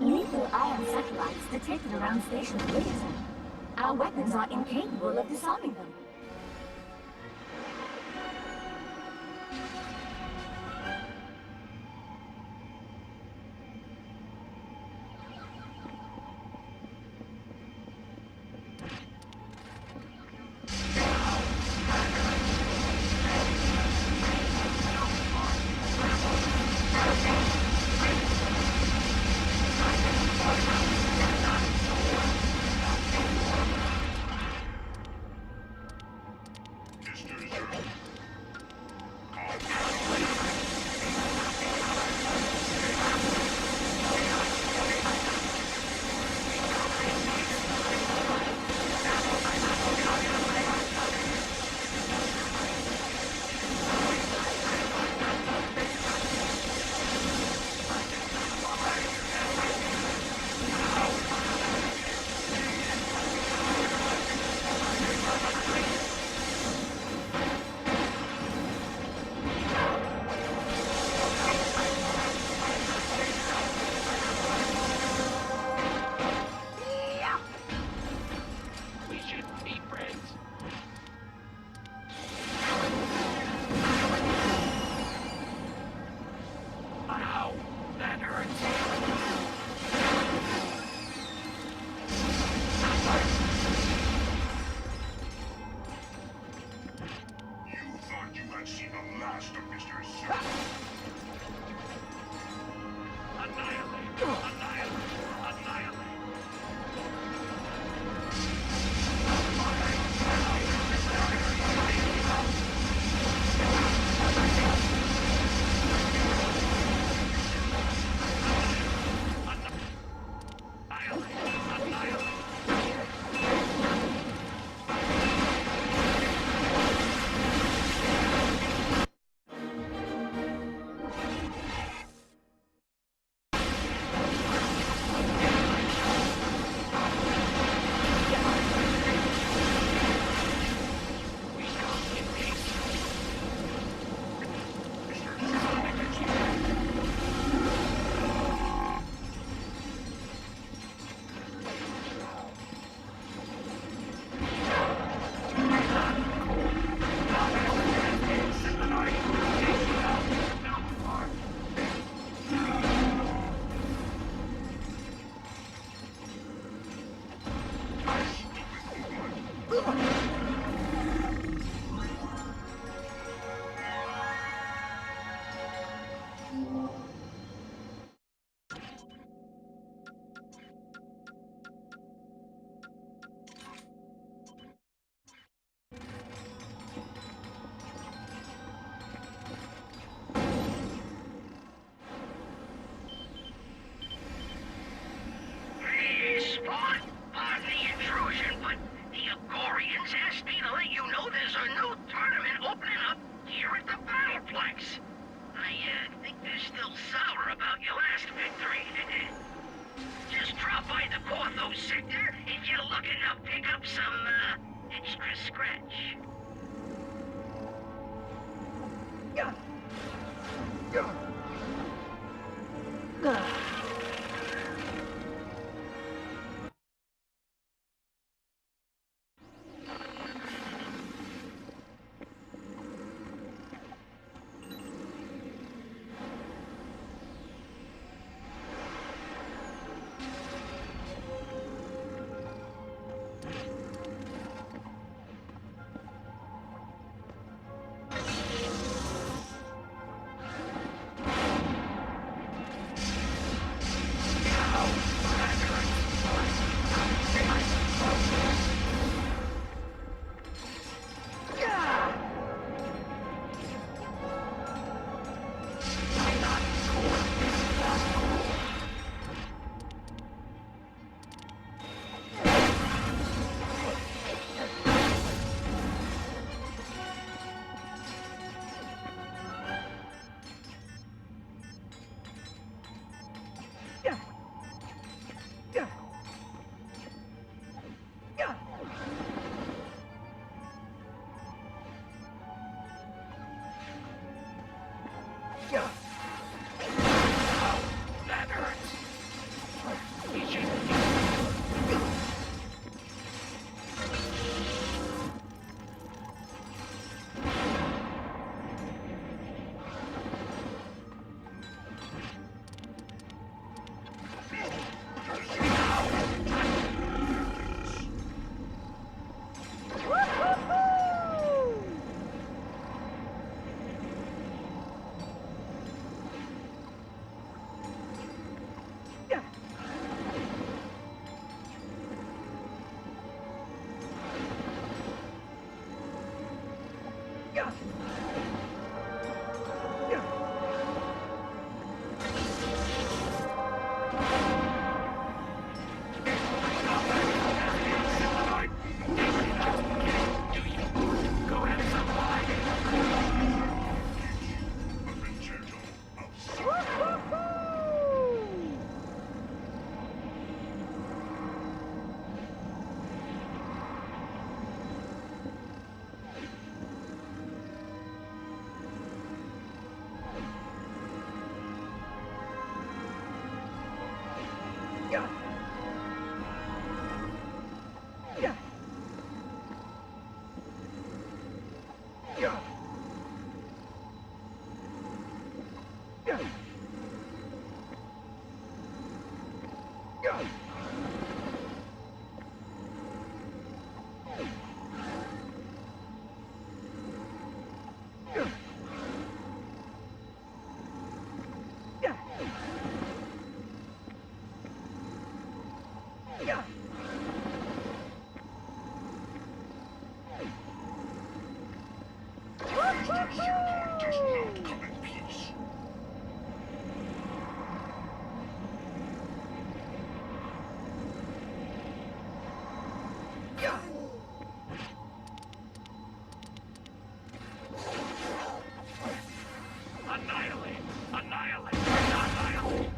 Lethal ion satellites detected around Station Blizzard. Our weapons are incapable of disarming them. haven't seen the last of Mr. Zurg. Annihilate! Annihilate! Annihilate! Pardon the intrusion, but the Agorians asked me to let you know there's a new tournament opening up here at the Battleplex. I think they're still sour about your last victory. Just drop by the Cortho sector if you're looking to pick up some, extra scratch. Yeah. circle does not come in peace. Annihilate! Annihilate! Annihilate!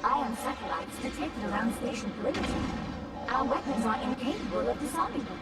powerful ion satellites detected around station perimeter. Our weapons are incapable of disarming them.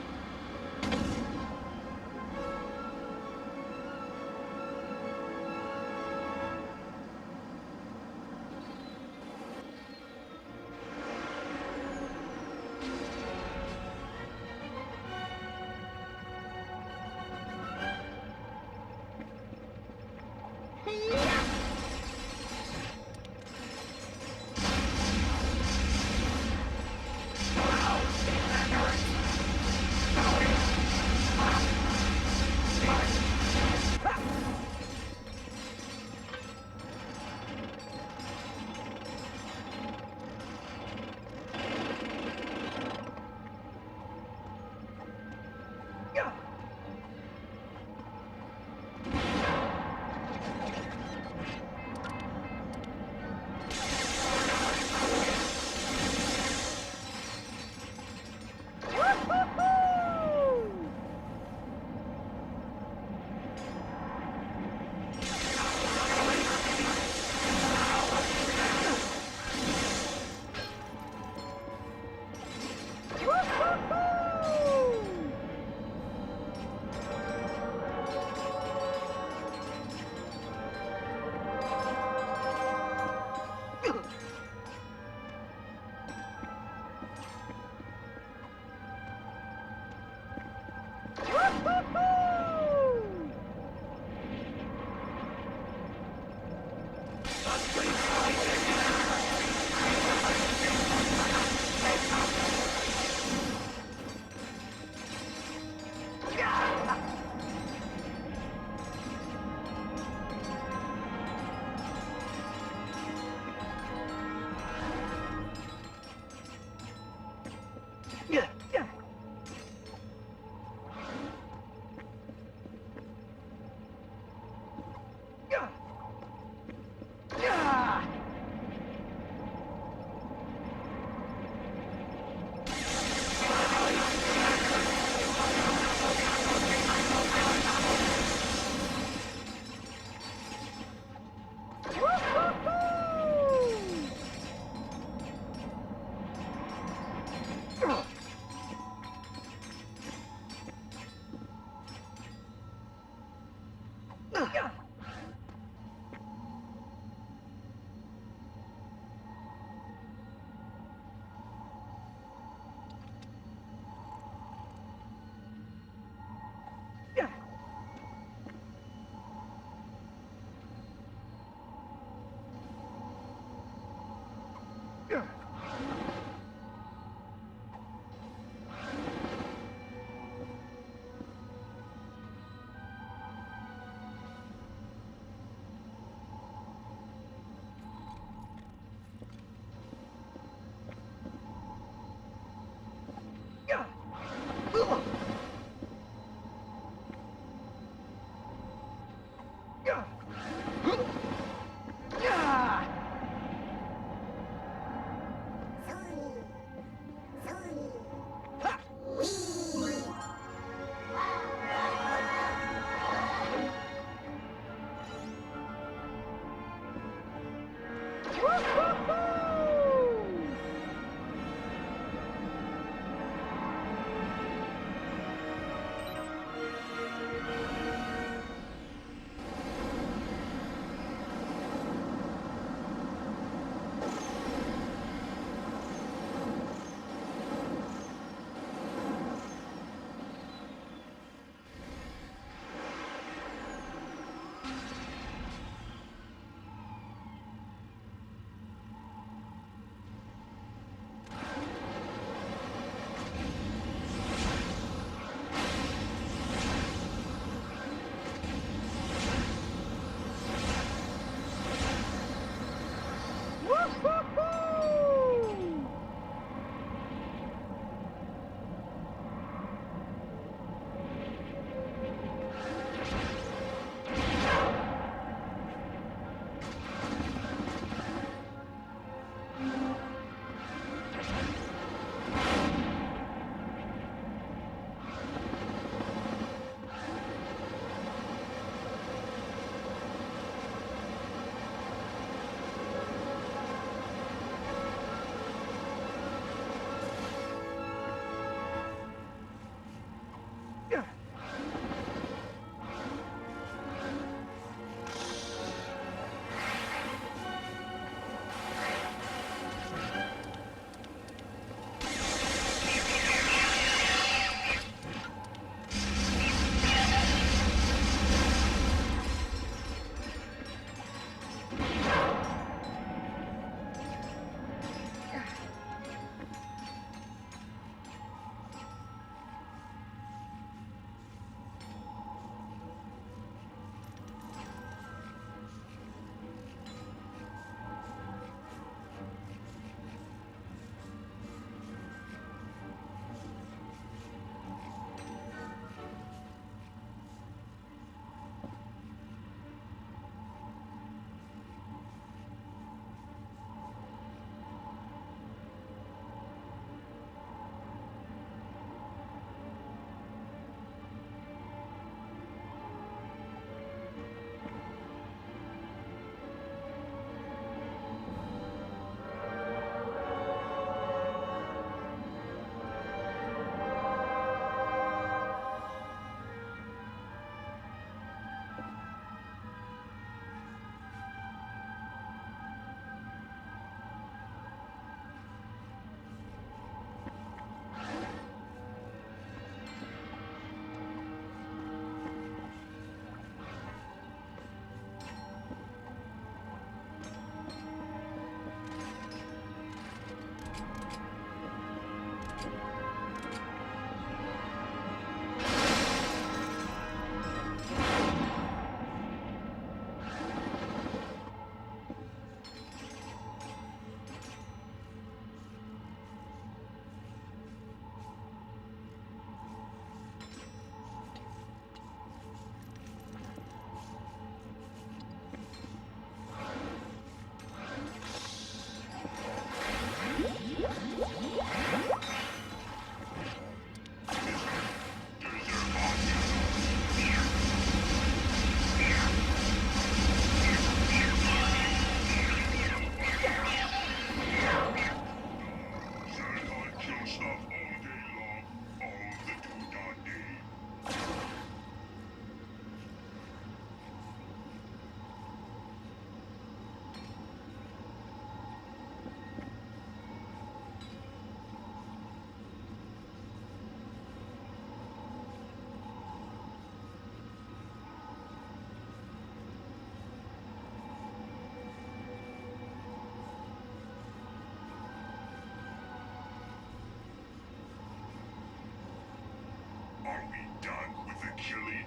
Officially.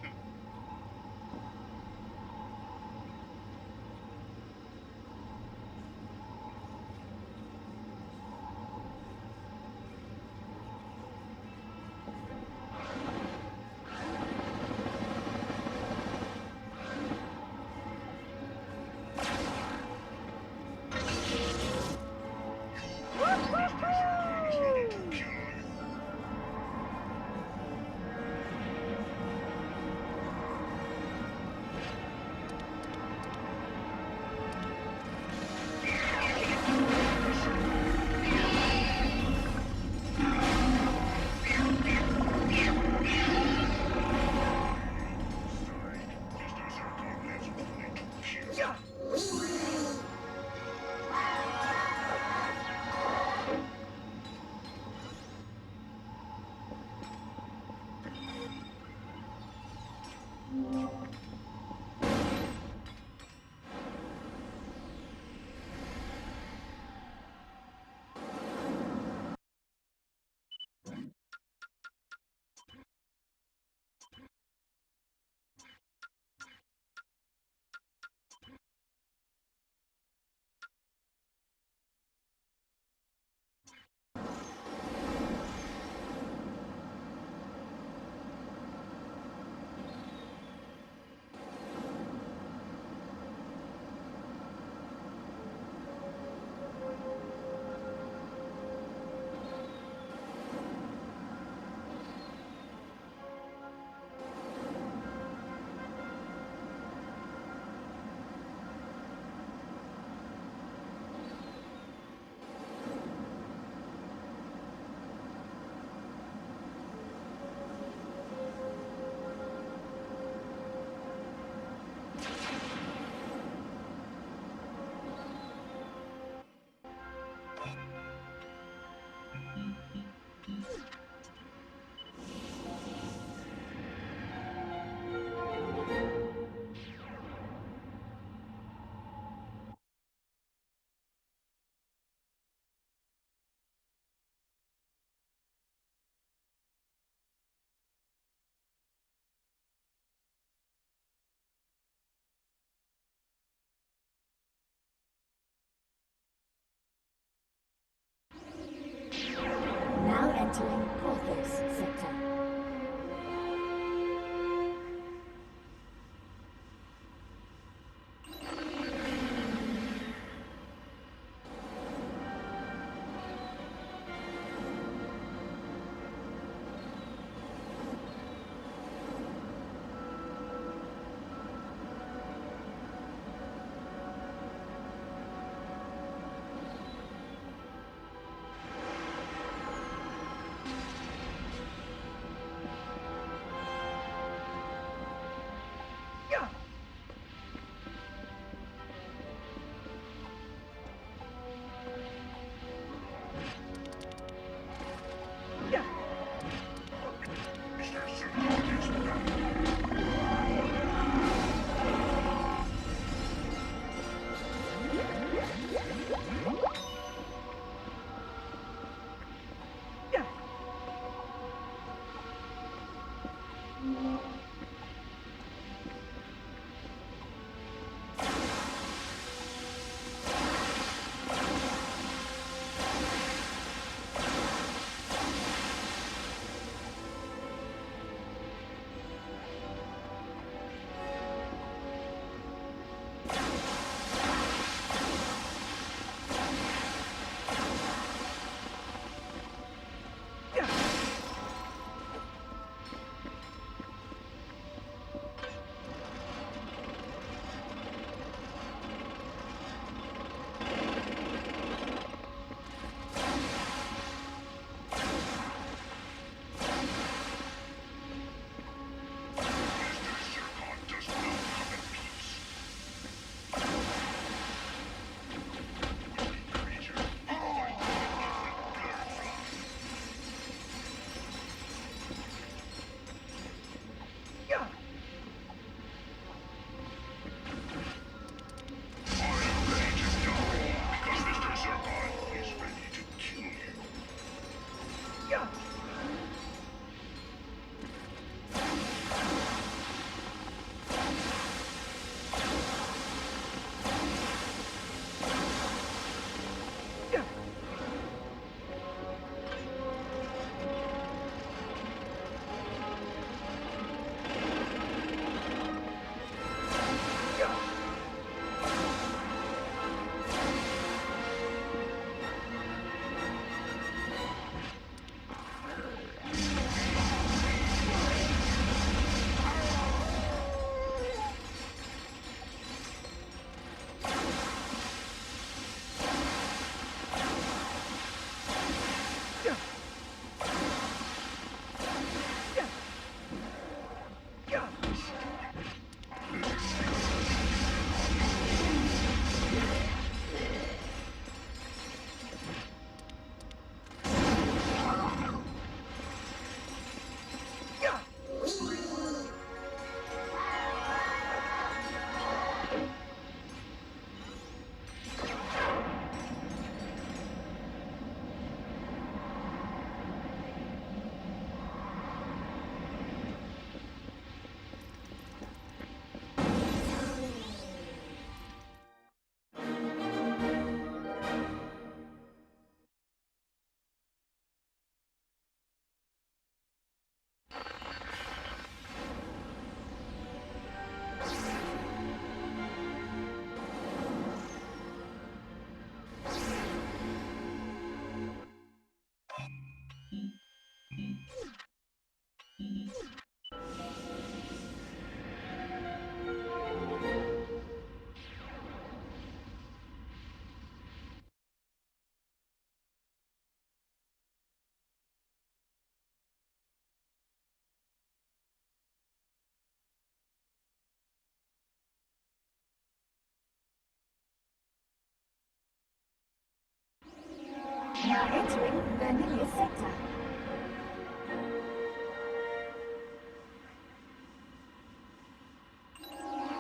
Now entering Vanilla Sector.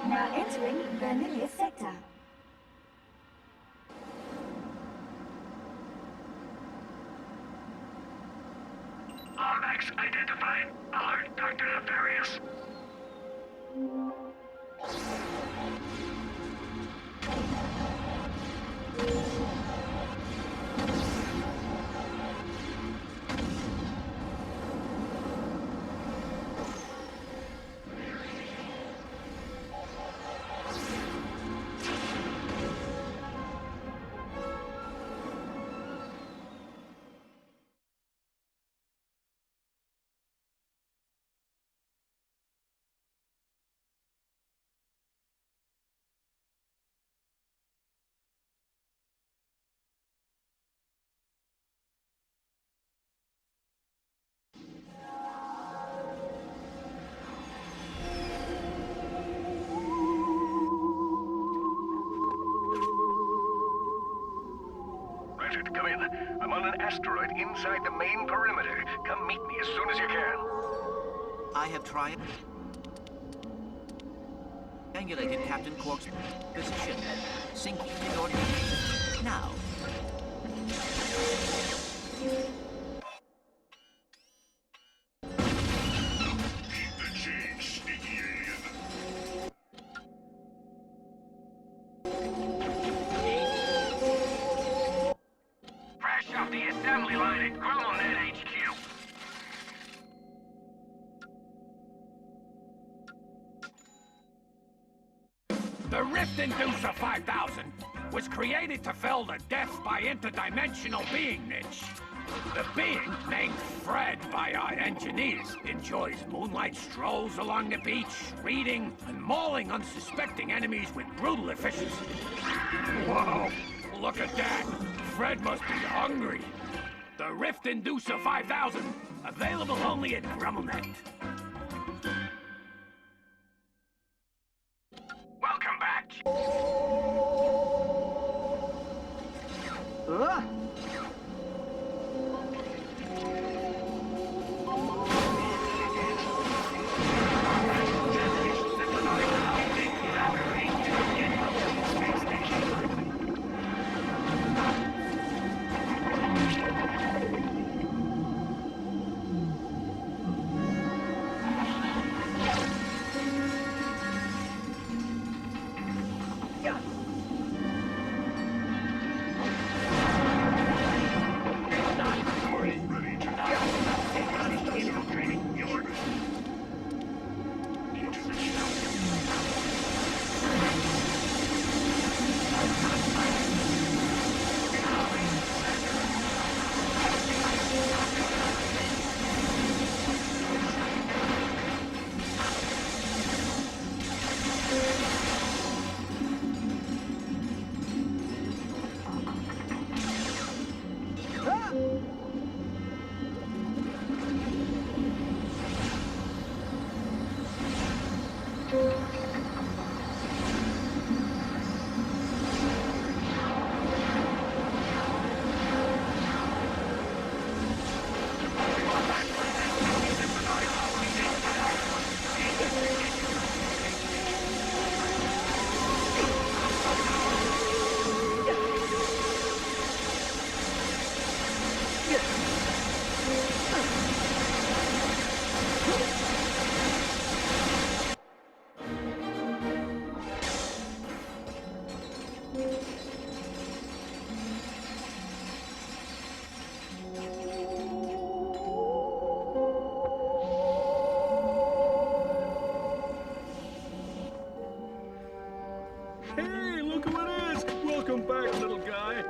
Now entering Vanilla Sector. Armax identified. Alert, Dr. Nefarious. Richard, come in. I'm on an asteroid inside the main perimeter. Come meet me as soon as you can. I have triangulated Captain Quark's position. Sinking in order. Now. Keep the change, sneaky alien. Fresh off the assembly line at GremlinNet HQ. The Rift Inducer 5000 was created to fill the death by interdimensional being niche. The being, named Fred by our engineers, enjoys moonlight strolls along the beach, reading and mauling unsuspecting enemies with brutal efficiency. Whoa, look at that. Fred must be hungry. The Rift Inducer 5000, available only at GremlinNet. Welcome back. Hey, look who it is! Welcome back, little guy.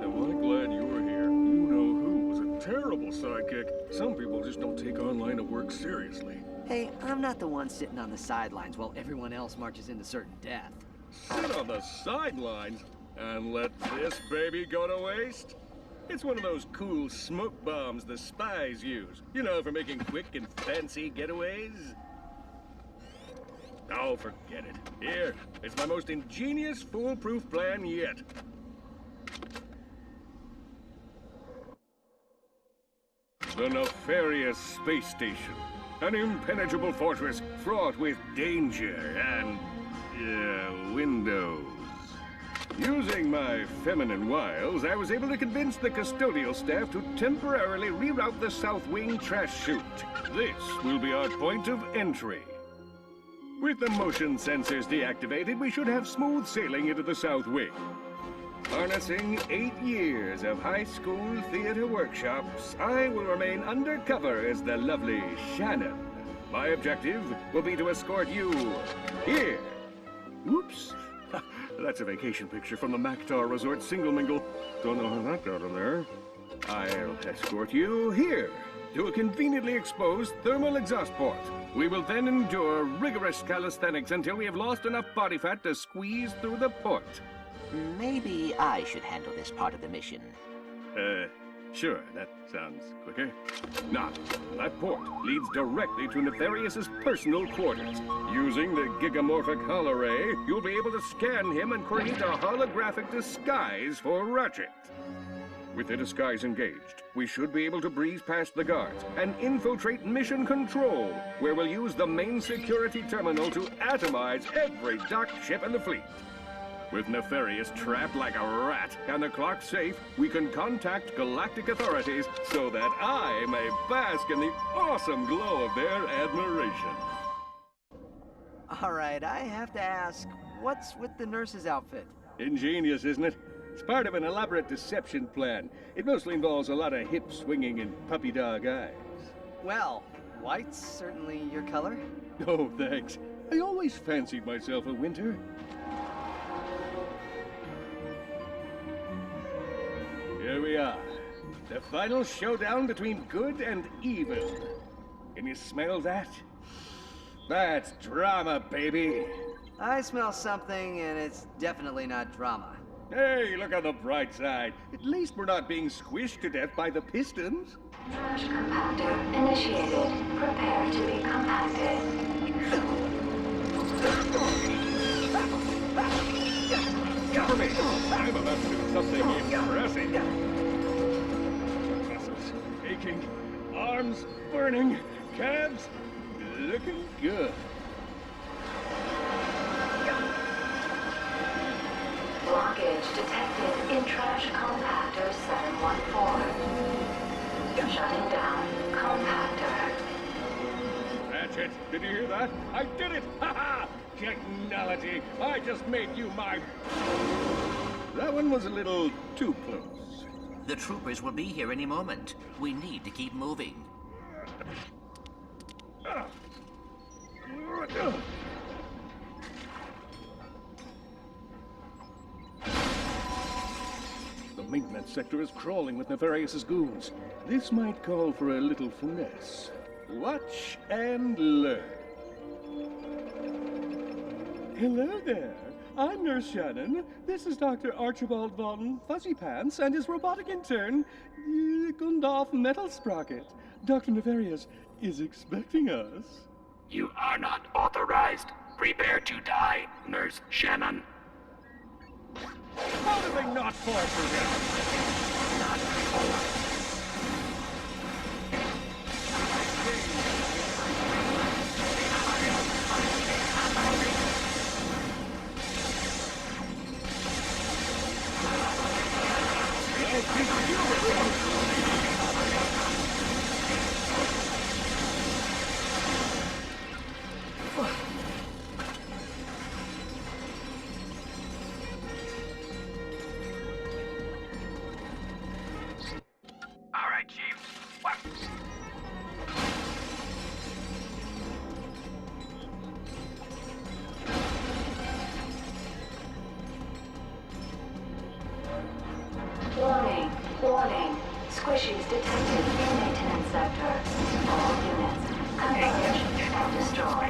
Am I glad you were here? You-know-who was a terrible sidekick. Some people just don't take online work seriously. Hey, I'm not the one sitting on the sidelines while everyone else marches into certain death. Sit on the sidelines and let this baby go to waste? It's one of those cool smoke bombs the spies use. You know, for making quick and fancy getaways. Oh, forget it. Here, it's my most ingenious, foolproof plan yet. The nefarious space station. An impenetrable fortress fraught with danger and, windows. Using my feminine wiles, I was able to convince the custodial staff to temporarily reroute the South Wing trash chute. This will be our point of entry. With the motion sensors deactivated, we should have smooth sailing into the South Wing. Harnessing 8 years of high school theater workshops, I will remain undercover as the lovely Shannon. My objective will be to escort you here. Oops. That's a vacation picture from the Mactar Resort Single Mingle. Don't know how that got in there. I'll escort you here to a conveniently exposed thermal exhaust port. We will then endure rigorous calisthenics until we have lost enough body fat to squeeze through the port. Maybe I should handle this part of the mission. Sure, that sounds quicker. Now, that port leads directly to Nefarious' personal quarters. Using the gigamorphic holoray, you'll be able to scan him and create a holographic disguise for Ratchet. With the disguise engaged, we should be able to breeze past the guards and infiltrate Mission Control, where we'll use the main security terminal to atomize every docked ship in the fleet. With Nefarious trapped like a rat and the clock safe, we can contact galactic authorities so that I may bask in the awesome glow of their admiration. All right, I have to ask, what's with the nurse's outfit? Ingenious, isn't it? It's part of an elaborate deception plan. It mostly involves a lot of hip swinging and puppy dog eyes. Well, white's certainly your color. Oh, thanks. I always fancied myself a winter. Here we are. The final showdown between good and evil. Can you smell that? That's drama, baby. I smell something, and it's definitely not drama. Hey, look on the bright side. At least we're not being squished to death by the pistons. Trash compactor initiated. Prepare to be compacted. Cover me! I'm about to do something impressive. Muscles aching, arms burning, calves looking good. Blockage detected in trash compactor 714. Shutting down compactor. Ratchet, did you hear that? I did it! Ha ha! Technology! I just made you my... That one was a little too close. The troopers will be here any moment. We need to keep moving. The maintenance sector is crawling with Nefarious' goons. This might call for a little finesse. Watch and learn. Hello there. I'm Nurse Shannon. This is Dr. Archibald von Fuzzy Pants and his robotic intern, Gundolf Metal Sprocket. Dr. Nefarious is expecting us. You are not authorized. Prepare to die, Nurse Shannon. How did they not fall for that? Not before. All right, Chief. What? Warning, warning. Squishies detected in maintenance sector. All units, converge and destroy.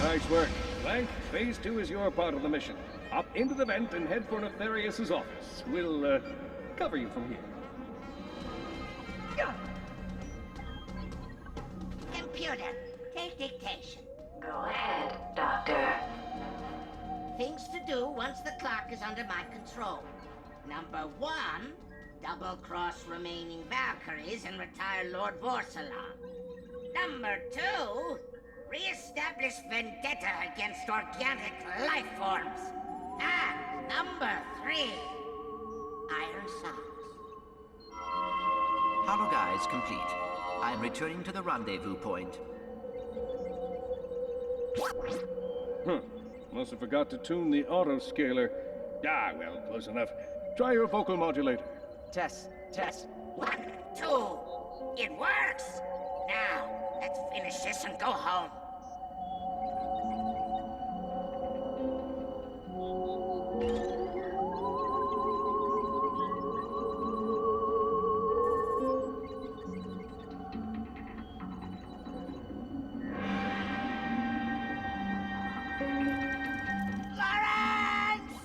Nice work. Clank, phase 2 is your part of the mission. Up into the vent and head for Nefarious' office. We'll, cover you from here. Computer, take dictation. Go ahead, Doctor. Things to do once the clock is under my control. Number 1, double-cross remaining Valkyries and retire Lord Vorsalon. Number 2, re-establish vendetta against organic life forms. And number 3, Iron Socks. Hologuise complete. I'm returning to the rendezvous point. Must have forgot to tune the auto-scaler. Ah, well, close enough. Try your vocal modulator. Tess. 1, 2. It works! Now, let's finish this and go home.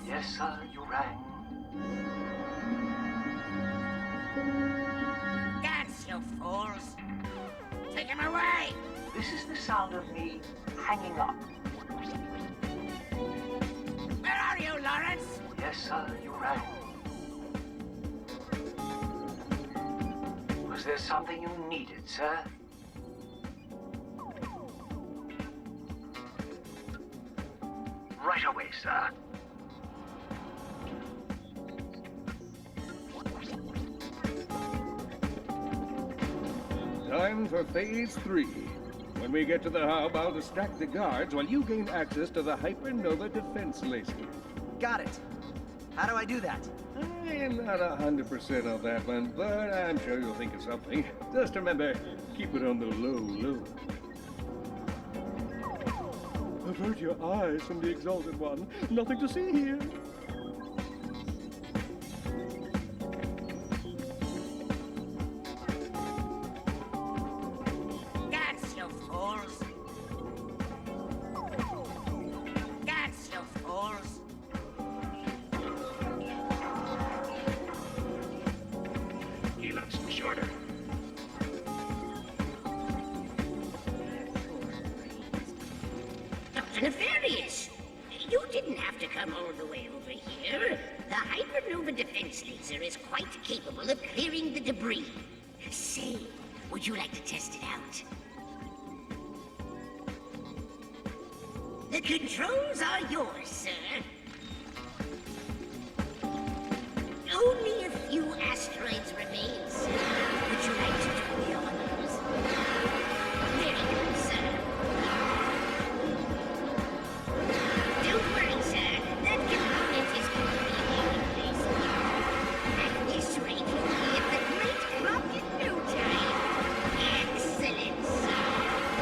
Yes, sir, you rang. Dance, you fools! Take him away! This is the sound of me hanging up. Where are you, Lawrence? Yes, sir, you rang. Was there something you needed, sir? Right away, sir. Time for phase 3. When we get to the hub, I'll distract the guards while you gain access to the Hypernova defense laser. Got it. How do I do that? I'm not 100% on that one, but I'm sure you'll think of something. Just remember, keep it on the low. Avert your eyes from the Exalted One. Nothing to see here. Dance, you fools! Dance, you fools! He looks shorter. Dr. Nefarious! You didn't have to come all the way over here. The Hypernova defense laser is quite capable of clearing the debris. Say, would you like to test it out? The controls are yours, sir. Only a few asteroids remain, sir. Would you like to do the honors? Very good, sir. Don't worry, sir. That component is completely replaceable. At this rate, you'll be at the great clock in no time. Excellent, sir.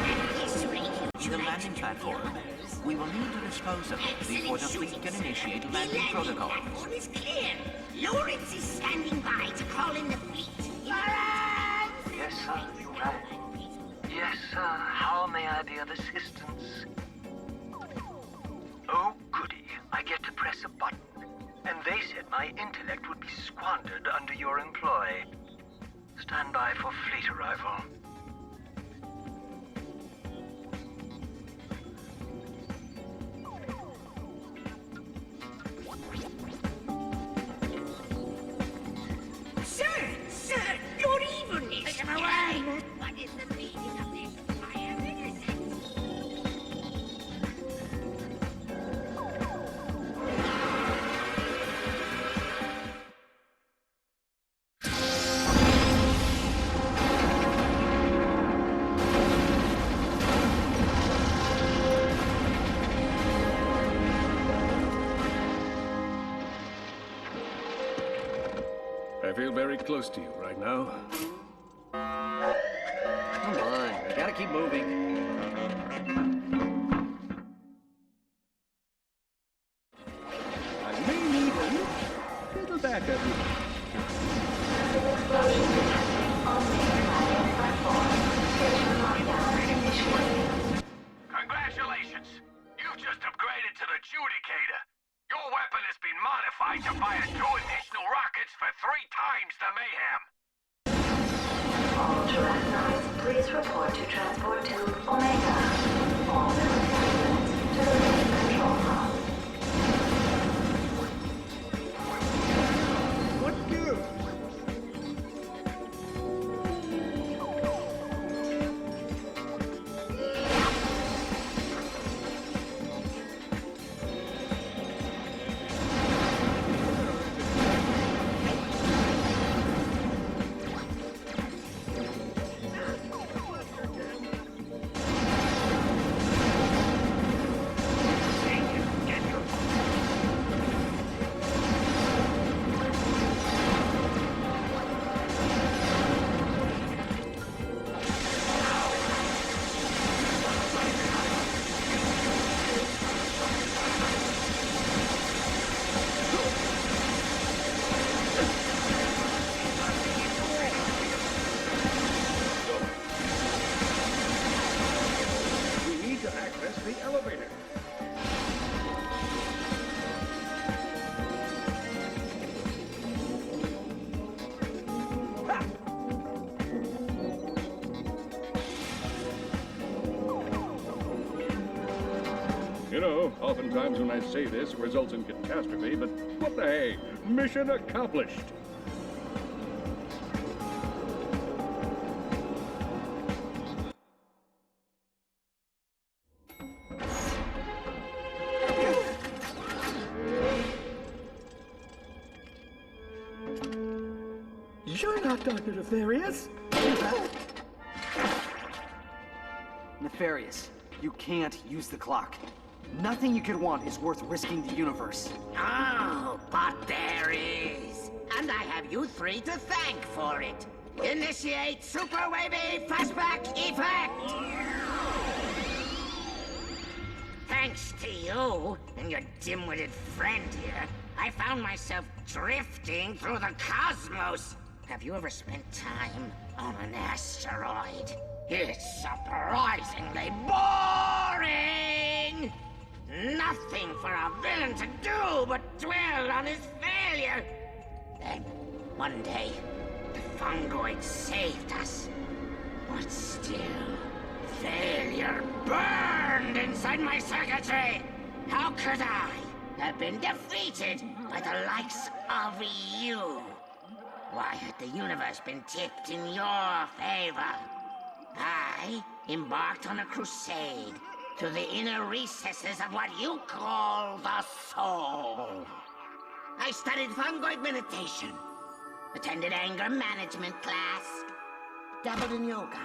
At this rate, To the landing platform. We will need to dispose of it before the fleet can initiate landing protocol. The platform is clear. Lawrence is standing by to call in the fleet. Lawrence! Yes, sir, you rang. Yes, sir, how may I be of assistance? Oh, goody. I get to press a button. And they said my intellect would be squandered under your employ. Stand by for fleet arrival. Sir, your evilness! Take him away! What is the meaning of this fire? very close to you right now. Come on, we gotta keep moving. I may need a little backup. Congratulations! You've just upgraded to the Judicator. Your weapon has been modified to fire 2 additional rockets for 3 times the mayhem. All Terranoids, please report to transport to Omega. All military units to the main control room. What gives? You know, oftentimes when I say this, it results in catastrophe, but what the hey? Mission accomplished! You're not Dr. Nefarious! Nefarious, you can't use the clock. Nothing you could want is worth risking the universe. Oh, but there is. And I have you 3 to thank for it. Initiate Super Wavy Flashback Effect! Thanks to you and your dim-witted friend here, I found myself drifting through the cosmos. Have you ever spent time on an asteroid? It's surprisingly boring! Nothing for a villain to do but dwell on his failure. Then, one day, the fungoid saved us. But still, failure burned inside my circuitry. How could I have been defeated by the likes of you? Why had the universe been tipped in your favor? I embarked on a crusade to the inner recesses of what you call the soul. I studied fungoid meditation, attended anger management class, dabbled in yoga,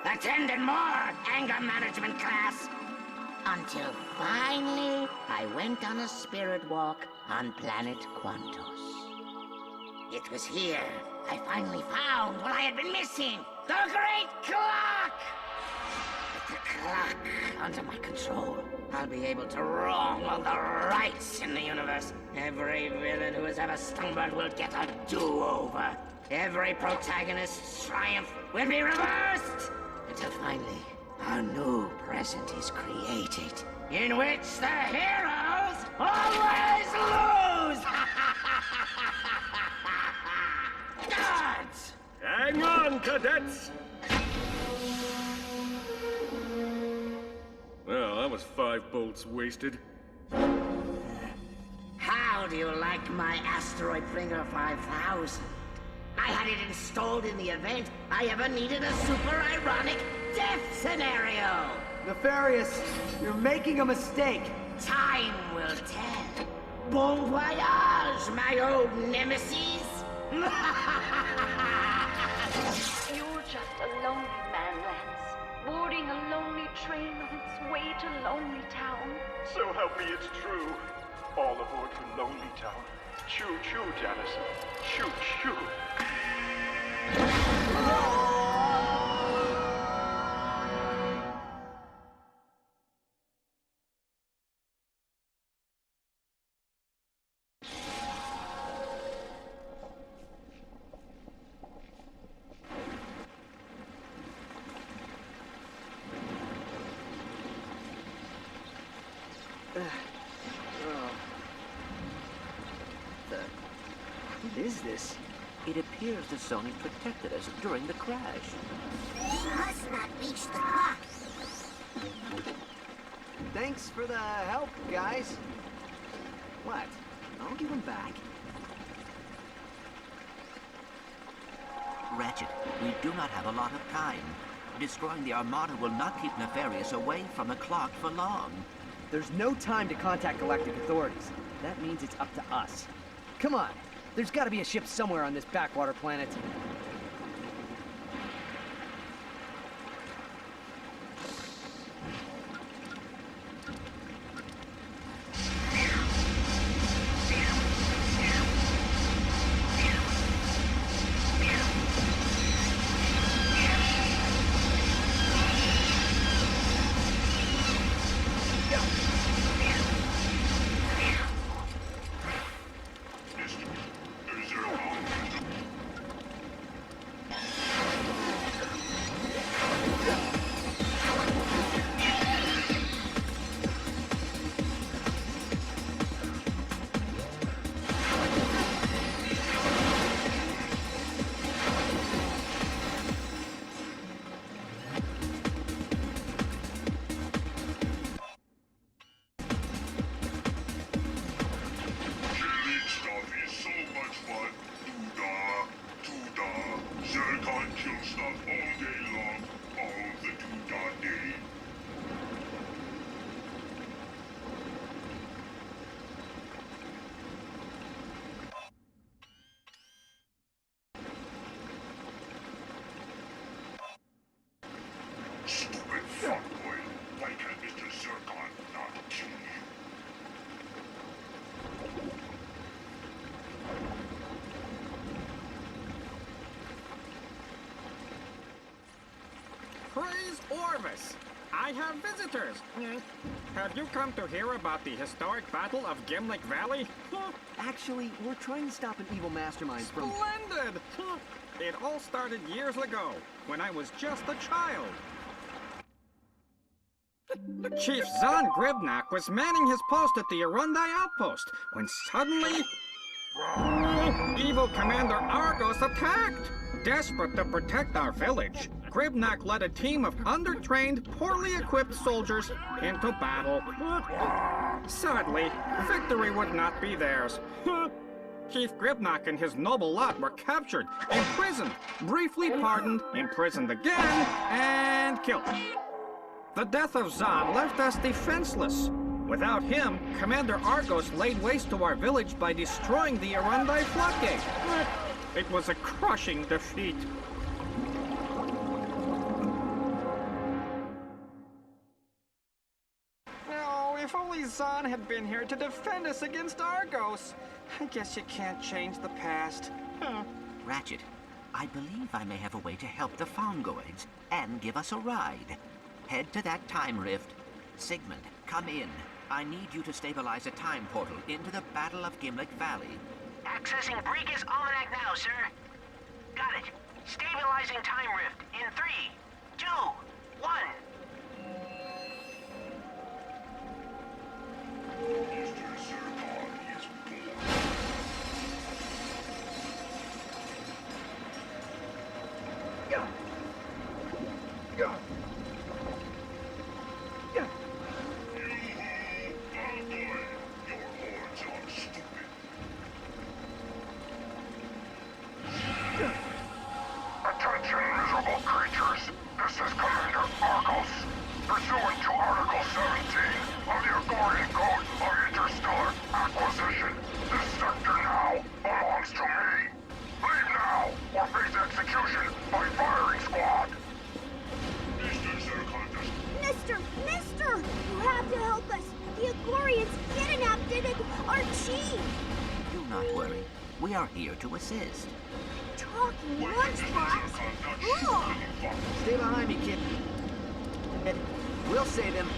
attended more anger management class, until finally I went on a spirit walk on planet Quantos. It was here I finally found what I had been missing, the Great Clock! With the clock under my control, I'll be able to wrong all the rights in the universe. Every villain who has ever stumbled will get a do-over. Every protagonist's triumph will be reversed! Until finally, a new present is created, in which the heroes always lose! Guards! Hang on, cadets! Well, that was 5 bolts wasted. How do you like my Asteroid Flinger 5000? I had it installed in the event I ever needed a super ironic death scenario! Nefarious, you're making a mistake. Time will tell. Bon voyage, my old nemesis! You're just a lonely man, Lance. Boarding a lonely train on its way to Lonely Town. So help me, it's true. All aboard for Lonely Town. Choo-choo, Jennison. Choo-choo. What is this? It appears that Sony protected us during the crash. He must not reach the clock. Thanks for the help, guys. What? I'll give them back. Ratchet, we do not have a lot of time. Destroying the Armada will not keep Nefarious away from the clock for long. There's no time to contact galactic authorities. That means it's up to us. Come on. There's got to be a ship somewhere on this backwater planet. Praise Orvis! I have visitors! Have you come to hear about the historic Battle of Gimlick Valley? Actually, we're trying to stop an evil mastermind from... Splendid! It all started years ago, when I was just a child. Chief Zahn Gribnak was manning his post at the Arundai outpost, when suddenly... evil Commander Argos attacked! Desperate to protect our village, Gribnak led a team of undertrained, poorly equipped soldiers into battle. Sadly, victory would not be theirs. Chief Gribnak and his noble lot were captured, imprisoned, briefly pardoned, imprisoned again, and killed. The death of Zahn left us defenseless. Without him, Commander Argos laid waste to our village by destroying the Arundai floodgate. It was a crushing defeat. Oh, if only Zahn had been here to defend us against Argos. I guess you can't change the past. Ratchet, I believe I may have a way to help the Fongoids and give us a ride. Head to that time rift. Sigmund, come in. I need you to stabilize a time portal into the Battle of Gimlick Valley. Accessing Briga's Almanac now, sir. Got it. Stabilizing time rift in 3, 2, 1. Attention, miserable creatures. This is not worry. We are here to assist. Talking lunchbox? Cool! Stay behind me, kid. We'll save him.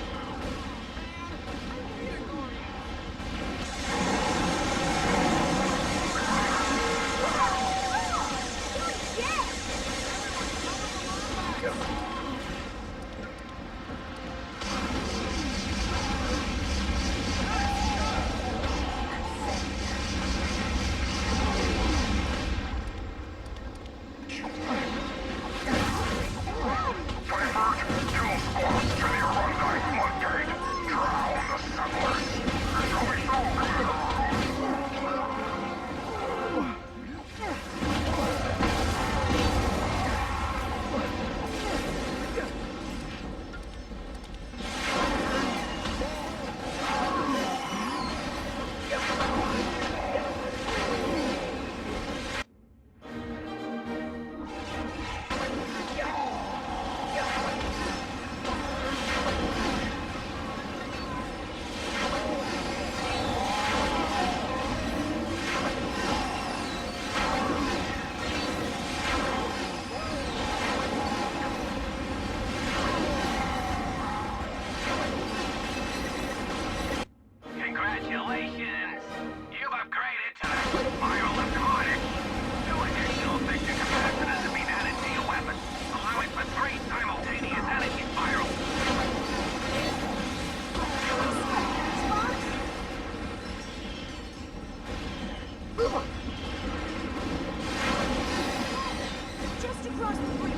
Congratulations! You've upgraded to the Bioelectronic. 2 additional effective capacitors have been added to your weapon, allowing for 3 simultaneous energy spirals. Just across the bridge.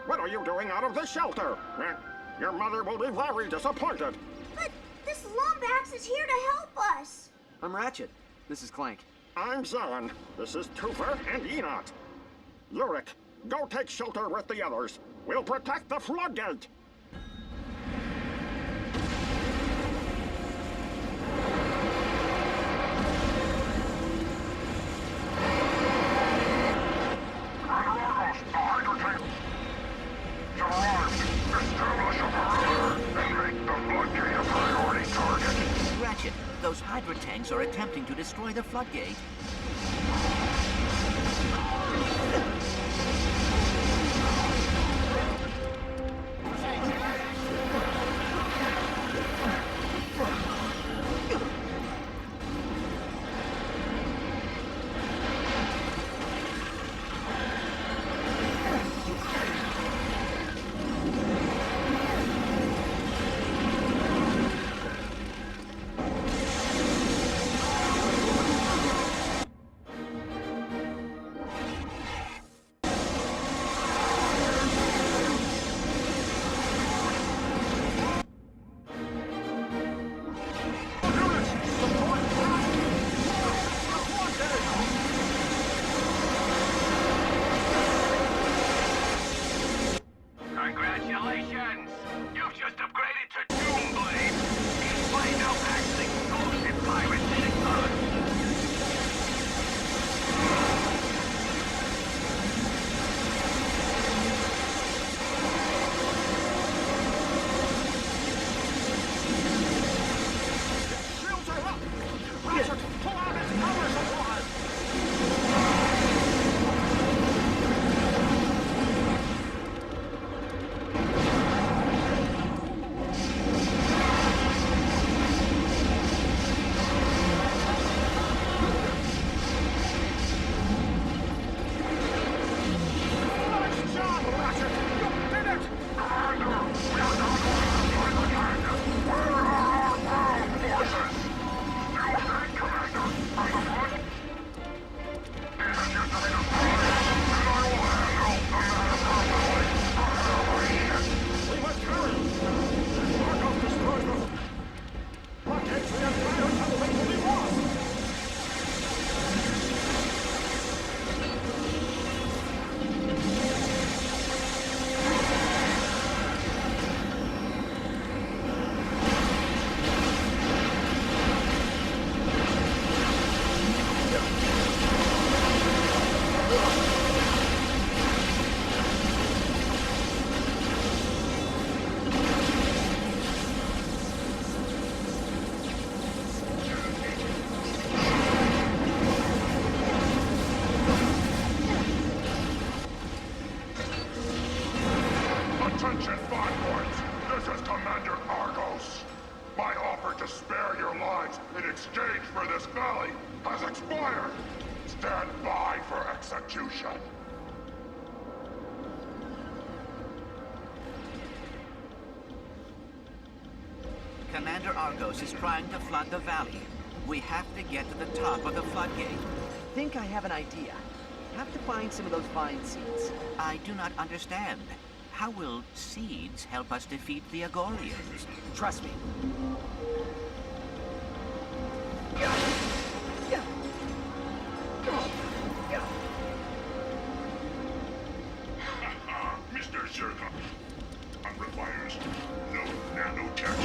What are you doing out of the shelter? Your mother will be very disappointed. But this Lombax is here to help us. I'm Ratchet. This is Clank. I'm Zan. This is Toofer and Enoch. Yurik, go take shelter with the others. We'll protect the floodgate. Ratchet, those Hydra tanks are attempting to destroy the floodgate. offer to spare your lives in exchange for this valley has expired. Stand by for execution. Commander Argos is trying to flood the valley. We have to get to the top of the floodgate. Think I have an idea. Have to find some of those vine seeds. I do not understand. How will seeds help us defeat the Agorians? Trust me. Mr. Zurkon requires no nanotech.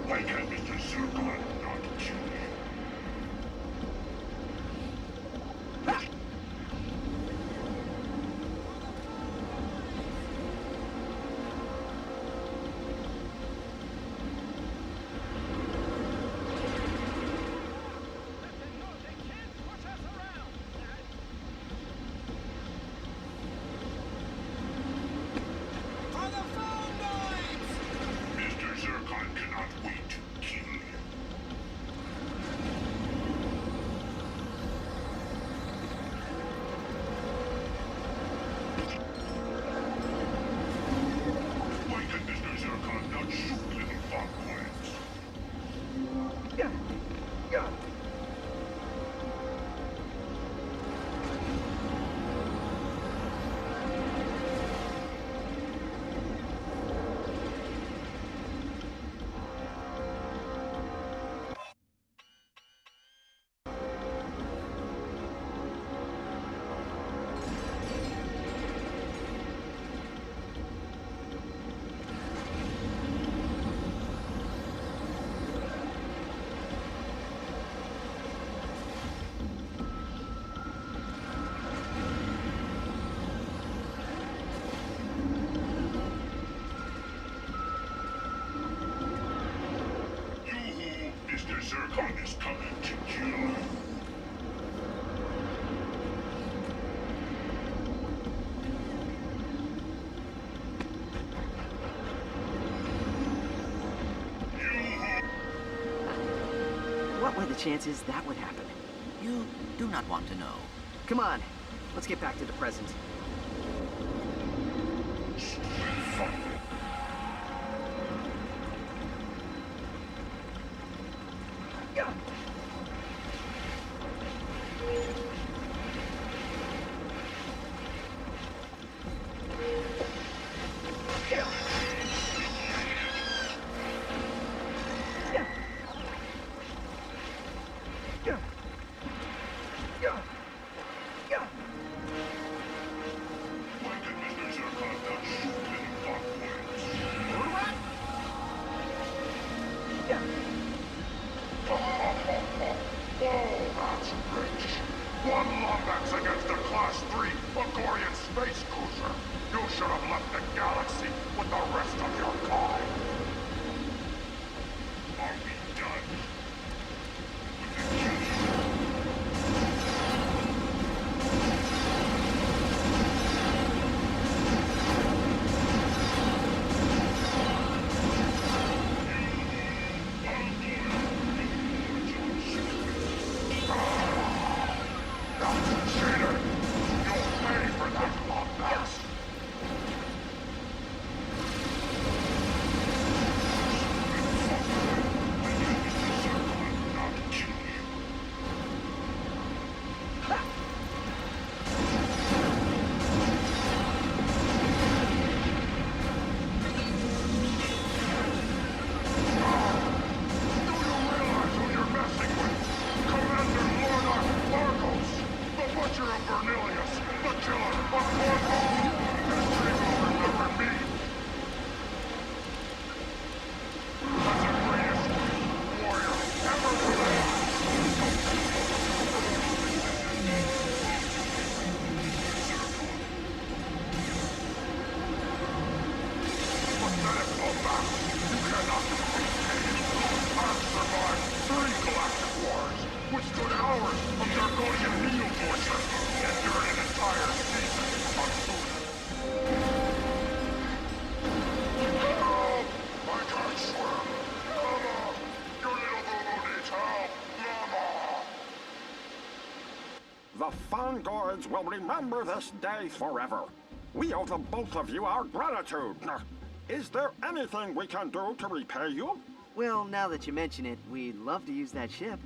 Why can't Mr. Zurkon not kill me? Mr. Zurkon cannot wait to kill you. Why can Mr. Zurkon not shoot little Fongoids? Mr. Zurkon is coming to kill you. What were the chances that would happen? You do not want to know. Come on, let's get back to the present. Why can Mr. Zurkon not shoot little Fongoids? The Fongoids will remember this day forever. We owe the both of you our gratitude. Is there anything we can do to repay you? Well, now that you mention it, we'd love to use that ship.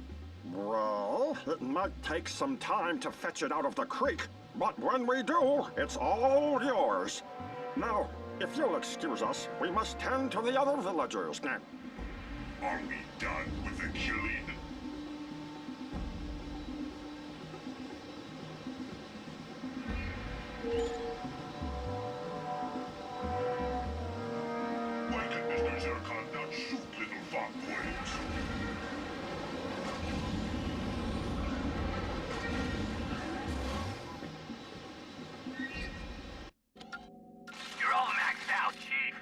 Well, it might take some time to fetch it out of the creek, but when we do, it's all yours. Now, if you'll excuse us, we must tend to the other villagers. Are we done with the killing? Why can Mr. Zircon not shoot little Fongoids? You're all maxed out, Chief.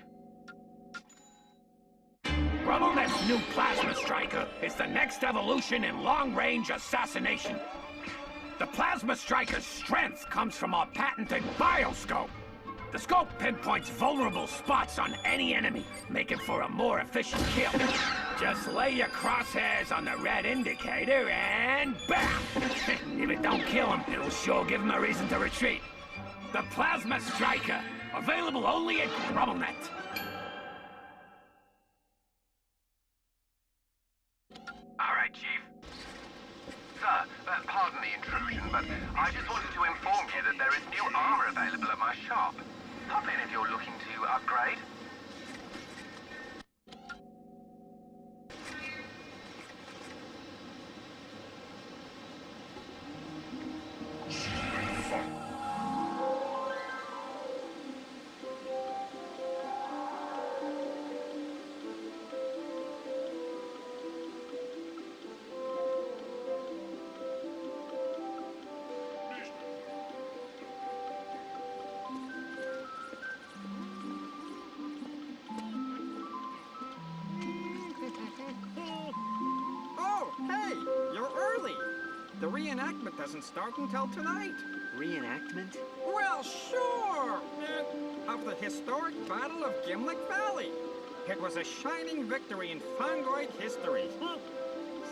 RubbleNet's new Plasma Striker is the next evolution in long-range assassination. The Plasma Striker's strength comes from our patented Bioscope. The scope pinpoints vulnerable spots on any enemy, making for a more efficient kill. Just lay your crosshairs on the red indicator and bam! If it don't kill him, it'll sure give him a reason to retreat. The Plasma Striker, available only at RubbleNet. All right, Chief. Sir, pardon the intrusion, but I just wanted to inform you that there is new armor available at my shop. Pop in if you're looking to upgrade. Oh, hey, you're early. The reenactment doesn't start until tonight. Reenactment? Well, sure! Of the historic Battle of Gimlick Valley. It was a shining victory in Fongoid history.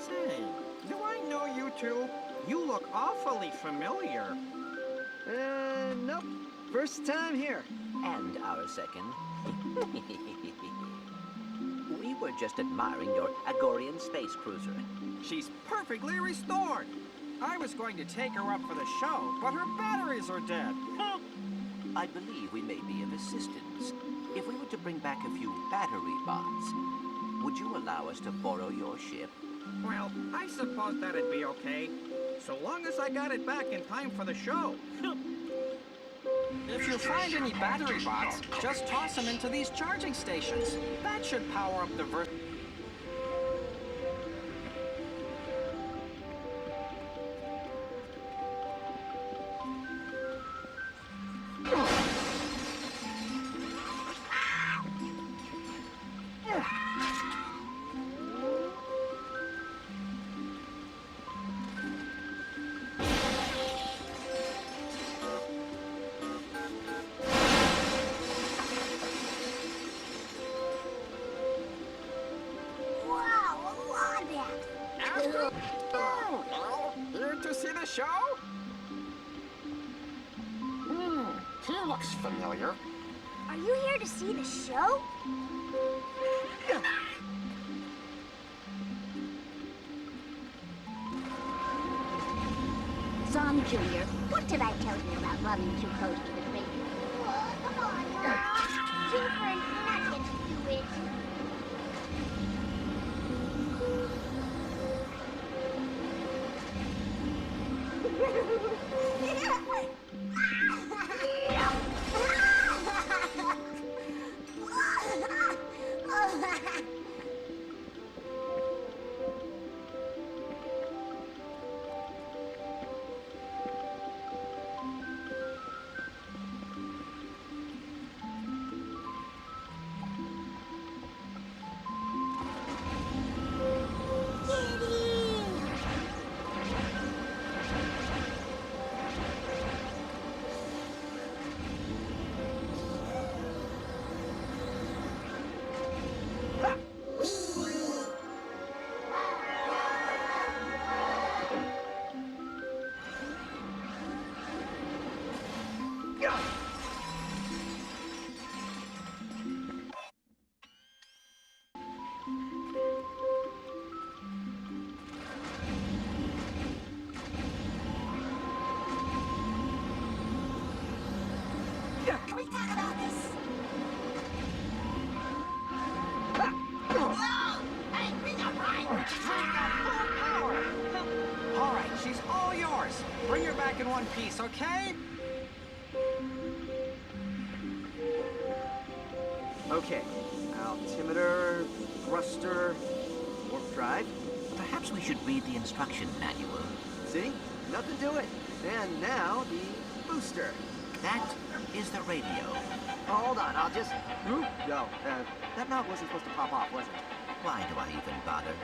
Say, do I know you two? You look awfully familiar. Nope. First time here. And our second. We were just admiring your Agorian space cruiser. She's perfectly restored. I was going to take her up for the show, but her batteries are dead. I believe we may be of assistance. If we were to bring back a few battery bots, would you allow us to borrow your ship? Well, I suppose that'd be okay. So long as I got it back in time for the show. If you find any battery bots, just toss them into these charging stations. That should power up the Here to see the show? He looks familiar. Are you here to see the show? Zom Jr., what did I tell you about running too close to the creek? Come on, Super and Nuggets do it. Drink that full power! All right, she's all yours. Bring her back in one piece, okay? Okay. Altimeter, thruster, warp drive. Perhaps we should read the instruction manual. See? Nothing to it. And now the booster. That is the radio. Oh, hold on, I'll just... No, that knob wasn't supposed to pop off, was it? Why do I even bother?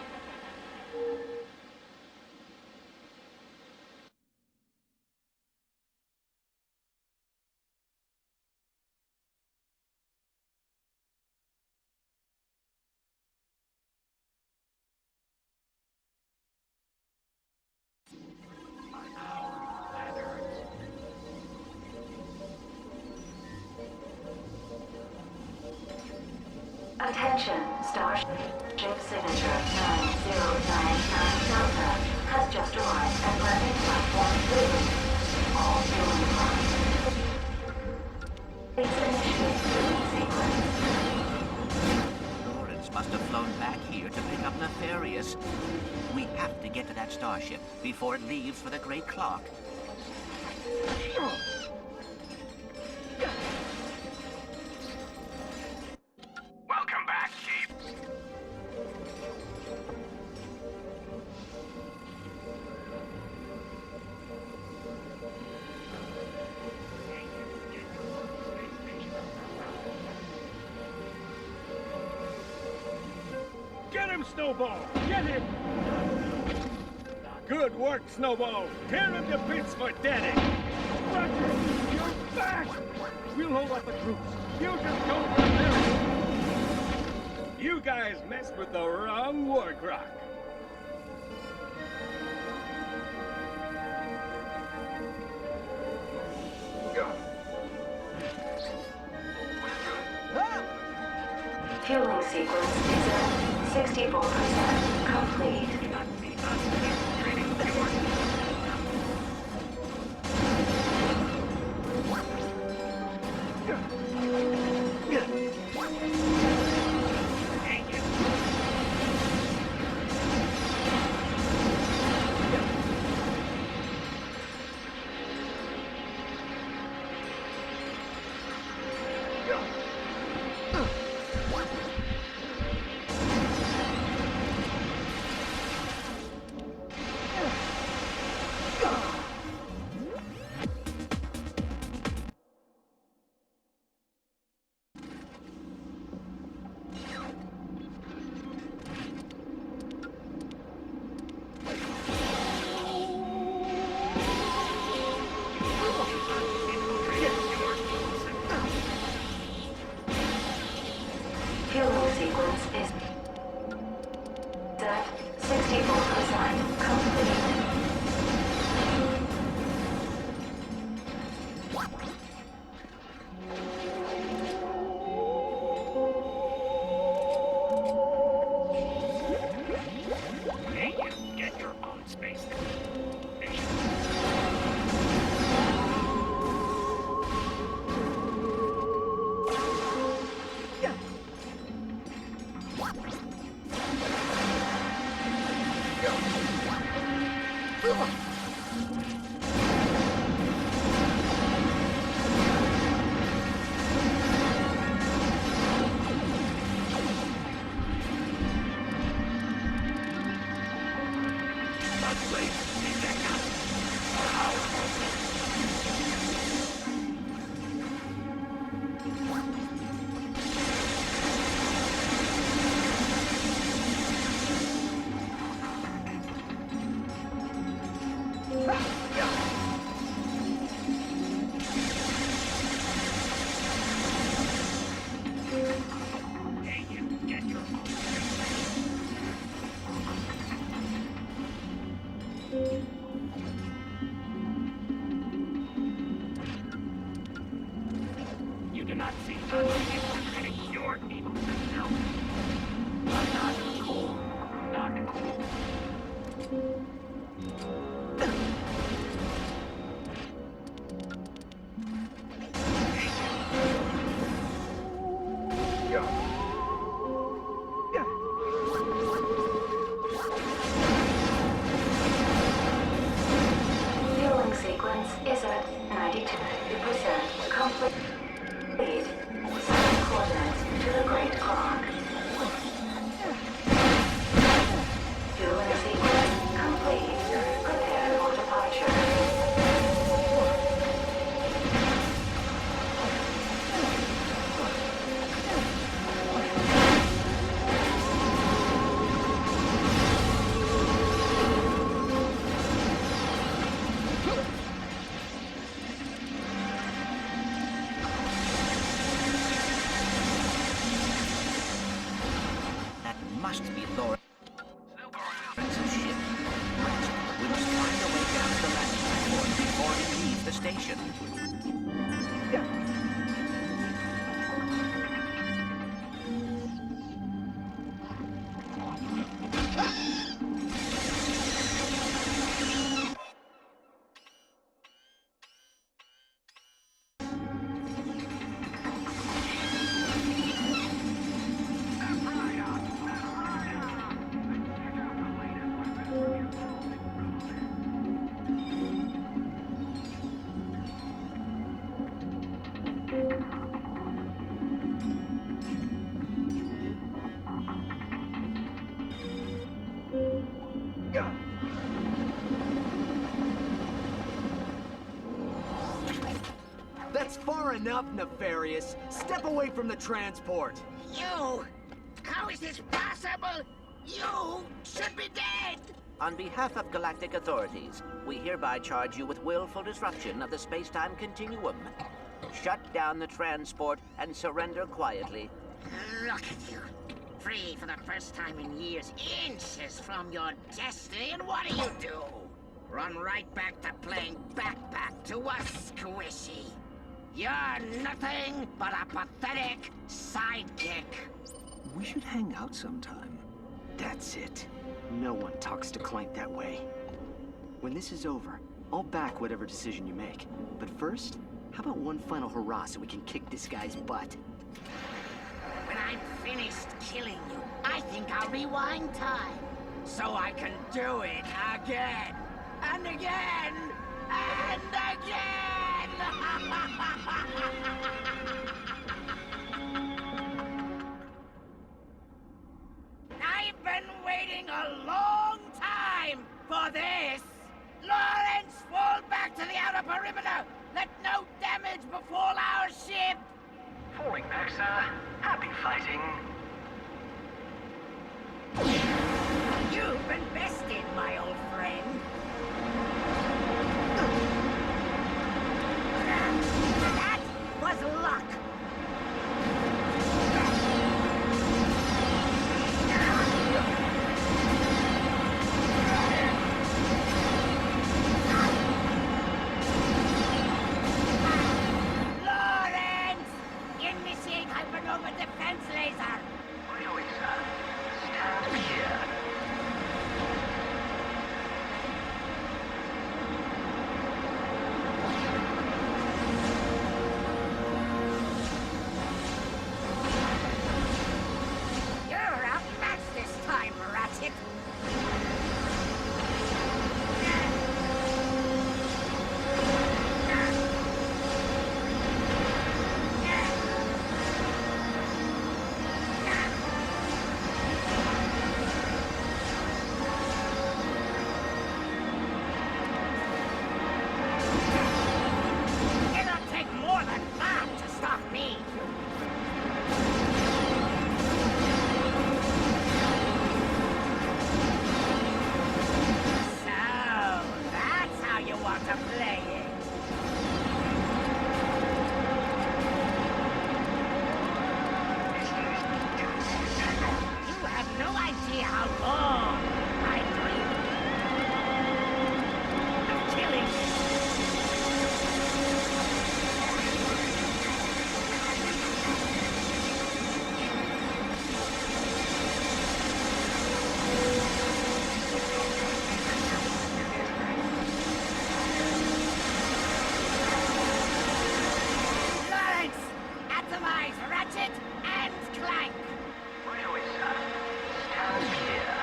Attention, Starship Signature 9099 Delta has just arrived at landing platform 3. All human flights. Please initiate release sequence. Lawrence must have flown back here to pick up Nefarious. We have to get to that starship before it leaves for the Great Clock. Welcome back, Chief. Get him, Snowball! Get him! Good work, Snowball! Tear him to bits for Daddy! Roger! You're back! We'll hold up the troops. You just go for there! You guys messed with the wrong war croc. Fueling sequence is at 64% complete. Fueling sequence is at 64% complete. Hey, you get your own space station. You do not see unless your evil self. Not cool. Not cool. must be Lawrence's ship. Ratchet, we must find a way down to the landing platform before he leaves the station. That's far enough, Nefarious. Step away from the transport. You! How is this possible? You should be dead! On behalf of galactic authorities, we hereby charge you with willful disruption of the space-time continuum. Shut down the transport and surrender quietly. Look at you. Free for the first time in years, inches from your destiny, and what do? Run right back to playing backpack to us, Squishy. You're nothing but a pathetic sidekick. We should hang out sometime. That's it. No one talks to Clank that way. When this is over, I'll back whatever decision you make. But first, how about one final hurrah so we can kick this guy's butt? When I'm finished killing you, I think I'll rewind time. So I can do it again, and again, and again! I've been waiting a long time for this! Lawrence, fall back to the outer perimeter! Let no damage befall our ship! Falling back, sir. Happy fighting. You've been bested, my old friend. That was luck. Lawrence! Initiate hypernova defense laser! Right away, sir. Stand here. You're outmatched this time, Ratchet! It'll take more than that to stop me! So, that's how you want to play it. You have no idea how long I dreamed of killing you. Lawrence! Atomize Ratchet and Clank! Right away, sir. Stand here.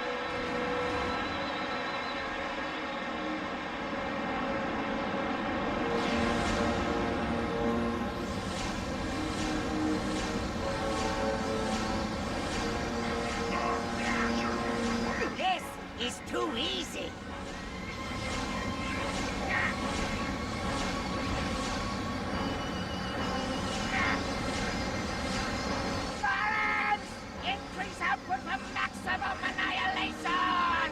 This is too easy. Lawrence! Increase output for maximum annihilation!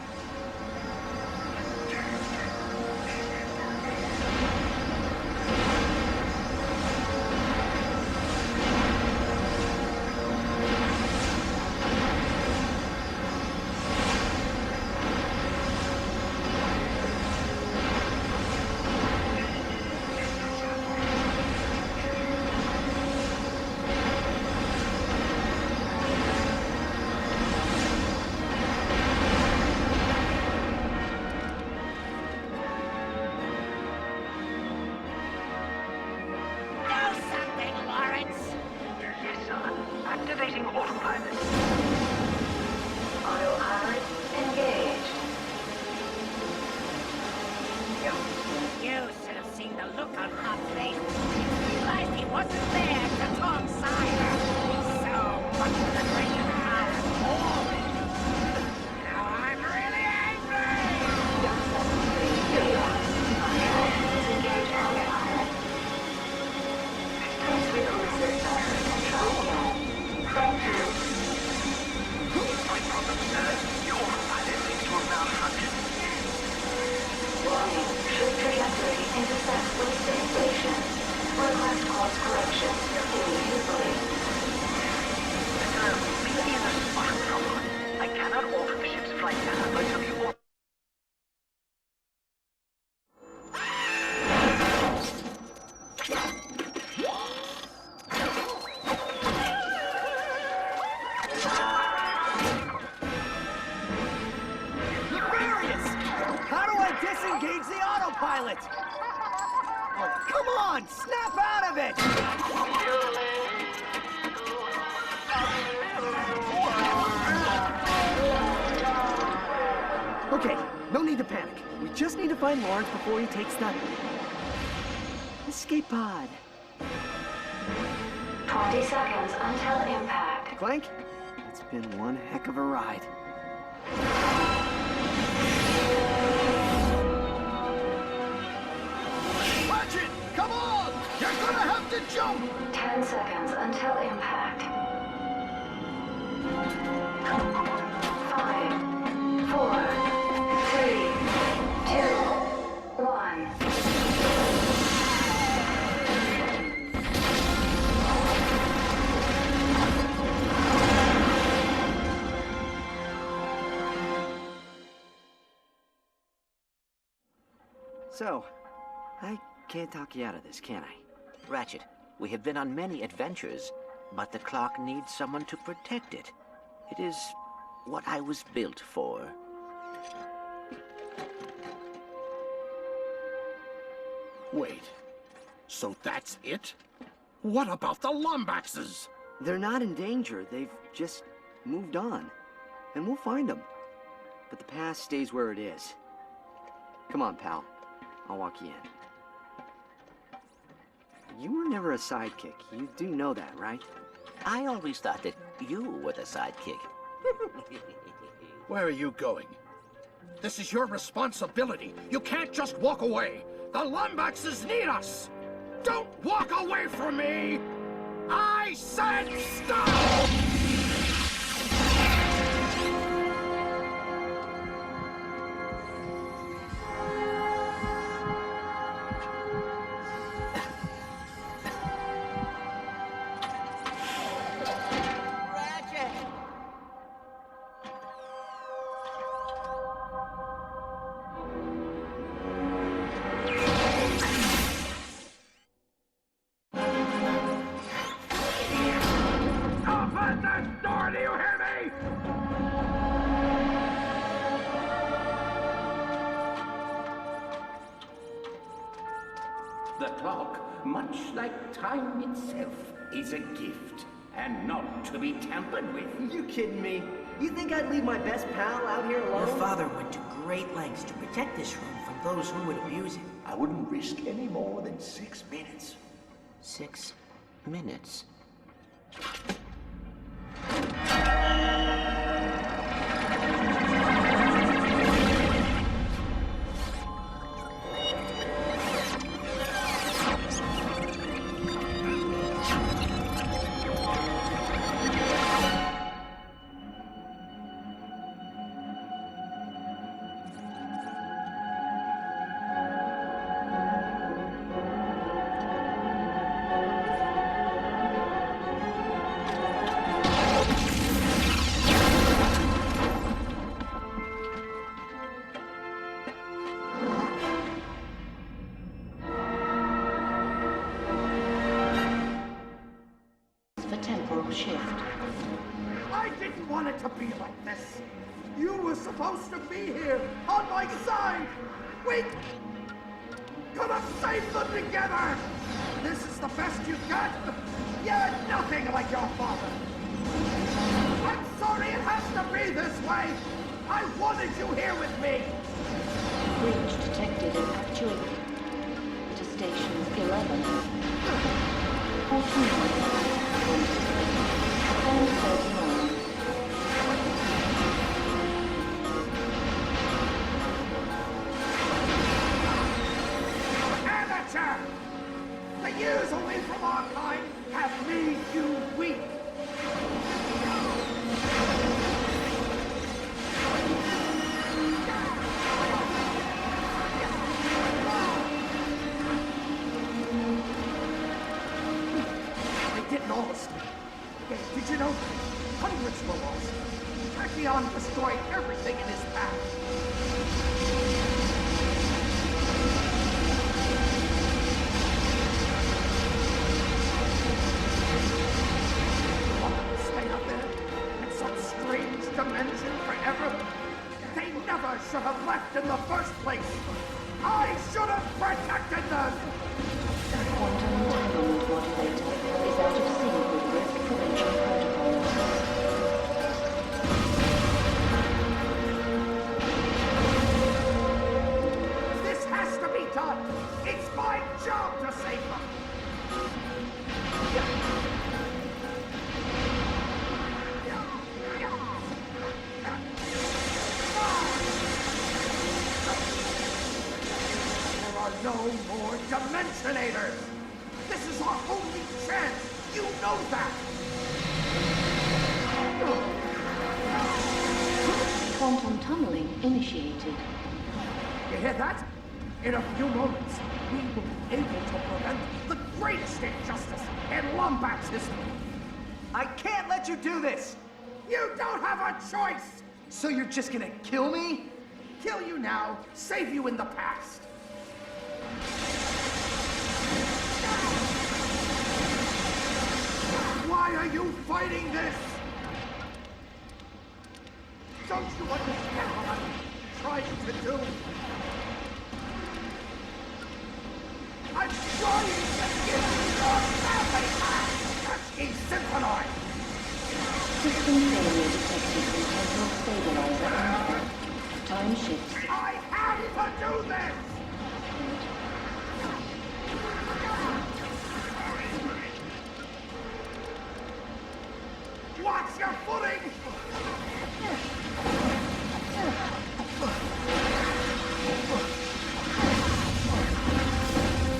wasn't there to talk cider. So much for the great power of boring. Now I'm really angry! Disengage autopilot. Please reboot system and try again. Thank you. My problem, sir. Your autopilot seems to have malfunctioned. Warning, ship trajectory intersects with space station. Request course correction immediately. Sir, we are in a spark problem. I cannot alter the ship's flight path until you order. Nefarious! How do I disengage the autopilot? Oh, come on! Snap out of it! Okay, no need to panic. We just need to find Lawrence before he takes the escape pod. 20 seconds until impact. Clank, it's been one heck of a ride. Ratchet, come on! You're gonna have to jump! 10 seconds until impact. 5, 4, 3, 2, 1. So, I can't talk you out of this, can I? Ratchet, we have been on many adventures, but the clock needs someone to protect it. It is what I was built for. Wait, so that's it? What about the Lombaxes? They're not in danger. They've just moved on. And we'll find them. But the past stays where it is. Come on, pal. I'll walk you in. You were never a sidekick. You do know that, right? I always thought that you were the sidekick. Where are you going? This is your responsibility. You can't just walk away. The Lombaxes need us. Don't walk away from me! I said stop! The clock, much like time itself, is a gift, and not to be tampered with. You kidding me? You think I'd leave my best pal out here alone? Your father went to great lengths to protect this room from those who would abuse it. I wouldn't risk any more than 6 minutes. 6 minutes? I didn't want it to be like this. You were supposed to be here, on my side. We could have saved them together. This is the best you got. You're nothing like your father. I'm sorry it has to be this way. I wanted you here with me. Breach detected in actuator to station 11. Amateur! The years away from our kind have made you weak. They didn't all escape. Did you know? Hundreds were lost. Tachyon destroyed everything in his path. Stay up there in some strange dimension forever. They never should have left in the first place. I should have protected them. Quantum entanglement modulator is out of sync with rift prevention protocols. This has to be done. It's my job to save them. There are no more Dimensionators. This is our only chance. You know that. Quantum tunneling initiated. You hear that? In a few moments, we will be able to prevent the greatest injustice in Lombax's history. I can't let you do this! You don't have a choice! So you're just gonna kill me? Kill you now, save you in the past. Why are you fighting this? Don't you understand what I'm trying to do? I'm trying to give you your family back! That's Symphonoid! System failure detected in temporal stabilizer and time shifts. I have to do this! Watch your footing!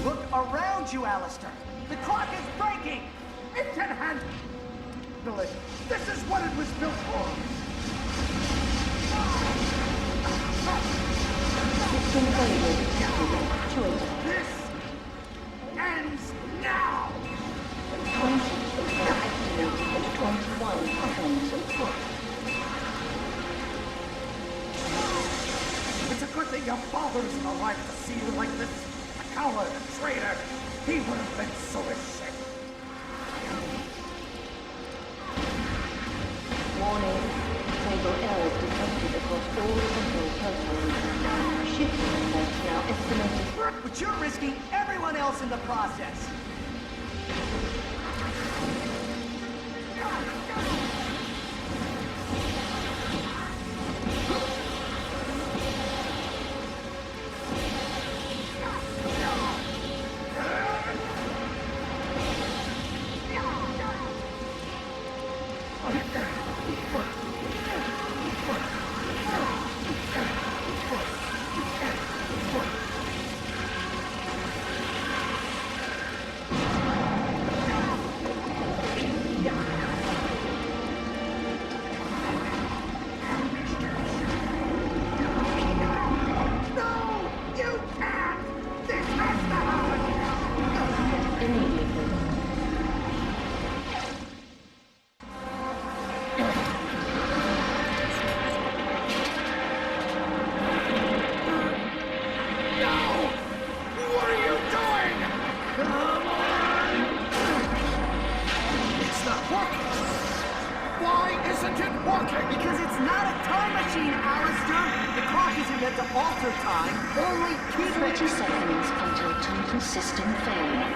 Look around you, Alistair! The clock is breaking! It can handle it! This is what it was built for! System failure detected. Choice. This ends now! Time shifts are activated at 21 seconds. It's a good thing your father isn't alive to see you like this. A coward, a traitor. He would have been so ashamed. Warning. Disable errors detected across all temporal protocols. Shifting effects now estimated. But you're risking everyone else in the process. Because it's not a time machine, Alistair! The clock isn't meant to alter time, only keep 30 it! seconds until total system failure.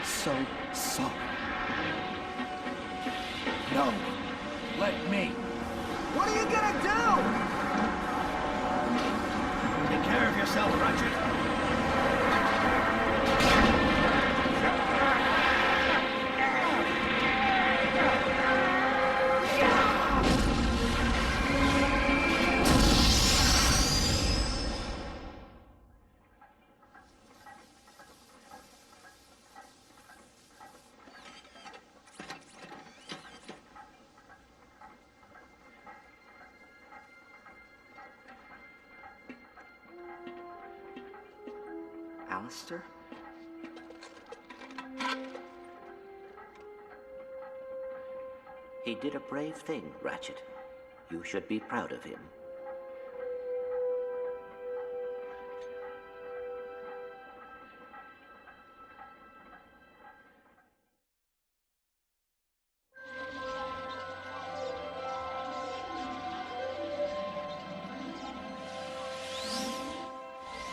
So sorry. No. Let me. What are you gonna do? Take care of yourself, Ratchet. Alistair? He did a brave thing, Ratchet. You should be proud of him.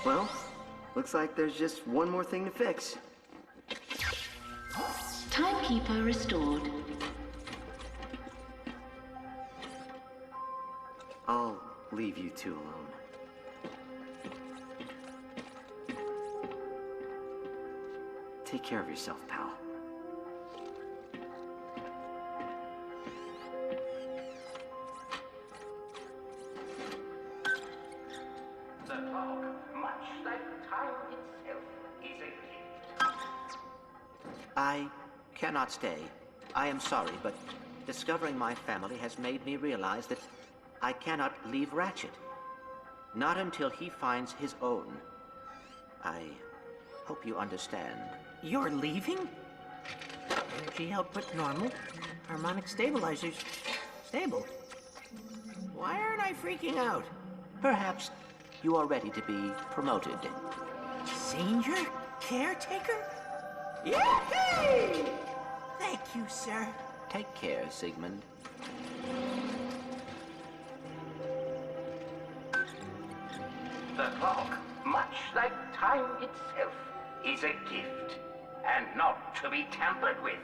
Well, looks like there's just one more thing to fix. Timekeeper restored. I'll leave you two alone. Take care of yourself, pal. The clock, much like time itself, is a gift. I cannot stay. I am sorry, but discovering my family has made me realize that I cannot leave Ratchet. Not until he finds his own. I hope you understand. You're leaving? Energy output normal. Harmonic stabilizers stable. Why aren't I freaking out? Perhaps you are ready to be promoted. Senior caretaker? Yay! Thank you, sir. Take care, Sigmund. The clock, much like time itself, is a gift, and not to be tampered with.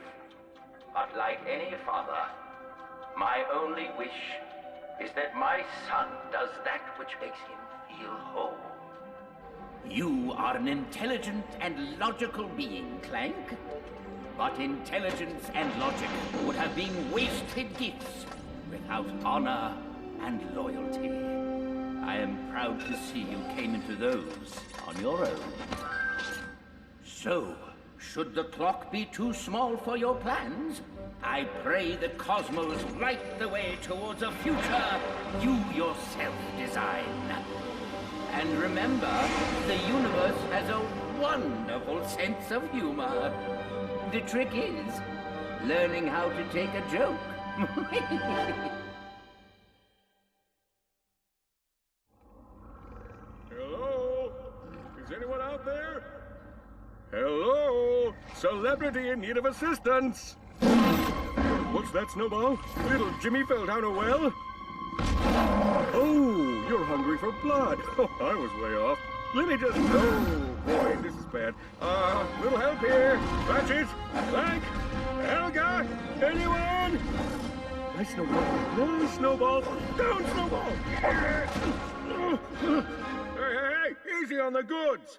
But like any father, my only wish is that my son does that which makes him feel whole. You are an intelligent and logical being, Clank. But intelligence and logic would have been wasted gifts without honor and loyalty. I am proud to see you came into those on your own. So, should the clock be too small for your plans, I pray the cosmos light the way towards a future you yourself design. And remember, the universe has a wonderful sense of humor. The trick is learning how to take a joke. Hello? Is anyone out there? Hello? Celebrity in need of assistance. What's that, Snowball? Little Jimmy fell down a well? Oh, you're hungry for blood. Oh, I was way off. Let me just... Oh, boy, this is bad. Little help here. Ratchet, Clank, Helga, anyone? Nice Snowball. Nice Snowball. Down, Snowball. Hey, easy on the goods.